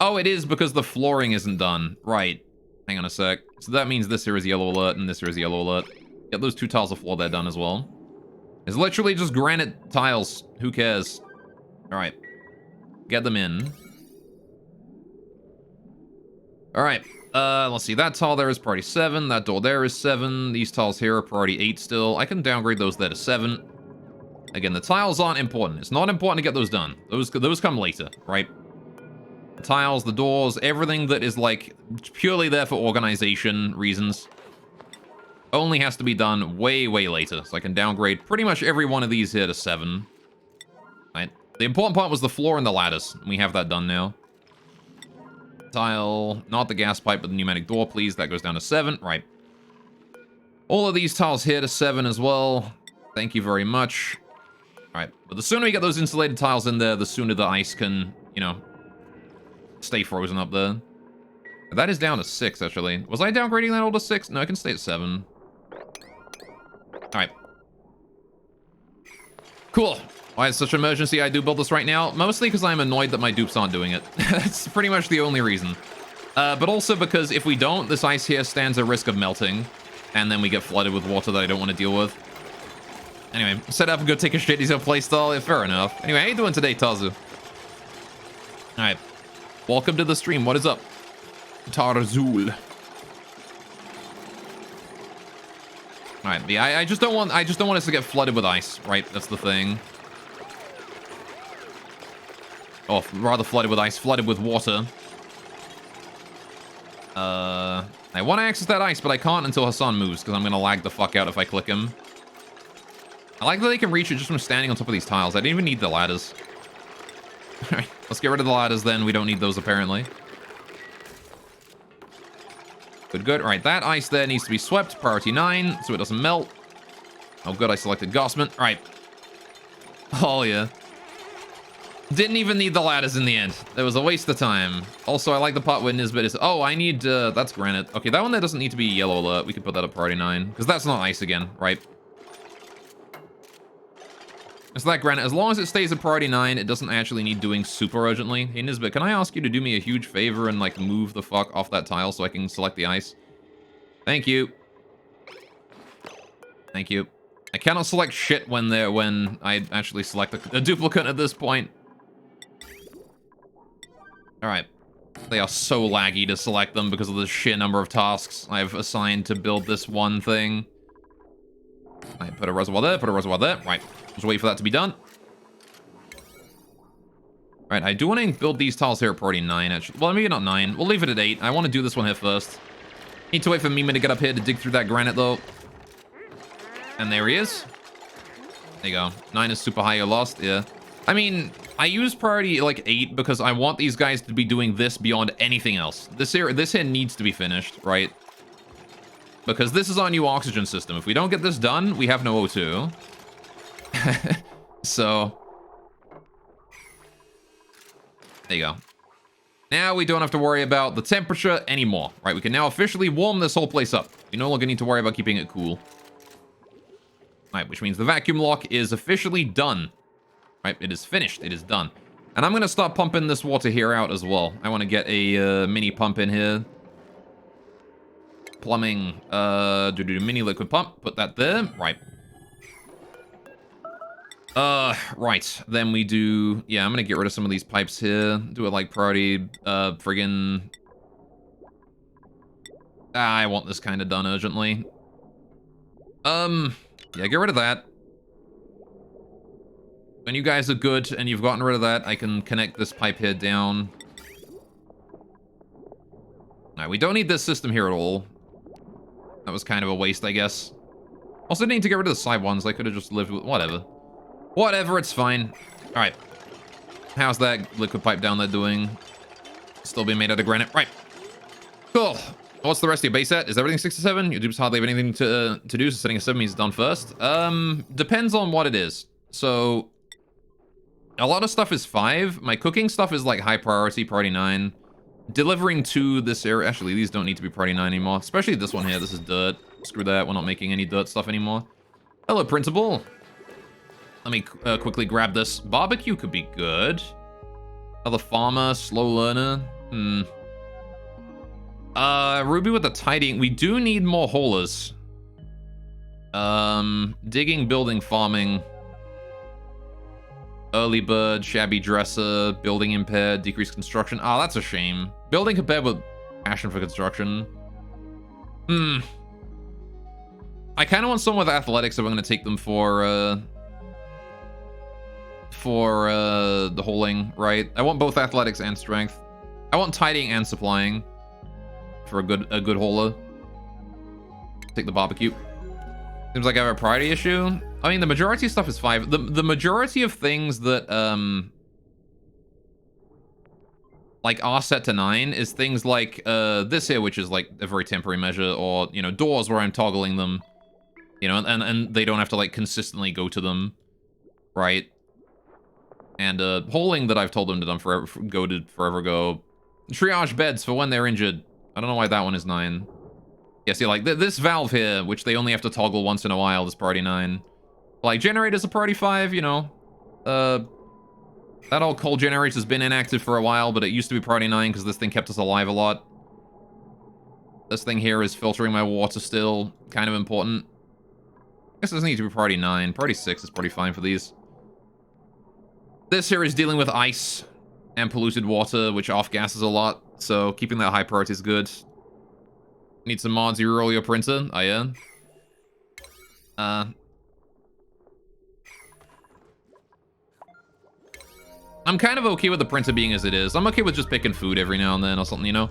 Oh, it is because the flooring isn't done. Right. Hang on a sec. So that means this here is yellow alert and this here is yellow alert. Get those 2 tiles of floor there done as well. It's literally just granite tiles. Who cares? All right. Get them in. All right. Let's see. That tile there is priority 7. That door there is 7. These tiles here are priority 8 still. I can downgrade those there to 7. Again, the tiles aren't important. It's not important to get those done. Those come later, right? The tiles, the doors, everything that is, like, purely there for organization reasons only has to be done way, way later. So I can downgrade pretty much every one of these here to 7. Right? The important part was the floor and the ladders. We have that done now. Tile, not the gas pipe, but the pneumatic door, please. That goes down to 7. Right. All of these tiles here to 7 as well. Thank you very much. All right. But the sooner we get those insulated tiles in there, the sooner the ice can, you know, stay frozen up there. That is down to 6, actually. Was I downgrading that all to 6? No, I can stay at 7. Alright. Cool. Why it's such an emergency I do build this right now? Mostly because I'm annoyed that my dupes aren't doing it. That's pretty much the only reason. But also because if we don't, this ice here stands a risk of melting. And then we get flooded with water that I don't want to deal with. Anyway, set up and go take a shit. He's gonna playstyle. Yeah, fair enough. Anyway, how you doing today, Tazu? Alright. Welcome to the stream. What is up? Tarzul. Alright, yeah, I just don't want us to get flooded with ice, right? That's the thing. Oh, rather flooded with ice, flooded with water. I want to access that ice, but I can't until Hassan moves, because I'm going to lag the fuck out if I click him. I like that they can reach it just from standing on top of these tiles. I didn't even need the ladders. Alright, let's get rid of the ladders then. We don't need those, apparently. Good, good. Alright, that ice there needs to be swept. Priority 9, so it doesn't melt. Oh, good, I selected Gossman. Alright. Oh, yeah. Didn't even need the ladders in the end. It was a waste of time. Also, I like the part where Nisbet is... Oh, I need... that's granite. Okay, that one there doesn't need to be yellow alert. We can put that at priority 9. Because that's not ice again, right? It's that granite. As long as it stays at priority 9, it doesn't actually need doing super urgently. Hey, Nisbet, can I ask you to do me a huge favor and, like, move the fuck off that tile so I can select the ice? Thank you. Thank you. I cannot select shit when I actually select a duplicate at this point. Alright. They are so laggy to select them because of the sheer number of tasks I've assigned to build this one thing. Alright, put a reservoir there, put a reservoir there. Right. Just wait for that to be done. Alright, I do want to build these tiles here at priority 9, actually. Well, maybe not 9. We'll leave it at 8. I want to do this one here first. Need to wait for Mima to get up here to dig through that granite, though. And there he is. There you go. 9 is super high, you're lost. Yeah. I mean, I use priority, like, 8 because I want these guys to be doing this beyond anything else. This here needs to be finished, right? Because this is our new oxygen system. If we don't get this done, we have no O2. So... There you go. Now we don't have to worry about the temperature anymore, right? We can now officially warm this whole place up. We no longer need to worry about keeping it cool. Right, which means the vacuum lock is officially done. Right, it is finished. It is done. And I'm going to start pumping this water here out as well. I want to get a mini pump in here. Plumbing, mini liquid pump. Put that there. Right. Right. Then we do... Yeah, I'm going to get rid of some of these pipes here. Do it like priority, friggin... I want this kind of done urgently. Yeah, get rid of that. When you guys are good and you've gotten rid of that, I can connect this pipe here down. Alright, we don't need this system here at all. That was kind of a waste, I guess. Also, need to get rid of the side ones. I could have just lived with... Whatever. Whatever, it's fine. Alright. How's that liquid pipe down there doing? Still being made out of granite. Right. Cool. What's the rest of your base at? Is everything 6 to 7? Your dupes hardly have anything to do, so setting a 7 means it's done first. Depends on what it is. So... A lot of stuff is 5. My cooking stuff is like high priority, priority 9. Delivering to this area... Actually, these don't need to be priority 9 anymore. Especially this one here. This is dirt. Screw that. We're not making any dirt stuff anymore. Hello, Principal. Let me quickly grab this. Barbecue could be good. Another farmer, slow learner. Ruby with the tidying. We do need more haulers. Digging, building, farming. Early bird, shabby dresser, building impaired, decreased construction. Oh, that's a shame. Building compared with passion for construction. I kind of want someone with athletics if I'm going to take them for the holing, right? I want both athletics and strength. I want tidying and supplying for a good hauler. Take the barbecue. Seems like I have a priority issue. I mean, the majority of stuff is 5. The majority of things that, like, are set to 9 is things like, this here, which is, like, a very temporary measure, or, you know, doors where I'm toggling them, you know, and they don't have to, like, consistently go to them, right? And, holing that I've told them to forever go. Triage beds for when they're injured. I don't know why that one is 9. Yeah, see, like, this valve here, which they only have to toggle once in a while, is priority 9. Like, generators are priority 5, you know. That old coal generator has been inactive for a while, but it used to be priority 9 because this thing kept us alive a lot. This thing here is filtering my water still. Kind of important. I guess it doesn't need to be priority 9. Priority 6 is pretty fine for these. This here is dealing with ice and polluted water, which off-gasses a lot. So keeping that high priority is good. Need some mods, you roll your printer. Oh, yeah. I'm kind of okay with the printer being as it is. I'm okay with just picking food every now and then or something, you know?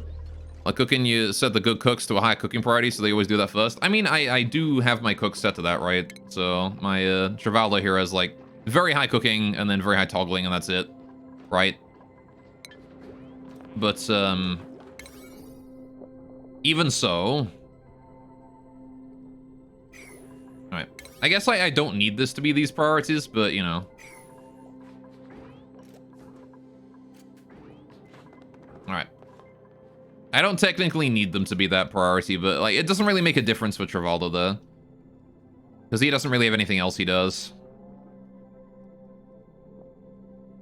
Like cooking, you set the good cooks to a high cooking priority, so they always do that first. I mean, I do have my cooks set to that, right? So my Travaldo here has like very high cooking and then very high toggling, and that's it, right? But even so, all right. I guess I don't need this to be these priorities, but you know. All right. I don't technically need them to be that priority, but like it doesn't really make a difference with Travaldo though, because he doesn't really have anything else he does.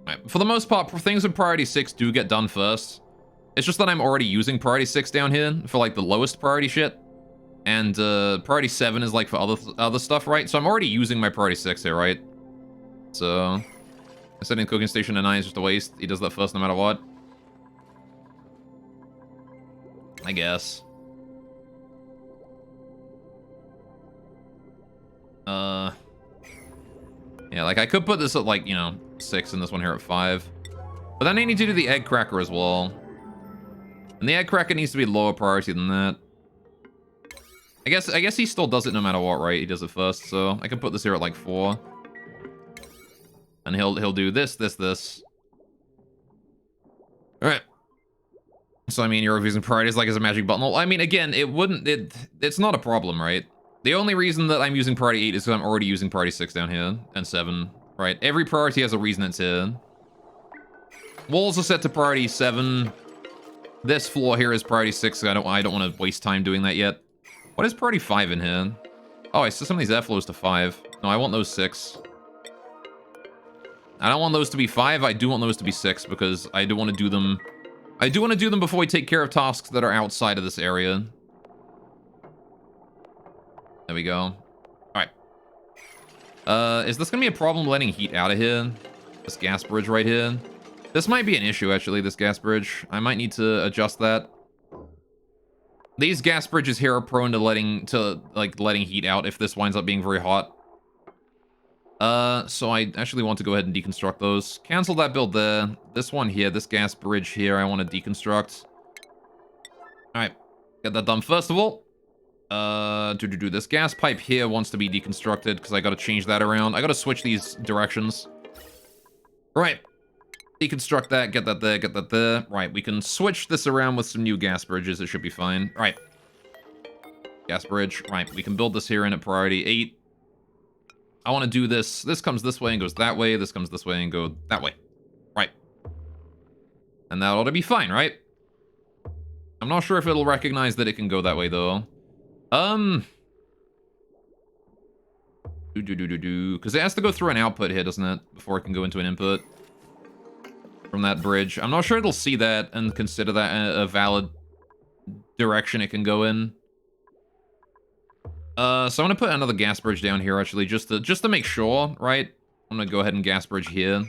Right. For the most part, things with priority 6 do get done first. It's just that I'm already using priority 6 down here for like the lowest priority shit, and priority 7 is like for other stuff, right? So I'm already using my priority 6 here, right? So setting cooking station to 9 is just a waste. He does that first no matter what, I guess. Yeah, like I could put this at like, you know, 6 and this one here at 5. But then I need to do the egg cracker as well. And the egg cracker needs to be lower priority than that. I guess he still does it no matter what, right? He does it first, so I can put this here at like 4. And he'll do this. Alright. So I mean, you're using priorities like as a magic button. Well, I mean, again, it's not a problem, right? The only reason that I'm using priority 8 is because I'm already using priority 6 down here, and 7, right? Every priority has a reason it's here. Walls are set to priority 7. This floor here is priority 6, so I don't want to waste time doing that yet. What is priority 5 in here? Oh, I set some of these airflows to 5. No, I want those 6. I don't want those to be 5, I do want those to be 6, because I do want to do them... I do want to do them before we take care of tasks that are outside of this area. There we go. Alright. Is this going to be a problem letting heat out of here? This gas bridge right here? This might be an issue, actually, this gas bridge. I might need to adjust that. These gas bridges here are prone to letting heat out if this winds up being very hot. So I actually want to go ahead and deconstruct those. Cancel that build there. This one here, this gas bridge here, I want to deconstruct. Alright. Get that done first of all. This gas pipe here wants to be deconstructed because I got to change that around. I got to switch these directions. Right. Deconstruct that, get that there. Right, we can switch this around with some new gas bridges. It should be fine. Right. Gas bridge. Right, we can build this here in at priority 8. I want to do this. This comes this way and goes that way. This comes this way and go that way. Right. And that ought to be fine, right? I'm not sure if it'll recognize that it can go that way, though. Because it has to go through an output here, doesn't it? Before it can go into an input. From that bridge. I'm not sure it'll see that and consider that a valid direction it can go in. So I'm gonna put another gas bridge down here, actually, just to make sure, right? I'm gonna go ahead and gas bridge here.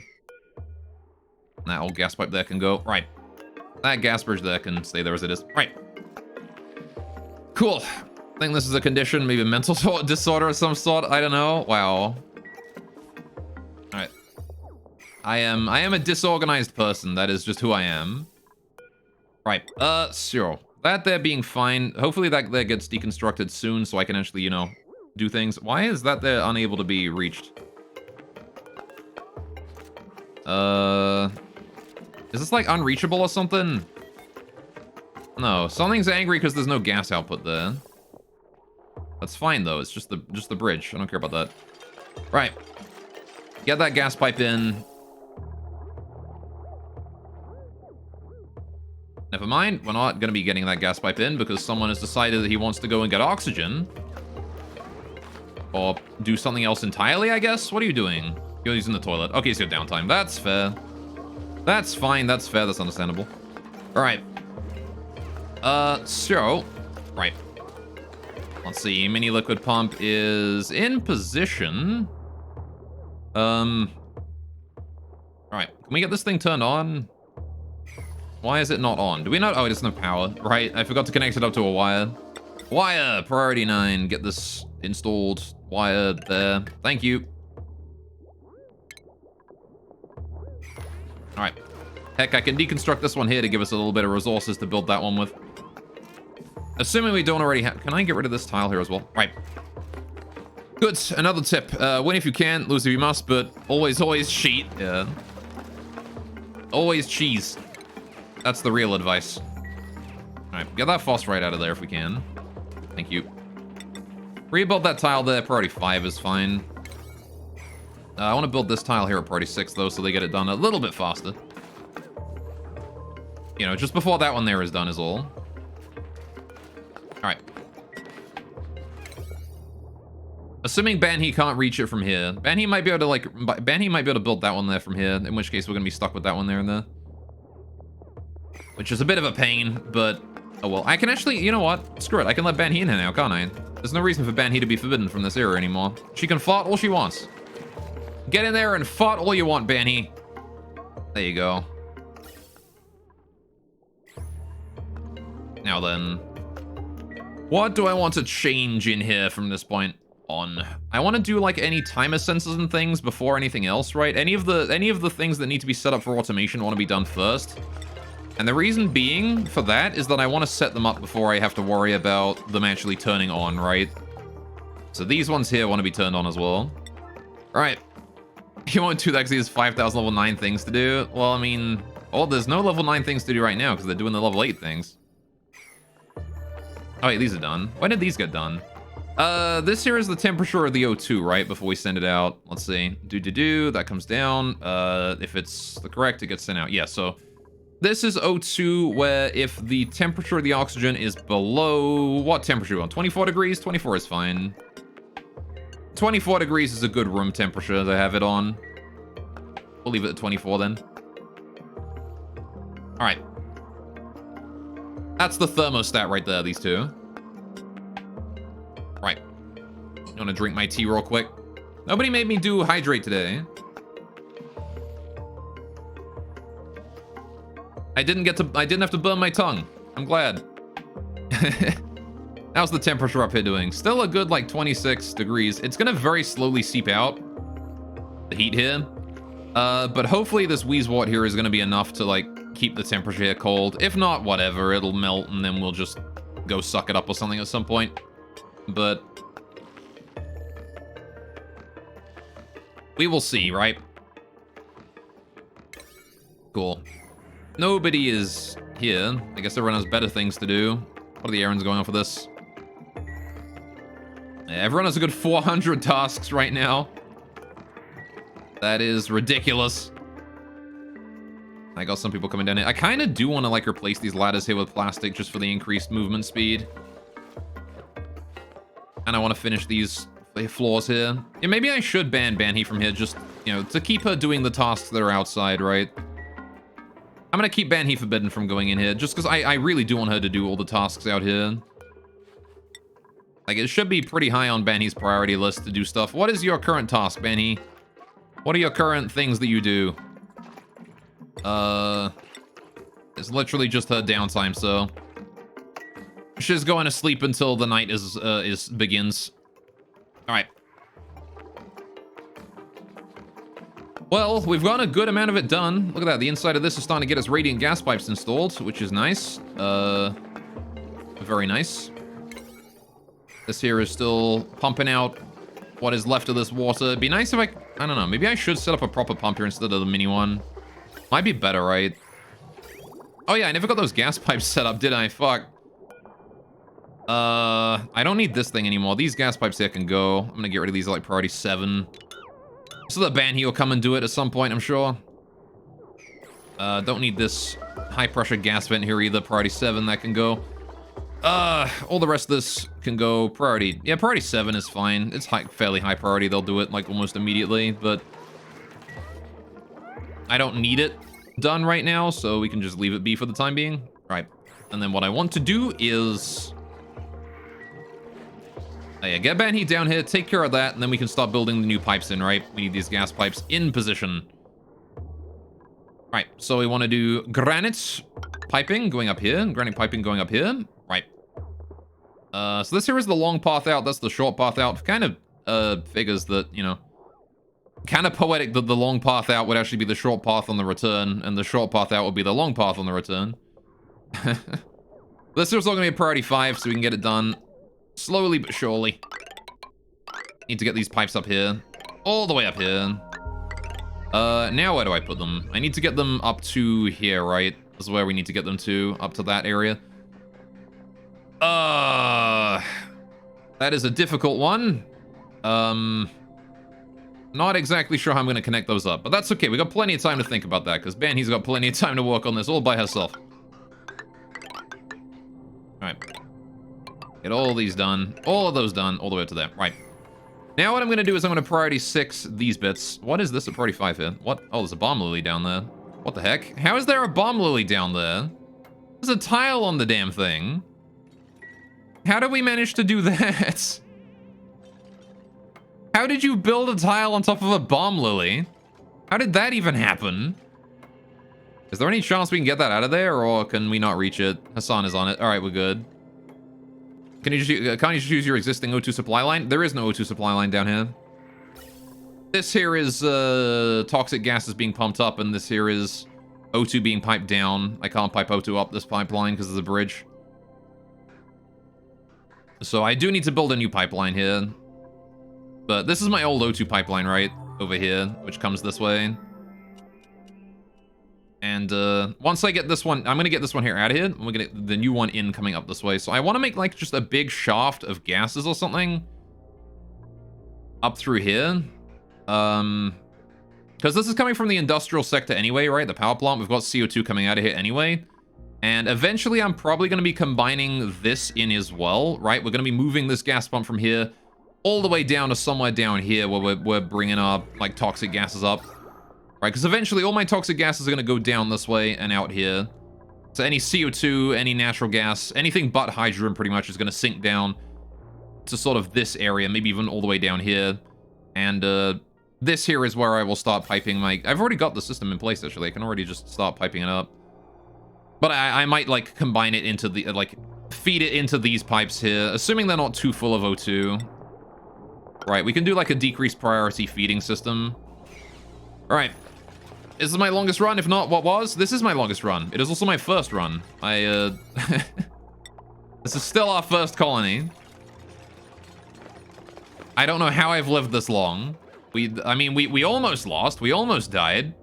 That old gas pipe there can go. Right. That gas bridge there can stay there as it is. Right. Cool. I think this is a condition, maybe a mental disorder of some sort. I don't know. Wow. Alright. I am a disorganized person. That is just who I am. Right. Sure. That there being fine. Hopefully that there gets deconstructed soon so I can actually, you know, do things. Why is that there unable to be reached? Is this like unreachable or something? No, something's angry because there's no gas output there. That's fine though. It's just the bridge. I don't care about that. Right. Get that gas pipe in. Never mind. We're not going to be getting that gas pipe in because someone has decided that he wants to go and get oxygen. Or do something else entirely, I guess? What are you doing? You're using the toilet. Okay, so downtime. That's fair. That's fine. That's fair. That's understandable. All right. So, right. Let's see. Mini liquid pump is in position. All right. Can we get this thing turned on? Why is it not on? Do we not? Oh, it doesn't have power. Right. I forgot to connect it up to a wire. Wire. Priority 9. Get this installed. Wire there. Thank you. All right. Heck, I can deconstruct this one here to give us a little bit of resources to build that one with. Assuming we don't already have... Can I get rid of this tile here as well? Right. Good. Another tip. Win if you can, lose if you must, but always cheat. Yeah. Always cheese. That's the real advice. Alright, get that phosphorite out of there if we can. Thank you. Rebuild that tile there. Priority 5 is fine. I want to build this tile here at priority 6, though, so they get it done a little bit faster. You know, just before that one there is done is all. Alright. Assuming Banhee can't reach it from here. Banhee might be able to, like... Banhee might be able to build that one there from here, in which case we're going to be stuck with that one there and there. Which is a bit of a pain, but... Oh, well. I can actually... You know what? Screw it. I can let Banhee in here now, can't I? There's no reason for Banhee to be forbidden from this era anymore. She can fart all she wants. Get in there and fart all you want, Banhee. There you go. Now then... What do I want to change in here from this point on? I want to do like any timer sensors and things before anything else, right? Any of the things that need to be set up for automation want to be done first. And the reason being for that is that I want to set them up before I have to worry about them actually turning on, right? So these ones here want to be turned on as well. All right. You want to do that because he has 5,000 level 9 things to do? Well, I mean, there's no level 9 things to do right now because they're doing the level 8 things. Oh, wait, these are done. When did these get done? This here is the temperature of the O2, right? Before we send it out. Let's see. That comes down. If it's the correct, it gets sent out. Yeah, so this is O2, where if the temperature of the oxygen is below... What temperature on? 24 degrees? 24 is fine. 24 degrees is a good room temperature to have it on. We'll leave it at 24 then. All right. That's the thermostat right there, these two. Right. I'm gonna drink my tea real quick. Nobody made me do hydrate today. I didn't have to burn my tongue. I'm glad. How's the temperature up here doing? Still a good, like, 26 degrees. It's gonna very slowly seep out, the heat here. But hopefully this Wheezewort here is gonna be enough to, like, keep the temperature here cold. If not, whatever, it'll melt and then we'll just go suck it up or something at some point. But we will see, right? Cool. Nobody is here. I guess everyone has better things to do. What are the errands going on for this? Yeah, everyone has a good 400 tasks right now. That is ridiculous. I got some people coming down here. I kind of do want to, like, replace these ladders here with plastic just for the increased movement speed. And I want to finish these floors here. Yeah, maybe I should ban Banhee from here just, you know, to keep her doing the tasks that are outside, right? I'm going to keep Banhee forbidden from going in here just because I really do want her to do all the tasks out here. Like, it should be pretty high on Banhee's priority list to do stuff. What is your current task, Banhee? What are your current things that you do? It's literally just her downtime, so she's going to sleep until the night begins. All right. Well, we've got a good amount of it done. Look at that. The inside of this is starting to get its radiant gas pipes installed, which is nice. Very nice. This here is still pumping out what is left of this water. It'd be nice if I don't know. Maybe I should set up a proper pump here instead of the mini one. Might be better, right? Oh yeah, I never got those gas pipes set up, did I? Fuck. I don't need this thing anymore. These gas pipes here can go. I'm gonna get rid of these at, like, priority 7. So the Banhee will come and do it at some point, I'm sure. Don't need this high pressure gas vent here either. Priority 7, that can go. All the rest of this can go priority. Yeah, priority 7 is fine. It's fairly high priority. They'll do it, like, almost immediately, but I don't need it done right now, so we can just leave it be for the time being. Right. And then what I want to do is... Oh yeah, get Banhee down here, take care of that, and then we can start building the new pipes in, right? We need these gas pipes in position. Right, so we want to do granite piping going up here, granite piping going up here. Right. So this here is the long path out, that's the short path out. Kind of figures that, you know, kind of poetic that the long path out would actually be the short path on the return, and the short path out would be the long path on the return. This is all gonna be a priority 5, so we can get it done slowly but surely. Need to get these pipes up here. All the way up here. Now where do I put them? I need to get them up to here, right? This is where we need to get them to, up to that area. That is a difficult one. Not exactly sure how I'm going to connect those up, but that's okay. We got plenty of time to think about that, because Banny's got plenty of time to work on this all by herself. Alright. Get all these done. All of those done, all the way up to there. Right. Now what I'm going to do is I'm going to priority 6 these bits. What is this? A priority 5 here? What? Oh, there's a bomb lily down there. What the heck? How is there a bomb lily down there? There's a tile on the damn thing. How did we manage to do that? How did you build a tile on top of a bomb lily? How did that even happen? Is there any chance we can get that out of there, or can we not reach it? Hassan is on it. All right, we're good. Can't you just use your existing O2 supply line? There is no O2 supply line down here. This here is toxic gases being pumped up, and this here is O2 being piped down. I can't pipe O2 up this pipeline because there's a bridge. So I do need to build a new pipeline here. But this is my old O2 pipeline, right? Over here, which comes this way. And once I get this one, I'm going to get this one here out of here. And we're going to get the new one in coming up this way. So I want to make like just a big shaft of gases or something. Up through here. Because this is coming from the industrial sector anyway, right? The power plant. We've got CO2 coming out of here anyway. And eventually I'm probably going to be combining this in as well, right? We're going to be moving this gas pump from here all the way down to somewhere down here where we're bringing our like toxic gases up. Right, because eventually all my toxic gases are going to go down this way and out here. So any CO2, any natural gas, anything but hydrogen pretty much is going to sink down to sort of this area, maybe even all the way down here. And this here is where I will start piping my... I've already got the system in place, actually. I can already just start piping it up. But I might, like, combine it into the... like, feed it into these pipes here, assuming they're not too full of O2. Right, we can do, like, a decreased priority feeding system. All right. This is my longest run, if not what was. This is my longest run. It is also my first run. This is still our first colony. I don't know how I've lived this long. I mean, we almost lost. We almost died.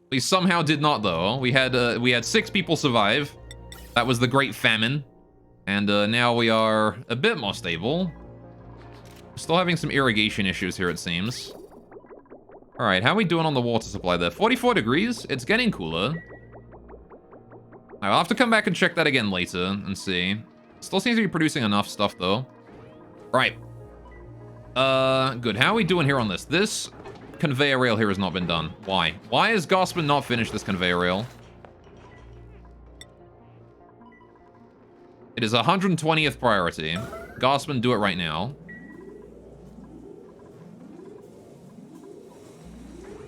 We somehow did not, though. We had 6 people survive. That was the Great Famine. And now we are a bit more stable. Still having some irrigation issues here, it seems. All right, how are we doing on the water supply there? 44 degrees? It's getting cooler. I'll have to come back and check that again later and see. Still seems to be producing enough stuff, though. All right. Good. How are we doing here on this? This conveyor rail here has not been done. Why? Why has Gospin not finished this conveyor rail? It is 120th priority. Gospin, do it right now.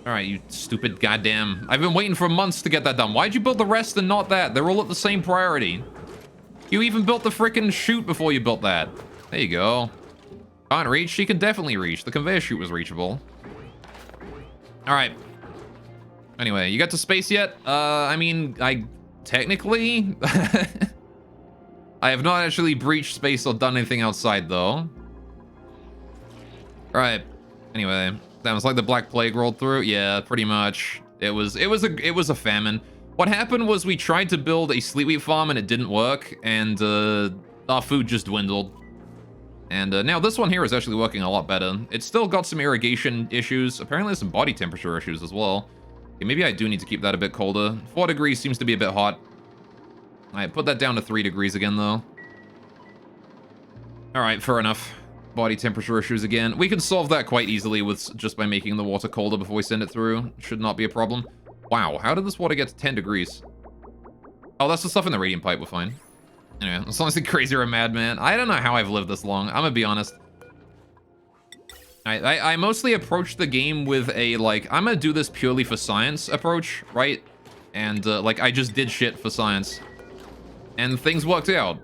All right, you stupid goddamn... I've been waiting for months to get that done. Why'd you build the rest and not that? They're all at the same priority. You even built the frickin' chute before you built that. There you go. Can't reach? She can definitely reach. The conveyor chute was reachable. All right. Anyway, you got to space yet? I mean, technically... I have not actually breached space or done anything outside, though. All right. Anyway... That was like the Black Plague rolled through. Yeah, pretty much. It was a famine. What happened was we tried to build a sleet wheat farm and it didn't work, and our food just dwindled. And now this one here is actually working a lot better. It's still got some irrigation issues. Apparently there's some body temperature issues as well. Okay, maybe I do need to keep that a bit colder. 4 degrees seems to be a bit hot. I put that down to 3 degrees again, though. All right, fair enough. Body temperature issues again. We can solve that quite easily with just by making the water colder before we send it through. Should not be a problem. Wow, how did this water get to 10 degrees? Oh, that's the stuff in the radiant pipe. We're fine. Anyway, as long as the crazy or a madman. I don't know how I've lived this long. I'm gonna be honest. I mostly approach the game with a, like, I'm gonna do this purely for science approach, right? And, like, I just did shit for science. And things worked out.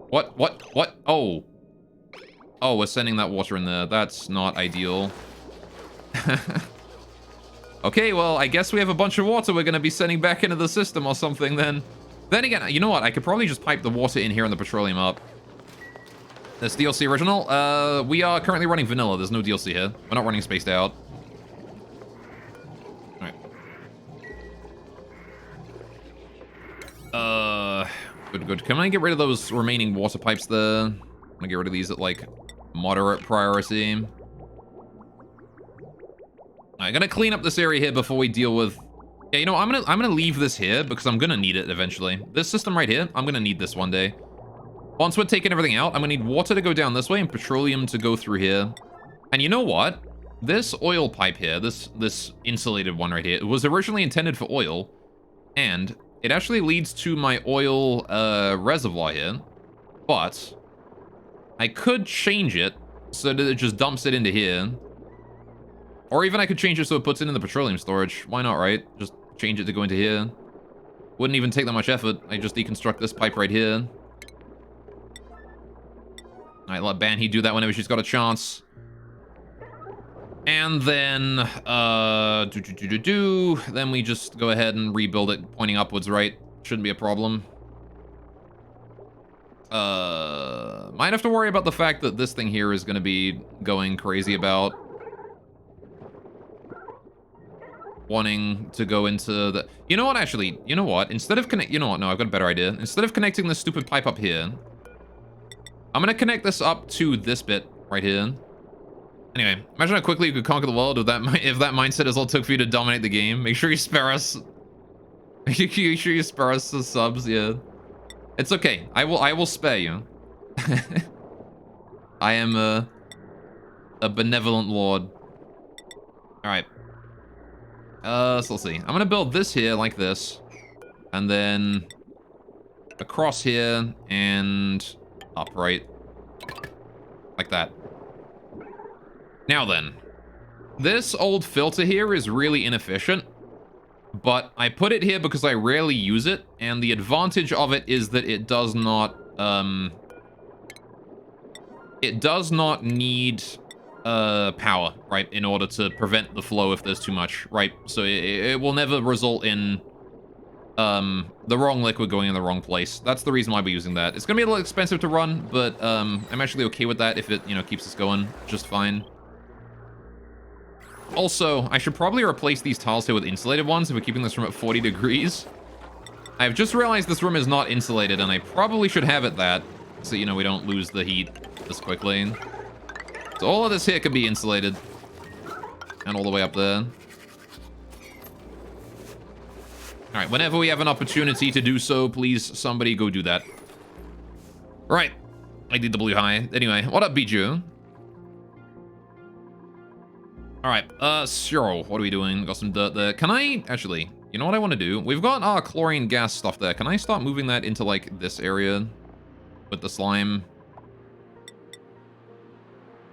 What? Oh. Oh, we're sending that water in there. That's not ideal. Okay, well, I guess we have a bunch of water we're going to be sending back into the system or something then. Then again, you know what? I could probably just pipe the water in here and the petroleum up. This DLC original? We are currently running vanilla. There's no DLC here. We're not running spaced out. Alright. Good. Can I get rid of those remaining water pipes there? I'm gonna get rid of these at, like, moderate priority. I'm gonna clean up this area here before we deal with... Yeah, you know, I'm gonna leave this here because I'm gonna need it eventually. This system right here, I'm gonna need this one day. Once we're taking everything out, I'm gonna need water to go down this way and petroleum to go through here. And you know what? This oil pipe here, this insulated one right here, it was originally intended for oil, and it actually leads to my oil reservoir here. But I could change it so that it just dumps it into here. Or even I could change it so it puts it in the petroleum storage. Why not, right? Just change it to go into here. Wouldn't even take that much effort. I just deconstruct this pipe right here. Alright, let Banhi do that whenever she's got a chance. And then, then we just go ahead and rebuild it pointing upwards, right? Shouldn't be a problem. Might have to worry about the fact that this thing here is going to be going crazy about wanting to go into the... You know what, actually? You know what? Instead of connect... You know what? No, I've got a better idea. Instead of connecting this stupid pipe up here, I'm going to connect this up to this bit right here. Anyway, imagine how quickly you could conquer the world if that mindset is all it took for you to dominate the game. Make sure you spare us... Make sure you spare us the subs, yeah. It's okay. I will spare you. I am a benevolent lord. Alright. So let's see. I'm gonna build this here like this. And then across here and upright. Like that. Now then. This old filter here is really inefficient. But I put it here because I rarely use it. And the advantage of it is that it does not, need power, right, in order to prevent the flow if there's too much, right? So it will never result in the wrong liquid going in the wrong place. That's the reason why we're using that. It's gonna be a little expensive to run, but I'm actually okay with that if it, you know, keeps us going just fine. Also, I should probably replace these tiles here with insulated ones if we're keeping this room at 40 degrees. I've just realized this room is not insulated, and I probably should have it that, so, you know, we don't lose the heat this quickly. So all of this here could be insulated. And all the way up there. Alright, whenever we have an opportunity to do so, please, somebody go do that. Right. I did the blue high. Anyway, what up, Bijou? Alright, sure. What are we doing? Got some dirt there. Can I... Actually, you know what I want to do? We've got our chlorine gas stuff there. Can I start moving that into, like, this area? With the slime?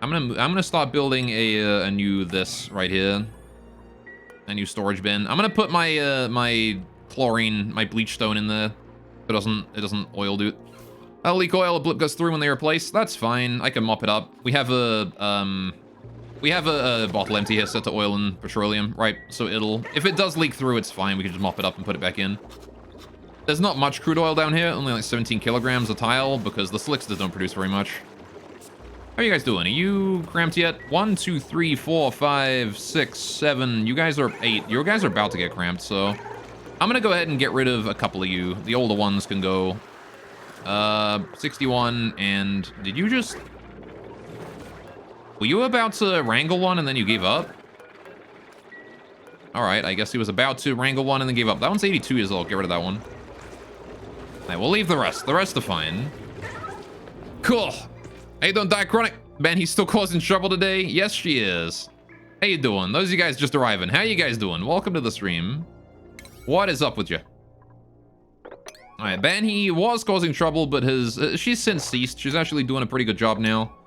I'm gonna start building a new this right here. A new storage bin. I'm gonna put my, my chlorine, my bleach stone in there. It doesn't oil do it. I'll leak oil, a blip goes through when they replace. That's fine. I can mop it up. We have a bottle empty here set to oil and petroleum, right? So if it does leak through, it's fine. We can just mop it up and put it back in. There's not much crude oil down here, only like 17 kilograms a tile, because the slicksters don't produce very much. How are you guys doing? Are you cramped yet? 1, 2, 3, 4, 5, 6, 7. You guys are 8. You guys are about to get cramped, so I'm gonna go ahead and get rid of a couple of you. The older ones can go. 61, and did you just... Were you about to wrangle one and then you gave up? Alright, I guess he was about to wrangle one and then gave up. That one's 82 years old. Get rid of that one. Alright, we'll leave the rest. The rest are fine. Cool. How you doing, Diachronic? Man, he's still causing trouble today? Yes, she is. How you doing? Those of you guys just arriving. How you guys doing? Welcome to the stream. What is up with you? Alright, Banhi was causing trouble, but she's since ceased. She's actually doing a pretty good job now.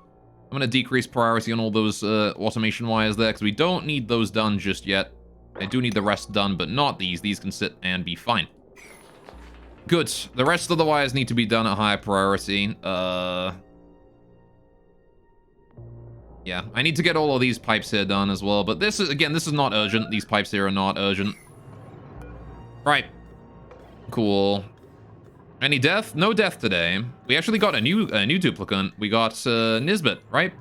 I'm gonna decrease priority on all those automation wires there, because we don't need those done just yet. I do need the rest done, but not these. These can sit and be fine. Good. The rest of the wires need to be done at higher priority. Yeah, I need to get all of these pipes here done as well, but this is, again, this is not urgent. These pipes here are not urgent. Right. Cool. Any death? No death today. We actually got a new duplicant. We got Nisbet, right?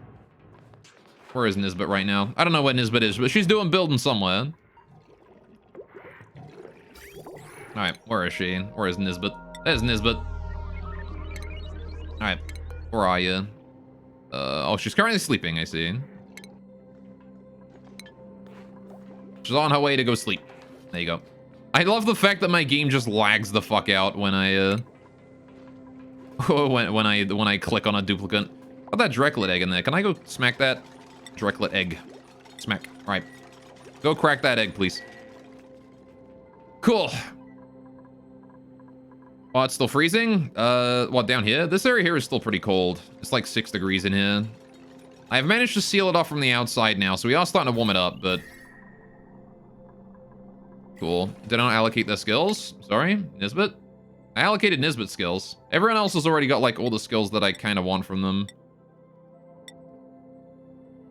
Where is Nisbet right now? I don't know where Nisbet is, but she's doing building somewhere. Alright, where is she? Where is Nisbet? There's Nisbet. Alright, where are you? Oh, she's currently sleeping, I see. She's on her way to go sleep. There you go. I love the fact that my game just lags the fuck out when I, when I click on a duplicate. Got that Drecklet egg in there. Can I go smack that? Drecklet egg. Smack. Alright. Go crack that egg, please. Cool. Oh, it's still freezing? What, down here? This area here is still pretty cold. It's like 6 degrees in here. I've managed to seal it off from the outside now, so we are starting to warm it up, but... Cool. Did I not allocate their skills? Sorry, Nisbet? I allocated Nisbet skills. Everyone else has already got, like, all the skills that I kind of want from them.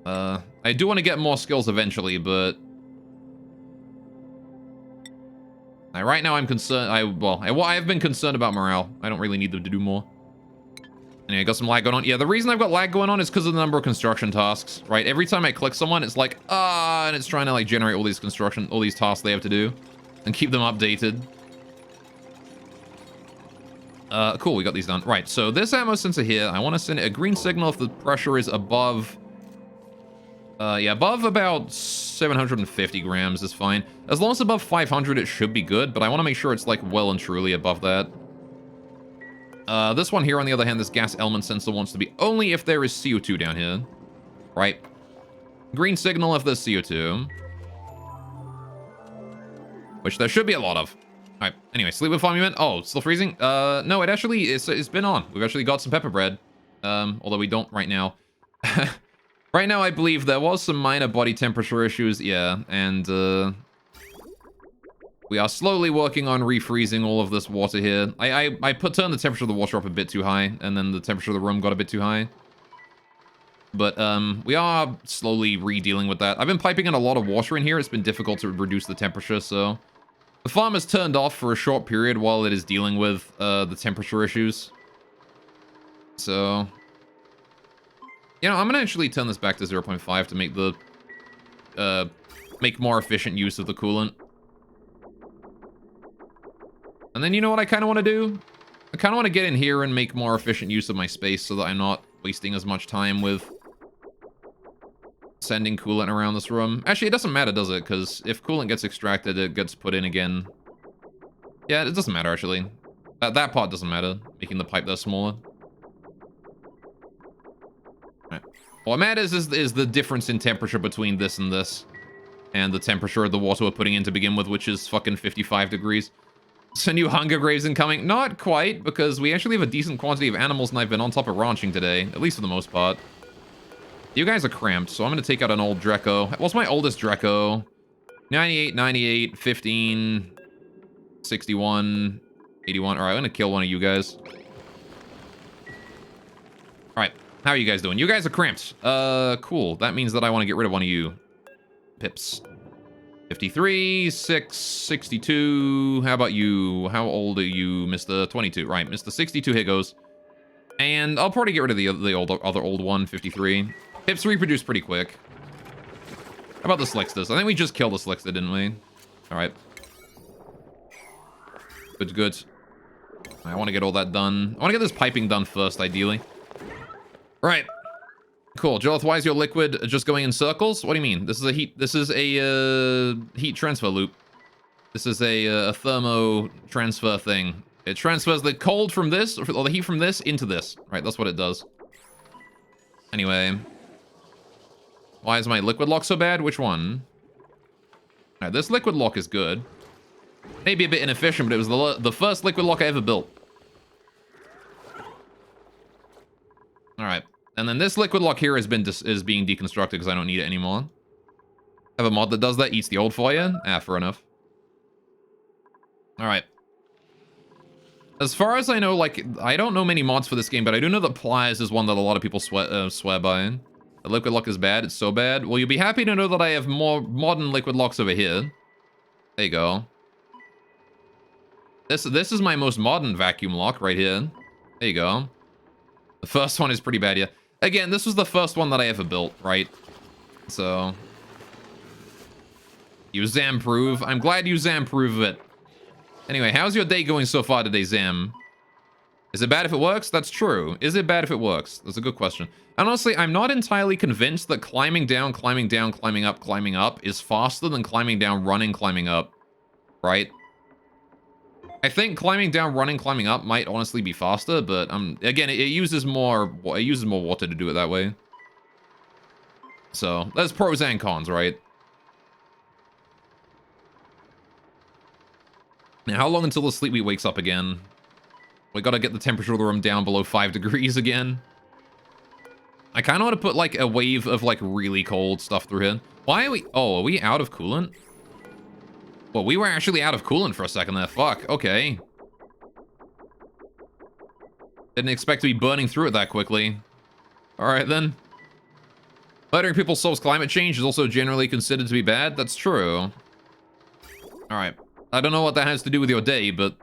I do want to get more skills eventually, but... Right now I'm concerned, I've been concerned about morale. I don't really need them to do more. Anyway, got some lag going on. Yeah, the reason I've got lag going on is because of the number of construction tasks, right? Every time I click someone, it's like, and it's trying to like generate all these tasks they have to do and keep them updated. Cool, we got these done. Right, so this ammo sensor here, I want to send a green signal if the pressure is above... yeah, above about 750 grams is fine. As long as above 500, it should be good, but I want to make sure it's, like, well and truly above that. This one here, on the other hand, this gas element sensor wants to be only if there is CO2 down here. Right. Green signal if there's CO2. Which there should be a lot of. Alright, anyway, sleep with farm unit. Oh, it's still freezing? No, it's been on. We've actually got some pepper bread. Although we don't right now. Right now, I believe there was some minor body temperature issues, yeah, and we are slowly working on refreezing all of this water here. I turned the temperature of the water up a bit too high, and then the temperature of the room got a bit too high. But we are slowly re-dealing with that. I've been piping in a lot of water in here. It's been difficult to reduce the temperature, so... The farm is turned off for a short period while it is dealing with the temperature issues. So... You know, I'm gonna actually turn this back to 0.5 to make the, make more efficient use of the coolant. And then you know what I kind of want to do? I kind of want to get in here and make more efficient use of my space so that I'm not wasting as much time with sending coolant around this room. Actually, it doesn't matter, does it? Because if coolant gets extracted, it gets put in again. Yeah, it doesn't matter, actually. That part doesn't matter, making the pipe there smaller. What matters is the difference in temperature between this and this. And the temperature of the water we're putting in to begin with, which is fucking 55 degrees. So new hunger graves incoming? Not quite, because we actually have a decent quantity of animals and I've been on top of ranching today. At least for the most part. You guys are cramped, so I'm going to take out an old Dreco. What's my oldest Dreco? 98, 98, 15, 61, 81. Alright, I'm going to kill one of you guys. Alright. How are you guys doing? You guys are cramped. Cool. That means that I want to get rid of one of you. Pips. 53, 6, 62. How about you? How old are you, Mr. 22? Right, Mr. 62, here goes. And I'll probably get rid of the other old one, 53. Pips reproduce pretty quick. How about the Slixters? I think we just killed the Slixter, didn't we? Alright. Good, good. I want to get all that done. I want to get this piping done first, ideally. Right. Cool. Joth, why is your liquid just going in circles? What do you mean? This is a heat transfer loop. This is a thermo transfer thing. It transfers the cold from this, or the heat from this, into this. Right, that's what it does. Anyway. Why is my liquid lock so bad? Which one? Alright, this liquid lock is good. Maybe a bit inefficient, but it was the first liquid lock I ever built. Alright. And then this liquid lock here is being deconstructed because I don't need it anymore. Have a mod that does that, eats the old for you? Ah, fair enough. Alright. As far as I know, like, I don't know many mods for this game, but I do know that Pliers is one that a lot of people swear by. The liquid lock is bad. It's so bad. Well, you'll be happy to know that I have more modern liquid locks over here. There you go. This is my most modern vacuum lock right here. There you go. The first one is pretty bad, yeah. Again, this was the first one that I ever built, right? So... You Zam-prove. I'm glad you Zam-prove it. Anyway, how's your day going so far today, Zam? Is it bad if it works? That's true. Is it bad if it works? That's a good question. And honestly, I'm not entirely convinced that climbing down, climbing up is faster than climbing down, climbing up. Right? I think climbing down, climbing up might honestly be faster, but again, it uses more water to do it that way. So, there's pros and cons, right? Now, how long until the Sleepweed wakes up again? We gotta get the temperature of the room down below 5 degrees again. I kind of want to put, like, a wave of, like, really cold stuff through here. Why are we... Oh, are we out of coolant? Well, we were actually out of coolant for a second there. Fuck, okay. Didn't expect to be burning through it that quickly. Alright, then. Murdering people solves climate change is also generally considered to be bad. That's true. Alright. I don't know what that has to do with your day, but...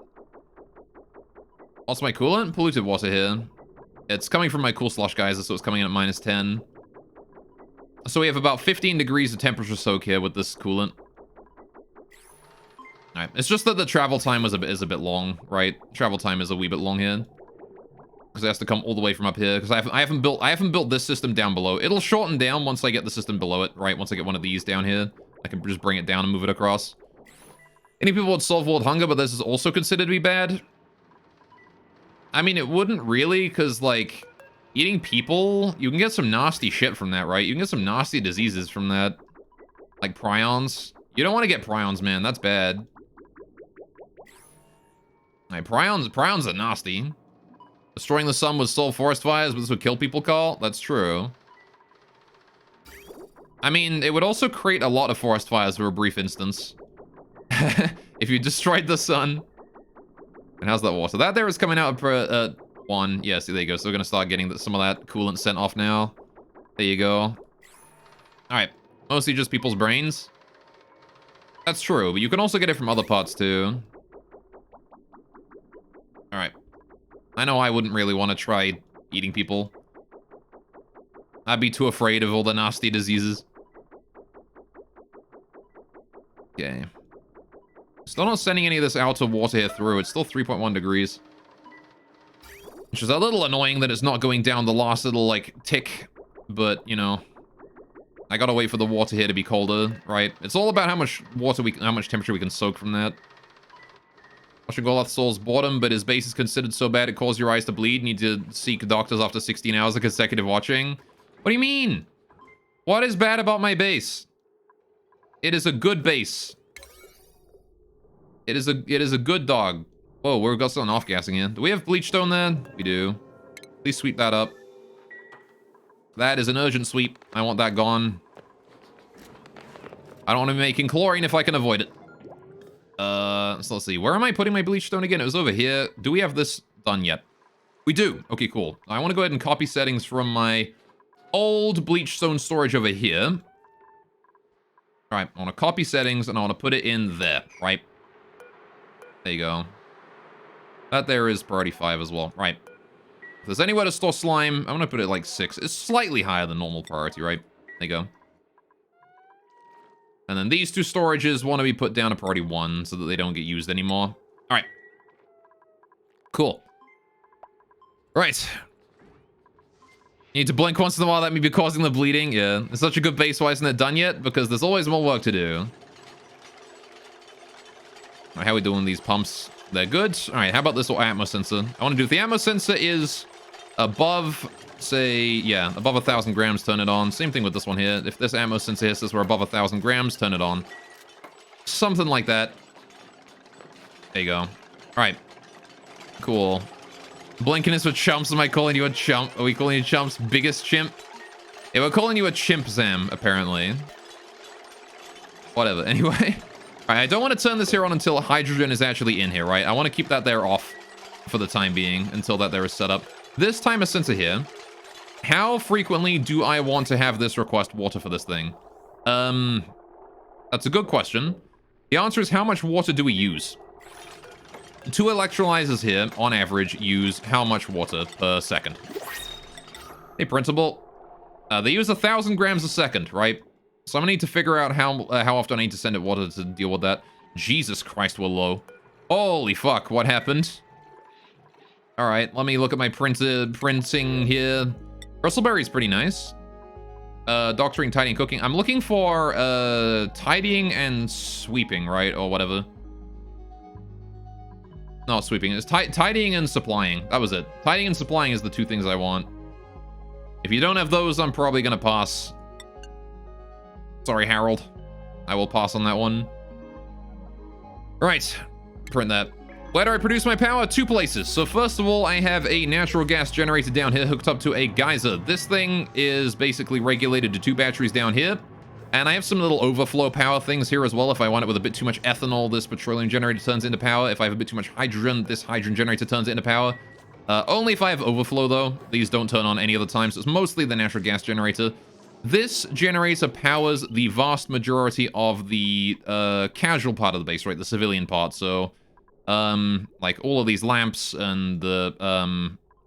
What's my coolant? Polluted water here. It's coming from my cool slush geyser, so it's coming in at -10. So we have about 15 degrees of temperature soak here with this coolant. Alright, it's just that the travel time is a bit long, right? Travel time is a wee bit long here. Because it has to come all the way from up here. Because I haven't built this system down below. It'll shorten down once I get the system below it, right? Once I get one of these down here. I can just bring it down and move it across. Any people would solve world hunger, but this is also considered to be bad. I mean, it wouldn't really, because, like, eating people, you can get some nasty shit from that, right? You can get some nasty diseases from that. Like prions. You don't want to get prions, man. That's bad. Like, prions are nasty. Destroying the sun would solve forest fires, but this would kill people, Carl? That's true. I mean, it would also create a lot of forest fires for a brief instance. If you destroyed the sun. And how's that water? That there is coming out for 1. Yeah, see, there you go. So we're going to start getting some of that coolant sent off now. There you go. Alright. Mostly just people's brains. That's true, but you can also get it from other parts too. Alright. I know I wouldn't really want to try eating people. I'd be too afraid of all the nasty diseases. Okay. Still not sending any of this outer water here through. It's still 3.1 degrees. Which is a little annoying that it's not going down the last little, like, tick. But, you know, I gotta wait for the water here to be colder, right? It's all about how much temperature we can soak from that. Watching Goloth Soul's boredom, but his base is considered so bad it causes your eyes to bleed. Need to seek doctors after 16 hours of consecutive watching. What do you mean? What is bad about my base? It is a good base. It is a good dog. Whoa, we've got something off-gassing here. Do we have bleach stone there? We do. Please sweep that up. That is an urgent sweep. I want that gone. I don't want to be making chlorine if I can avoid it. So let's see. Where am I putting my bleach stone again? It was over here. Do we have this done yet? We do. Okay, cool. I want to go ahead and copy settings from my old bleach stone storage over here. All right, I want to copy settings and I want to put it in there, right? There you go. That there is priority 5 as well. Right. If there's anywhere to store slime, I'm going to put it like 6. It's slightly higher than normal priority, right? There you go. And then these two storages want to be put down to priority 1 so that they don't get used anymore. All right. Cool. Right. You need to blink once in a while. That may be causing the bleeding. Yeah. It's such a good base. Why isn't it done yet? Because there's always more work to do. All right, how are we doing these pumps? They're good. All right, how about this little atmo sensor? I want to do if the atmo sensor is above, say, yeah, above 1,000 grams, turn it on. Same thing with this one here. If this atmo sensor here says we're above 1,000 grams, turn it on. Something like that. There you go. All right. Cool. Blinking is for chumps. Am I calling you a chump? Are we calling you chumps? Biggest chimp? Yeah, we're calling you a chimp, Zam, apparently. Whatever. Anyway. All right, I don't want to turn this here on until hydrogen is actually in here, right? I want to keep that there off for the time being until that there is set up. This timer sensor here How frequently do I want to have this request water for this thing? That's a good question. The answer is, how much water do we use? 2 electrolyzers here, on average, use how much water per second? Hey, principal. They use 1,000 grams a second, right? So I'm gonna need to figure out how often I need to send it water to deal with that. Jesus Christ, we're low. Holy fuck, what happened? All right, let me look at my printing here. Bristleberry's pretty nice. Doctoring, tidying, cooking. I'm looking for tidying and sweeping, right? Or whatever. No, sweeping. It's tidying and supplying. That was it. Tidying and supplying is the 2 things I want. If you don't have those, I'm probably gonna pass. Sorry, Harold. I will pass on that one. Right. Print that. Where do I produce my power? 2 places. So first of all, I have a natural gas generator down here hooked up to a geyser. This thing is basically regulated to 2 batteries down here. And I have some little overflow power things here as well. If I want it with a bit too much ethanol, this petroleum generator turns into power. If I have a bit too much hydrogen, this hydrogen generator turns it into power. Only if I have overflow, though. These don't turn on any other time, so it's mostly the natural gas generator. This generator powers the vast majority of the casual part of the base, right? The civilian part. So, like all of these lamps and the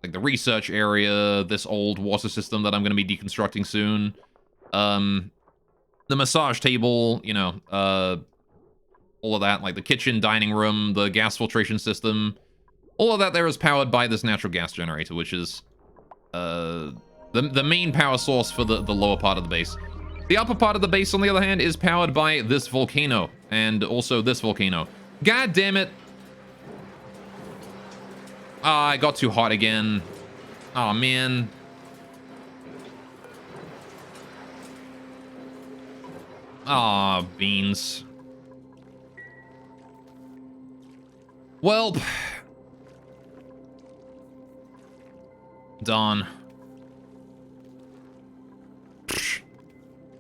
like the research area, this old water system that I'm going to be deconstructing soon, the massage table, you know, all of that, like the kitchen, dining room, the gas filtration system, all of that there is powered by this natural gas generator, which is the main power source for the lower part of the base. The upper part of the base, on the other hand, is powered by this volcano and also this volcano. God damn it. Ah, I got too hot again. Oh, man. Ah, beans. Well, Dawn.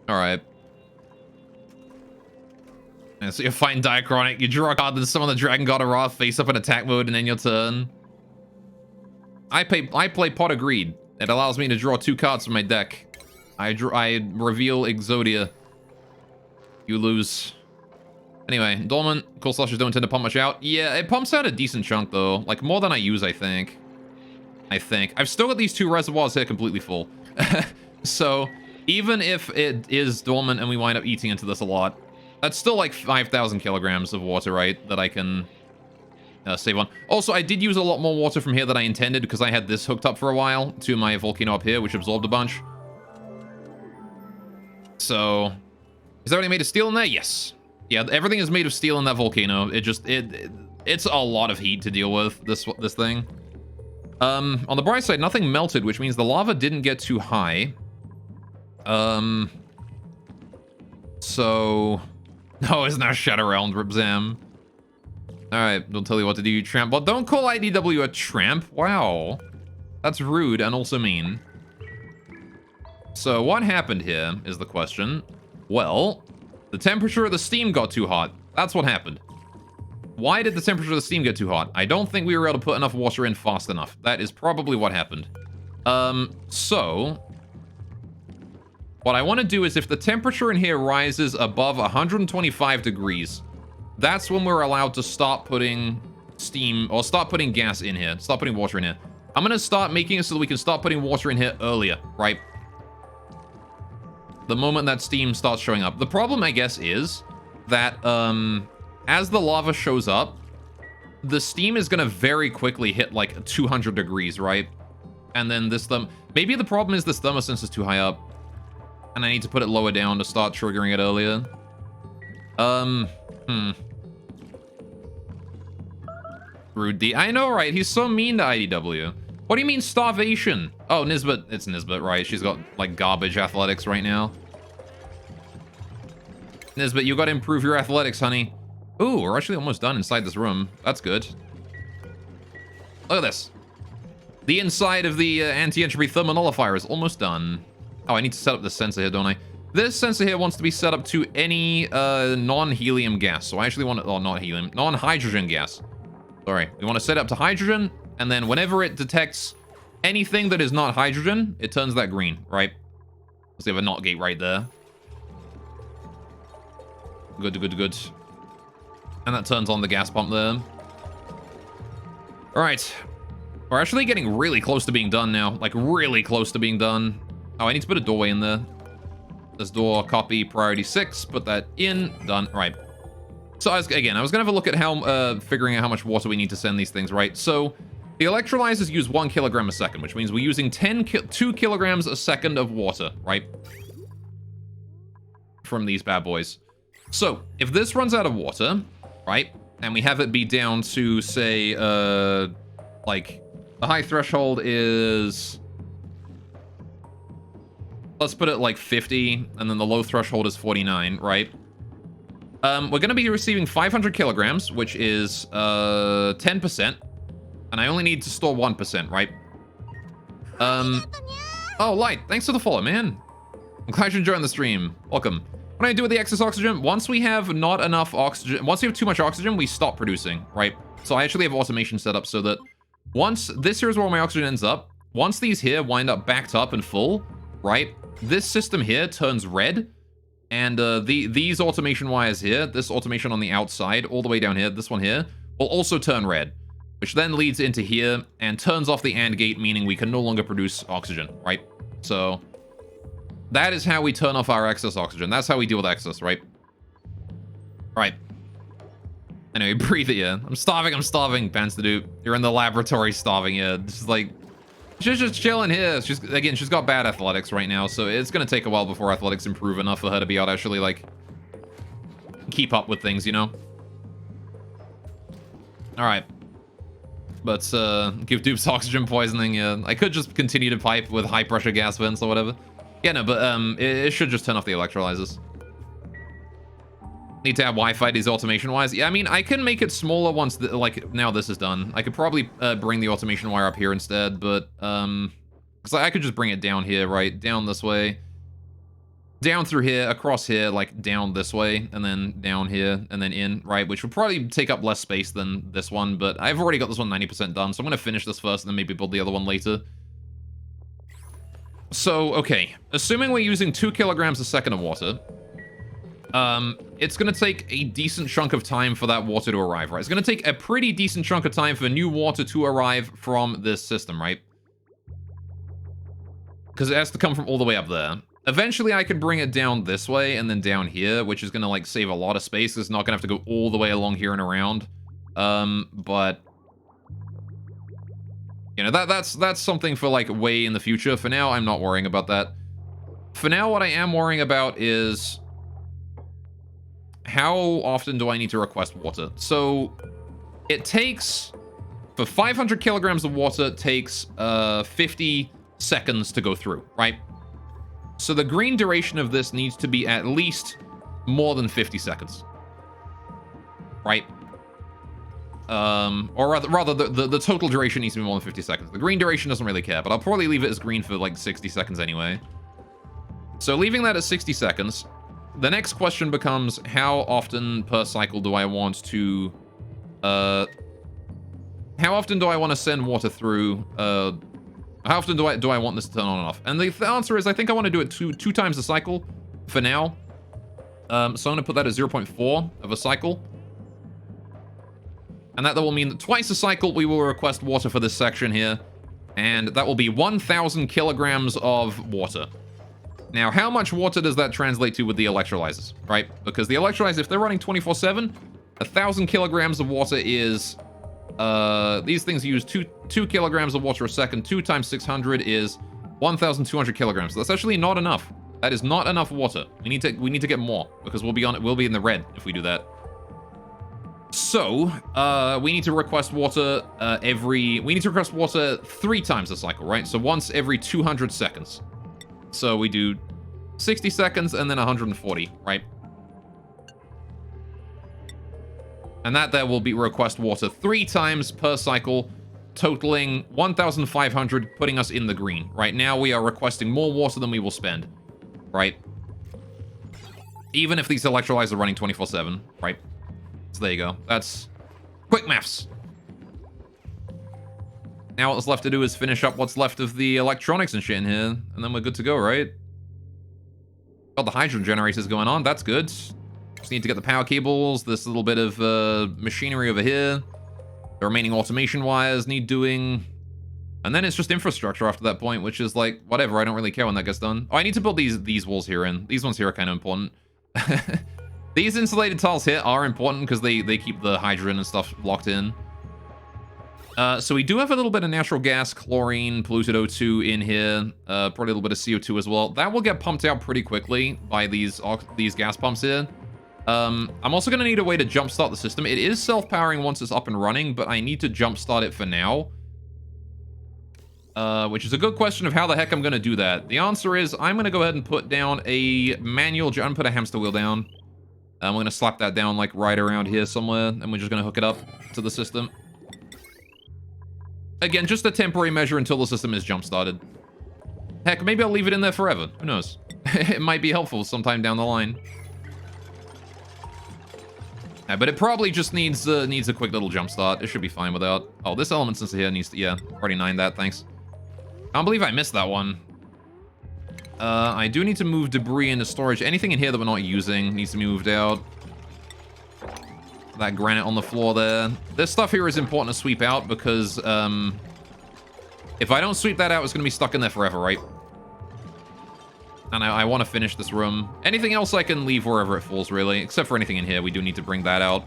Alright. And so you find Diachronic, you draw a card, then summon the Dragon God of Wrath face up in attack mode, and then your turn. I play Pot of Greed. It allows me to draw 2 cards from my deck. I reveal Exodia. You lose. Anyway, Dormant. Cool Slushes don't tend to pump much out. Yeah, it pumps out a decent chunk, though. Like, more than I use, I think. I've still got these 2 reservoirs here completely full. So, even if it is dormant and we wind up eating into this a lot, that's still like 5,000 kilograms of water, right? That I can save on. Also, I did use a lot more water from here than I intended because I had this hooked up for a while to my volcano up here, which absorbed a bunch. So, is everything made of steel in there? Yes. Yeah, everything is made of steel in that volcano. It's a lot of heat to deal with, this thing. On the bright side, nothing melted, which means the lava didn't get too high. So... No, it's not Shadow Realm, Ripzam. Alright, don't tell you what to do, you tramp. Well, don't call IDW a tramp. Wow. That's rude and also mean. So, what happened here is the question. Well, the temperature of the steam got too hot. That's what happened. Why did the temperature of the steam get too hot? I don't think we were able to put enough water in fast enough. That is probably what happened. So... What I want to do is if the temperature in here rises above 125 degrees, that's when we're allowed to start putting steam, or start putting gas in here, start putting water in here. I'm going to start making it so that we can start putting water in here earlier, right? The moment that steam starts showing up. The problem, I guess, is that as the lava shows up, the steam is going to very quickly hit like 200 degrees, right? And then this maybe the problem is this thermosense is too high up. And I need to put it lower down to start triggering it earlier. Rude D. I know, right? He's so mean to IDW. What do you mean starvation? Oh, Nisbet. It's Nisbet, right? She's got, like, garbage athletics right now. Nisbet, you gotta improve your athletics, honey. Ooh, we're actually almost done inside this room. That's good. Look at this. The inside of the anti-entropy thermonullifier is almost done. Oh, I need to set up this sensor here, don't I? This sensor here wants to be set up to any non-helium gas. So I actually want it... Oh, not helium. Non-hydrogen gas. Sorry. We want to set it up to hydrogen. And then whenever it detects anything that is not hydrogen, it turns that green, right? So we have a NOT gate right there. Good, good, good. And that turns on the gas pump there. All right. We're actually getting really close to being done now. Like, really close to being done. Oh, I need to put a doorway in there. This door, copy, priority 6. Put that in. Done. Right. So, I was going to have a look at how, figuring out how much water we need to send these things, right? So, the electrolyzers use 1 kilogram a second, which means we're using 2 kilograms a second of water, right? From these bad boys. So, if this runs out of water, right, and we have it be down to, say, like, the high threshold is... Let's put it like 50, and then the low threshold is 49, right? We're going to be receiving 500 kilograms, which is 10%. And I only need to store 1%, right? Oh, Light, thanks for the follow, man. I'm glad you're enjoying the stream. Welcome. What do I do with the excess oxygen? Once we have not enough oxygen, once we have too much oxygen, we stop producing, right? So I actually have automation set up so that once, this here is where my oxygen ends up. Once these here wind up backed up and full, right? This system here turns red. And these automation wires here, this automation on the outside, all the way down here, this one here, will also turn red. Which then leads into here and turns off the AND gate, meaning we can no longer produce oxygen, right? So that is how we turn off our excess oxygen. That's how we deal with excess, right? Right. Anyway, breathe it, yeah. I'm starving, Pants to do. You're in the laboratory starving, yeah. Just like, she's just chilling here. She's, again, she's got bad athletics right now, so it's gonna take a while before athletics improve enough for her to be able to actually, like, keep up with things, you know? Alright. But, give dupes oxygen poisoning, yeah. I could just continue to pipe with high-pressure gas vents or whatever. Yeah, no, but, it should just turn off the electrolyzers. Need to have Wi-Fi these automation wires. Yeah, I mean, I can make it smaller once, like, now this is done. I could probably, bring the automation wire up here instead, but, because I could just bring it down here, right? Down this way. Down through here, across here, like, down this way, and then down here, and then in, right? Which would probably take up less space than this one, but I've already got this one 90% done, so I'm gonna finish this first and then maybe build the other one later. So, okay. Assuming we're using 2 kilograms a second of water, it's gonna take a decent chunk of time for that water to arrive, right? It's gonna take a pretty decent chunk of time for new water to arrive from this system, right? Because it has to come from all the way up there. Eventually, I could bring it down this way and then down here, which is gonna, like, save a lot of space. It's not gonna have to go all the way along here and around. But... You know, that's something for, like, way in the future. For now, I'm not worrying about that. For now, what I am worrying about is... How often do I need to request water? So, it takes... For 500 kilograms of water, it takes 50 seconds to go through, right? So the green duration of this needs to be at least more than 50 seconds. Right? Or rather the total duration needs to be more than 50 seconds. The green duration doesn't really care, but I'll probably leave it as green for like 60 seconds anyway. So leaving that at 60 seconds, the next question becomes, how often per cycle do I want to... How often do I want to send water through... How often do I want this to turn on and off? And the answer is I think I want to do it two times a cycle for now. So I'm going to put that at 0.4 of a cycle. And that will mean that twice a cycle we will request water for this section here. And that will be 1,000 kilograms of water. Now, how much water does that translate to with the electrolyzers, right? Because the electrolyzers, if they're running 24/7, 1,000 kilograms of water is... these things use 2 kilograms of water a second. 2 times 600 is 1,200 kilograms. So that's actually not enough. That is not enough water. We need to get more because we'll be in the red if we do that. So we need to request water we need to request water 3 times a cycle, right? So once every 200 seconds. So we do 60 seconds and then 140, right? And that there will be request water 3 times per cycle, totaling 1,500, putting us in the green. Right now, we are requesting more water than we will spend, right? Even if these electrolyzers are running 24/7, right? So there you go. That's quick maths. Now what's left to do is finish up what's left of the electronics and shit in here, and then we're good to go, right? Got the hydrogen generators going on, that's good. Just need to get the power cables, this little bit of machinery over here. The remaining automation wires need doing. And then it's just infrastructure after that point, which is like, whatever, I don't really care when that gets done. Oh, I need to build these walls here in. These ones here are kind of important. These insulated tiles here are important because they keep the hydrogen and stuff locked in. So we do have a little bit of natural gas, chlorine, polluted O2 in here. Probably a little bit of CO2 as well. That will get pumped out pretty quickly by these gas pumps here. I'm also going to need a way to jumpstart the system. It is self-powering once it's up and running, but I need to jumpstart it for now. Which is a good question of how the heck I'm going to do that. The answer is I'm going to go ahead and put down a manual... I'm going to put a hamster wheel down. I'm going to slap that down like right around here somewhere, and we're just going to hook it up to the system. Again, just a temporary measure until the system is jump-started. Heck, maybe I'll leave it in there forever. Who knows? It might be helpful sometime down the line. Yeah, but it probably just needs a quick little jump-start. It should be fine without... Oh, this element sensor here needs to... Yeah, already 9'd that, thanks. I don't believe I missed that one. I do need to move debris into storage. Anything in here that we're not using needs to be moved out. That granite on the floor there. This stuff here is important to sweep out because if I don't sweep that out, it's going to be stuck in there forever, right? And I want to finish this room. Anything else I can leave wherever it falls, really. Except for anything in here. We do need to bring that out.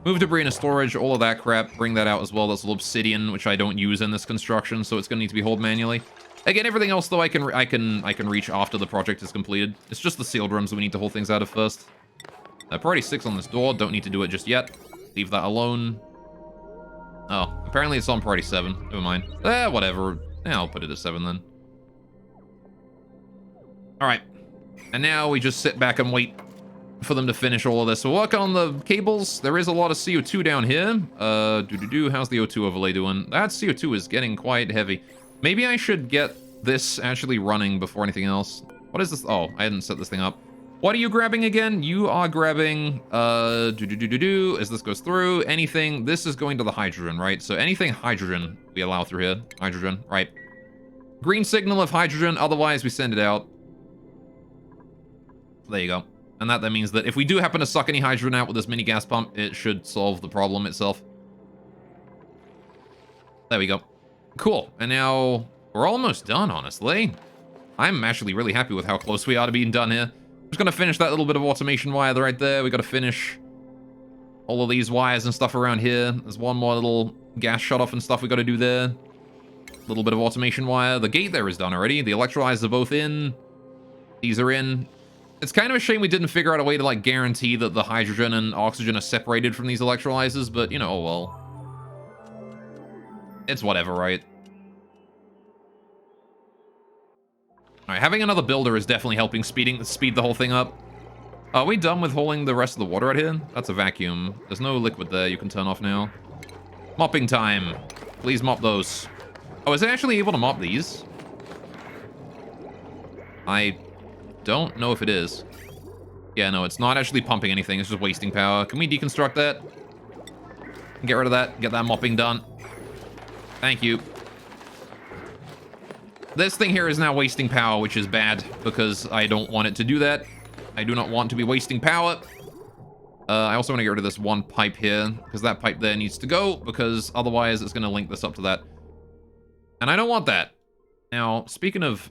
Move debris into storage, all of that crap. Bring that out as well. That's a little obsidian, which I don't use in this construction, so it's going to need to be hauled manually. Again, everything else, though, I can reach after the project is completed. It's just the sealed rooms that we need to haul things out of first. Priority 6 on this door. Don't need to do it just yet. Leave that alone. Oh, apparently it's on priority 7. Never mind. Whatever. Yeah, I'll put it at 7 then. Alright. And now we just sit back and wait for them to finish all of this. So work on the cables. There is a lot of CO2 down here. How's the O2 overlay doing? That CO2 is getting quite heavy. Maybe I should get this actually running before anything else. What is this? Oh, I hadn't set this thing up. What are you grabbing again? You are grabbing, as this goes through, anything, this is going to the hydrogen, right? So anything hydrogen we allow through here. Hydrogen, right. Green signal of hydrogen, otherwise we send it out. There you go. And that means that if we do happen to suck any hydrogen out with this mini gas pump, it should solve the problem itself. There we go. Cool. And now we're almost done, honestly. I'm actually really happy with how close we are to being done here. Just gonna finish that little bit of automation wire right there. We gotta finish all of these wires and stuff around here. There's one more little gas shut-off and stuff we gotta do there. A little bit of automation wire. The gate there is done already. The electrolyzers are both in. These are in. It's kind of a shame we didn't figure out a way to, like, guarantee that the hydrogen and oxygen are separated from these electrolyzers, but, you know, oh well. It's whatever, right? Alright, having another builder is definitely helping speed the whole thing up. Are we done with hauling the rest of the water out here? That's a vacuum. There's no liquid there you can turn off now. Mopping time. Please mop those. Oh, is it actually able to mop these? I don't know if it is. Yeah, no, it's not actually pumping anything. It's just wasting power. Can we deconstruct that? Get rid of that. Get that mopping done. Thank you. This thing here is now wasting power, which is bad, because I don't want it to do that. I do not want to be wasting power. I also want to get rid of this one pipe here, because that pipe there needs to go, because otherwise it's going to link this up to that. And I don't want that. Now, speaking of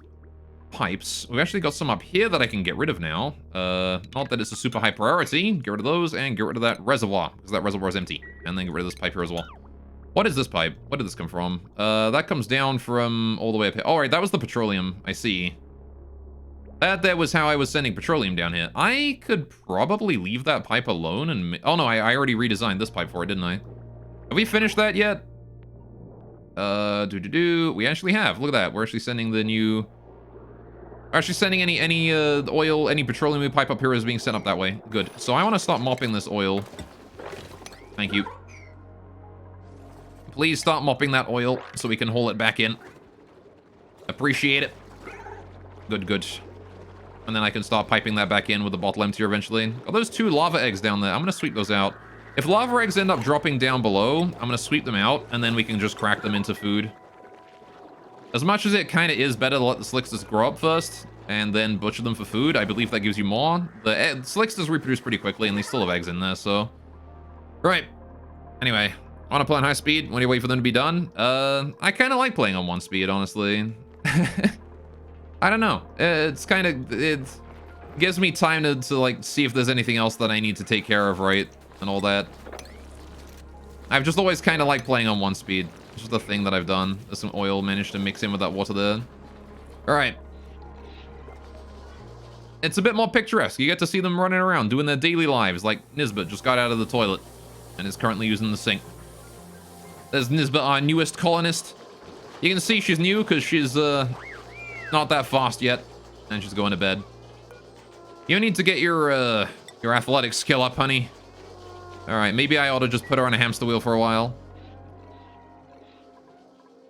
pipes, we've actually got some up here that I can get rid of now. Not that it's a super high priority. Get rid of those, and get rid of that reservoir, because that reservoir is empty. And then get rid of this pipe here as well. What is this pipe? Where did this come from? That comes down from all the way up here. All right, that was the petroleum. I see. That was how I was sending petroleum down here. I could probably leave that pipe alone and... Oh, no, I already redesigned this pipe for it, didn't I? Have we finished that yet? We actually have. Look at that. We're actually sending the new... We're actually sending any oil, any petroleum pipe up here is being sent up that way. Good. So I want to stop mopping this oil. Thank you. Please stop mopping that oil so we can haul it back in. Appreciate it. Good, good. And then I can start piping that back in with the bottle emptier eventually. Got those 2 lava eggs down there. I'm going to sweep those out. If lava eggs end up dropping down below, I'm going to sweep them out, and then we can just crack them into food. As much as it kind of is better to let the slicksters grow up first, and then butcher them for food, I believe that gives you more. The slicksters reproduce pretty quickly, and they still have eggs in there, so... Right. Anyway, I want to play on high speed. When you wait for them to be done, I kind of like playing on 1 speed, honestly. I don't know. It's kind of... It gives me time to like, see if there's anything else that I need to take care of, right? And all that. I've just always kind of liked playing on 1 speed. It's just a thing that I've done. There's some oil managed to mix in with that water there. Alright. It's a bit more picturesque. You get to see them running around, doing their daily lives, like Nisbet just got out of the toilet and is currently using the sink. There's Nisbet, our newest colonist. You can see she's new because she's not that fast yet, and she's going to bed. You need to get your athletic skill up, honey. Alright, maybe I ought to just put her on a hamster wheel for a while.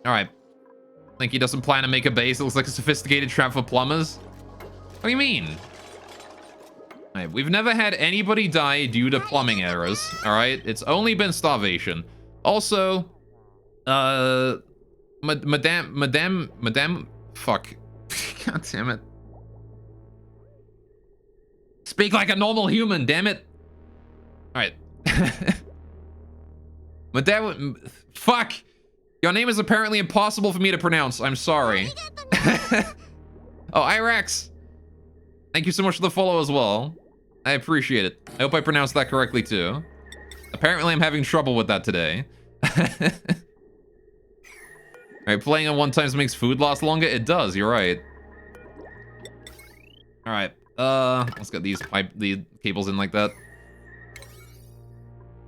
Alright. Think he doesn't plan to make a base. It looks like a sophisticated trap for plumbers. What do you mean? Alright, we've never had anybody die due to plumbing errors. Alright, it's only been starvation. Also, Madame, fuck. God damn it. Speak like a normal human, damn it. Alright. Madame, fuck. Your name is apparently impossible for me to pronounce. I'm sorry. Oh, Irex. Thank you so much for the follow as well. I appreciate it. I hope I pronounced that correctly too. Apparently I'm having trouble with that today. Alright, playing on 1 times makes food last longer? It does, you're right. Alright, let's get the cables in like that.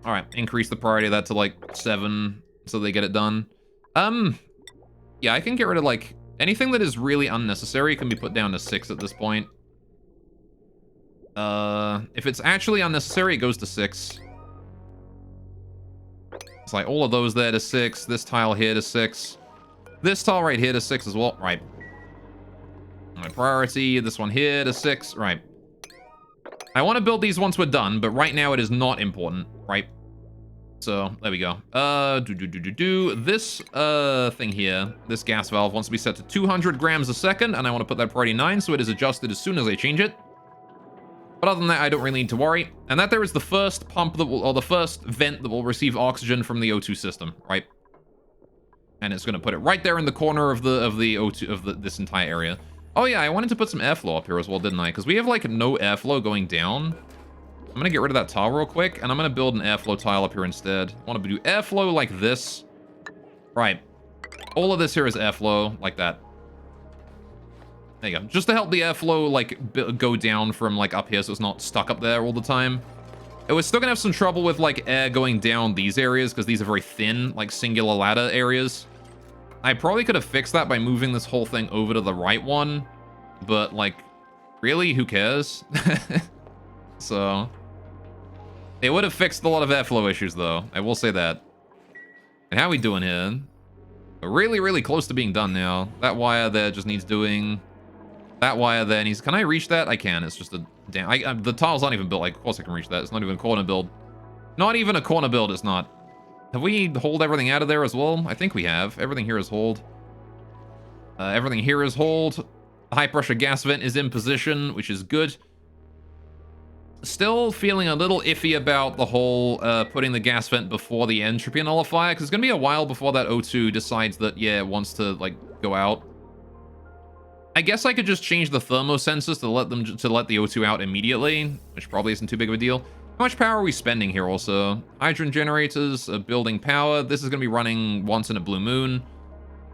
Alright, increase the priority of that to like 7 so they get it done. Yeah, I can get rid of like anything that is really unnecessary can be put down to 6 at this point. If it's actually unnecessary, it goes to 6. It's like all of those there to 6, this tile here to 6. This tile right here to 6 as well, right. My priority, this one here to 6, right. I want to build these once we're done, but right now it is not important, right? So, there we go. This, thing here, this gas valve wants to be set to 200 grams a second, and I want to put that priority 9, so it is adjusted as soon as I change it. But other than that, I don't really need to worry. And that there is the first pump that will, or the first vent that will receive oxygen from the O2 system, right? And it's going to put it right there in the corner of the O2 of this entire area. Oh yeah, I wanted to put some airflow up here as well, didn't I? Because we have like no airflow going down. I'm going to get rid of that tile real quick, and I'm going to build an airflow tile up here instead. I want to do airflow like this. Right. All of this here is airflow like that. There you go. Just to help the airflow, like, go down from, like, up here so it's not stuck up there all the time. It was still gonna have some trouble with, like, air going down these areas, because these are very thin, like, singular ladder areas. I probably could have fixed that by moving this whole thing over to the right one. But, like, really? Who cares? So... It would have fixed a lot of airflow issues, though. I will say that. And how are we doing here? We're really, really close to being done now. That wire there just needs doing... That wire there needs... Can I reach that? I can. It's just a... Damn... the tile's not even built. Like, of course I can reach that. It's not even a corner build. Not even a corner build, it's not. Have we hauled everything out of there as well? I think we have. Everything here is hauled. Everything here is hauled. The high-pressure gas vent is in position, which is good. Still feeling a little iffy about the whole putting the gas vent before the entropy nullifier, because it's going to be a while before that O2 decides that, yeah, it wants to, like, go out. I guess I could just change the thermosensors to let the O2 out immediately, which probably isn't too big of a deal. How much power are we spending here also? Hydrogen generators, building power. This is going to be running once in a blue moon.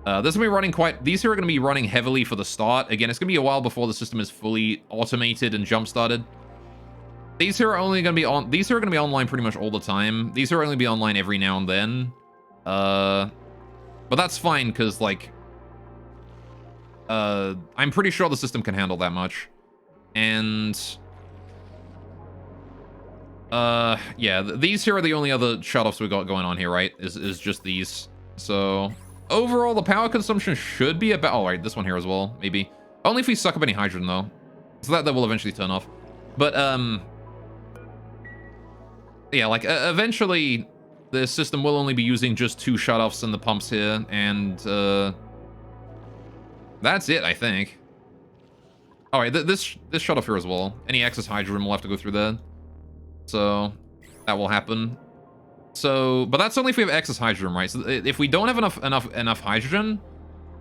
This is going to be running these here are going to be running heavily for the start. Again, it's going to be a while before the system is fully automated and jump-started. These here are only going to be on... These here are going to be online pretty much all the time. These here are only going to be online every now and then. But that's fine, because, like... I'm pretty sure the system can handle that much. And... yeah, these here are the only other shutoffs we got going on here, right? Is just these. So, overall, the power consumption should be about... Oh, right, this one here as well, maybe. Only if we suck up any hydrogen, though. So that will eventually turn off. But, Yeah, like, eventually, the system will only be using just 2 shutoffs and the pumps here, and, that's it, I think. Alright, this shutoff here as well. Any excess hydrogen will have to go through there. So, that will happen. So, but that's only if we have excess hydrogen, right? So, if we don't have enough hydrogen,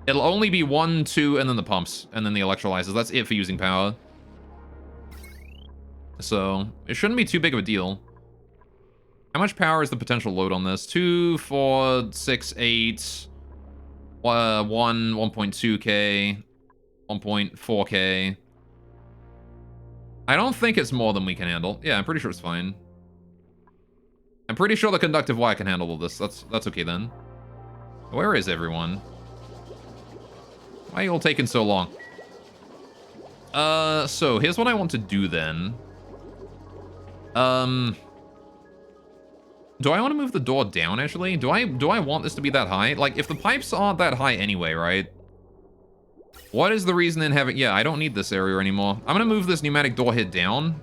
it'll only be 1, 2, and then the pumps, and then the electrolyzers. That's it for using power. So, it shouldn't be too big of a deal. How much power is the potential load on this? 2, 4, 6, 8, 1, 1.2k, 1.4k. I don't think it's more than we can handle. Yeah, I'm pretty sure it's fine. I'm pretty sure the conductive wire can handle all this. That's okay then. Where is everyone? Why are you all taking so long? So here's what I want to do then. Do I want to move the door down, actually? Do I want this to be that high? Like, if the pipes aren't that high anyway, right? What is the reason in having... Yeah, I don't need this area anymore. I'm going to move this pneumatic door here down.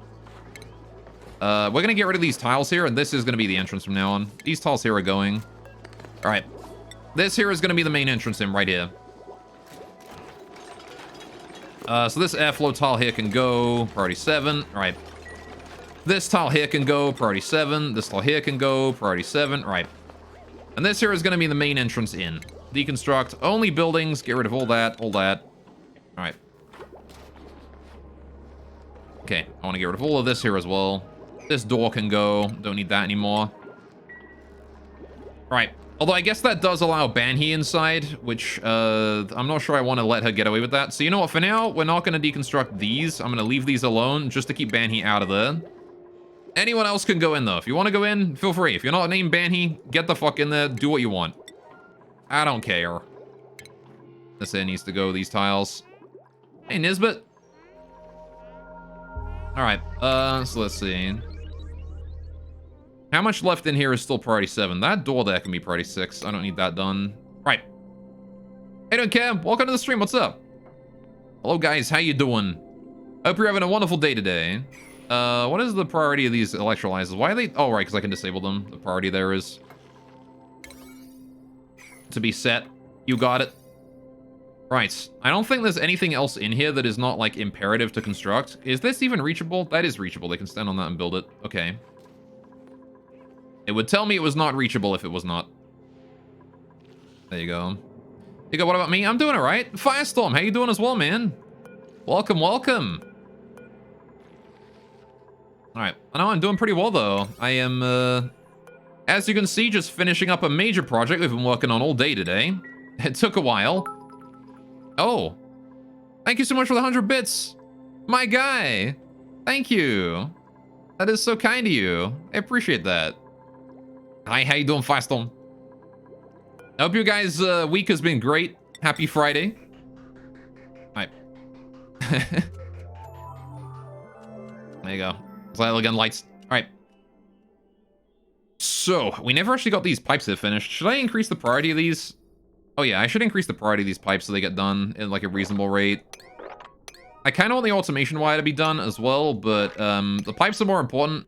We're going to get rid of these tiles here, and this is going to be the entrance from now on. These tiles here are going. All right. This here is going to be the main entrance in right here. So this airflow tile here can go. Priority 7. All right. This tile here can go. Priority 7. This tile here can go. Priority 7. All right. And this here is going to be the main entrance in. Deconstruct. Only buildings. Get rid of all that. All that. All right. Okay. I want to get rid of all of this here as well. This door can go. Don't need that anymore. All right. Although I guess that does allow Banhee inside, which I'm not sure I want to let her get away with that. So you know what? For now, we're not going to deconstruct these. I'm going to leave these alone just to keep Banhee out of there. Anyone else can go in, though. If you want to go in, feel free. If you're not named Banhee, get the fuck in there. Do what you want. I don't care. This here needs to go, these tiles. Hey, Nisbet. All right. So let's see. How much left in here is still priority 7? That door there can be priority 6. I don't need that done. Right. Hey, don't care. Welcome to the stream. What's up? Hello, guys. How you doing? Hope you're having a wonderful day today. What is the priority of these electrolyzers? Why are they... Oh, right, because I can disable them. The priority there is to be set. You got it. Right. I don't think there's anything else in here that is not, like, imperative to construct. Is this even reachable? That is reachable. They can stand on that and build it. Okay. It would tell me it was not reachable if it was not. There you go. You go, what about me? I'm doing all right. Firestorm, how you doing as well, man? Welcome, welcome. All right. I know I'm doing pretty well, though. I am, as you can see, just finishing up a major project we've been working on all day today. It took a while. Oh. Thank you so much for the 100 bits. My guy. Thank you. That is so kind of you. I appreciate that. Hi, how you doing, Firestorm? I hope you guys' week has been great. Happy Friday. All right. There you go. Slightly again, lights. All right. So, we never actually got these pipes here finished. Should I increase the priority of these? Oh yeah, I should increase the priority of these pipes so they get done at like a reasonable rate. I kind of want the automation wire to be done as well, but the pipes are more important.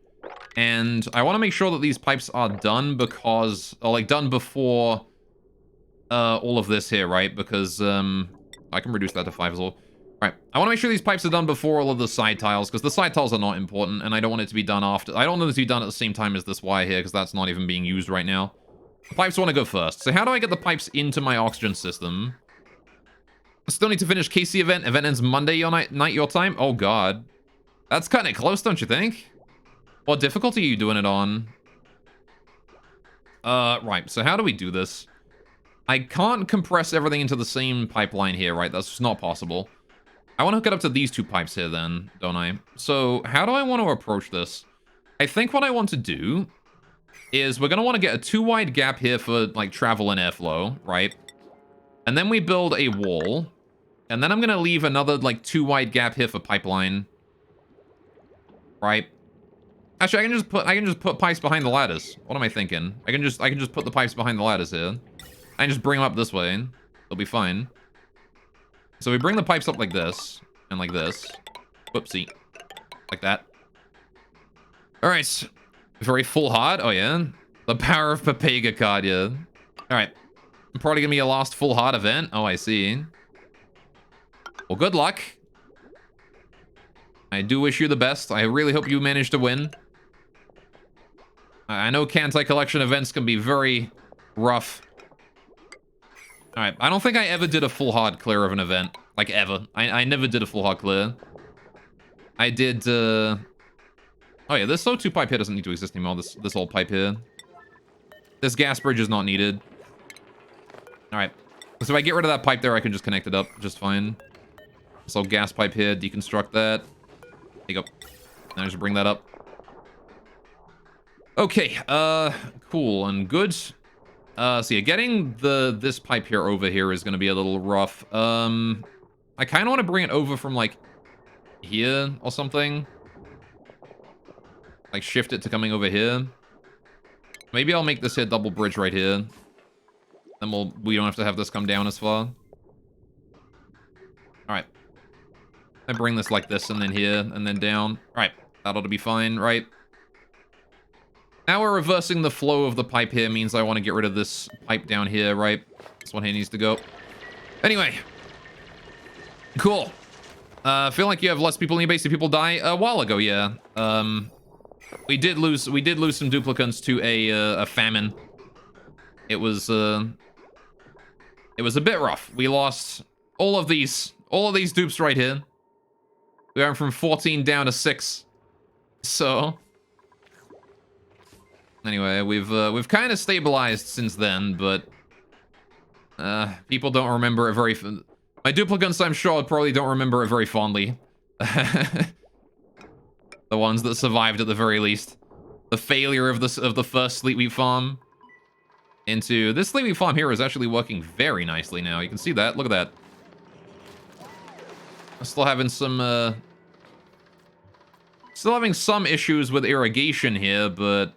And I want to make sure that these pipes are done because, or like done before all of this here, right? Because I can reduce that to 5 as well. All right, I want to make sure these pipes are done before all of the side tiles because the side tiles are not important and I don't want it to be done after. I don't want it to be done at the same time as this wire here because that's not even being used right now. The pipes want to go first. So how do I get the pipes into my oxygen system? I still need to finish KC event. Event ends Monday your night your time. Oh god. That's kind of close, don't you think? What difficulty are you doing it on? Right. So how do we do this? I can't compress everything into the same pipeline here, right? That's just not possible. I want to hook it up to these 2 pipes here then, don't I? So how do I want to approach this? I think what I want to do is we're going to want to get a 2 wide gap here for like travel and airflow, right? And then we build a wall. And then I'm going to leave another like 2 wide gap here for pipeline. Right? Actually, I can just put pipes behind the ladders. What am I thinking? I can just put the pipes behind the ladders here. I can just bring them up this way. They'll be fine. So we bring the pipes up like this and like this. Whoopsie. Like that. All right. Very full heart? Oh, yeah. The power of Pepega card, yeah. Alright. Probably gonna be a last full heart event. Oh, I see. Well, good luck. I do wish you the best. I really hope you manage to win. I know Kantai collection events can be very rough. Alright, I don't think I ever did a full hard clear of an event. Like, ever. I never did a full hard clear. I did, Oh yeah, this O2 pipe here doesn't need to exist anymore, this old pipe here. This gas bridge is not needed. Alright. So if I get rid of that pipe there, I can just connect it up just fine. So gas pipe here, deconstruct that. There you go. And I just bring that up. Okay, cool and good. So yeah, getting this pipe here over here is gonna be a little rough. I kinda wanna bring it over from like here or something. Like shift it to coming over here. Maybe I'll make this here double bridge right here. Then we don't have to have this come down as far. Alright. I bring this like this and then here and then down. Alright, that ought to be fine, right? Now we're reversing the flow of the pipe here, means I want to get rid of this pipe down here, right? This one here needs to go. Anyway. Cool. Feel like you have less people in your base. Did people die a while ago? Yeah. We did lose some duplicants to a famine. It was a bit rough. We lost all of these dupes right here. We went from 14 down to 6. So anyway, we've kind of stabilized since then, but people don't remember it very. My duplicants, I'm sure, probably don't remember it very fondly. The ones that survived at the very least. The failure of the first Sleep Wheat farm. Into this Sleep Wheat farm here is actually working very nicely now. You can see that. Look at that. I'm still having some issues with irrigation here, but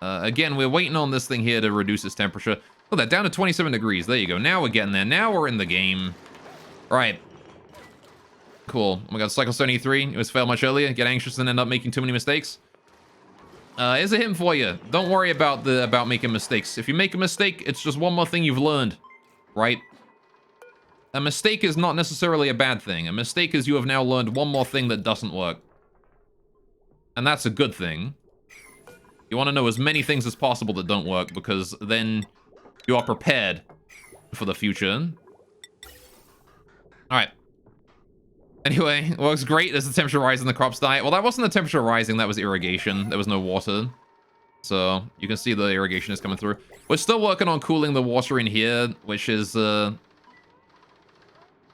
again, we're waiting on this thing here to reduce its temperature. Look at that, down to 27 degrees. There you go. Now we're getting there. Now we're in the game. All right. Cool. Oh my god, Cycle 73. It was failed much earlier. Get anxious and end up making too many mistakes. Here's a hint for you. Don't worry about making mistakes. If you make a mistake, it's just one more thing you've learned. Right? A mistake is not necessarily a bad thing. A mistake is you have now learned one more thing that doesn't work. And that's a good thing. You want to know as many things as possible that don't work, because then you are prepared for the future. Alright. Anyway, it works great as the temperature rises and the crops die. Well, that wasn't the temperature rising, that was irrigation. There was no water. So, you can see the irrigation is coming through. We're still working on cooling the water in here, which is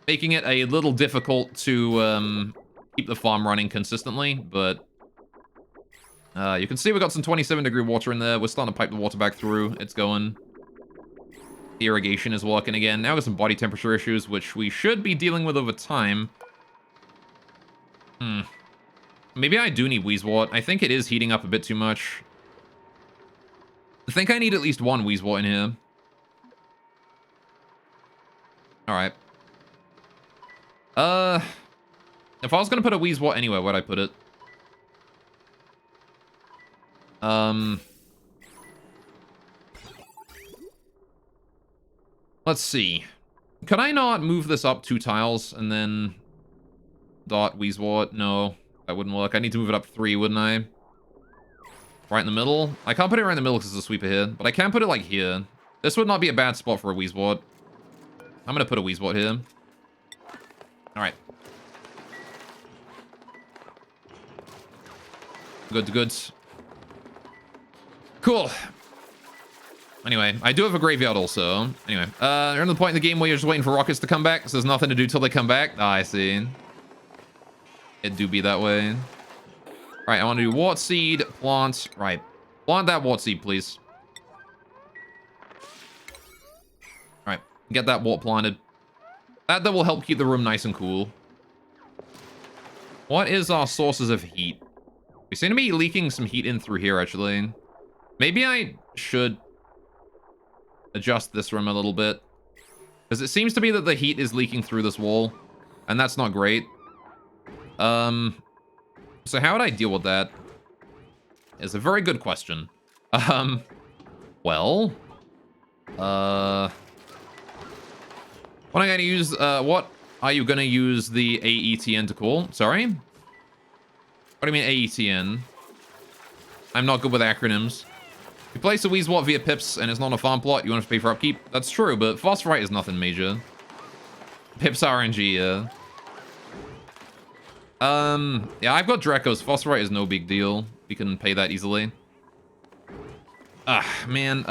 making it a little difficult to keep the farm running consistently, but you can see we got some 27-degree water in there. We're starting to pipe the water back through. It's going. The irrigation is working again. Now we got some body temperature issues, which we should be dealing with over time. Maybe I do need Wheezewort. I think it is heating up a bit too much. I think I need at least one Wheezewort in here. Alright. If I was gonna put a Wheezewort anywhere, where'd I put it? Let's see. Could I not move this up 2 tiles and then dot Wheezewort? No, that wouldn't work. I need to move it up 3, wouldn't I? Right in the middle? I can't put it right in the middle because it's a sweeper here, but I can put it like here. This would not be a bad spot for a Wheezewort. I'm gonna put a Wheezewort here. Alright. Good, good. Cool. Anyway, I do have a graveyard also. Anyway, you're in the point in the game where you're just waiting for rockets to come back, so there's nothing to do till they come back. Ah, I see. It do be that way. Alright, I want to do wart seed, plant. Right. Plant that wart seed, please. Alright, get that wart planted. That will help keep the room nice and cool. What is our sources of heat? We seem to be leaking some heat in through here, actually. Maybe I should adjust this room a little bit. Because it seems to be that the heat is leaking through this wall. And that's not great. So how would I deal with that? is a very good question. Well... What am I gonna use, what are you gonna use the AETN to call? Sorry? What do you mean AETN? I'm not good with acronyms. You place a Weezwot via pips and it's not a farm plot, you want to pay for upkeep? That's true, but Phosphorite is nothing major. Pips RNG, yeah. Yeah, I've got Drekos. Phosphorite is no big deal. We can pay that easily. Ah, man,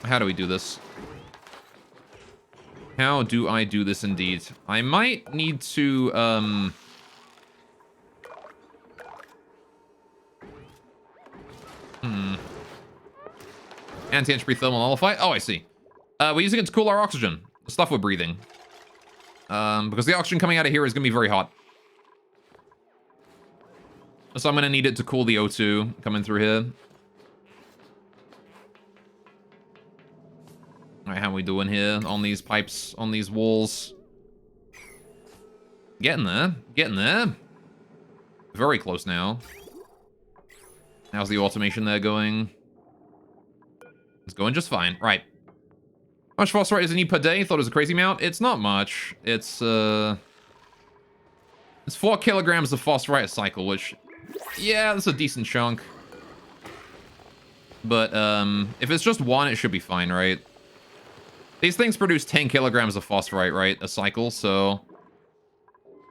how do we do this? How do I do this indeed? I might need to, Anti-entropy thermal nullify? Oh, I see. We're using it to cool our oxygen. The stuff we're breathing. Because the oxygen coming out of here is going to be very hot. So I'm going to need it to cool the O2 coming through here. Alright, how are we doing here on these pipes, on these walls? Getting there. Getting there. Very close now. How's the automation there going? It's going just fine. Right. How much phosphorite does it need per day? Thought it was a crazy amount. It's not much. It's 4 kilograms of phosphorite a cycle, which... yeah, that's a decent chunk. But, if it's just 1, it should be fine, right? These things produce 10 kilograms of phosphorite, right? A cycle, so...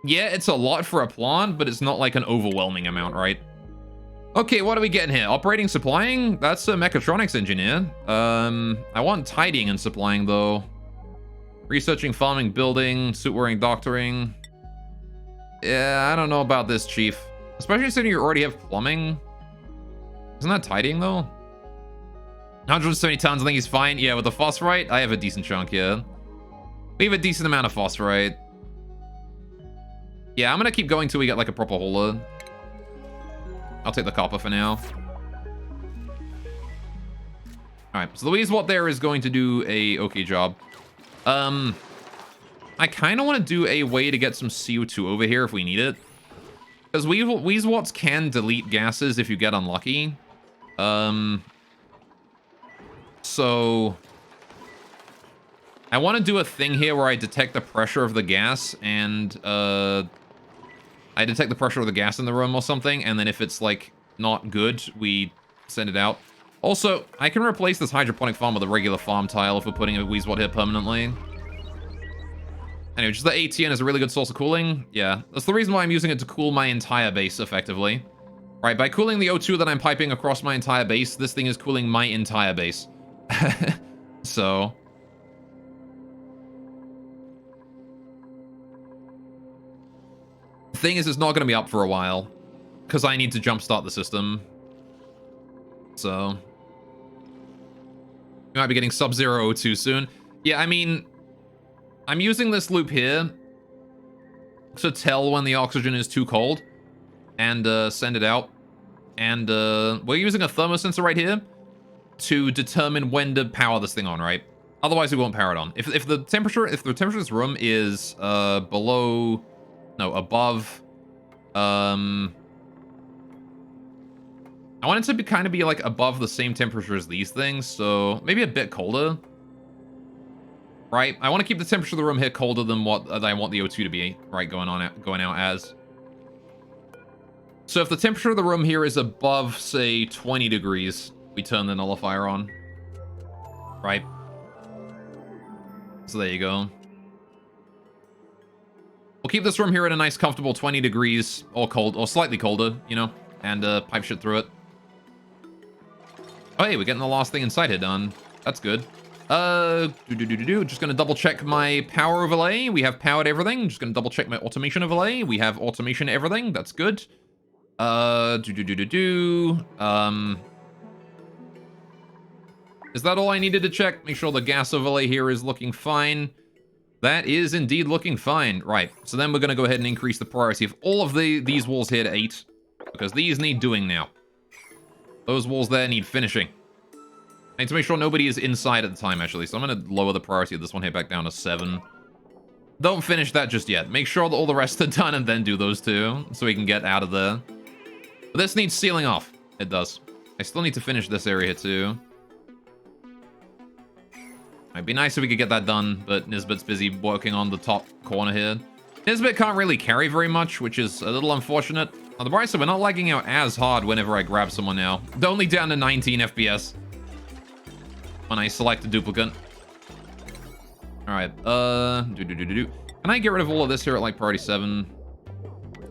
yeah, it's a lot for a plant, but it's not like an overwhelming amount, right? Okay, what are we getting here? Operating, supplying? That's a mechatronics engineer. I want tidying and supplying, though. Researching, farming, building, suit wearing, doctoring. Yeah, I don't know about this, Chief. Especially considering you already have plumbing. Isn't that tidying, though? 170 tons, I think he's fine. Yeah, with the phosphorite, I have a decent chunk, yeah. We have a decent amount of phosphorite. Yeah, I'm gonna keep going till we get, like, a proper hauler. I'll take the copper for now. Alright, so the Weezwot there is going to do a okay job. I kind of want to do a way to get some CO2 over here if we need it. Because Weezwots can delete gases if you get unlucky. So... I want to do a thing here where I detect the pressure of the gas and, I detect the pressure of the gas in the room or something, and then if it's, like, not good, we send it out. Also, I can replace this hydroponic farm with a regular farm tile if we're putting a Weezwot here permanently. Anyway, just the ATN is a really good source of cooling. Yeah, that's the reason why I'm using it to cool my entire base, effectively. Right, by cooling the O2 that I'm piping across my entire base, this thing is cooling my entire base. So... thing is, it's not going to be up for a while because I need to jumpstart the system. So we might be getting Sub-Zero O2 soon. Yeah, I mean, I'm using this loop here to tell when the oxygen is too cold and send it out. And we're using a thermosensor right here to determine when to power this thing on, right? Otherwise, we won't power it on. If the temperature of this room is below. No, above, I want it to be kind of be like above the same temperature as these things, so maybe a bit colder, right? I want to keep the temperature of the room here colder than what I want the O2 to be, right, going out as. So if the temperature of the room here is above, say, 20 degrees, we turn the nullifier on, right? So there you go. We'll keep this room here at a nice, comfortable 20 degrees, or cold, or slightly colder, you know, and pipe shit through it. Oh, hey, we're getting the last thing inside here done. That's good. Just gonna double check my power overlay. We have powered everything. Just gonna double check my automation overlay. We have automation everything. That's good. Is that all I needed to check? Make sure the gas overlay here is looking fine. That is indeed looking fine. Right, so then we're going to go ahead and increase the priority of all of these walls here to 8. Because these need doing now. Those walls there need finishing. I need to make sure nobody is inside at the time, actually. So I'm going to lower the priority of this one here back down to 7. Don't finish that just yet. Make sure that all the rest are done and then do those two. So we can get out of there. But this needs sealing off. It does. I still need to finish this area too. It'd be nice if we could get that done, but Nisbet's busy working on the top corner here. Nisbet can't really carry very much, which is a little unfortunate. On the bright side, we're not lagging out as hard whenever I grab someone now. They're only down to 19 FPS when I select a duplicate. Alright, Can I get rid of all of this here at, like, priority 7?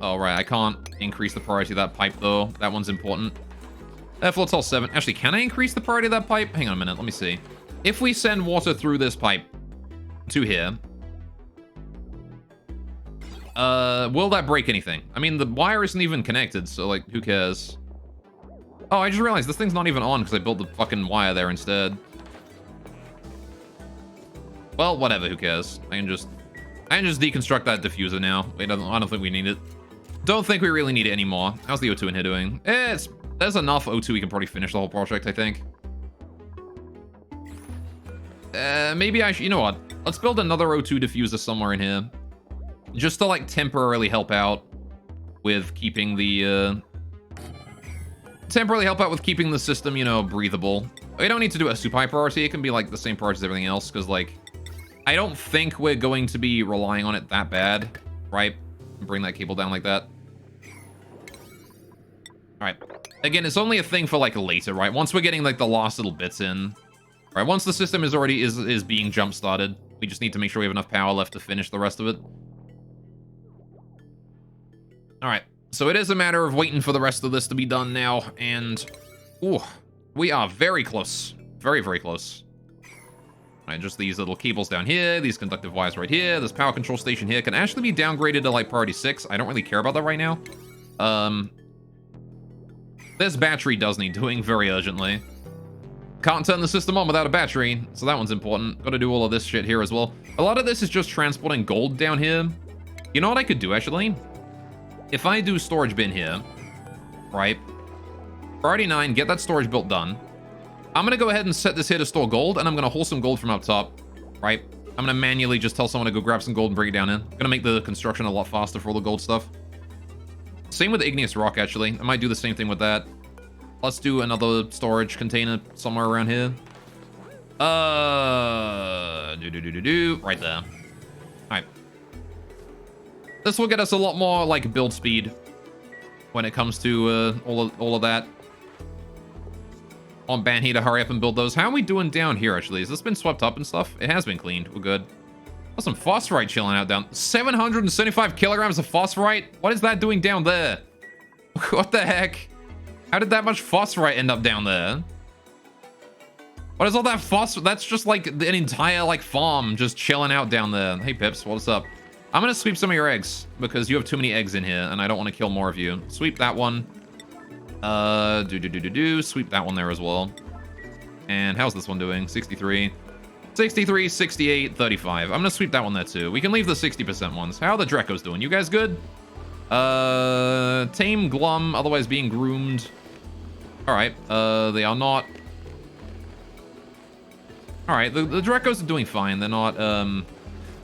Oh, right, I can't increase the priority of that pipe, though. That one's important. Float's all 7. Actually, can I increase the priority of that pipe? Hang on a minute, let me see. If we send water through this pipe to here, will that break anything? I mean, the wire isn't even connected, so, like, who cares? Oh, I just realized this thing's not even on because I built the fucking wire there instead. Well, whatever, who cares? I can just deconstruct that diffuser now. Wait, I don't think we need it. Don't think we really need it anymore. How's the O2 in here doing? There's enough O2 we can probably finish the whole project, I think. Maybe I should, you know what? Let's build another O2 diffuser somewhere in here. Just to, like, temporarily help out with keeping the, the system, you know, breathable. We don't need to do a super high priority. It can be, like, the same priority as everything else, because, like, I don't think we're going to be relying on it that bad, right? Bring that cable down like that. Alright. Again, it's only a thing for, like, later, right? Once we're getting, like, the last little bits in. Alright, once the system is already is being jump-started, we just need to make sure we have enough power left to finish the rest of it. Alright, so it is a matter of waiting for the rest of this to be done now, and... ooh, we are very close. Very, very close. Alright, just these little cables down here, these conductive wires right here, this power control station here can actually be downgraded to, like, priority 6. I don't really care about that right now. This battery does need doing very urgently. Can't turn the system on without a battery, so that one's important. Gotta do all of this shit here as well. A lot of this is just transporting gold down here. You know what I could do, actually? If I do storage bin here, right? Priority 9, get that storage built done. I'm gonna go ahead and set this here to store gold, and I'm gonna haul some gold from up top, right? I'm gonna manually just tell someone to go grab some gold and bring it down in. Gonna make the construction a lot faster for all the gold stuff. Same with the igneous rock, actually. I might do the same thing with that. Let's do another storage container somewhere around here. Right there. All right. This will get us a lot more, like, build speed when it comes to all of that. On Banhee to hurry up and build those. How are we doing down here, actually? Has this been swept up and stuff? It has been cleaned. We're good. There's some phosphorite chilling out down. 775 kilograms of phosphorite? What is that doing down there? What the heck? How did that much phosphorite end up down there? What is all that phosphorite? That's just like an entire, like, farm just chilling out down there. Hey, Pips, what's up? I'm gonna sweep some of your eggs because you have too many eggs in here and I don't want to kill more of you. Sweep that one. Sweep that one there as well. And how's this one doing? 63. 63, 68, 35. I'm gonna sweep that one there too. We can leave the 60% ones. How are the Drecos doing? You guys good? Tame, glum, otherwise being groomed. Alright, they are not... Alright, the Drecos are doing fine. They're not,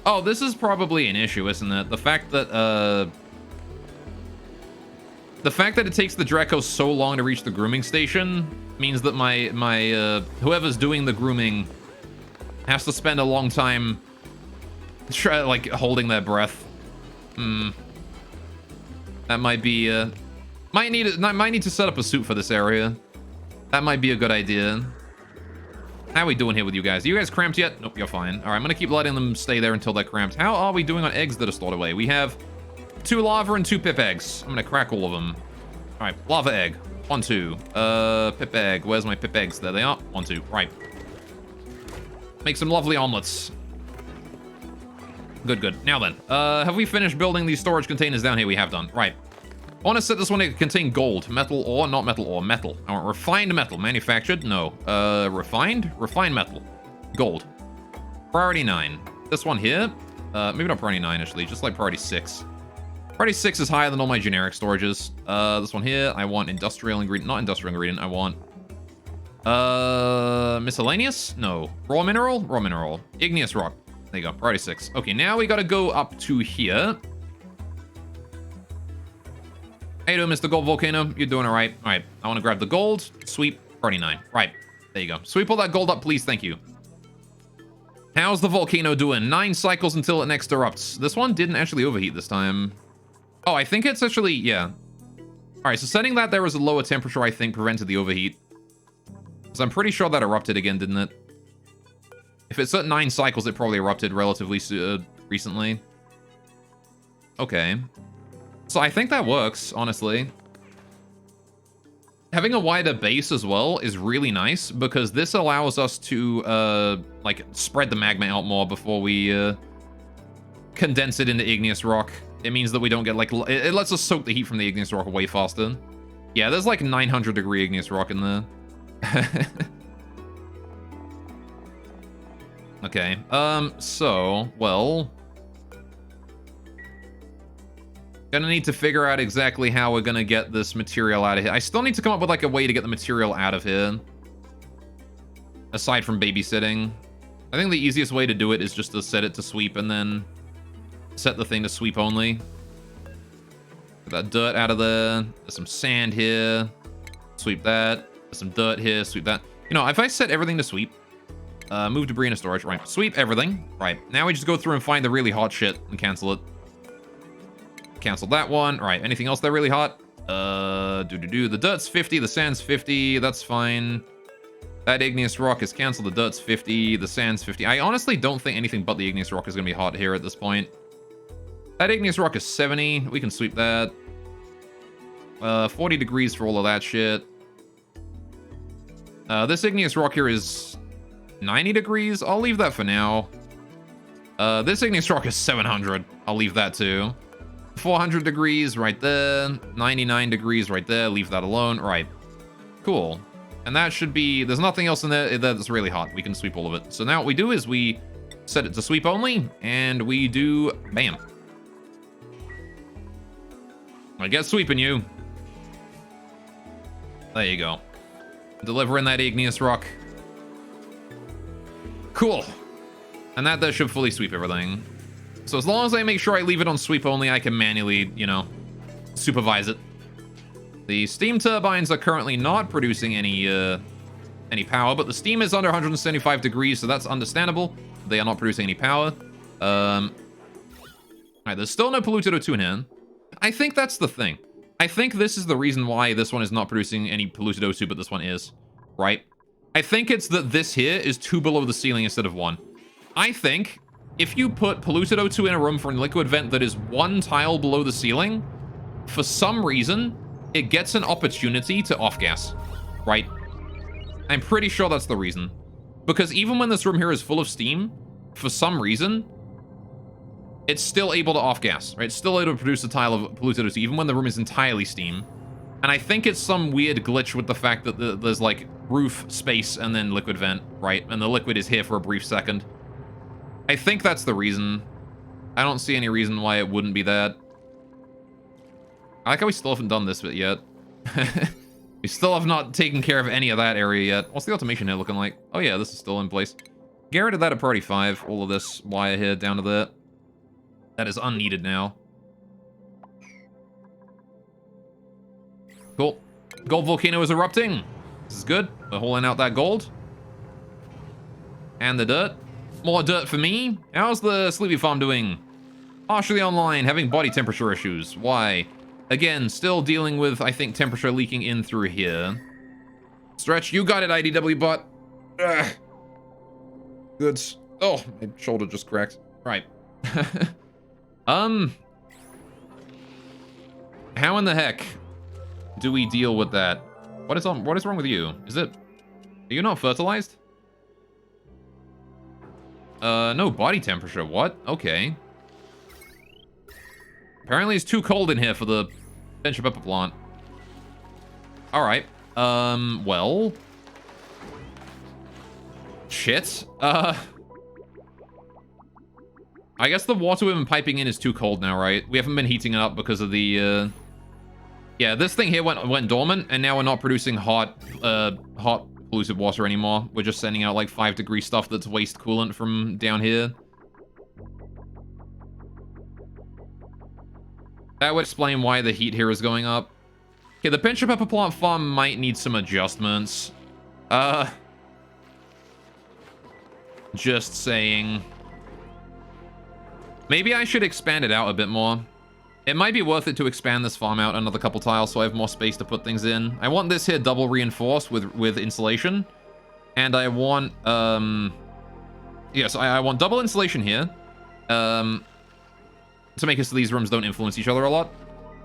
Oh, this is probably an issue, isn't it? The fact that it takes the Drecos so long to reach the grooming station means that my whoever's doing the grooming has to spend a long time like holding their breath. That might be might need to set up a suit for this area. That might be a good idea. How are we doing here with you guys? Are you guys cramped yet? Nope, you're fine. All right, I'm gonna keep letting them stay there until they're cramped. How are we doing on eggs that are stored away? We have 2 lava and 2 pip eggs. I'm gonna crack all of them. All right, lava egg. 1, 2. Pip egg. Where's my pip eggs? There they are. 1, 2. Right. Make some lovely omelets. Good, good. Now then, have we finished building these storage containers down here? We have done. Right. I want to set this one to contain gold. Metal ore, not metal ore, metal. I want refined metal. Manufactured? No. Refined? Refined metal. Gold. Priority 9. This one here. Maybe not priority 9, actually. Just like priority 6. Priority 6 is higher than all my generic storages. This one here, I want industrial ingredient. Not industrial ingredient, I want... miscellaneous? No. Raw mineral? Raw mineral. Igneous rock. There you go. Priority 6. Okay, now we gotta go up to here. How you doing, Mr. Gold Volcano? You're doing all right. All right, I want to grab the gold. Sweep, 49. Right, there you go. Sweep all that gold up, please. Thank you. How's the volcano doing? 9 cycles until it next erupts. This one didn't actually overheat this time. Oh, I think it's actually, yeah. All right, so setting that there was a lower temperature, I think, prevented the overheat. So I'm pretty sure that erupted again, didn't it? If it's at 9 cycles, it probably erupted relatively recently. Okay. So I think that works, honestly. Having a wider base as well is really nice because this allows us to, like, spread the magma out more before we, condense it into igneous rock. It means that we don't get, like, it lets us soak the heat from the igneous rock way faster. Yeah, there's, like, 900-degree igneous rock in there. Okay, so, well... Gonna need to figure out exactly how we're gonna get this material out of here. I still need to come up with, like, a way to get the material out of here. Aside from babysitting. I think the easiest way to do it is just to set it to sweep and then set the thing to sweep only. Get that dirt out of there. There's some sand here. Sweep that. There's some dirt here. Sweep that. You know, if I set everything to sweep, move debris into storage. Right. Sweep everything. Right. Now we just go through and find the really hot shit and cancel it. Cancel that one. All right. Anything else that really hot? The dirt's 50. The sand's 50. That's fine. That igneous rock is canceled. The dirt's 50. The sand's 50. I honestly don't think anything but the igneous rock is going to be hot here at this point. That igneous rock is 70. We can sweep that. 40 degrees for all of that shit. This igneous rock here is 90 degrees. I'll leave that for now. This igneous rock is 700. I'll leave that too. 400 degrees right there. 99 degrees right there. Leave that alone. Right. Cool. And that should be... There's nothing else in there that's really hot. We can sweep all of it. So now what we do is we set it to sweep only. And we do... Bam. I get sweeping you. There you go. Delivering that igneous rock. Cool. And that should fully sweep everything. So as long as I make sure I leave it on sweep only, I can manually, you know, supervise it. The steam turbines are currently not producing any power, but the steam is under 175 degrees, so that's understandable. They are not producing any power. Alright, there's still no polluted O2 in here. I think that's the thing. I think this is the reason why this one is not producing any polluted O2, but this one is, right? I think it's that this here is 2 below the ceiling instead of 1. I think if you put polluted O2 in a room for a liquid vent that is 1 tile below the ceiling, for some reason, it gets an opportunity to off-gas, right? I'm pretty sure that's the reason. Because even when this room here is full of steam, for some reason, it's still able to off-gas, right? It's still able to produce a tile of polluted O2, even when the room is entirely steam. And I think it's some weird glitch with the fact that there's, like, roof, space, and then liquid vent, right? And the liquid is here for a brief second. I think that's the reason. I don't see any reason why it wouldn't be that. I like how we still haven't done this bit yet. We still have not taken care of any of that area yet. What's the automation here looking like? Oh yeah, this is still in place. Get rid of that at priority 5. All of this wire here down to there. That is unneeded now. Cool. Gold volcano is erupting. This is good. We're hauling out that gold. And the dirt. More dirt for me. How's the Sleepy Farm doing? Partially online, having body temperature issues. Why? Again, still dealing with, I think, temperature leaking in through here. Stretch, you got it, IDW bot. Ugh. Good. Oh, my shoulder just cracked. Right. How in the heck do we deal with that? What is wrong with you? Are you not fertilized? No body temperature. What? Okay. Apparently it's too cold in here for the venture pepper plant. Alright. Well. Shit. I guess the water we've been piping in is too cold now, right? We haven't been heating it up because of the, Yeah, this thing here went dormant, and now we're not producing hot polluted water anymore. We're just sending out, like, 5-degree stuff that's waste coolant from down here. That would explain why the heat here is going up. Okay, the pinch of pepper plant farm might need some adjustments. Just saying. Maybe I should expand it out a bit more. It might be worth it to expand this farm out another couple tiles so I have more space to put things in. I want this here double reinforced with insulation. And I want, yes, I want double insulation here. To make it so these rooms don't influence each other a lot.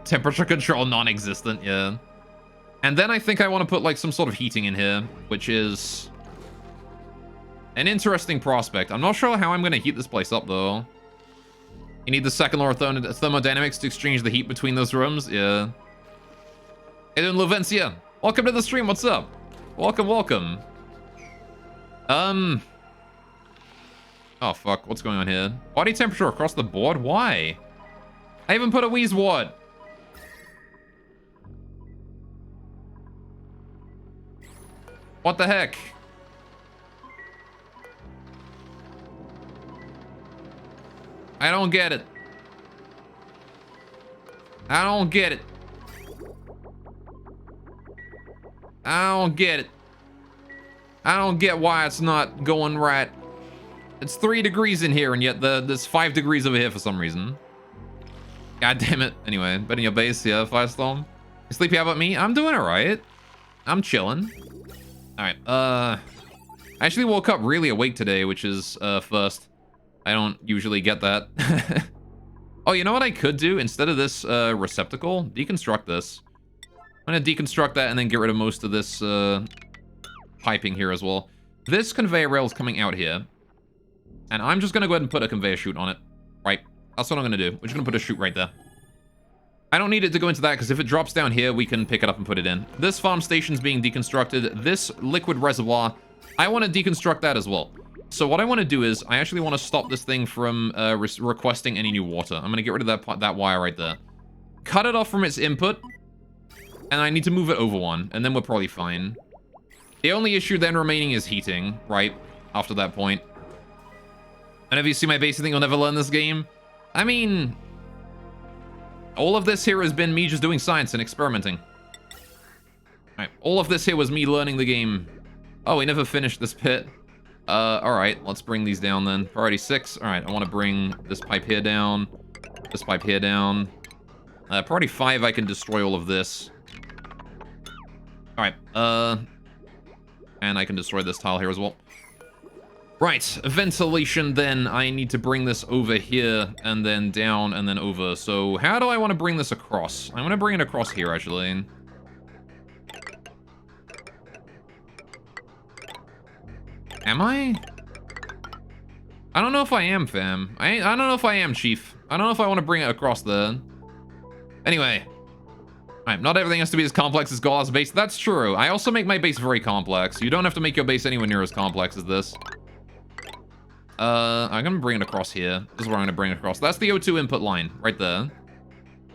Temperature control non-existent, yeah. And then I think I want to put like some sort of heating in here, which is an interesting prospect. I'm not sure how I'm going to heat this place up though. You need the second law of thermodynamics to exchange the heat between those rooms, yeah. Hey, doing Luvencia. Welcome to the stream, what's up? Welcome, welcome. Oh fuck, what's going on here? Body temperature across the board? Why? I even put a wheeze ward. What the heck? I don't get it. I don't get it. I don't get it. I don't get why it's not going right. It's 3 degrees in here, and yet there's 5 degrees over here for some reason. God damn it. Anyway, bed in your base, yeah, Firestorm. You sleepy? How about me? I'm doing alright. I'm chilling. Alright, I actually woke up really awake today, which is, first. I don't usually get that. Oh, you know what I could do? Instead of this, receptacle, deconstruct this. I'm gonna deconstruct that and then get rid of most of this, piping here as well. This conveyor rail is coming out here. And I'm just gonna go ahead and put a conveyor chute on it. Right, that's what I'm gonna do. We're just gonna put a chute right there. I don't need it to go into that, because if it drops down here, we can pick it up and put it in. This farm station's being deconstructed. This liquid reservoir, I want to deconstruct that as well. So what I want to do is, I actually want to stop this thing from requesting any new water. I'm going to get rid of that wire right there. Cut it off from its input. And I need to move it over one, and then we're probably fine. The only issue then remaining is heating, right? After that point. Whenever you see my base, you think you'll never learn this game? I mean, all of this here has been me just doing science and experimenting. Alright, all of this here was me learning the game. Oh, we never finished this pit. Alright, let's bring these down then. Priority 6. Alright, I want to bring this pipe here down. This pipe here down. Priority 5, I can destroy all of this. Alright, and I can destroy this tile here as well. Right, ventilation then. I need to bring this over here, and then down, and then over. So, how do I want to bring this across? I want to bring it across here, actually. Am I? I don't know if I am, fam. I don't know if I am, Chief. I don't know if I want to bring it across there. Anyway. Alright, not everything has to be as complex as Golas' base. That's true. I also make my base very complex. You don't have to make your base anywhere near as complex as this. I'm gonna bring it across here. This is where I'm gonna bring it across. That's the O2 input line, right there.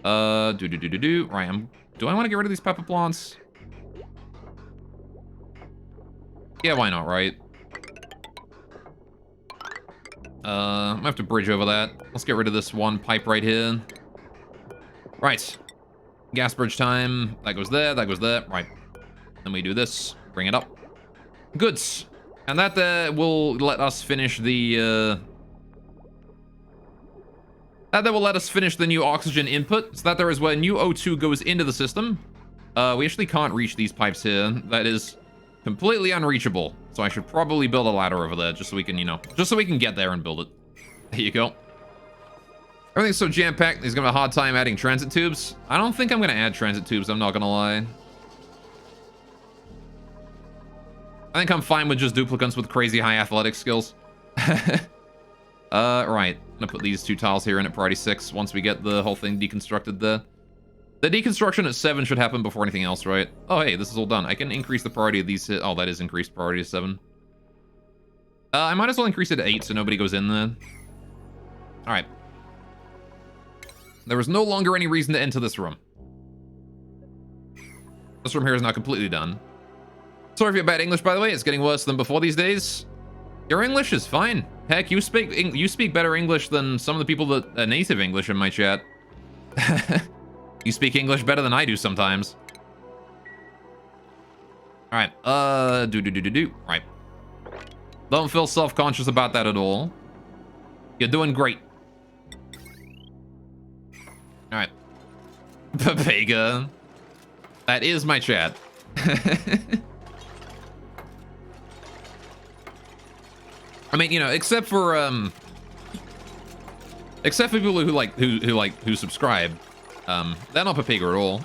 Right, do I want to get rid of these pepper plants? Yeah, why not, right? I'm gonna have to bridge over that. Let's get rid of this one pipe right here. Right. Gas bridge time. That goes there, that goes there. Right. Then we do this. Bring it up. Goods. And that will let us finish the, that will let us finish the new oxygen input. So that there is where new O2 goes into the system. We actually can't reach these pipes here. That is completely unreachable. So I should probably build a ladder over there just so we can, you know, just so we can get there and build it. There you go. Everything's so jam-packed, he's gonna have a hard time adding transit tubes. I don't think I'm gonna add transit tubes, I'm not gonna lie. I think I'm fine with just duplicants with crazy high athletic skills. Right. I'm gonna put these 2 tiles here in at priority 6 once we get the whole thing deconstructed there. The deconstruction at 7 should happen before anything else, right? Oh, hey, this is all done. I can increase the priority of these. Oh, that is increased priority to 7. I might as well increase it to 8 so nobody goes in there. Alright. There is no longer any reason to enter this room. This room here is now completely done. Sorry for your bad English, by the way. It's getting worse than before these days. Your English is fine. Heck, you speak better English than some of the people that are native English in my chat. You speak English better than I do sometimes. All right. Right. Don't feel self-conscious about that at all. You're doing great. All right. Papega. That is my chat. I mean, you know, except for people who subscribe, they're not Papega at all.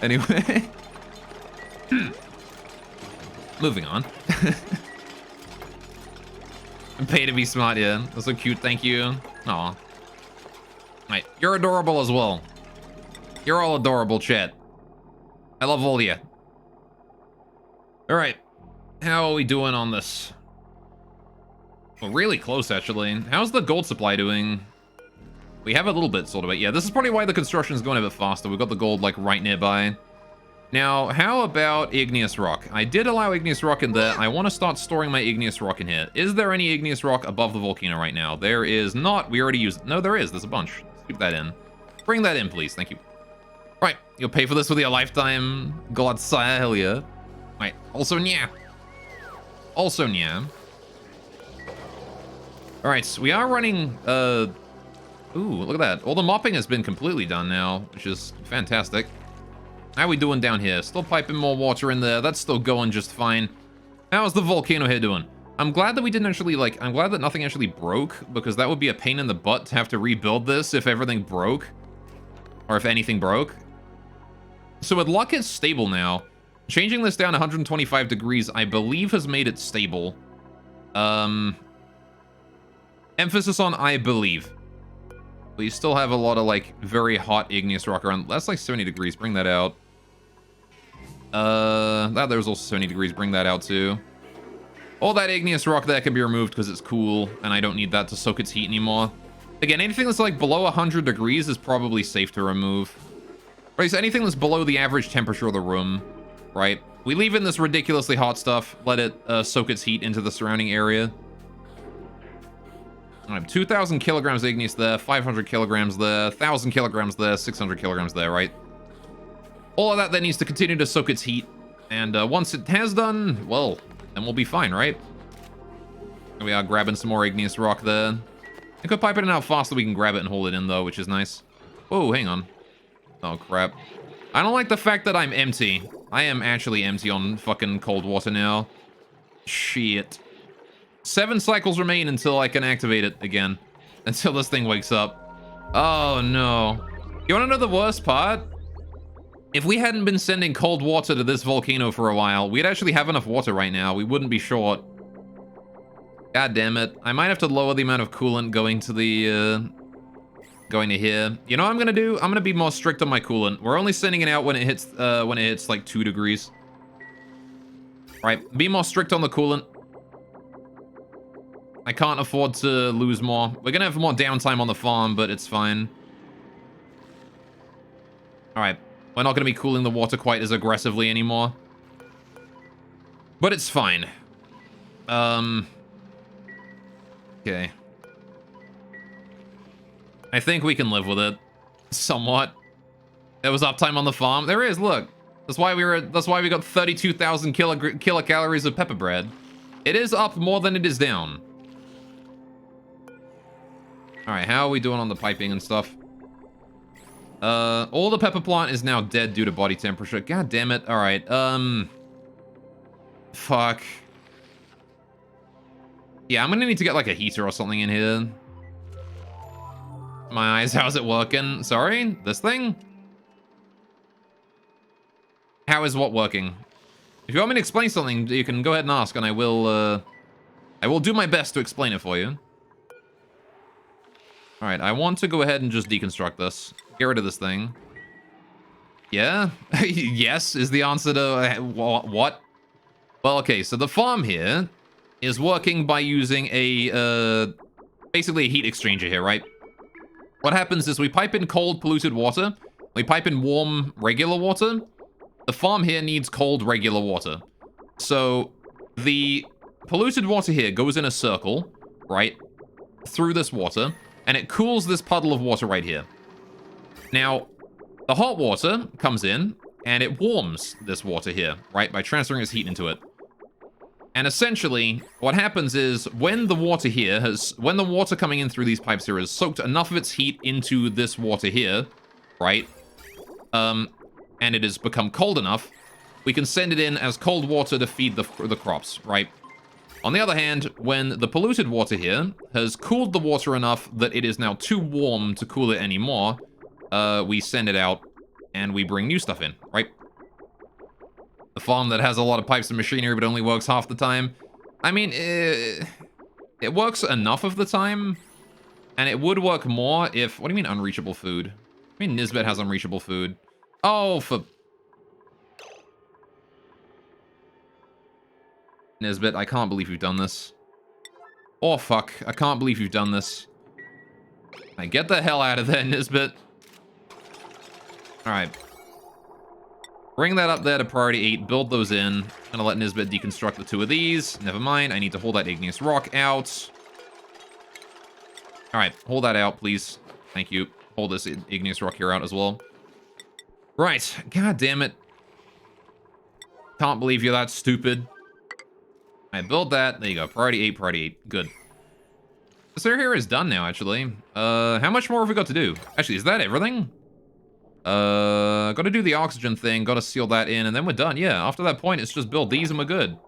Anyway, moving on. Pay to be smart, yeah. That's so cute, thank you. Aw. Right, you're adorable as well. You're all adorable, chat. I love all of you. Alright, how are we doing on this? Well, really close, actually. How's the gold supply doing? We have a little bit, sort of it. Yeah, this is probably why the construction is going a bit faster. We've got the gold, like, right nearby. Now, how about igneous rock? I did allow igneous rock in there. I want to start storing my igneous rock in here. Is there any igneous rock above the volcano right now? There is not. We already used it. No, there is. There's a bunch. Let's keep that in. Bring that in, please. Thank you. Right. You'll pay for this with your lifetime. God sire. Hell yeah. Right. Also, nya. Also, nya. All right. So we are running... Ooh, look at that. All the mopping has been completely done now, which is fantastic. How are we doing down here? Still piping more water in there. That's still going just fine. How's the volcano here doing? I'm glad that we didn't actually, like, I'm glad that nothing actually broke, because that would be a pain in the butt to have to rebuild this if everything broke. Or if anything broke. So with luck, it's stable now. Changing this down 125 degrees, I believe, has made it stable. Emphasis on I believe. We still have a lot of, like, very hot igneous rock around. That's like 70 degrees. Bring that out. There's also 70 degrees. Bring that out, too. All that igneous rock there can be removed because it's cool, and I don't need that to soak its heat anymore. Again, anything that's, like, below 100 degrees is probably safe to remove. Right, so anything that's below the average temperature of the room, right? We leave in this ridiculously hot stuff. Let it soak its heat into the surrounding area. I have 2,000 kilograms igneous there, 500 kilograms there, 1,000 kilograms there, 600 kilograms there, right? All of that needs to continue to soak its heat. And once it has done, well, then we'll be fine, right? Here we are grabbing some more igneous rock there. I could pipe it in how fast that we can grab it and hold it in, though, which is nice. Whoa, hang on. Oh, crap. I don't like the fact that I'm empty. I am actually empty on fucking cold water now. Shit. 7 cycles remain until I can activate it again. Until this thing wakes up. Oh, no. You want to know the worst part? If we hadn't been sending cold water to this volcano for a while, we'd actually have enough water right now. We wouldn't be short. God damn it. I might have to lower the amount of coolant going to the, going to here. You know what I'm gonna do? I'm gonna be more strict on my coolant. We're only sending it out when it hits like 2 degrees. Right, be more strict on the coolant. I can't afford to lose more. We're gonna have more downtime on the farm, but it's fine. Alright, we're not gonna be cooling the water quite as aggressively anymore. But it's fine. Okay. I think we can live with it. Somewhat. There was uptime on the farm. There is, look. That's why we got 32,000 kilocalories of pepper bread. It is up more than it is down. Alright, how are we doing on the piping and stuff? All the pepper plant is now dead due to body temperature. God damn it. Alright, fuck. Yeah, I'm gonna need to get like a heater or something in here. My eyes, how's it working? Sorry? This thing? How is what working? If you want me to explain something, you can go ahead and ask, and I will do my best to explain it for you. Alright, I want to go ahead and just deconstruct this. Get rid of this thing. Yeah? Yes, is the answer to... what? Well, okay, so the farm here is working by using a, basically a heat exchanger here, right? What happens is we pipe in cold, polluted water. We pipe in warm, regular water. The farm here needs cold, regular water. So the polluted water here goes in a circle, right, through this water, and it cools this puddle of water right here. Now, the hot water comes in, and it warms this water here, right, by transferring its heat into it. And essentially, what happens is when the water coming in through these pipes here has soaked enough of its heat into this water here, right, and it has become cold enough, we can send it in as cold water to feed the crops, right? On the other hand, when the polluted water here has cooled the water enough that it is now too warm to cool it anymore, we send it out and we bring new stuff in, right? The farm that has a lot of pipes and machinery but only works half the time. I mean, it works enough of the time, and it would work more if... What do you mean unreachable food? I mean Nisbet has unreachable food. Oh, for... Nisbet, I can't believe you've done this. Oh, fuck. I can't believe you've done this. Right, get the hell out of there, Nisbet. Alright. Bring that up there to priority 8, build those in. Gonna let Nisbet deconstruct the 2 of these. Never mind, I need to hold that igneous rock out. Alright, hold that out, please. Thank you. Hold this igneous rock here out as well. Right, god damn it. Can't believe you're that stupid. Alright, build that. There you go, priority 8, priority 8. Good. This area here is done now, actually. How much more have we got to do? Actually, is that everything? Gotta do the oxygen thing, gotta seal that in, and then we're done. Yeah, after that point, it's just build these and we're good.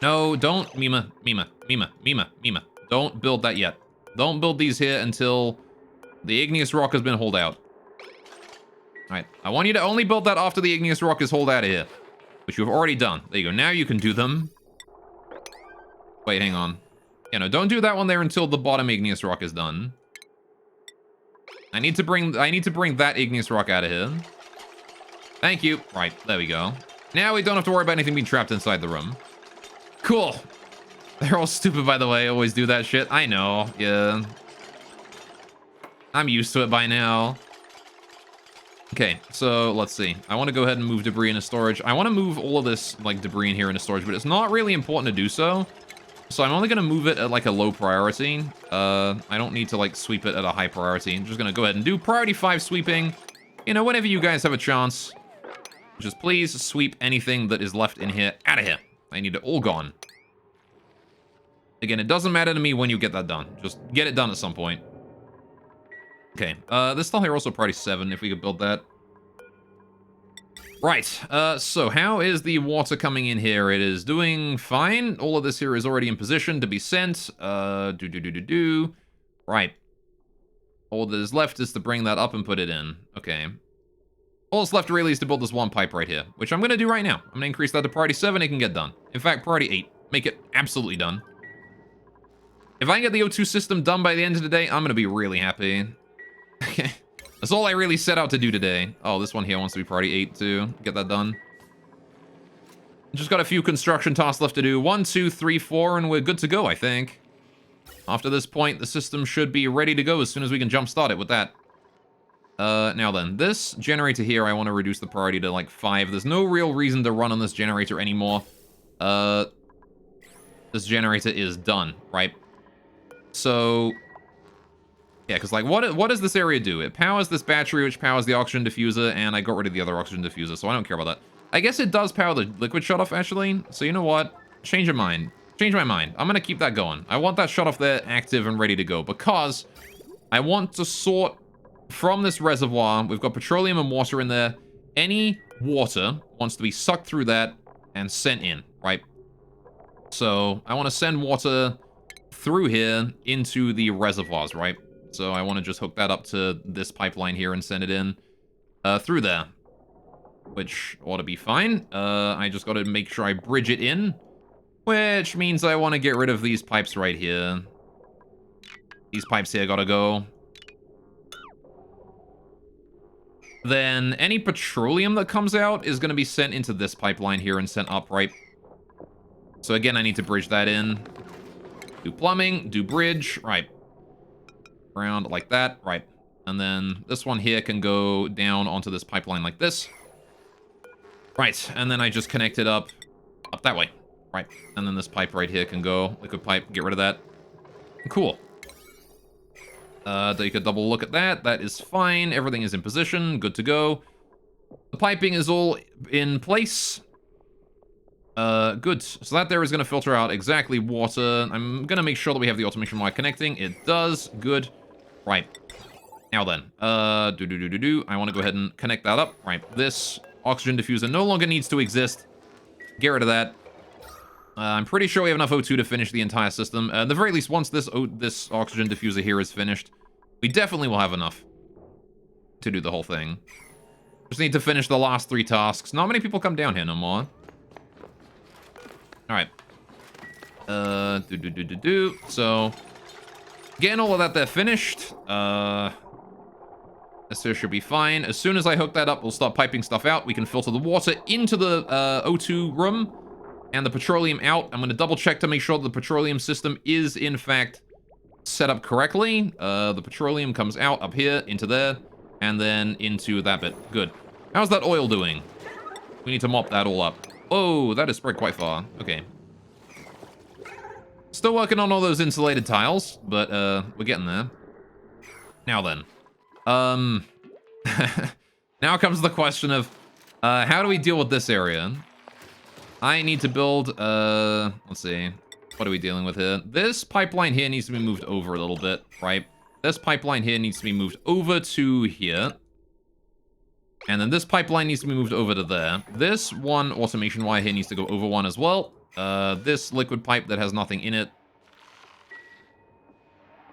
No, don't, Mima. Don't build that yet. Don't build these here until the igneous rock has been hauled out. Alright, I want you to only build that after the igneous rock is hauled out of here. Which you've already done. There you go, now you can do them. Wait, hang on. Yeah, no, don't do that one there until the bottom igneous rock is done. I need to bring that igneous rock out of here. Thank you. Right, there we go. Now we don't have to worry about anything being trapped inside the room. Cool. They're all stupid, by the way. Always do that shit. I know. Yeah. I'm used to it by now. Okay, so let's see. I want to go ahead and move debris into storage. I want to move all of this, like, debris in here into storage, but it's not really important to do so. So I'm only going to move it at, like, a low priority. I don't need to, like, sweep it at a high priority. I'm just going to go ahead and do priority 5 sweeping. You know, whenever you guys have a chance, just please sweep anything that is left in here out of here. I need it all gone. Again, it doesn't matter to me when you get that done. Just get it done at some point. Okay, this stuff here also priority 7, if we could build that. Right, so how is the water coming in here? It is doing fine. All of this here is already in position to be sent. Right. All that is left is to bring that up and put it in. Okay. All that's left really is to build this one pipe right here, which I'm going to do right now. I'm going to increase that to priority 7, it can get done. In fact, priority 8. Make it absolutely done. If I can get the O2 system done by the end of the day, I'm going to be really happy. Okay. That's all I really set out to do today. Oh, this one here wants to be priority 8 too. Get that done. Just got a few construction tasks left to do. 1, 2, 3, 4, and we're good to go, I think. After this point, the system should be ready to go as soon as we can jumpstart it with that. Now then, this generator here, I want to reduce the priority to, like, 5. There's no real reason to run on this generator anymore. This generator is done, right? So... yeah, because, like, what does this area do? It powers this battery, which powers the oxygen diffuser, and I got rid of the other oxygen diffuser, so I don't care about that. I guess it does power the liquid shutoff, actually. So you know what? Change your mind. Change my mind. I'm going to keep that going. I want that shutoff there active and ready to go, because I want to sort from this reservoir. We've got petroleum and water in there. Any water wants to be sucked through that and sent in, right? So I want to send water through here into the reservoirs, right? So I want to just hook that up to this pipeline here and send it in through there, which ought to be fine. I just got to make sure I bridge it in, which means I want to get rid of these pipes right here. These pipes here gotta go. Then any petroleum that comes out is going to be sent into this pipeline here and sent up, right? So again, I need to bridge that in. Do plumbing, do bridge, right. Around like that, right. And then this one here can go down onto this pipeline like this. Right, and then I just connect it up that way. Right, and then this pipe right here can go. Liquid pipe, get rid of that. Cool. Take a double look at that. That is fine. Everything is in position. Good to go. The piping is all in place. Good. So that there is going to filter out exactly water. I'm going to make sure that we have the automation wire connecting. It does. Good. Right. Now then. I want to go ahead and connect that up. Right. This oxygen diffuser no longer needs to exist. Get rid of that. I'm pretty sure we have enough O2 to finish the entire system. At the very least, once this oxygen diffuser here is finished, we definitely will have enough to do the whole thing. Just need to finish the last 3 tasks. Not many people come down here no more. Alright. So, getting all of that there finished. This here should be fine. As soon as I hook that up, we'll start piping stuff out. We can filter the water into the O2 room. And the petroleum out. I'm going to double check to make sure the petroleum system is, in fact, set up correctly. The petroleum comes out up here, into there, and then into that bit. Good. How's that oil doing? We need to mop that all up. Oh, that is spread quite far. Okay. Still working on all those insulated tiles, but we're getting there. Now then. Now comes the question of how do we deal with this area? I need to build, let's see, what are we dealing with here? This pipeline here needs to be moved over a little bit, right? This pipeline here needs to be moved over to here. And then this pipeline needs to be moved over to there. This one automation wire here needs to go over one as well. This liquid pipe that has nothing in it.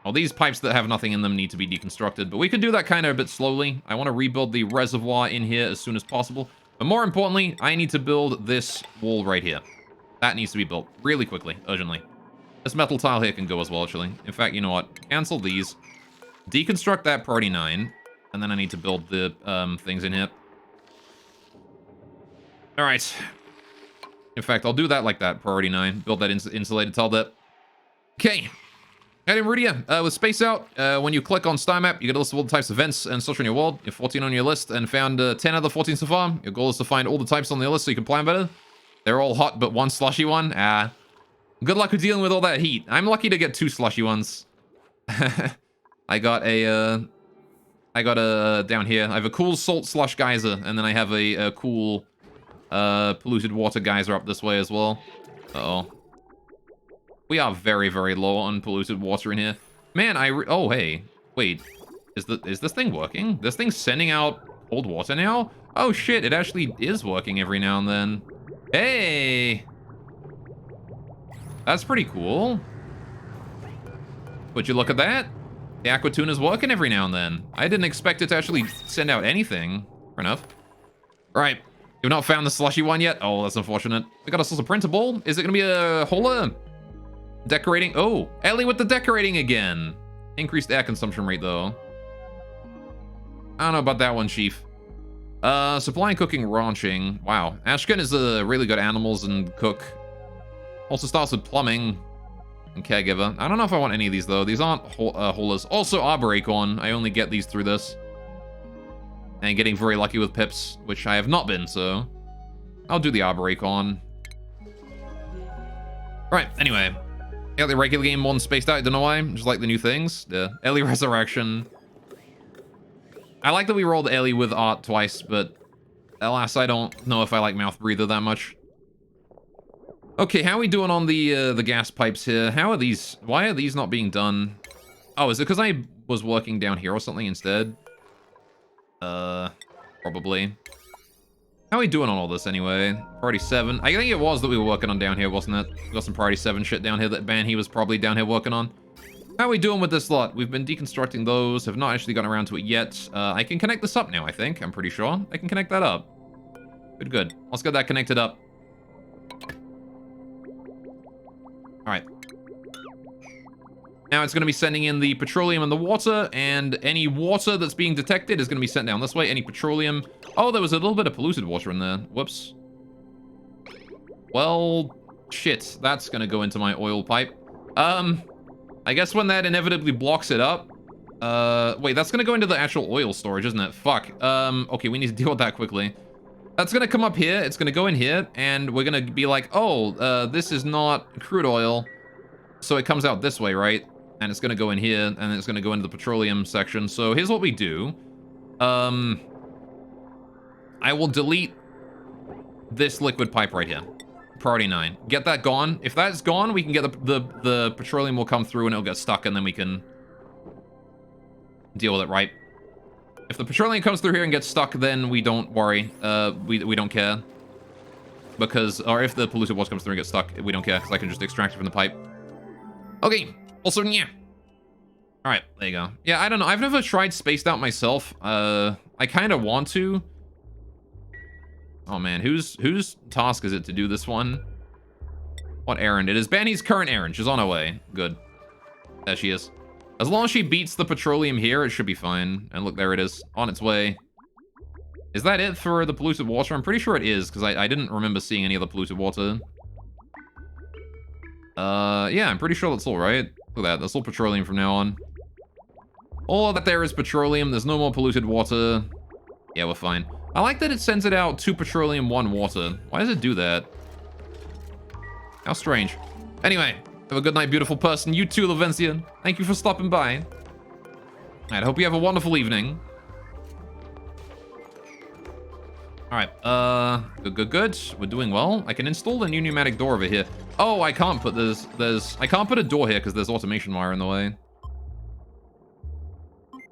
Well, these pipes that have nothing in them need to be deconstructed, but we can do that kind of a bit slowly. I want to rebuild the reservoir in here as soon as possible. But more importantly, I need to build this wall right here. That needs to be built really quickly, urgently. This metal tile here can go as well, actually. In fact, you know what? Cancel these. Deconstruct that priority 9. And then I need to build the things in here. Alright. In fact, I'll do that like that, priority 9. Build that insulated tile there. Okay. Heading Rudia, with Space Out, when you click on Star Map, you get a list of all the types of events and such on your world. You have 14 on your list and found 10 out of the 14 so far. Your goal is to find all the types on the list so you can plan better. They're all hot, but one slushy one. Good luck with dealing with all that heat. I'm lucky to get 2 slushy ones. I got a down here. I have a cool salt slush geyser, and then I have a cool polluted water geyser up this way as well. Uh-oh. We are very, very low on polluted water in here. Man, oh, hey. Wait. Is this thing working? This thing's sending out cold water now? Oh, shit. It actually is working every now and then. Hey! That's pretty cool. Would you look at that? The Aquatune is working every now and then. I didn't expect it to actually send out anything. Fair enough. Right. You've not found the slushy one yet? Oh, that's unfortunate. We got ourselves a printable. Is it going to be a Hola? Decorating. Oh, Ellie with the decorating again. Increased air consumption rate, though. I don't know about that one, Chief. Supplying, cooking, ranching. Wow. Ashken is a really good animals and cook. Also starts with plumbing and caregiver. I don't know if I want any of these, though. These aren't Holas. Also, Arbor Acorn. I only get these through this. And getting very lucky with pips, which I have not been, so I'll do the Arbor Acorn. Right, anyway. I got the regular game one spaced out, I don't know why. Just like the new things. The Ellie Resurrection. I like that we rolled Ellie with art twice, but alas, I don't know if I like Mouth Breather that much. Okay, how are we doing on the gas pipes here? How are these? Why are these not being done? Oh, is it because I was working down here or something instead? Probably. How are we doing on all this anyway? Priority 7. I think it was that we were working on down here, wasn't it? We got some Priority 7 shit down here that he was probably down here working on. How are we doing with this lot? We've been deconstructing those, have not actually gotten around to it yet. I can connect this up now, I think. I'm pretty sure. I can connect that up. Good, good. Let's get that connected up. Alright. Now it's going to be sending in the petroleum and the water, and any water that's being detected is going to be sent down this way. Any petroleum... Oh, there was a little bit of polluted water in there. Whoops. Well, shit. That's going to go into my oil pipe. I guess when that inevitably blocks it up... Wait, that's going to go into the actual oil storage, isn't it? Fuck. Okay, we need to deal with that quickly. That's gonna come up here, it's gonna go in here, and we're gonna be like, oh, this is not crude oil. So it comes out this way, right? And it's gonna go in here, and it's gonna go into the petroleum section. So here's what we do. I will delete this liquid pipe right here. Priority 9. Get that gone. If that's gone, we can get the petroleum will come through and it'll get stuck, and then we can deal with it, right? If the petroleum comes through here and gets stuck, then we don't worry. We don't care. Because, or if the polluted water comes through and gets stuck, we don't care, because I can just extract it from the pipe. Okay. Also, yeah. Alright, there you go. Yeah, I don't know. I've never tried spaced out myself. I kind of want to. Oh, man. Whose task is it to do this one? What errand? It is Benny's current errand. She's on her way. Good. There she is. As long as she beats the petroleum here, it should be fine. And look, there it is. On its way. Is that it for the polluted water? I'm pretty sure it is, because I didn't remember seeing any of the polluted water. Yeah, I'm pretty sure that's all right. Look at that. That's all petroleum from now on. All that there is petroleum. There's no more polluted water. Yeah, we're fine. I like that it sends it out 2 petroleum, 1 water. Why does it do that? How strange. Anyway. Have a good night, beautiful person. You too, Lavencia. Thank you for stopping by. Alright, I hope you have a wonderful evening. Alright, good. We're doing well. I can install the new pneumatic door over here. Oh, I can't put I can't put a door here because there's automation wire in the way.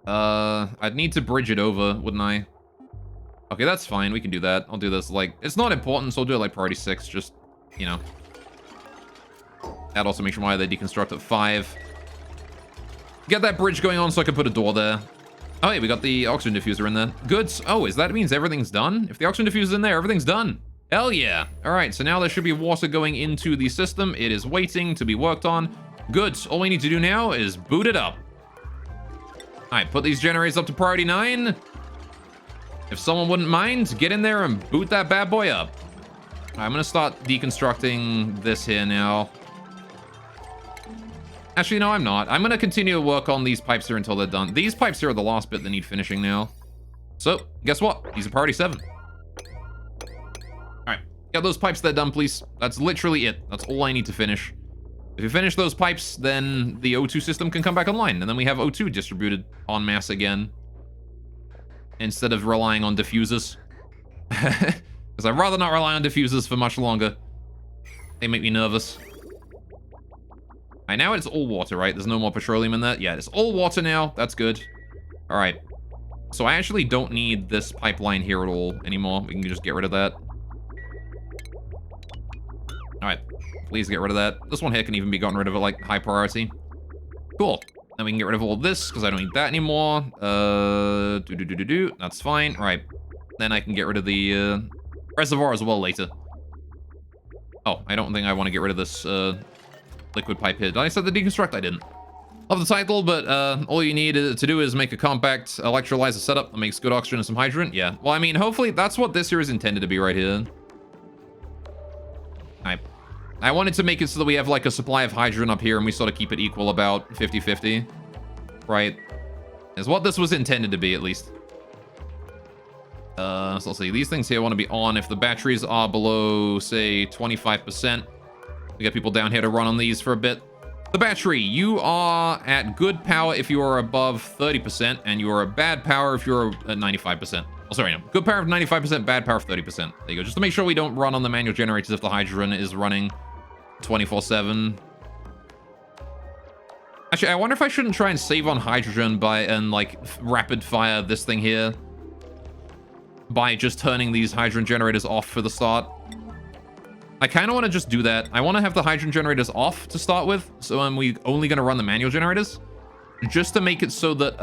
I'd need to bridge it over, wouldn't I? Okay, that's fine. We can do that. I'll do this, like, it's not important, so I'll do it like priority 6, just, you know. Add automation wire, they deconstruct at 5. Get that bridge going on so I can put a door there. Oh, yeah, we got the oxygen diffuser in there. Good. Oh, is that means everything's done? If the oxygen diffuser's in there, everything's done. Hell yeah. All right, so now there should be water going into the system. It is waiting to be worked on. Good. All we need to do now is boot it up. All right, put these generators up to priority 9. If someone wouldn't mind, get in there and boot that bad boy up. All right, I'm going to start deconstructing this here now. Actually, no, I'm not. I'm going to continue to work on these pipes here until they're done. These pipes here are the last bit that need finishing now. So, guess what? These are priority 7. Alright, get those pipes there done, please. That's literally it. That's all I need to finish. If you finish those pipes, then the O2 system can come back online, and then we have O2 distributed en masse again. Instead of relying on diffusers. Because I'd rather not rely on diffusers for much longer. They make me nervous. Alright, now it's all water, right? There's no more petroleum in that. Yeah, it's all water now. That's good. Alright. So I actually don't need this pipeline here at all anymore. We can just get rid of that. Alright. Please get rid of that. This one here can even be gotten rid of at, like, high priority. Cool. Then we can get rid of all this, because I don't need that anymore. That's fine. Alright. Then I can get rid of the, reservoir as well later. Oh, I don't think I want to get rid of this, liquid pipe here. Did I set the deconstruct? I didn't. Love the title, but all you need to do is make a compact electrolyzer setup that makes good oxygen and some hydrogen. Yeah. Well, I mean, hopefully that's what this here is intended to be right here. I wanted to make it so that we have like a supply of hydrogen up here and we sort of keep it equal about 50-50. Right? Is what this was intended to be, at least. So let's see. These things here want to be on if the batteries are below, say, 25%. We got people down here to run on these for a bit. The battery, you are at good power if you are above 30%, and you are at bad power if you're at 95%. Oh, sorry, no. Good power of 95%, bad power of 30%. There you go. Just to make sure we don't run on the manual generators if the hydrogen is running 24/7. Actually, I wonder if I shouldn't try and save on hydrogen like, rapid fire this thing here. By just turning these hydrogen generators off for the start. I kind of want to just do that. I want to have the hydrogen generators off to start with, so I'm only going to run the manual generators, just to make it so that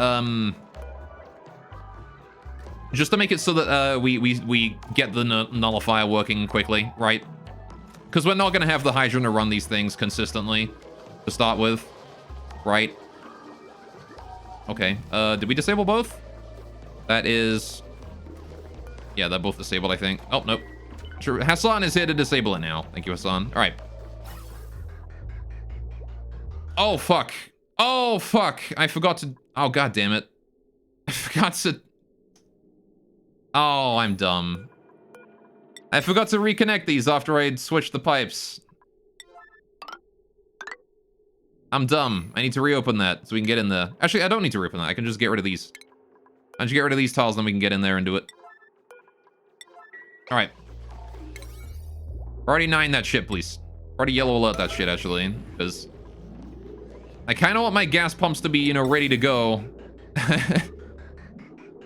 we get the nullifier working quickly, right? Because we're not going to have the hydrogen to run these things consistently to start with, right? Okay. Did we disable both? That is, yeah, they're both disabled, I think. Oh, nope. Sure, Hassan is here to disable it now. Thank you, Hassan. All right. Oh, fuck. Oh, fuck. I forgot to... Oh, god damn it. I forgot to... Oh, I'm dumb. I forgot to reconnect these after I switched the pipes. I'm dumb. I need to reopen that so we can get in there. Actually, I don't need to reopen that. I can just get rid of these. I just get rid of these tiles, then we can get in there and do it. All right. Already 9 that shit, please. Already yellow alert that shit, actually, because I kind of want my gas pumps to be, you know, ready to go.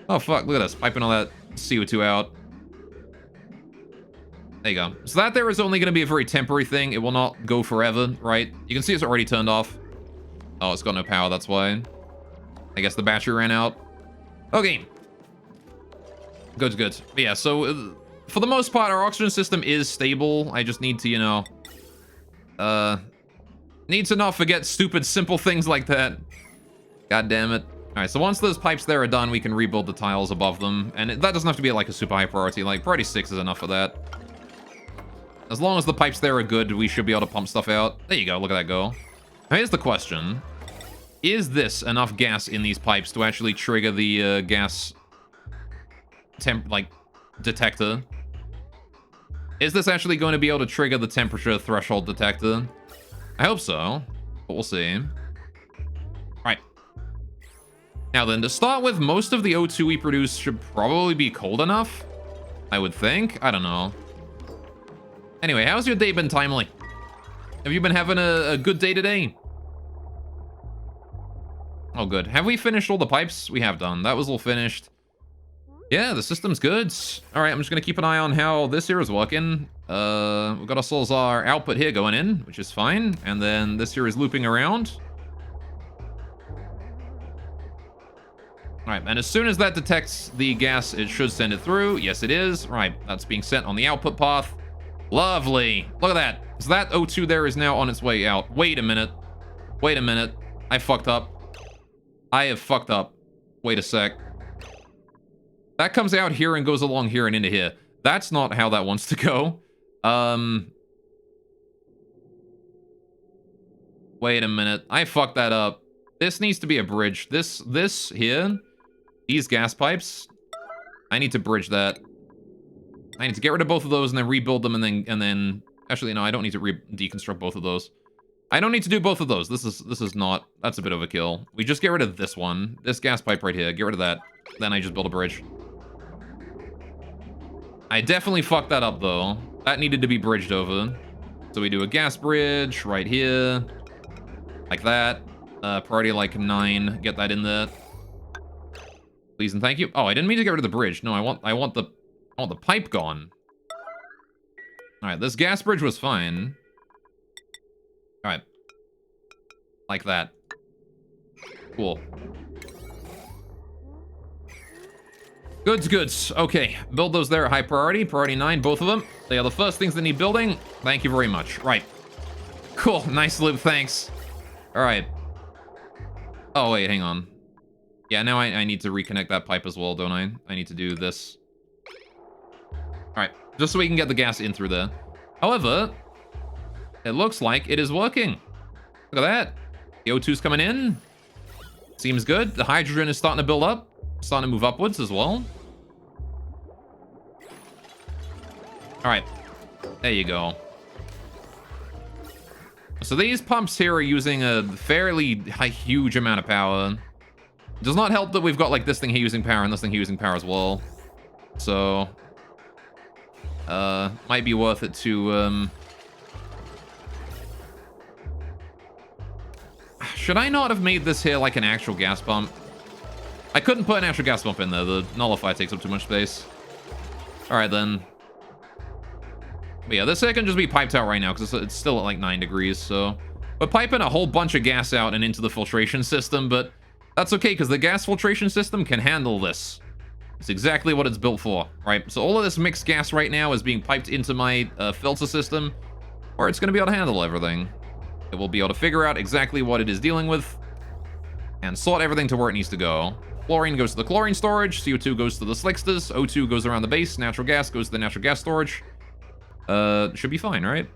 Oh, fuck. Look at us. Piping all that CO2 out. There you go. So that there is only going to be a very temporary thing. It will not go forever, right? You can see it's already turned off. Oh, it's got no power. That's why. I guess the battery ran out. Okay. Good, good. But yeah, so for the most part, our oxygen system is stable. I just need to, you know, need to not forget stupid, simple things like that. God damn it. All right, so once those pipes there are done, we can rebuild the tiles above them. And that doesn't have to be like a super high priority. Like, priority 6 is enough for that. As long as the pipes there are good, we should be able to pump stuff out. There you go, look at that go. Now here's the question. Is this enough gas in these pipes to actually trigger the gas detector? Is this actually going to be able to trigger the temperature threshold detector? I hope so, but we'll see. Right. Now then, to start with, most of the O2 we produce should probably be cold enough, I would think. I don't know. Anyway, how's your day been, Timely? Have you been having a good day today? Oh, good. Have we finished all the pipes? We have done. That was all finished. Yeah, the system's good. All right, I'm just going to keep an eye on how this here is working. We've got ourselves our output here going in, which is fine. And then this here is looping around. All right, and as soon as that detects the gas, it should send it through. Yes, it is. Right, that's being sent on the output path. Lovely. Look at that. So that O2 there is now on its way out. Wait a minute. Wait a minute. I fucked up. I have fucked up. Wait a sec. That comes out here and goes along here and into here. That's not how that wants to go. Wait a minute. I fucked that up. This needs to be a bridge. This here, these gas pipes, I need to bridge that. I need to get rid of both of those and then rebuild them and then actually no, I don't need to deconstruct both of those. I don't need to do both of those. This is not, that's a bit of a kill. We just get rid of this one, this gas pipe right here, get rid of that. Then I just build a bridge. I definitely fucked that up though. That needed to be bridged over. So we do a gas bridge right here, like that. Priority like 9, get that in there. Please and thank you. Oh, I didn't mean to get rid of the bridge. No, I want the pipe gone. All right, this gas bridge was fine. All right, like that. Cool. Goods, goods. Okay, build those there at high priority. Priority 9, both of them. They are the first things that need building. Thank you very much. Right. Cool, nice loop, thanks. All right. Oh, wait, hang on. Yeah, now I need to reconnect that pipe as well, don't I? I need to do this. All right, just so we can get the gas in through there. However, it looks like it is working. Look at that. The O2's coming in. Seems good. The hydrogen is starting to build up. Starting to move upwards as well. All right, there you go. So these pumps here are using a fairly huge amount of power. It does not help that we've got like this thing here using power and this thing here using power as well. So, might be worth it to, should I not have made this here like an actual gas pump? I couldn't put an actual gas pump in there. The nullify takes up too much space. All right, then. But yeah, this here can just be piped out right now because it's still at like 9 degrees, so... We're piping a whole bunch of gas out and into the filtration system, but that's okay because the gas filtration system can handle this. It's exactly what it's built for, right? So all of this mixed gas right now is being piped into my filter system, where it's going to be able to handle everything. It will be able to figure out exactly what it is dealing with and sort everything to where it needs to go. Chlorine goes to the chlorine storage, CO2 goes to the slicksters, O2 goes around the base, natural gas goes to the natural gas storage. Should be fine, right?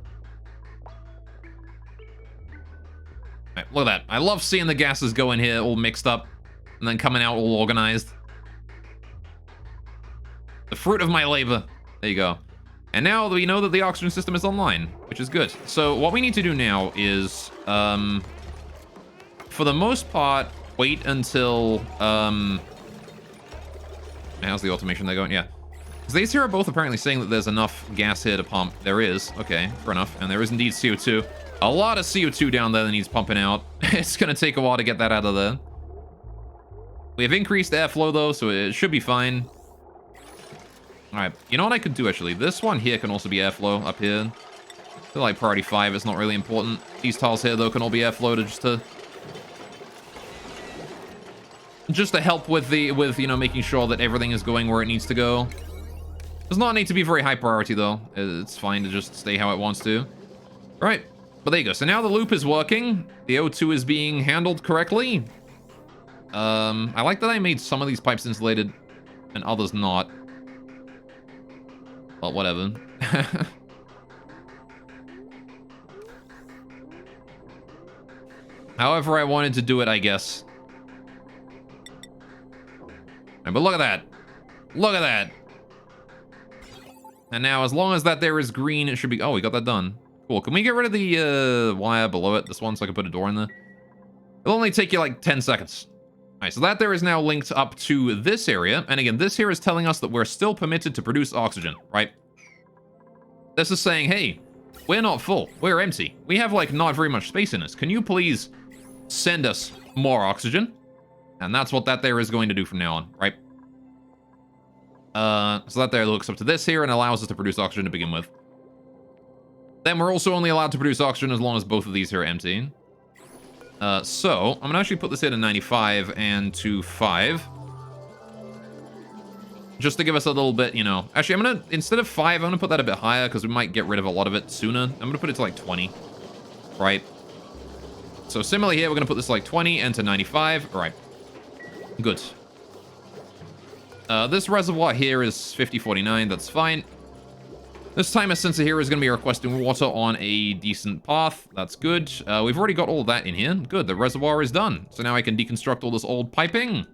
Alright, look at that. I love seeing the gases go in here all mixed up and then coming out all organized. The fruit of my labor. There you go. And now we know that the oxygen system is online, which is good. So what we need to do now is, for the most part, wait until, how's the automation there going? Yeah. Because these here are both apparently saying that there's enough gas here to pump. There is. Okay, fair enough. And there is indeed CO2. A lot of CO2 down there that needs pumping out. It's going to take a while to get that out of there. We have increased airflow, though, so it should be fine. All right. You know what I could do, actually? This one here can also be airflow up here. I feel like priority 5 is not really important. These tiles here, though, can all be airflowed just to help with you know, making sure that everything is going where it needs to go. Does not need to be very high priority, though. It's fine to just stay how it wants to. Right. But there you go. So now the loop is working. The O2 is being handled correctly. I like that I made some of these pipes insulated and others not. Well, whatever. However I wanted to do it, I guess. Right, but look at that. Look at that. And now, as long as that there is green, it should be... Oh, we got that done. Cool. Can we get rid of the wire below it? This one, so I can put a door in there? It'll only take you like 10 seconds. All right, so that there is now linked up to this area. And again, this here is telling us that we're still permitted to produce oxygen, right? This is saying, hey, we're not full. We're empty. We have, like, not very much space in us. Can you please send us more oxygen? And that's what that there is going to do from now on, right? So that there looks up to this here and allows us to produce oxygen to begin with. Then we're also only allowed to produce oxygen as long as both of these here are empty. So I'm gonna actually put this here to 95 and to 5. Just to give us a little bit, you know. Actually, I'm gonna, instead of 5, I'm gonna put that a bit higher because we might get rid of a lot of it sooner. I'm gonna put it to like 20. Right. So similarly here, we're gonna put this like 20 and to 95. All right. Good. This reservoir here is 5049. That's fine. This timer sensor here is going to be requesting water on a decent path. That's good. We've already got all that in here. Good. The reservoir is done. So now I can deconstruct all this old piping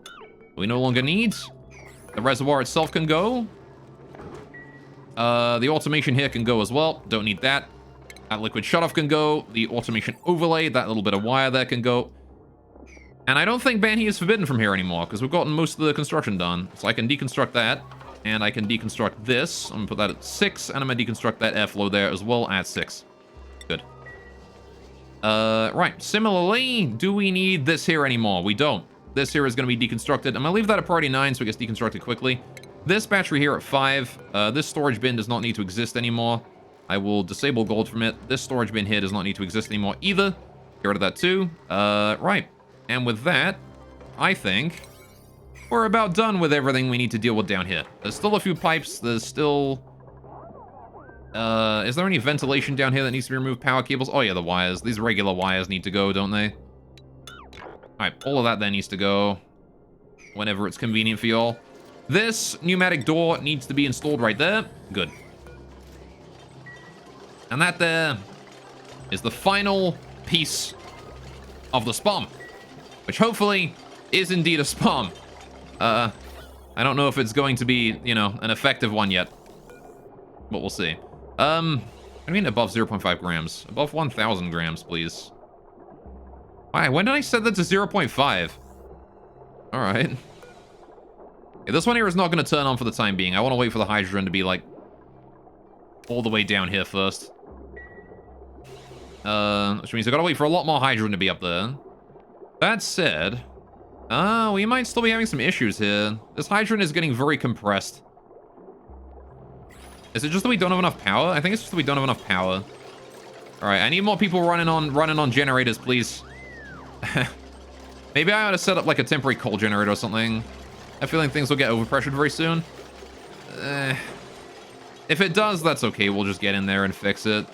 we no longer need. The reservoir itself can go. The automation here can go as well. Don't need that. That liquid shutoff can go. The automation overlay, that little bit of wire there can go. And I don't think Banhee is forbidden from here anymore, because we've gotten most of the construction done. So I can deconstruct that, and I can deconstruct this. I'm going to put that at 6, and I'm going to deconstruct that airflow there as well at 6. Good. Right. Similarly, do we need this here anymore? We don't. This here is going to be deconstructed. I'm going to leave that at priority 9 so it gets deconstructed quickly. This battery here at 5. This storage bin does not need to exist anymore. I will disable gold from it. This storage bin here does not need to exist anymore either. Get rid of that too. Right. And with that, I think we're about done with everything we need to deal with down here. There's still a few pipes. There's still... is there any ventilation down here that needs to be removed? Power cables? Oh yeah, the wires. These regular wires need to go, don't they? Alright, all of that then needs to go whenever it's convenient for y'all. This pneumatic door needs to be installed right there. Good. And that there is the final piece of the spom. Which hopefully is indeed a spom. I don't know if it's going to be, you know, an effective one yet. But we'll see. I mean above 0.5 grams. Above 1,000 grams, please. Why? When did I set that to 0.5? Alright. Yeah, this one here is not going to turn on for the time being. I want to wait for the hydrogen to be, like, all the way down here first. Which means I've got to wait for a lot more hydrogen to be up there. That said, we might still be having some issues here. This hydrogen is getting very compressed. Is it just that we don't have enough power? I think it's just that we don't have enough power. All right, I need more people running on generators, please. Maybe I ought to set up like a temporary coal generator or something. I have a feeling things will get overpressured very soon. If it does, that's okay. We'll just get in there and fix it.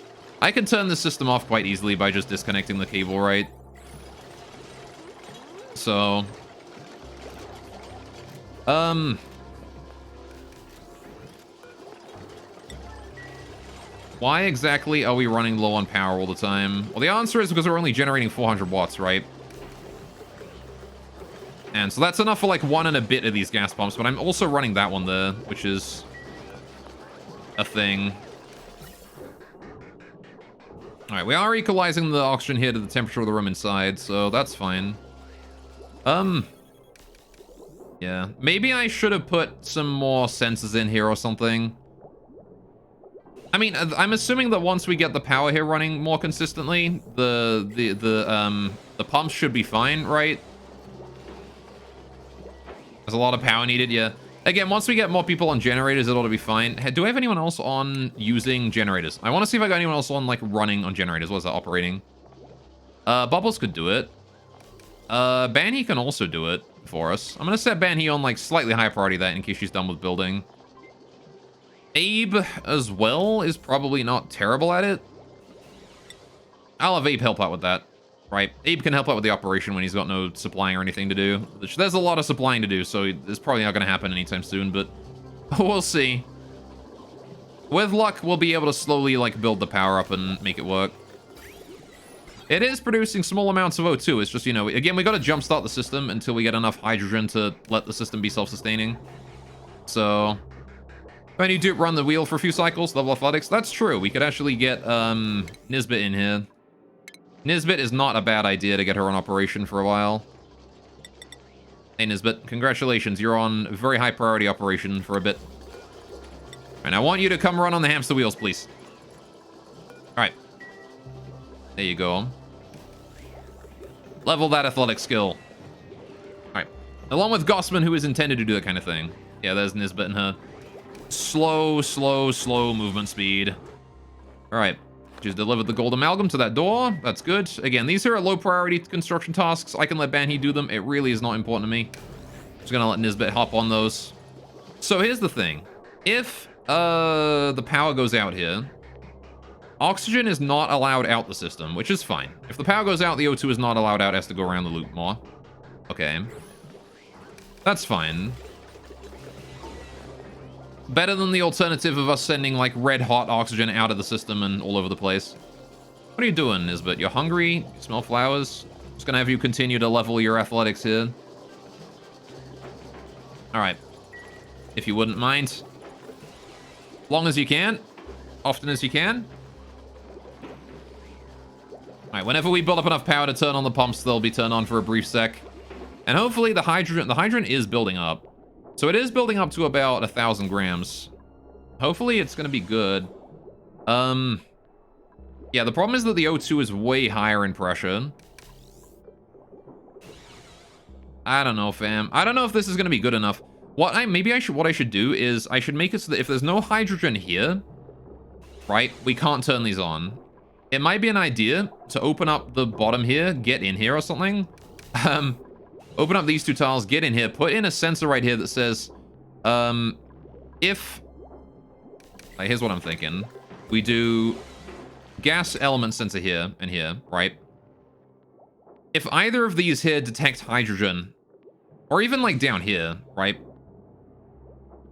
I can turn the system off quite easily by just disconnecting the cable, right? So, why exactly are we running low on power all the time? Well, the answer is because we're only generating 400 watts, right? And so that's enough for like 1 and a bit of these gas pumps, but I'm also running that one there, which is a thing. Alright, we are equalizing the oxygen here to the temperature of the room inside, so that's fine. Yeah. Maybe I should have put some more sensors in here or something. I mean, I'm assuming that once we get the power here running more consistently, the pumps should be fine, right? There's a lot of power needed, yeah. Again, once we get more people on generators, it ought to be fine. Do I have anyone else on using generators? I want to see if I got anyone else on, like, running on generators. What is that, operating? Bubbles could do it. Banhi can also do it for us. I'm going to set Banhi on, like, slightly higher priority that in case she's done with building. Abe, as well, is probably not terrible at it. I'll have Abe help out with that. Right, Abe can help out with the operation when he's got no supplying or anything to do. There's a lot of supplying to do, so it's probably not going to happen anytime soon, but we'll see. With luck, we'll be able to slowly, like, build the power up and make it work. It is producing small amounts of O2. It's just, you know, again, we got to jumpstart the system until we get enough hydrogen to let the system be self-sustaining. So, when you do run the wheel for a few cycles, level athletics, that's true. We could actually get Nisbet in here. Nisbet is not a bad idea to get her on operation for a while. Hey, Nisbet, congratulations. You're on a very high priority operation for a bit. And I want you to come run on the hamster wheels, please. All right. There you go. Level that athletic skill. All right. Along with Gossman, who is intended to do that kind of thing. Yeah, there's Nisbet and her slow movement speed. All right. Just delivered the gold amalgam to that door. That's good. Again, these are low priority construction tasks. I can let Banhi do them. It really is not important to me. Just gonna let Nisbet hop on those. So here's the thing. If the power goes out here, oxygen is not allowed out the system, which is fine. If the power goes out, the O2 is not allowed out. It has to go around the loop more. Okay. That's fine. Better than the alternative of us sending, like, red-hot oxygen out of the system and all over the place. What are you doing, Nisbet? You're hungry? You smell flowers? Just gonna have you continue to level your athletics here. Alright. If you wouldn't mind. Long as you can. Often as you can. Alright, whenever we build up enough power to turn on the pumps, they'll be turned on for a brief sec. And hopefully the hydrogen is building up. So it is building up to about 1,000 grams. Hopefully it's going to be good. Yeah, the problem is that the O2 is way higher in pressure. I don't know, fam. I don't know if this is going to be good enough. What I should do is I should make it so that if there's no hydrogen here, right, we can't turn these on. It might be an idea to open up the bottom here, get in here or something. Open up these two tiles, get in here, put in a sensor right here that says, if... here's what I'm thinking. We do gas element sensor here and here, right? If either of these here detect hydrogen, or even like down here, right?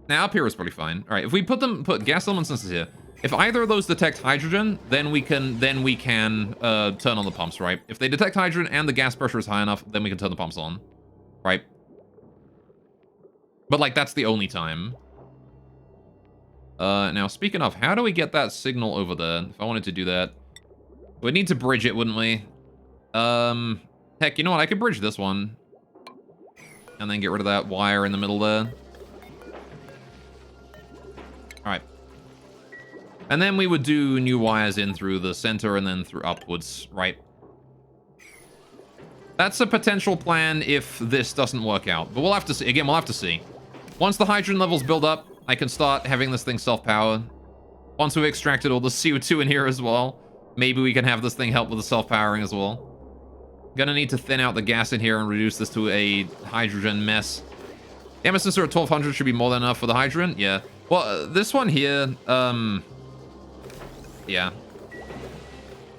Now up here is pretty fine. All right, if we put gas element sensors here, if either of those detect hydrogen, then we can turn on the pumps, right? If they detect hydrogen and the gas pressure is high enough, then we can turn the pumps on, right? But like that's the only time. Now speaking of, how do we get that signal over there? If I wanted to do that, we'd need to bridge it, wouldn't we? Heck, you know what? I could bridge this one, and then get rid of that wire in the middle there. All right. And then we would do new wires in through the center and then through upwards, right? That's a potential plan if this doesn't work out. But we'll have to see. Again, we'll have to see. Once the hydrogen levels build up, I can start having this thing self-power. Once we've extracted all the CO2 in here as well, maybe we can have this thing help with the self-powering as well. Gonna need to thin out the gas in here and reduce this to a hydrogen mess. The MS sensor at 1200 should be more than enough for the hydrogen. Yeah. Well, this one here, yeah.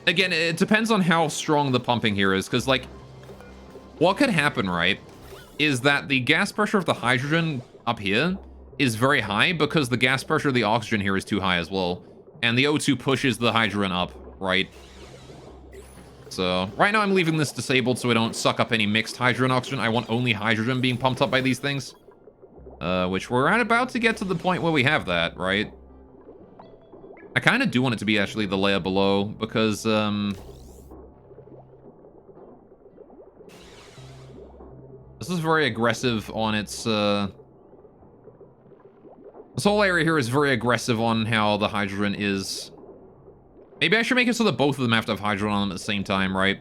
Again, it depends on how strong the pumping here is, because, like, what could happen, right, is that the gas pressure of the hydrogen up here is very high because the gas pressure of the oxygen here is too high as well. And the O2 pushes the hydrogen up, right? So, right now I'm leaving this disabled so I don't suck up any mixed hydrogen oxygen. I want only hydrogen being pumped up by these things. Which we're about to get to the point where we have that, right? I kind of do want it to be actually the layer below, because, this is very aggressive on its, this whole area here is very aggressive on how the hydrogen is. Maybe I should make it so that both of them have to have hydrogen on them at the same time, right?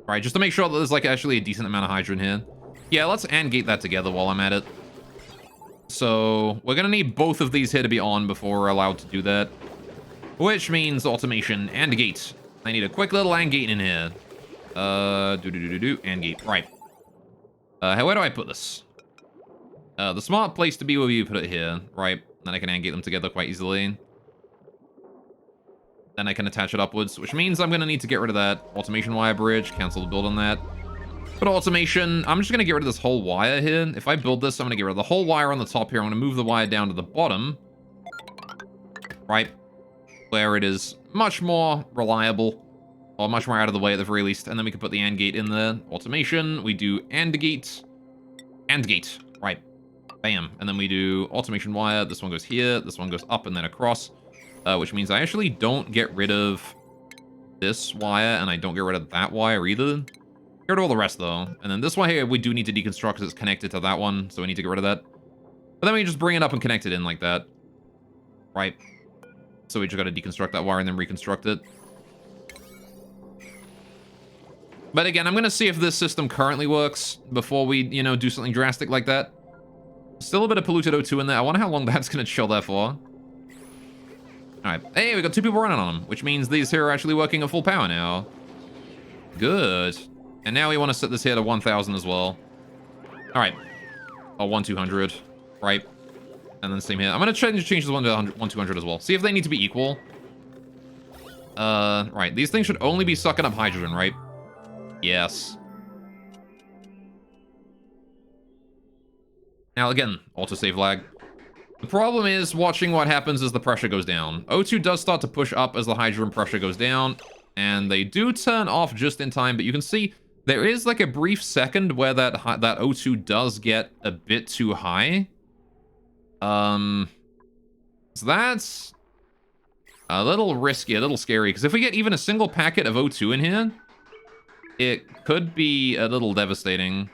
Right, just to make sure that there's, like, actually a decent amount of hydrogen here. Yeah, let's AND gate that together while I'm at it. So, we're gonna need both of these here to be on before we're allowed to do that. Which means automation and gate. I need a quick little AND gate in here. AND gate, right. Where do I put this? The smart place to be would be put it here, right? Then I can AND gate them together quite easily. Then I can attach it upwards, which means I'm gonna need to get rid of that automation wire bridge, cancel the build on that. But automation, I'm just gonna get rid of this whole wire here. If I build this, I'm gonna get rid of the whole wire on the top here. I'm gonna move the wire down to the bottom, right? Where it is much more reliable, or much more out of the way at the very least. And then we can put the AND gate in there. Automation, we do AND gate, right? Bam. And then we do automation wire. This one goes here, this one goes up and then across, which means I actually don't get rid of this wire, and I don't get rid of that wire either. Get rid of all the rest, though. And then this one here, we do need to deconstruct because it's connected to that one, so we need to get rid of that. But then we just bring it up and connect it in like that. Right. So we just got to deconstruct that wire and then reconstruct it. But again, I'm going to see if this system currently works before we, you know, do something drastic like that. Still a bit of polluted O2 in there. I wonder how long that's going to chill there for. Alright. Hey, we got 2 people running on them, which means these here are actually working at full power now. Good. And now we want to set this here to 1,000 as well. Alright. Oh, 1,200. Right. And then same here. I'm going to change this one to 1,200 as well. See if they need to be equal. Right. These things should only be sucking up hydrogen, right? Yes. Now, again, autosave lag. The problem is watching what happens as the pressure goes down. O2 does start to push up as the hydrogen pressure goes down, and they do turn off just in time, but you can see there is like a brief second where that O2 does get a bit too high. So that's a little risky, a little scary, because if we get even a single packet of O2 in here, it could be a little devastating.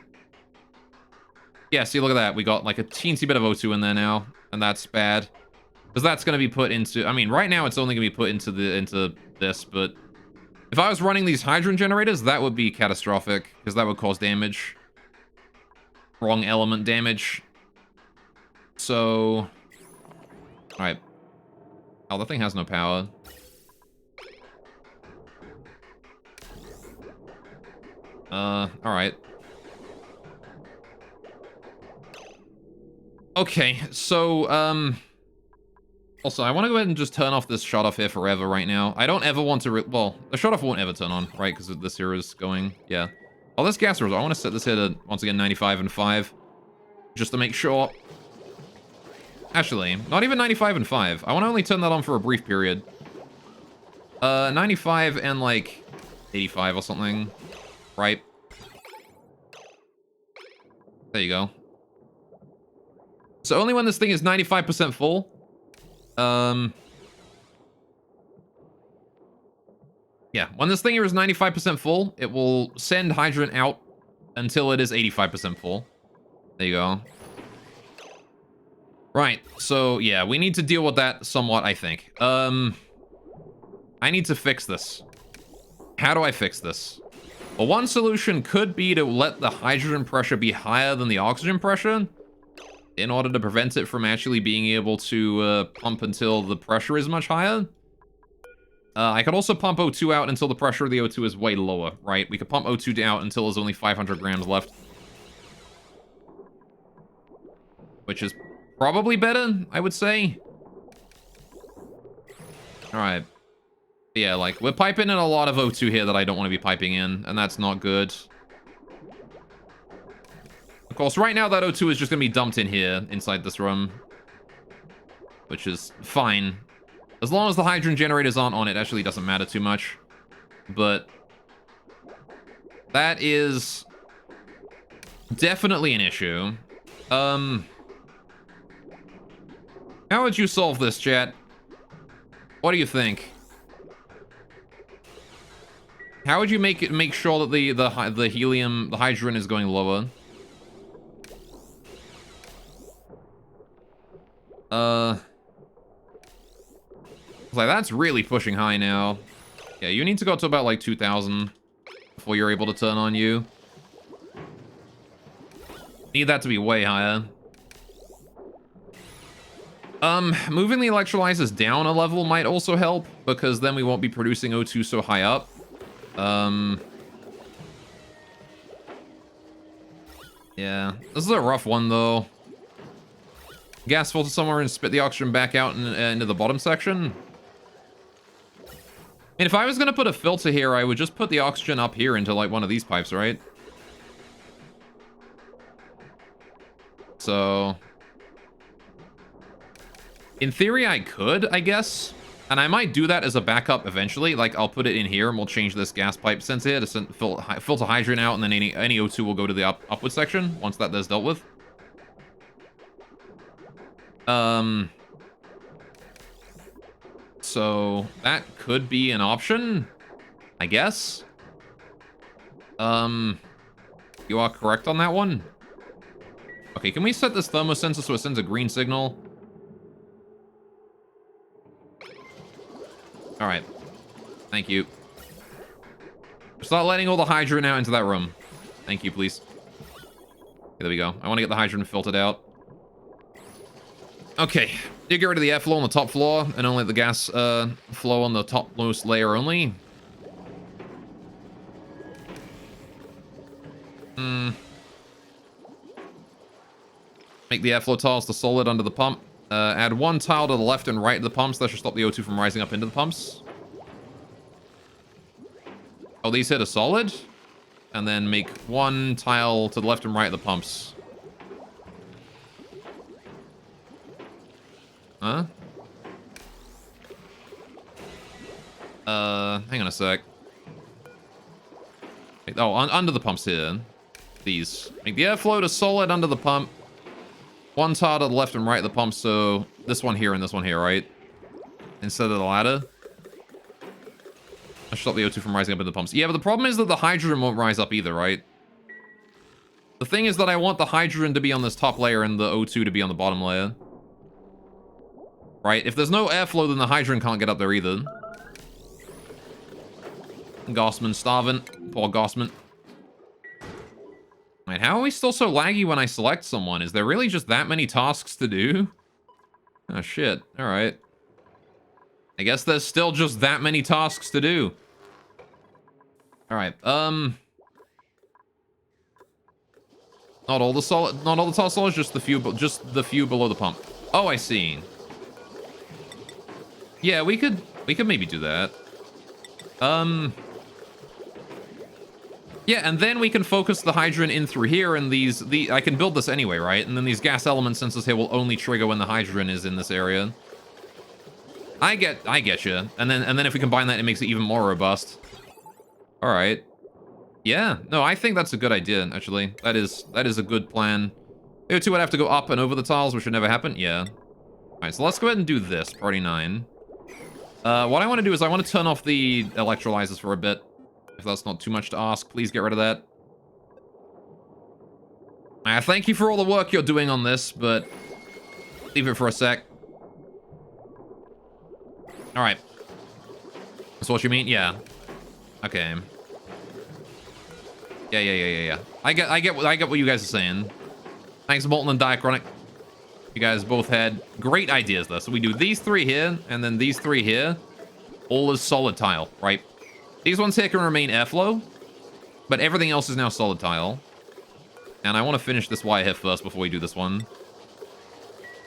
Yeah, see, look at that. We got like a teensy bit of O2 in there now, and that's bad. Because that's going to be put into... I mean, right now it's only going to be put into this, but if I was running these hydrogen generators, that would be catastrophic, because that would cause damage. Wrong element damage. So... Alright. Oh, that thing has no power. Alright. Okay, so, also, I want to go ahead and just turn off this shut-off here forever right now. I don't ever want to, well, the shut-off won't ever turn on, right, because this here is going, yeah. Oh, this gas reservoir, I want to set this here to, once again, 95 and 5, just to make sure. Actually, not even 95 and 5. I want to only turn that on for a brief period. 95 and, like, 85 or something, right? There you go. So only when this thing is 95% full. Yeah, when this thing here is 95% full, it will send hydrogen out until it is 85% full. There you go. Right, so yeah, we need to deal with that somewhat, I think. I need to fix this. How do I fix this? Well, one solution could be to let the hydrogen pressure be higher than the oxygen pressure, in order to prevent it from actually being able to pump until the pressure is much higher. I could also pump O2 out until the pressure of the O2 is way lower, right? We could pump O2 out until there's only 500 grams left. Which is probably better, I would say. Alright. Yeah, like, we're piping in a lot of O2 here that I don't want to be piping in, and that's not good. Of course, right now that O2 is just going to be dumped in here, inside this room. Which is fine. As long as the hydrogen generators aren't on, it actually doesn't matter too much. But that is definitely an issue. How would you solve this, chat? What do you think? How would you make sure that the helium, the hydrogen is going lower? Like that's really pushing high now. Yeah, you need to go to about like 2,000 before you're able to turn on you. Need that to be way higher. Moving the electrolyzers down a level might also help, because then we won't be producing O2 so high up. Yeah, this is a rough one though. Gas filter somewhere and spit the oxygen back out into the bottom section. And if I was gonna put a filter here, I would just put the oxygen up here into like one of these pipes, right? So in theory, I could, I guess. And I might do that as a backup eventually. Like, I'll put it in here and we'll change this gas pipe sensor here to filter hydrogen out, and then any O2 will go to the upward section once that is dealt with. So that could be an option, I guess. You are correct on that one. Okay, can we set this thermosensor so it sends a green signal? All right. Thank you. Start letting all the hydrogen out into that room. Thank you, please. Okay, there we go. I want to get the hydrogen filtered out. Okay. You get rid of the airflow on the top floor and only the gas flow on the topmost layer only. Make the airflow tiles to solid under the pump. Add one tile to the left and right of the pumps. That should stop the O2 from rising up into the pumps. Oh, these hit a solid. And then make one tile to the left and right of the pumps. Huh? Hang on a sec. Oh, under the pumps here. These. Make the airflow to solid under the pump. One tile to the left and right of the pump, so this one here and this one here, right? Instead of the ladder. I should stop the O2 from rising up in the pumps. Yeah, but the problem is that the hydrogen won't rise up either, right? The thing is that I want the hydrogen to be on this top layer and the O2 to be on the bottom layer. Right? If there's no airflow, then the hydrogen can't get up there either. Gossman starving. Poor Gossman. Wait, how are we still so laggy when I select someone? Is there really just that many tasks to do? Oh, shit. Alright. I guess there's still just that many tasks to do. Alright, not all the tile solids, just the few below the pump. Oh, I see. Yeah, we could maybe do that. Yeah, and then we can focus the hydrogen in through here, and I can build this anyway, right? And then these gas element sensors here will only trigger when the hydrogen is in this area. I get you. And then if we combine that, it makes it even more robust. All right. Yeah. No, I think that's a good idea. Actually, that is a good plan. O2 would have to go up and over the tiles, which would never happen. Yeah. All right. So let's go ahead and do this. Priority 9. What I want to do is I want to turn off the electrolyzers for a bit. If that's not too much to ask, please get rid of that. Thank you for all the work you're doing on this, but leave it for a sec. All right. That's what you mean? Yeah. Okay. Yeah. I get what you guys are saying. Thanks, Molten and Diachronic. You guys both had great ideas though. So we do these three here, and then these three here. All is solid tile, right? These ones here can remain airflow, but everything else is now solid tile. And I want to finish this wire here first before we do this one.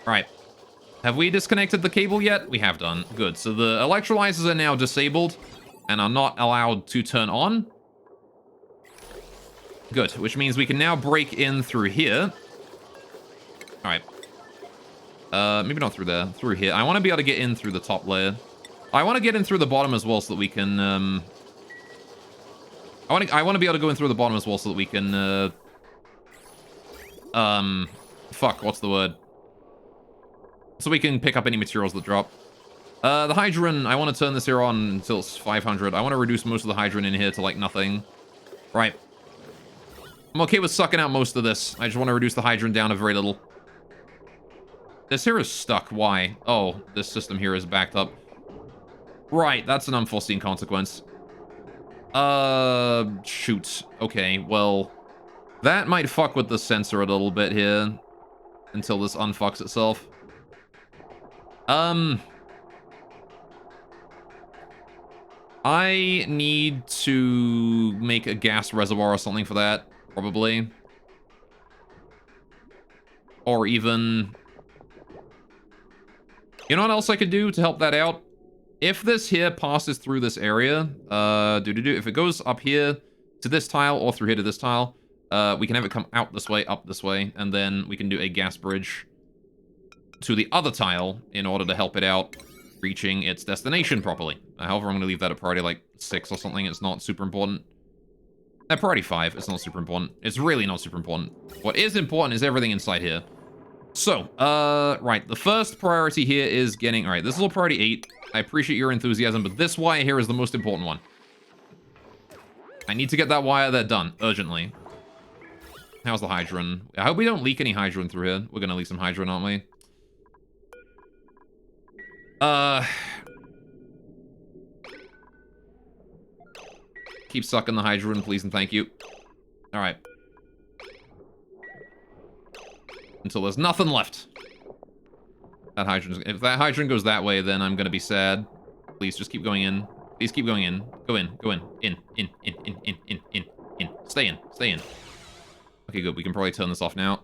All right. Have we disconnected the cable yet? We have done. Good. So the electrolyzers are now disabled and are not allowed to turn on. Good. Which means we can now break in through here. All right. Maybe not through there. Through here. I want to be able to get in through the top layer. I want to get in through the bottom as well so that we can... I want to be able to go in through the bottom as well so that we can... Fuck, what's the word? So we can pick up any materials that drop. The hydrogen, I want to turn this here on until it's 500. I want to reduce most of the hydrogen in here to, like, nothing. Right. I'm okay with sucking out most of this. I just want to reduce the hydrogen down a very little. This here is stuck. Why? Oh, this system here is backed up. Right, that's an unforeseen consequence. Shoot. Okay, well, that might fuck with the sensor a little bit here until this unfucks itself. I need to make a gas reservoir or something for that, probably. Or even... You know what else I could do to help that out? If this here passes through this area, if it goes up here to this tile or through here to this tile, we can have it come out this way, up this way, and then we can do a gas bridge to the other tile in order to help it out reaching its destination properly. However, I'm going to leave that at priority like 6 or something. It's not super important. At priority 5, it's not super important. It's really not super important. What is important is everything inside here. So, right, the first priority here is getting... Alright, this is all priority 8. I appreciate your enthusiasm, but this wire here is the most important one. I need to get that wire there done, urgently. How's the hydrogen? I hope we don't leak any hydrogen through here. We're gonna leak some hydrogen, aren't we? Keep sucking the hydrogen, please and thank you. Alright. Until there's nothing left. That hydrogen, if that hydrogen goes that way, then I'm gonna be sad. Please just keep going in. Please keep going in. Go in, go in. In. Stay in, stay in. Okay, good. We can probably turn this off now.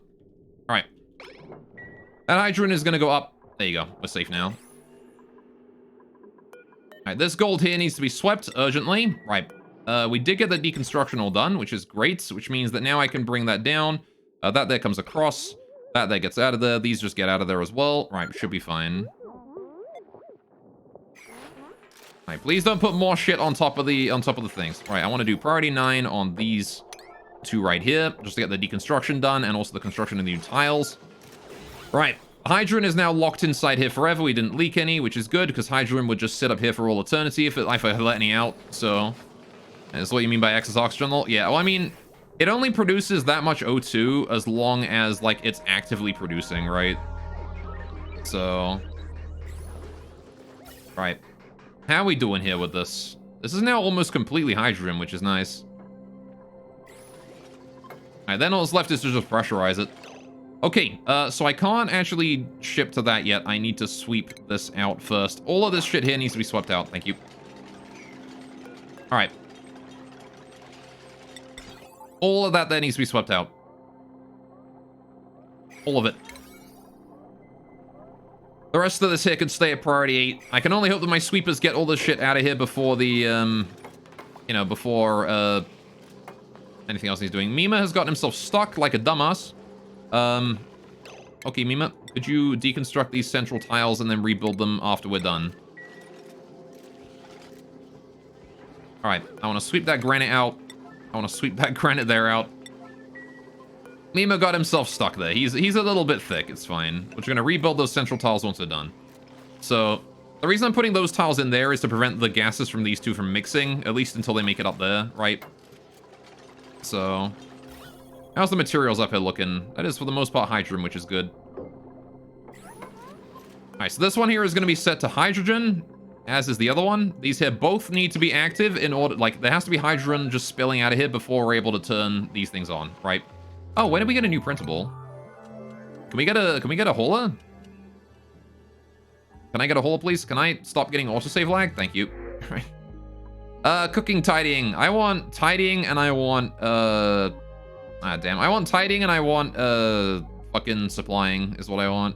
Alright. That hydrogen is gonna go up. There you go. We're safe now. Alright, this gold here needs to be swept urgently. Right. We did get the deconstruction all done, which is great, which means that now I can bring that down. That there comes across. That there gets out of there. These just get out of there as well. Right, should be fine. Alright, please don't put more shit on top of the things. Right, I want to do priority 9 on these two right here, just to get the deconstruction done, and also the construction of the new tiles. Right, hydrogen is now locked inside here forever. We didn't leak any, which is good, because hydrogen would just sit up here for all eternity if I let any out, so... That's what you mean by excess oxygen? Yeah, well, I mean, it only produces that much O2 as long as, like, it's actively producing, right? So... Right. How are we doing here with this? This is now almost completely hydrogen, which is nice. Alright, then all that's left is to just pressurize it. Okay, so I can't actually ship to that yet. I need to sweep this out first. All of this shit here needs to be swept out. Thank you. Alright. All of that there needs to be swept out. All of it. The rest of this here can stay at priority 8. I can only hope that my sweepers get all this shit out of here before the, you know, before, anything else he's doing. Mima has gotten himself stuck like a dumbass. Okay, Mima, could you deconstruct these central tiles and then rebuild them after we're done? Alright, I want to sweep that granite out. I want to sweep that granite there out. Mima got himself stuck there. He's a little bit thick. It's fine. We're going to rebuild those central tiles once they're done. So, the reason I'm putting those tiles in there is to prevent the gases from these two from mixing, at least until they make it up there, right? So, how's the materials up here looking? That is, for the most part, hydrogen, which is good. Alright, so this one here is going to be set to hydrogen, as is the other one. These here both need to be active in order, like, there has to be hydrogen just spilling out of here before we're able to turn these things on, right? Oh, when did we get a new printable? Can we get a hauler? Can I get a hauler, please? Can I stop getting autosave lag? Thank you. Cooking, tidying. I want tidying and I want, I want tidying and I want, fucking supplying is what I want.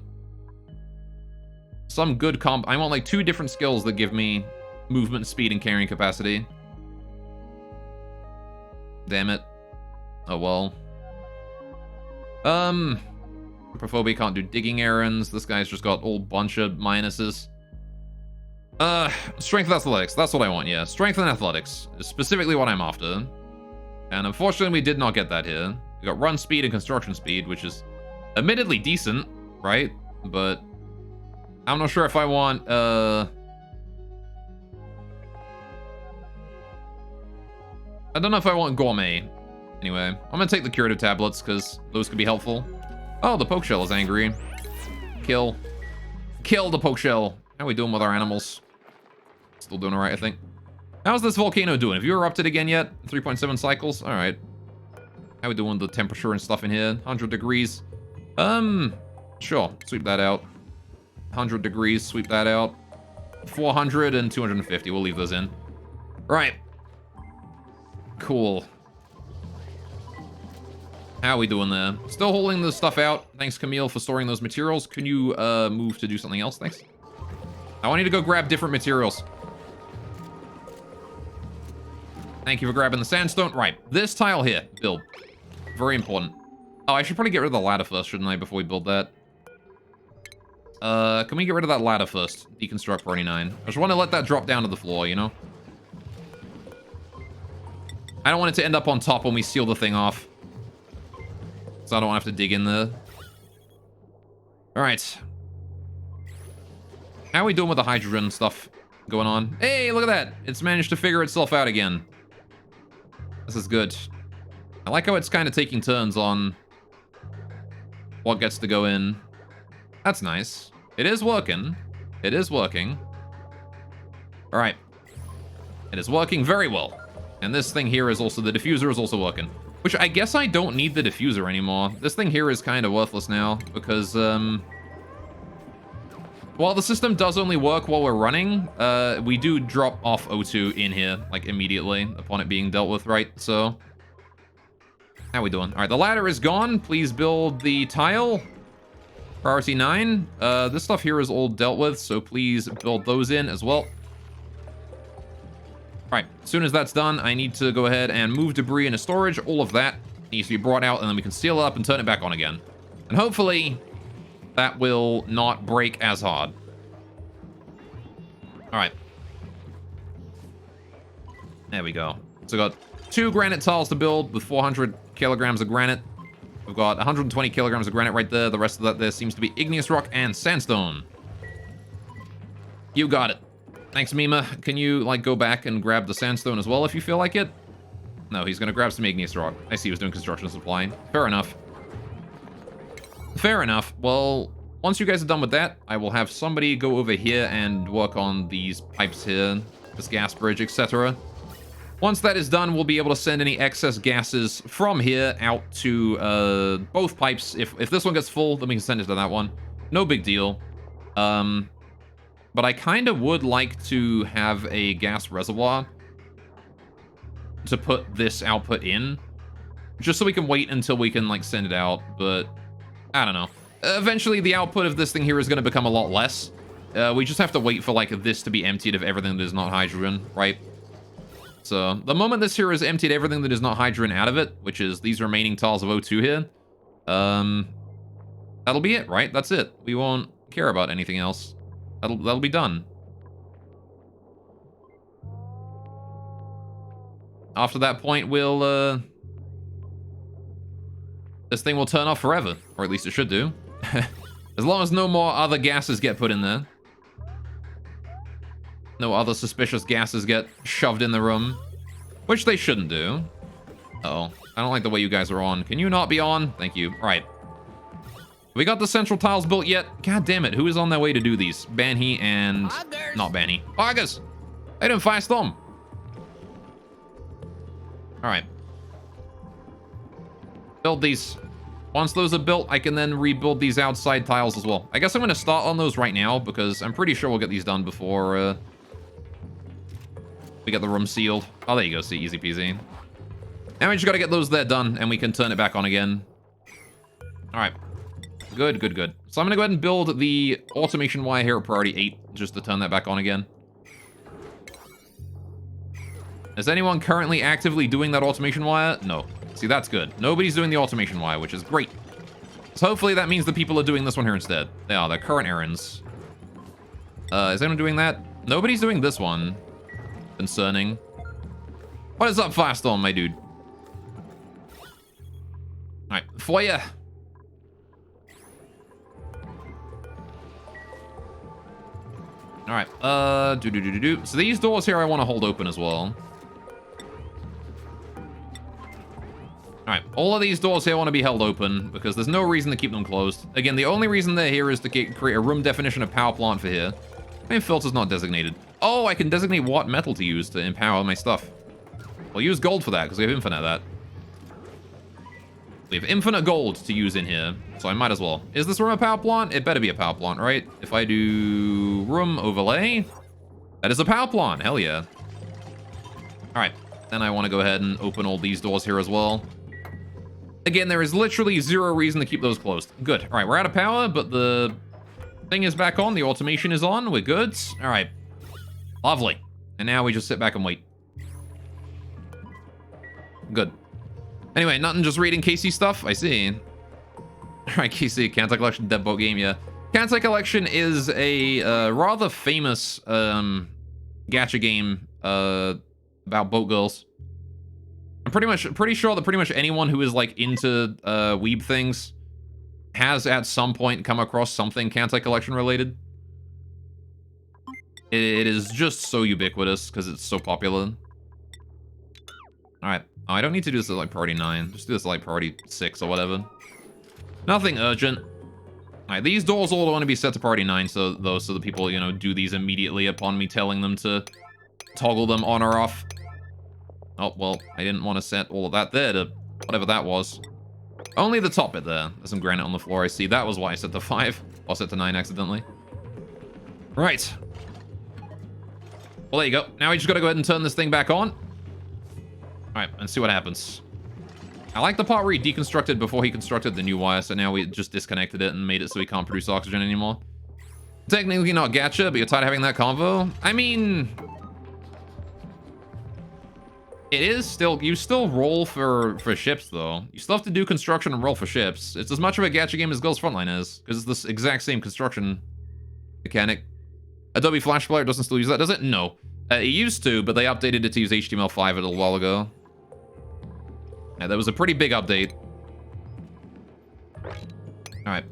Some good I want like 2 different skills that give me movement speed and carrying capacity. Damn it. Oh well. Prophobia can't do digging errands. This guy's just got a whole bunch of minuses. Strength and athletics. That's what I want, yeah. Strength and athletics is specifically what I'm after. And unfortunately, we did not get that here. We got run speed and construction speed, which is admittedly decent, right? But I'm not sure if I want, I don't know if I want gourmet. Anyway, I'm gonna take the curative tablets, because those could be helpful. Oh, the poke shell is angry. Kill. Kill the poke shell. How are we doing with our animals? Still doing alright, I think. How's this volcano doing? Have you erupted again yet? 3.7 cycles? Alright. How are we doing with the temperature and stuff in here? 100 degrees. Sure. Sweep that out. 100 degrees. Sweep that out. 400 and 250. We'll leave those in. Right. Cool. How are we doing there? Still holding the stuff out. Thanks, Camille, for storing those materials. Can you move to do something else? Thanks. I want you to go grab different materials. Thank you for grabbing the sandstone. Right. This tile here. Build. Very important. Oh, I should probably get rid of the ladder first, shouldn't I, before we build that? Can we get rid of that ladder first? Deconstruct for 89. I just want to let that drop down to the floor, you know? I don't want it to end up on top when we seal the thing off. So I don't have to dig in there. Alright. How are we doing with the hydrogen stuff going on? Hey, look at that! It's managed to figure itself out again. This is good. I like how it's kind of taking turns on what gets to go in. That's nice. It is working. It is working. Alright. It is working very well. And this thing here is also, the diffuser is also working. Which I guess I don't need the diffuser anymore. This thing here is kind of worthless now because, while the system does only work while we're running, we do drop off O2 in here, like, immediately upon it being dealt with, right? So, how we doing? All right, the ladder is gone. Please build the tile. Priority 9. This stuff here is all dealt with, so please build those in as well. All right, as soon as that's done, I need to go ahead and move debris into storage. All of that needs to be brought out, and then we can seal it up and turn it back on again. And hopefully, that will not break as hard. All right. There we go. So we got 2 granite tiles to build with 400 kilograms of granite. We've got 120 kilograms of granite right there. The rest of that there seems to be igneous rock and sandstone. You got it. Thanks, Mima. Can you, like, go back and grab the sandstone as well if you feel like it? No, he's gonna grab some igneous rock. I see he was doing construction supply. Fair enough. Fair enough. Well, once you guys are done with that, I will have somebody go over here and work on these pipes here, this gas bridge, etc. Once that is done, we'll be able to send any excess gases from here out to both pipes. If this one gets full, then we can send it to that one. No big deal. But I kind of would like to have a gas reservoir to put this output in, just so we can wait until we can, like, send it out, but I don't know. Eventually, the output of this thing here is going to become a lot less. We just have to wait for, like, this to be emptied of everything that is not hydrogen, right? So, the moment this here has emptied everything that is not hydrogen out of it, which is these remaining tiles of O2 here, that'll be it, right? That's it. We won't care about anything else. That'll be done. After that point, we'll, this thing will turn off forever. Or at least it should do. As long as no more other gases get put in there. No other suspicious gases get shoved in the room. Which they shouldn't do. Uh-oh. I don't like the way you guys are on. Can you not be on? Thank you. All right. We got the central tiles built yet? God damn it. Who is on their way to do these? Banhi and... Poggers. Not Banhi. Poggers! They didn't firestorm. Alright. Build these. Once those are built, I can then rebuild these outside tiles as well. I guess I'm going to start on those right now, because I'm pretty sure we'll get these done before we get the room sealed. Oh, there you go. See, easy peasy. Now we just got to get those there done, and we can turn it back on again. Alright. Good, good, good. So I'm going to go ahead and build the automation wire here at priority 8, just to turn that back on again. Is anyone currently actively doing that automation wire? No. See, that's good. Nobody's doing the automation wire, which is great. So hopefully that means the people are doing this one here instead. They are. They're current errands. Is anyone doing that? Nobody's doing this one. Concerning. What is up, Firestorm, my dude? Alright, for ya. All right. So these doors here I want to hold open as well. All right. All of these doors here want to be held open because there's no reason to keep them closed. Again, the only reason they're here is to create a room definition of power plant for here. And filter's not designated. Oh, I can designate what metal to use to empower my stuff. We'll use gold for that because we have infinite of that. We have infinite gold to use in here, so I might as well. Is this room a power plant? It better be a power plant, right? If I do room overlay, that is a power plant. Hell yeah. All right, then I want to go ahead and open all these doors here as well. Again, there is literally zero reason to keep those closed. Good. All right, we're out of power, but the thing is back on. The automation is on. We're good. All right. Lovely. And now we just sit back and wait. Good. Anyway, nothing, just reading Casey stuff. I see. All right, Casey, Kansai Collection, Dead Boat Game, yeah. Kansai Collection is a rather famous gacha game about boat girls. I'm pretty sure that pretty much anyone who is like into weeb things has at some point come across something Kansai Collection related. It is just so ubiquitous because it's so popular. All right. Oh, I don't need to do this at like priority 9. Just do this at like priority 6 or whatever. Nothing urgent. All right, these doors all want to be set to priority 9, so the people, you know, do these immediately upon me telling them to toggle them on or off. Oh, well, I didn't want to set all of that there to whatever that was. Only the top bit there. There's some granite on the floor, I see. That was why I set to 5. Or set to 9 accidentally. Right. Well, there you go. Now we just gotta go ahead and turn this thing back on. Alright, and see what happens. I like the part where he deconstructed before he constructed the new wire, so now we just disconnected it and made it so he can't produce oxygen anymore. Technically not gacha, but you're tired of having that convo? I mean... It is still... You still roll for ships, though. You still have to do construction and roll for ships. It's as much of a gacha game as Girls Frontline is, because it's this exact same construction mechanic. Adobe Flash Player doesn't still use that, does it? No. It used to, but they updated it to use HTML5 a little while ago. Yeah, that was a pretty big update. Alright.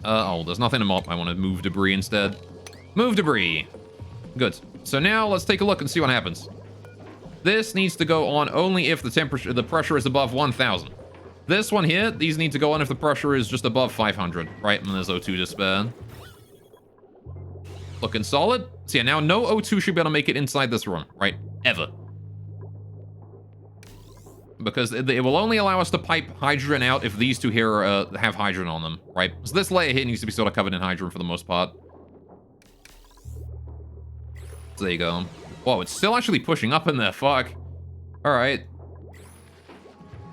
Oh, there's nothing to mop. I want to move debris instead. Move debris. Good. So now let's take a look and see what happens. This needs to go on only if the pressure is above 1,000. This one here, these need to go on if the pressure is just above 500. Right, and there's O2 to spare. Looking solid. So yeah, now no O2 should be able to make it inside this room, right? Ever. Because it will only allow us to pipe hydrogen out if these two here have hydrogen on them, right? So this layer here needs to be sort of covered in hydrogen for the most part. So there you go. Whoa, it's still actually pushing up in there, fuck. Alright.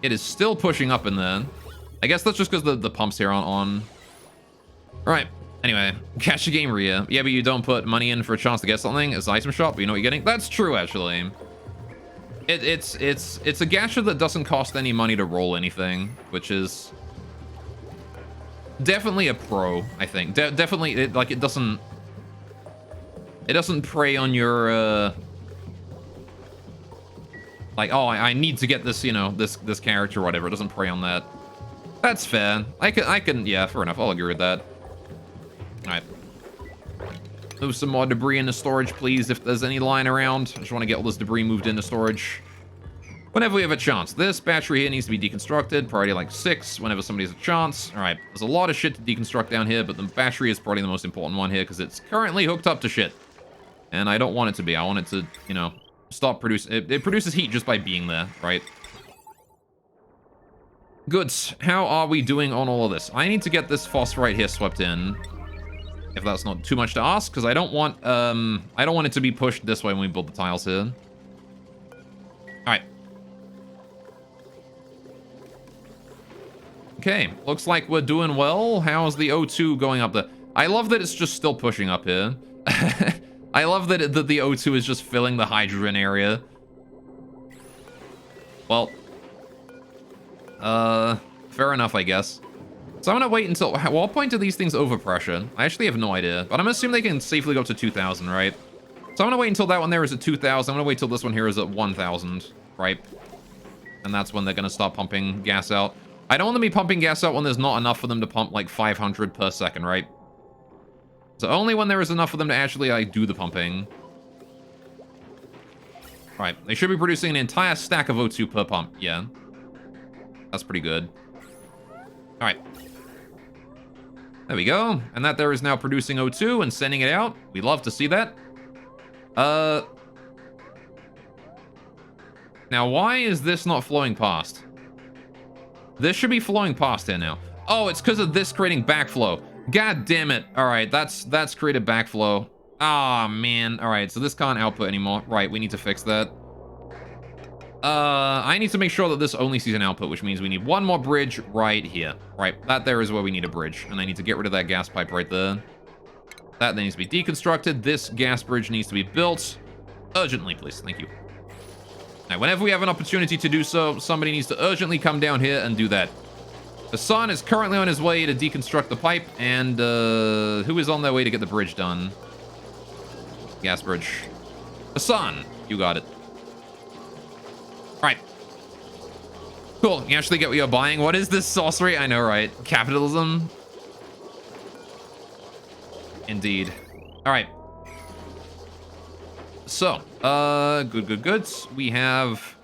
It is still pushing up in there. I guess that's just because the pumps here aren't on. Alright. Anyway, catch the game, Rhea. Yeah, but you don't put money in for a chance to get something. It's an item shop, but you know what you're getting? That's true, actually. It's a gacha that doesn't cost any money to roll anything, which is definitely a pro, I think. Definitely, it doesn't prey on your like, oh, I need to get this, you know, this character or whatever. It doesn't prey on that. That's fair. I can, yeah, fair enough. I'll agree with that. All right. Move some more debris into storage, please, if there's any lying around. I just want to get all this debris moved into storage whenever we have a chance. This battery here needs to be deconstructed, priority like 6, whenever somebody has a chance. All right, there's a lot of shit to deconstruct down here, but the battery is probably the most important one here because it's currently hooked up to shit. And I don't want it to be. I want it to, you know, stop producing. It produces heat just by being there, right? Good. How are we doing on all of this? I need to get this phosphorite here swept in. If that's not too much to ask, because I don't want it to be pushed this way when we build the tiles here. Alright. Okay, looks like we're doing well. How's the O2 going up there? I love that it's just still pushing up here. I love that the O2 is just filling the hydrogen area. Well, fair enough, I guess. So I'm gonna wait until, what point do these things overpressure? I actually have no idea, but I'm assuming they can safely go up to 2,000, right? So I'm gonna wait until that one there is at 2,000. I'm gonna wait till this one here is at 1,000, right? And that's when they're gonna start pumping gas out. I don't want them to be pumping gas out when there's not enough for them to pump like 500 per second, right? So only when there is enough of them to actually, like, do the pumping. Right, they should be producing an entire stack of O2 per pump. Yeah. That's pretty good. Alright. There we go. And that there is now producing O2 and sending it out. We love to see that. Now, why is this not flowing past? This should be flowing past here now. Oh, it's because of this creating backflow. God damn it. Alright, that's created backflow. Ah, man. Alright, so this can't output anymore. Right, we need to fix that. I need to make sure that this only sees an output, which means we need one more bridge right here. Right, that there is where we need a bridge. And I need to get rid of that gas pipe right there. That then needs to be deconstructed. This gas bridge needs to be built. Urgently, please. Thank you. Now, whenever we have an opportunity to do so, somebody needs to urgently come down here and do that. The son is currently on his way to deconstruct the pipe, and who is on their way to get the bridge done? Gas bridge. The son! You got it. Right. Cool. You actually get what you're buying. What is this sorcery? I know, right? Capitalism? Indeed. Alright. So, good. We have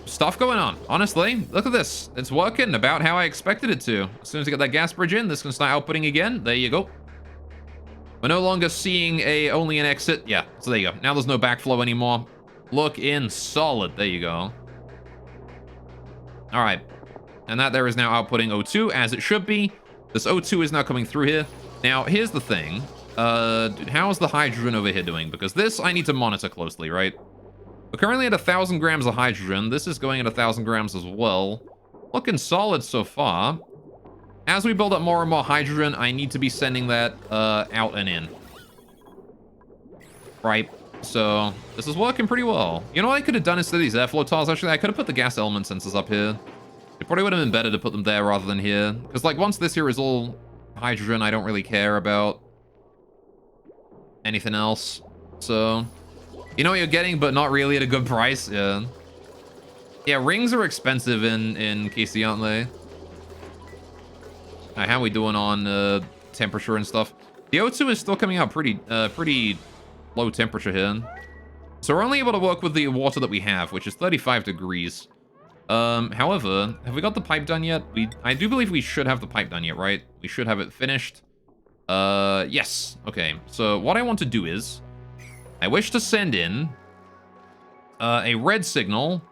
stuff going on. Honestly, look at this. It's working about how I expected it to. As soon as I get that gas bridge in, this can start outputting again. There you go. We're no longer seeing only an exit. Yeah, so there you go. Now there's no backflow anymore. Look in solid. There you go. All right. And that there is now outputting O2 as it should be. This O2 is now coming through here. Now, here's the thing. How's the hydrogen over here doing? Because this I need to monitor closely, right? We're currently at 1,000 grams of hydrogen. This is going at 1,000 grams as well. Looking solid so far. As we build up more and more hydrogen, I need to be sending that out and in. Right. So, this is working pretty well. You know what I could have done instead of these airflow tiles? Actually, I could have put the gas element sensors up here. It probably would have been better to put them there rather than here. Because, like, once this here is all hydrogen, I don't really care about anything else. So, you know what you're getting, but not really at a good price. Yeah. Yeah, rings are expensive in KC, aren't they? How are we doing on temperature and stuff? The O2 is still coming out pretty low temperature here. So we're only able to work with the water that we have, which is 35 degrees. However, have we got the pipe done yet? I do believe we should have the pipe done yet, right? We should have it finished. Yes. Okay, so what I want to do is I wish to send in a red signal.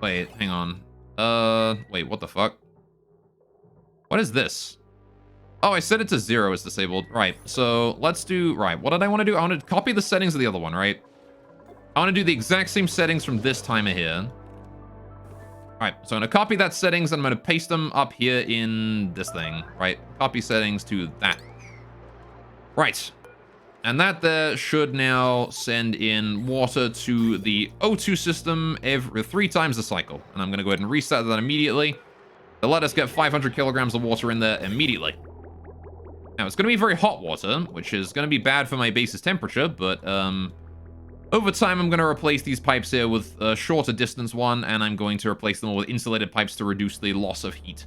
Wait, hang on. Wait, what the fuck? What is this? Oh, I set it to 0 as disabled. Right, so let's do... Right, what did I want to do? I want to copy the settings of the other one, right? I want to do the exact same settings from this timer here. Alright, so I'm going to copy that settings and I'm going to paste them up here in this thing, right? Copy settings to that. Right. And that there should now send in water to the O2 system every 3 times a cycle. And I'm going to go ahead and reset that immediately. To let us get 500 kilograms of water in there immediately. Now, it's going to be very hot water, which is going to be bad for my base's temperature, but over time, I'm going to replace these pipes here with a shorter distance one, and I'm going to replace them with insulated pipes to reduce the loss of heat.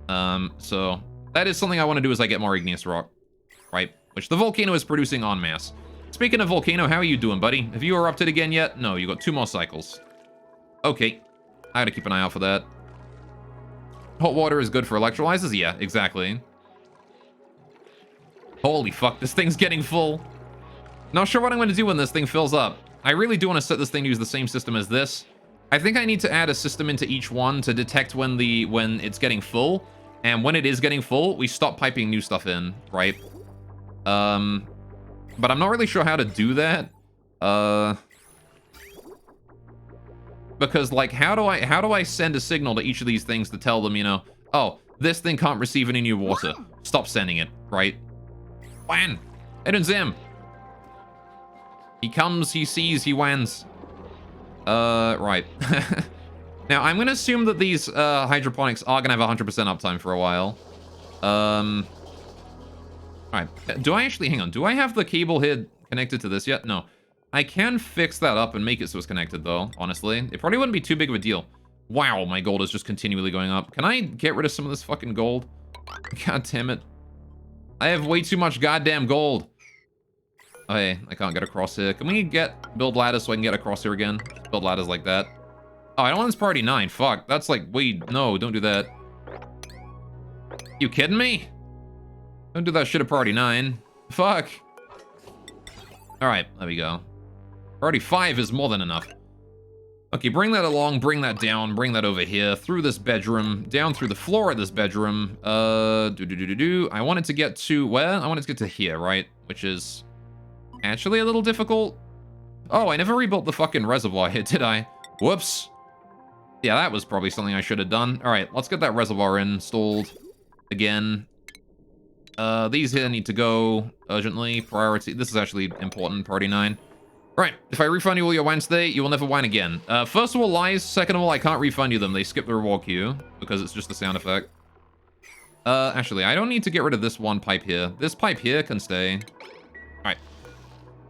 So that is something I want to do as I get more igneous rock, right? Which the volcano is producing en masse. Speaking of volcano, how are you doing, buddy? Have you erupted again yet? No, you got 2 more cycles. Okay, I gotta keep an eye out for that. Hot water is good for electrolyzers? Yeah, exactly. Holy fuck, this thing's getting full. Not sure what I'm going to do when this thing fills up. I really do want to set this thing to use the same system as this. I think I need to add a system into each one to detect when it's getting full. And when it is getting full, we stop piping new stuff in, right? But I'm not really sure how to do that. Because, like, how do I send a signal to each of these things to tell them, you know, oh, this thing can't receive any new water. Stop sending it, right? Wan! Hidden Zim! He comes, he sees, he wans. Right. Now, I'm going to assume that these hydroponics are going to have 100% uptime for a while. Alright. Do I actually... Hang on. Do I have the cable here connected to this yet? No. I can fix that up and make it so it's connected, though, honestly. It probably wouldn't be too big of a deal. Wow, my gold is just continually going up. Can I get rid of some of this fucking gold? God damn it. I have way too much goddamn gold. Oh, hey, I can't get across here. Can we build ladders so I can get across here again? Build ladders like that. Oh, I don't want this priority 9. Fuck. That's like, wait, no, don't do that. You kidding me? Don't do that shit at priority 9. Fuck. Alright, there we go. Priority 5 is more than enough. Okay, bring that along, bring that down, bring that over here, through this bedroom, down through the floor of this bedroom. I wanted to get to, where? I wanted to get to here, right? Which is actually a little difficult. Oh, I never rebuilt the fucking reservoir here, did I? Whoops. Yeah, that was probably something I should have done. All right, let's get that reservoir installed again. These here need to go urgently. Priority, this is actually important, priority 9. Right, if I refund you all your wines today, you will never wine again. First of all, lies. Second of all, I can't refund you them. They skip the reward queue because it's just a sound effect. Actually, I don't need to get rid of this one pipe here. This pipe here can stay. All right.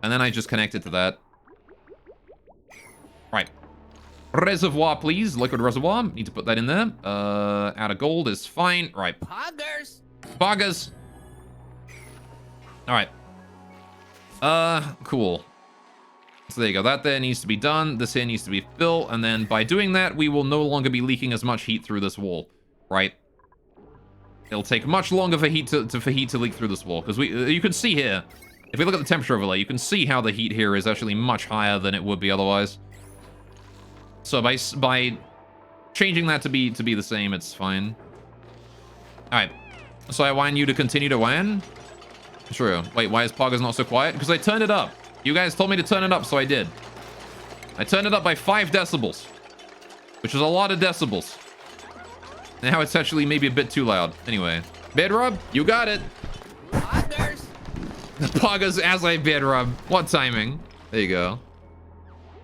And then I just connect it to that. Right. Reservoir, please. Liquid reservoir. Need to put that in there. Out of gold is fine. Right. Poggers. Poggers. All right. Cool. So there you go. That there needs to be done. This here needs to be built. And then by doing that, we will no longer be leaking as much heat through this wall. Right? It'll take much longer for heat to leak through this wall. Because you can see here, if we look at the temperature overlay, you can see how the heat here is actually much higher than it would be otherwise. So by changing that to be the same, it's fine. Alright. So I want you to continue to WAN? True. Wait, why is Poggers not so quiet? Because I turned it up. You guys told me to turn it up, so I did. I turned it up by 5 decibels. Which is a lot of decibels. Now it's actually maybe a bit too loud. Anyway. Bed rub, you got it. Poggers. Poggers as I bed rub. What timing? There you go.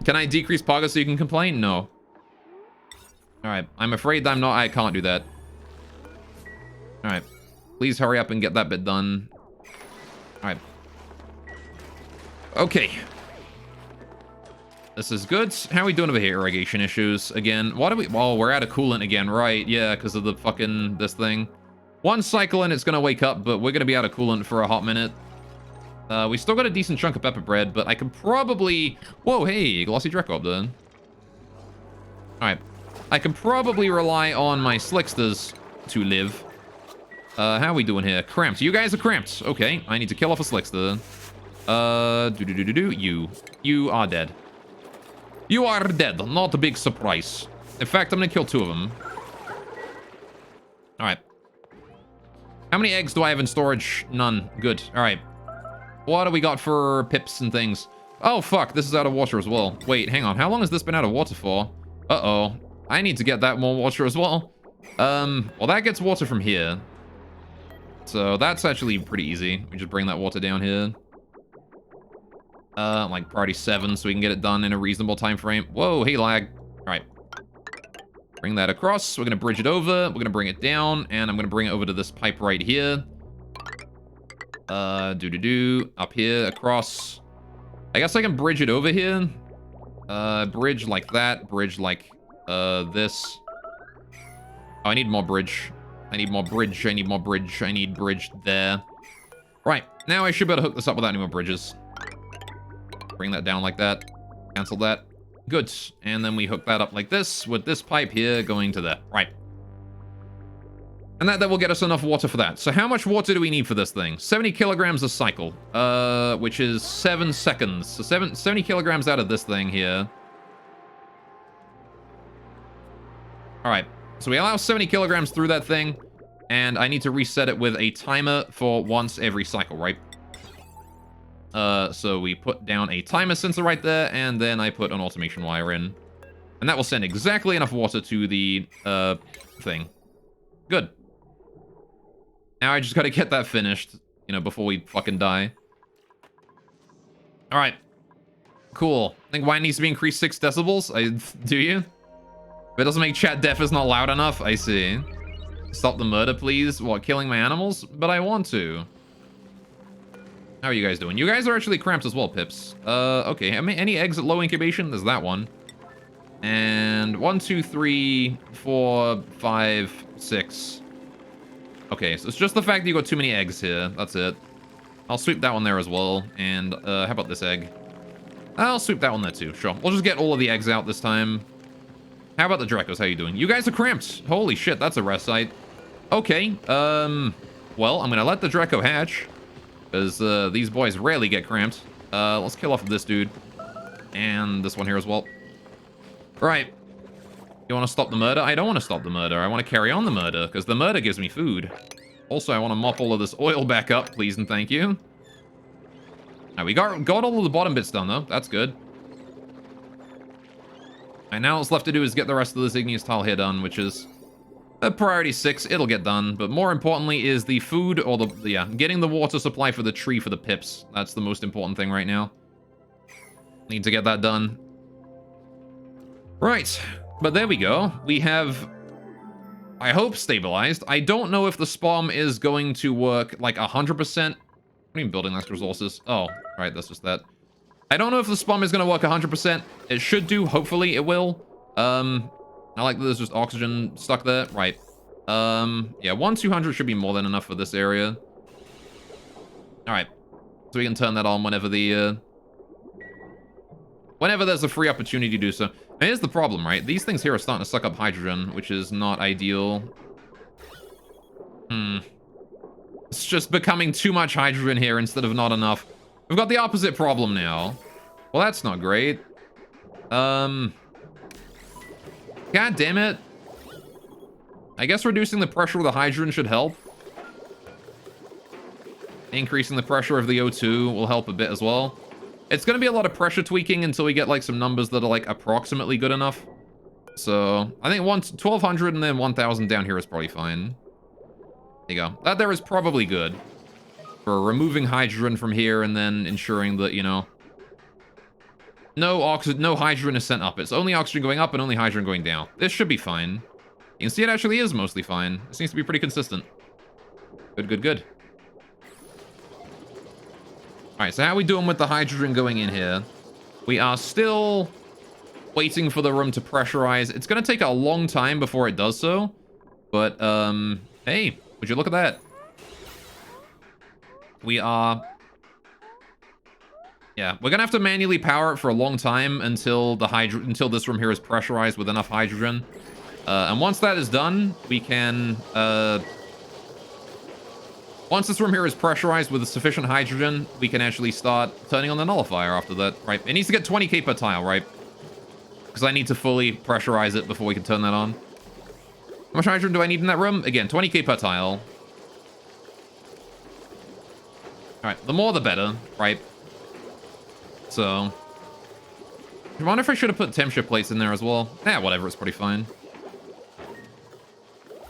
Can I decrease Poggers so you can complain? No. Alright, I'm afraid I can't do that. Alright. Please hurry up and get that bit done. Alright. Okay. This is good. How are we doing over here? Irrigation issues again. What do we... Oh, we're out of coolant again. Right. Yeah, because of the fucking... this thing. One cycle and it's going to wake up, but we're going to be out of coolant for a hot minute. We still got a decent chunk of pepper bread, but I could probably... Whoa, hey, glossy Drecop then. Alright. I can probably rely on my Slicksters to live. How are we doing here? Cramped. You guys are cramped. Okay, I need to kill off a Slickster. You are dead. You are dead. Not a big surprise. In fact, I'm gonna kill 2 of them. Alright. How many eggs do I have in storage? None. Good. Alright. What do we got for pips and things? Oh, fuck. This is out of water as well. Wait, hang on. How long has this been out of water for? Uh-oh. I need to get that more water as well. Well, that gets water from here. So that's actually pretty easy. We just bring that water down here. Like priority 7 so we can get it done in a reasonable time frame. Whoa, hey lag. Alright. Bring that across. We're gonna bridge it over. We're gonna bring it down. And I'm gonna bring it over to this pipe right here. Up here, across. I guess I can bridge it over here. Bridge like that. Bridge like, this. Oh, I need more bridge. I need more bridge. I need more bridge. I need bridge there. Right. Now I should be able to hook this up without any more bridges. Bring that down like that. Cancel that. Good. And then we hook that up like this with this pipe here going to there. Right. And that will get us enough water for that. So how much water do we need for this thing? 70 kilograms a cycle, which is 7 seconds. So 70 kilograms out of this thing here. All right. So we allow 70 kilograms through that thing. And I need to reset it with a timer for once every cycle, right? So we put down a timer sensor right there, and then I put an automation wire in. And that will send exactly enough water to the, thing. Good. Now I just gotta get that finished, you know, before we fucking die. Alright. Cool. I think wine needs to be increased 6 decibels. Do you? If it doesn't make chat deaf, it's not loud enough. I see. Stop the murder, please. What, killing my animals? But I want to. How are you guys doing? You guys are actually cramped as well, Pips. Okay. Any eggs at low incubation? There's that one. And 1, 2, 3, 4, 5, 6. Okay, so it's just the fact that you got too many eggs here. That's it. I'll sweep that one there as well. And how about this egg? I'll sweep that one there too. Sure. We'll just get all of the eggs out this time. How about the Dracos? How you doing? You guys are cramped. Holy shit, that's a rest site. Okay. Well, I'm gonna let the Draco hatch. Because these boys rarely get cramped. Let's kill off this dude. And this one here as well. Right. You want to stop the murder? I don't want to stop the murder. I want to carry on the murder, because the murder gives me food. Also, I want to mop all of this oil back up, please and thank you. Now, we got all of the bottom bits done, though. That's good. And now what's left to do is get the rest of this igneous tile here done, which is a priority 6. It'll get done. But more importantly is the food, or getting the water supply for the tree for the pips. That's the most important thing right now. Need to get that done. Right. But there we go. We have, I hope, stabilized. I don't know if the SPOM is going to work like 100%. What do you mean building less resources? Oh, right, that's just that. I don't know if the SPOM is going to work 100%. It should do. Hopefully it will. I like that there's just oxygen stuck there. Right. Yeah, 1,200 should be more than enough for this area. All right. So we can turn that on whenever whenever there's a free opportunity to do so. And here's the problem, right? These things here are starting to suck up hydrogen, which is not ideal. It's just becoming too much hydrogen here instead of not enough. We've got the opposite problem now. Well, that's not great. God damn it. I guess reducing the pressure of the hydrogen should help. Increasing the pressure of the O2 will help a bit as well. It's going to be a lot of pressure tweaking until we get, like, some numbers that are, like, approximately good enough. So, I think 1,200 and then 1,000 down here is probably fine. There you go. That there is probably good. For removing hydrogen from here and then ensuring that, you know, no hydrogen is sent up. It's only oxygen going up and only hydrogen going down. This should be fine. You can see it actually is mostly fine. It seems to be pretty consistent. Good, good, good. Alright, so how are we doing with the hydrogen going in here? We are still waiting for the room to pressurize. It's going to take a long time before it does so. But, hey, would you look at that? We are... Yeah, we're going to have to manually power it for a long time until until this room here is pressurized with enough hydrogen. And once that is done, we can... Once this room here is pressurized with sufficient hydrogen, we can actually start turning on the nullifier after that, right? It needs to get 20k per tile, right? Because I need to fully pressurize it before we can turn that on. How much hydrogen do I need in that room? Again, 20k per tile. Alright, the more the better, right? So... I wonder if I should have put temperature plates in there as well. Yeah, whatever, it's pretty fine.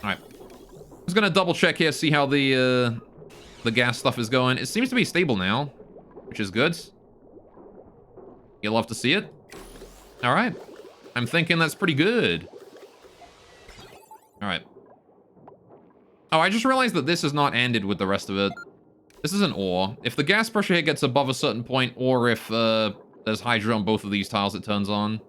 Alright. I'm just gonna double check here, see how the gas stuff is going. It seems to be stable now, which is good. You'll love to see it. Alright. I'm thinking that's pretty good. Alright. Oh, I just realized that this is not ended with the rest of it. This is an ore. If the gas pressure here gets above a certain point, or if there's hydrogen on both of these tiles, it turns on.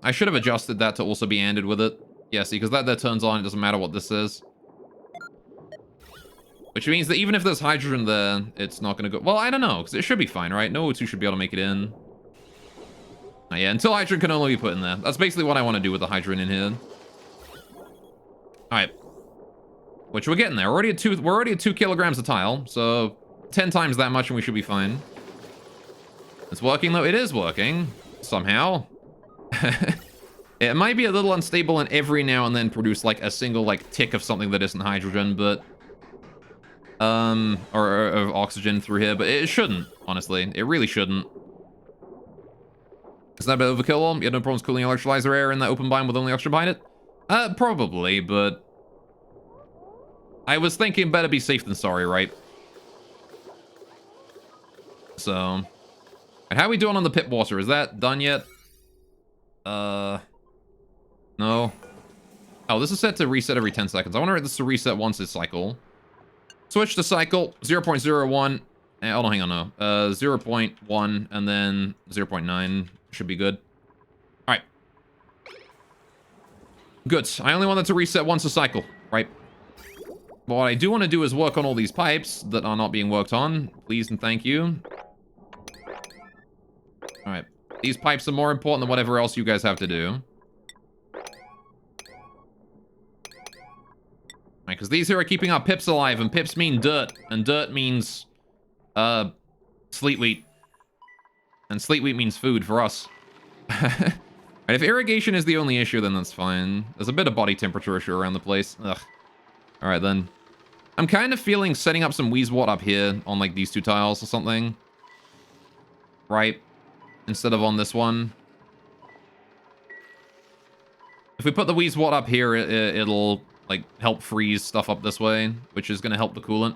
I should have adjusted that to also be ended with it. Yeah, see, because that turns on, it doesn't matter what this is. Which means that even if there's hydrogen there, it's not going to go... Well, I don't know, because it should be fine, right? No O2 should be able to make it in. Oh, yeah, until hydrogen can only be put in there. That's basically what I want to do with the hydrogen in here. Alright. Which we're getting there. We're already at 2 kilograms a tile, so 10 times that much and we should be fine. It's working, though. It is working. Somehow. It might be a little unstable and every now and then produce, like, a single, like, tick of something that isn't hydrogen, but... or of oxygen through here, but it shouldn't, honestly. It really shouldn't. Is that a bit overkill? You had no problems cooling electrolyzer air in that open biome with only oxygen behind it? Probably, but... I was thinking better be safe than sorry, right? So... And how are we doing on the pit water? Is that done yet? No. Oh, this is set to reset every 10 seconds. I wonder if this is to reset once it's cycle. Switch to cycle, 0.01. Oh, no, hang on, no. 0.1 and then 0.9 should be good. All right. Good. I only want that to reset once a cycle. right? But what I do want to do is work on all these pipes that are not being worked on. Please and thank you. All right. These pipes are more important than whatever else you guys have to do. Right, because these here are keeping our pips alive, and pips mean dirt, and dirt means, sleet wheat. And sleet wheat means food for us. Right, if irrigation is the only issue, then that's fine. There's a bit of body temperature issue around the place. Ugh. Alright, then. I'm kind of feeling setting up some Wheezewort up here on, like, these two tiles or something. Right? Instead of on this one. If we put the Wheezewort up here, it'll, like, help freeze stuff up this way, which is going to help the coolant.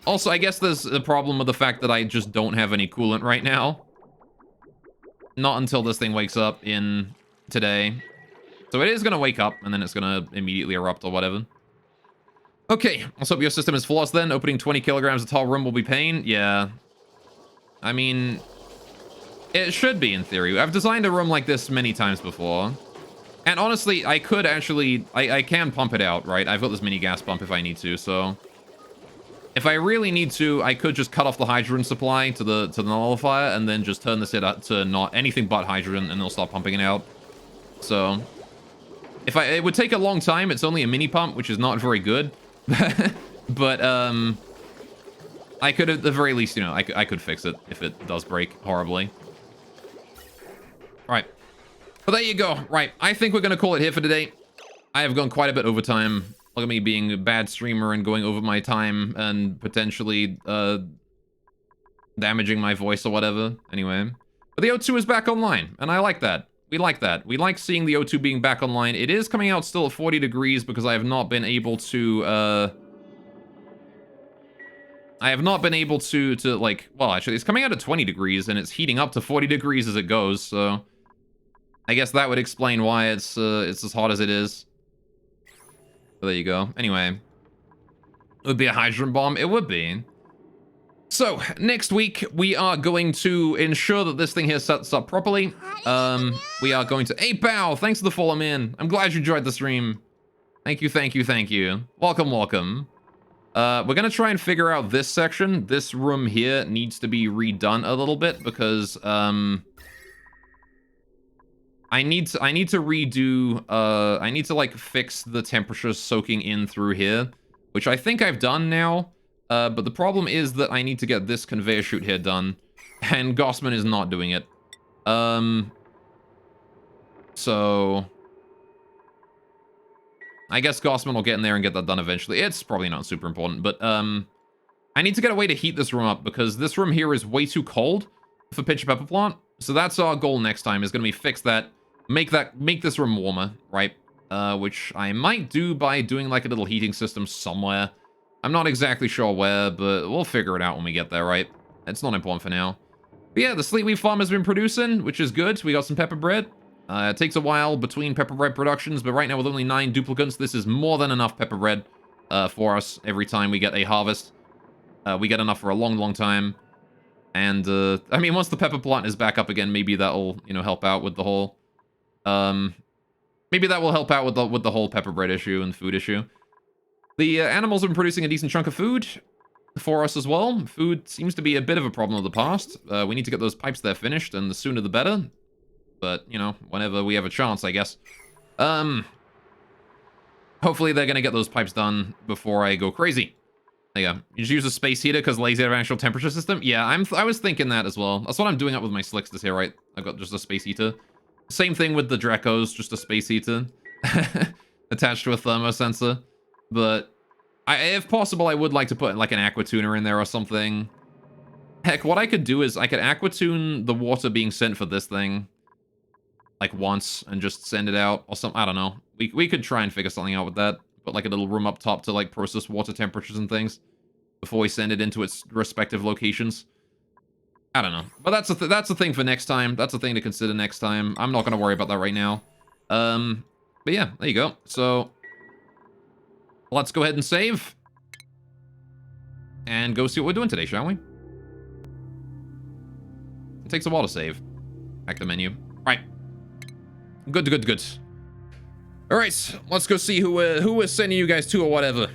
Also, I guess there's a problem with the fact that I just don't have any coolant right now. Not until this thing wakes up in today. So it is going to wake up, and then it's going to immediately erupt or whatever. Okay, let's hope your system is flawless then. Opening 20 kilograms of tall room will be pain. Yeah. I mean, it should be in theory. I've designed a room like this many times before. And honestly, I could actually, I can pump it out, right? I've got this mini gas pump if I need to, so... If I really need to, I could just cut off the hydrogen supply to the nullifier and then just turn this to not anything but hydrogen, and it'll start pumping it out. So, it would take a long time. It's only a mini pump, which is not very good. But I could at the very least, you know, I could fix it if it does break horribly. Right. But there you go. Right. I think we're gonna call it here for today. I have gone quite a bit over time. Look at me being a bad streamer and going over my time and potentially damaging my voice or whatever. Anyway. But the O2 is back online, and I like that. We like that. We like seeing the O2 being back online. It is coming out still at 40 degrees because I have not been able to, like, well, actually, it's coming out at 20 degrees, and it's heating up to 40 degrees as it goes, so... I guess that would explain why it's as hot as it is. But there you go. Anyway. It would be a hydrogen bomb. It would be. So, next week, we are going to ensure that this thing here sets up properly. We are going to... Hey, Bow! Thanks for the follow, man. I'm glad you enjoyed the stream. Thank you, thank you, thank you. Welcome, welcome. We're going to try and figure out this section. This room here needs to be redone a little bit because, I need to redo, I need to, like, fix the temperature soaking in through here, which I think I've done now, but the problem is that I need to get this conveyor chute here done, and Gossman is not doing it. So... I guess Gossman will get in there and get that done eventually. It's probably not super important, but, I need to get a way to heat this room up, because this room here is way too cold for Pitch Pepper Plant, so that's our goal next time, is gonna be fix that, make this room warmer, right? Which I might do by doing like a little heating system somewhere. I'm not exactly sure where, but we'll figure it out when we get there, right? It's not important for now. But yeah, the sleet wheat farm has been producing, which is good. We got some pepper bread. It takes a while between pepper bread productions, but right now with only 9 duplicates, this is more than enough pepper bread for us every time we get a harvest. We get enough for a long, long time. And, I mean, once the pepper plant is back up again, maybe that'll, you know, help out with the whole... maybe that will help out with the whole pepper bread issue and food issue. The animals have been producing a decent chunk of food for us as well. Food seems to be a bit of a problem of the past. We need to get those pipes there finished, and the sooner the better. But, you know, whenever we have a chance, I guess. Hopefully they're gonna get those pipes done before I go crazy. There you go. You just use a space heater because lazy have an actual temperature system? Yeah, I was thinking that as well. That's what I'm doing up with my Slicksters here, right? I've got just a space heater. Same thing with the Dracos, just a space heater. Attached to a thermo sensor. But, if possible, I would like to put like an aqua tuner in there or something. Heck, what I could do is I could aqua tune the water being sent for this thing. Like once, and just send it out or something. I don't know. We could try and figure something out with that. Put like a little room up top to like process water temperatures and things before we send it into its respective locations. I don't know, but that's a thing for next time. That's a thing to consider next time. I'm not gonna worry about that right now. But yeah, there you go. So let's go ahead and save and go see what we're doing today, shall we? It takes a while to save. Back to the menu. Right. Good. All right, let's go see who we're sending you guys to or whatever.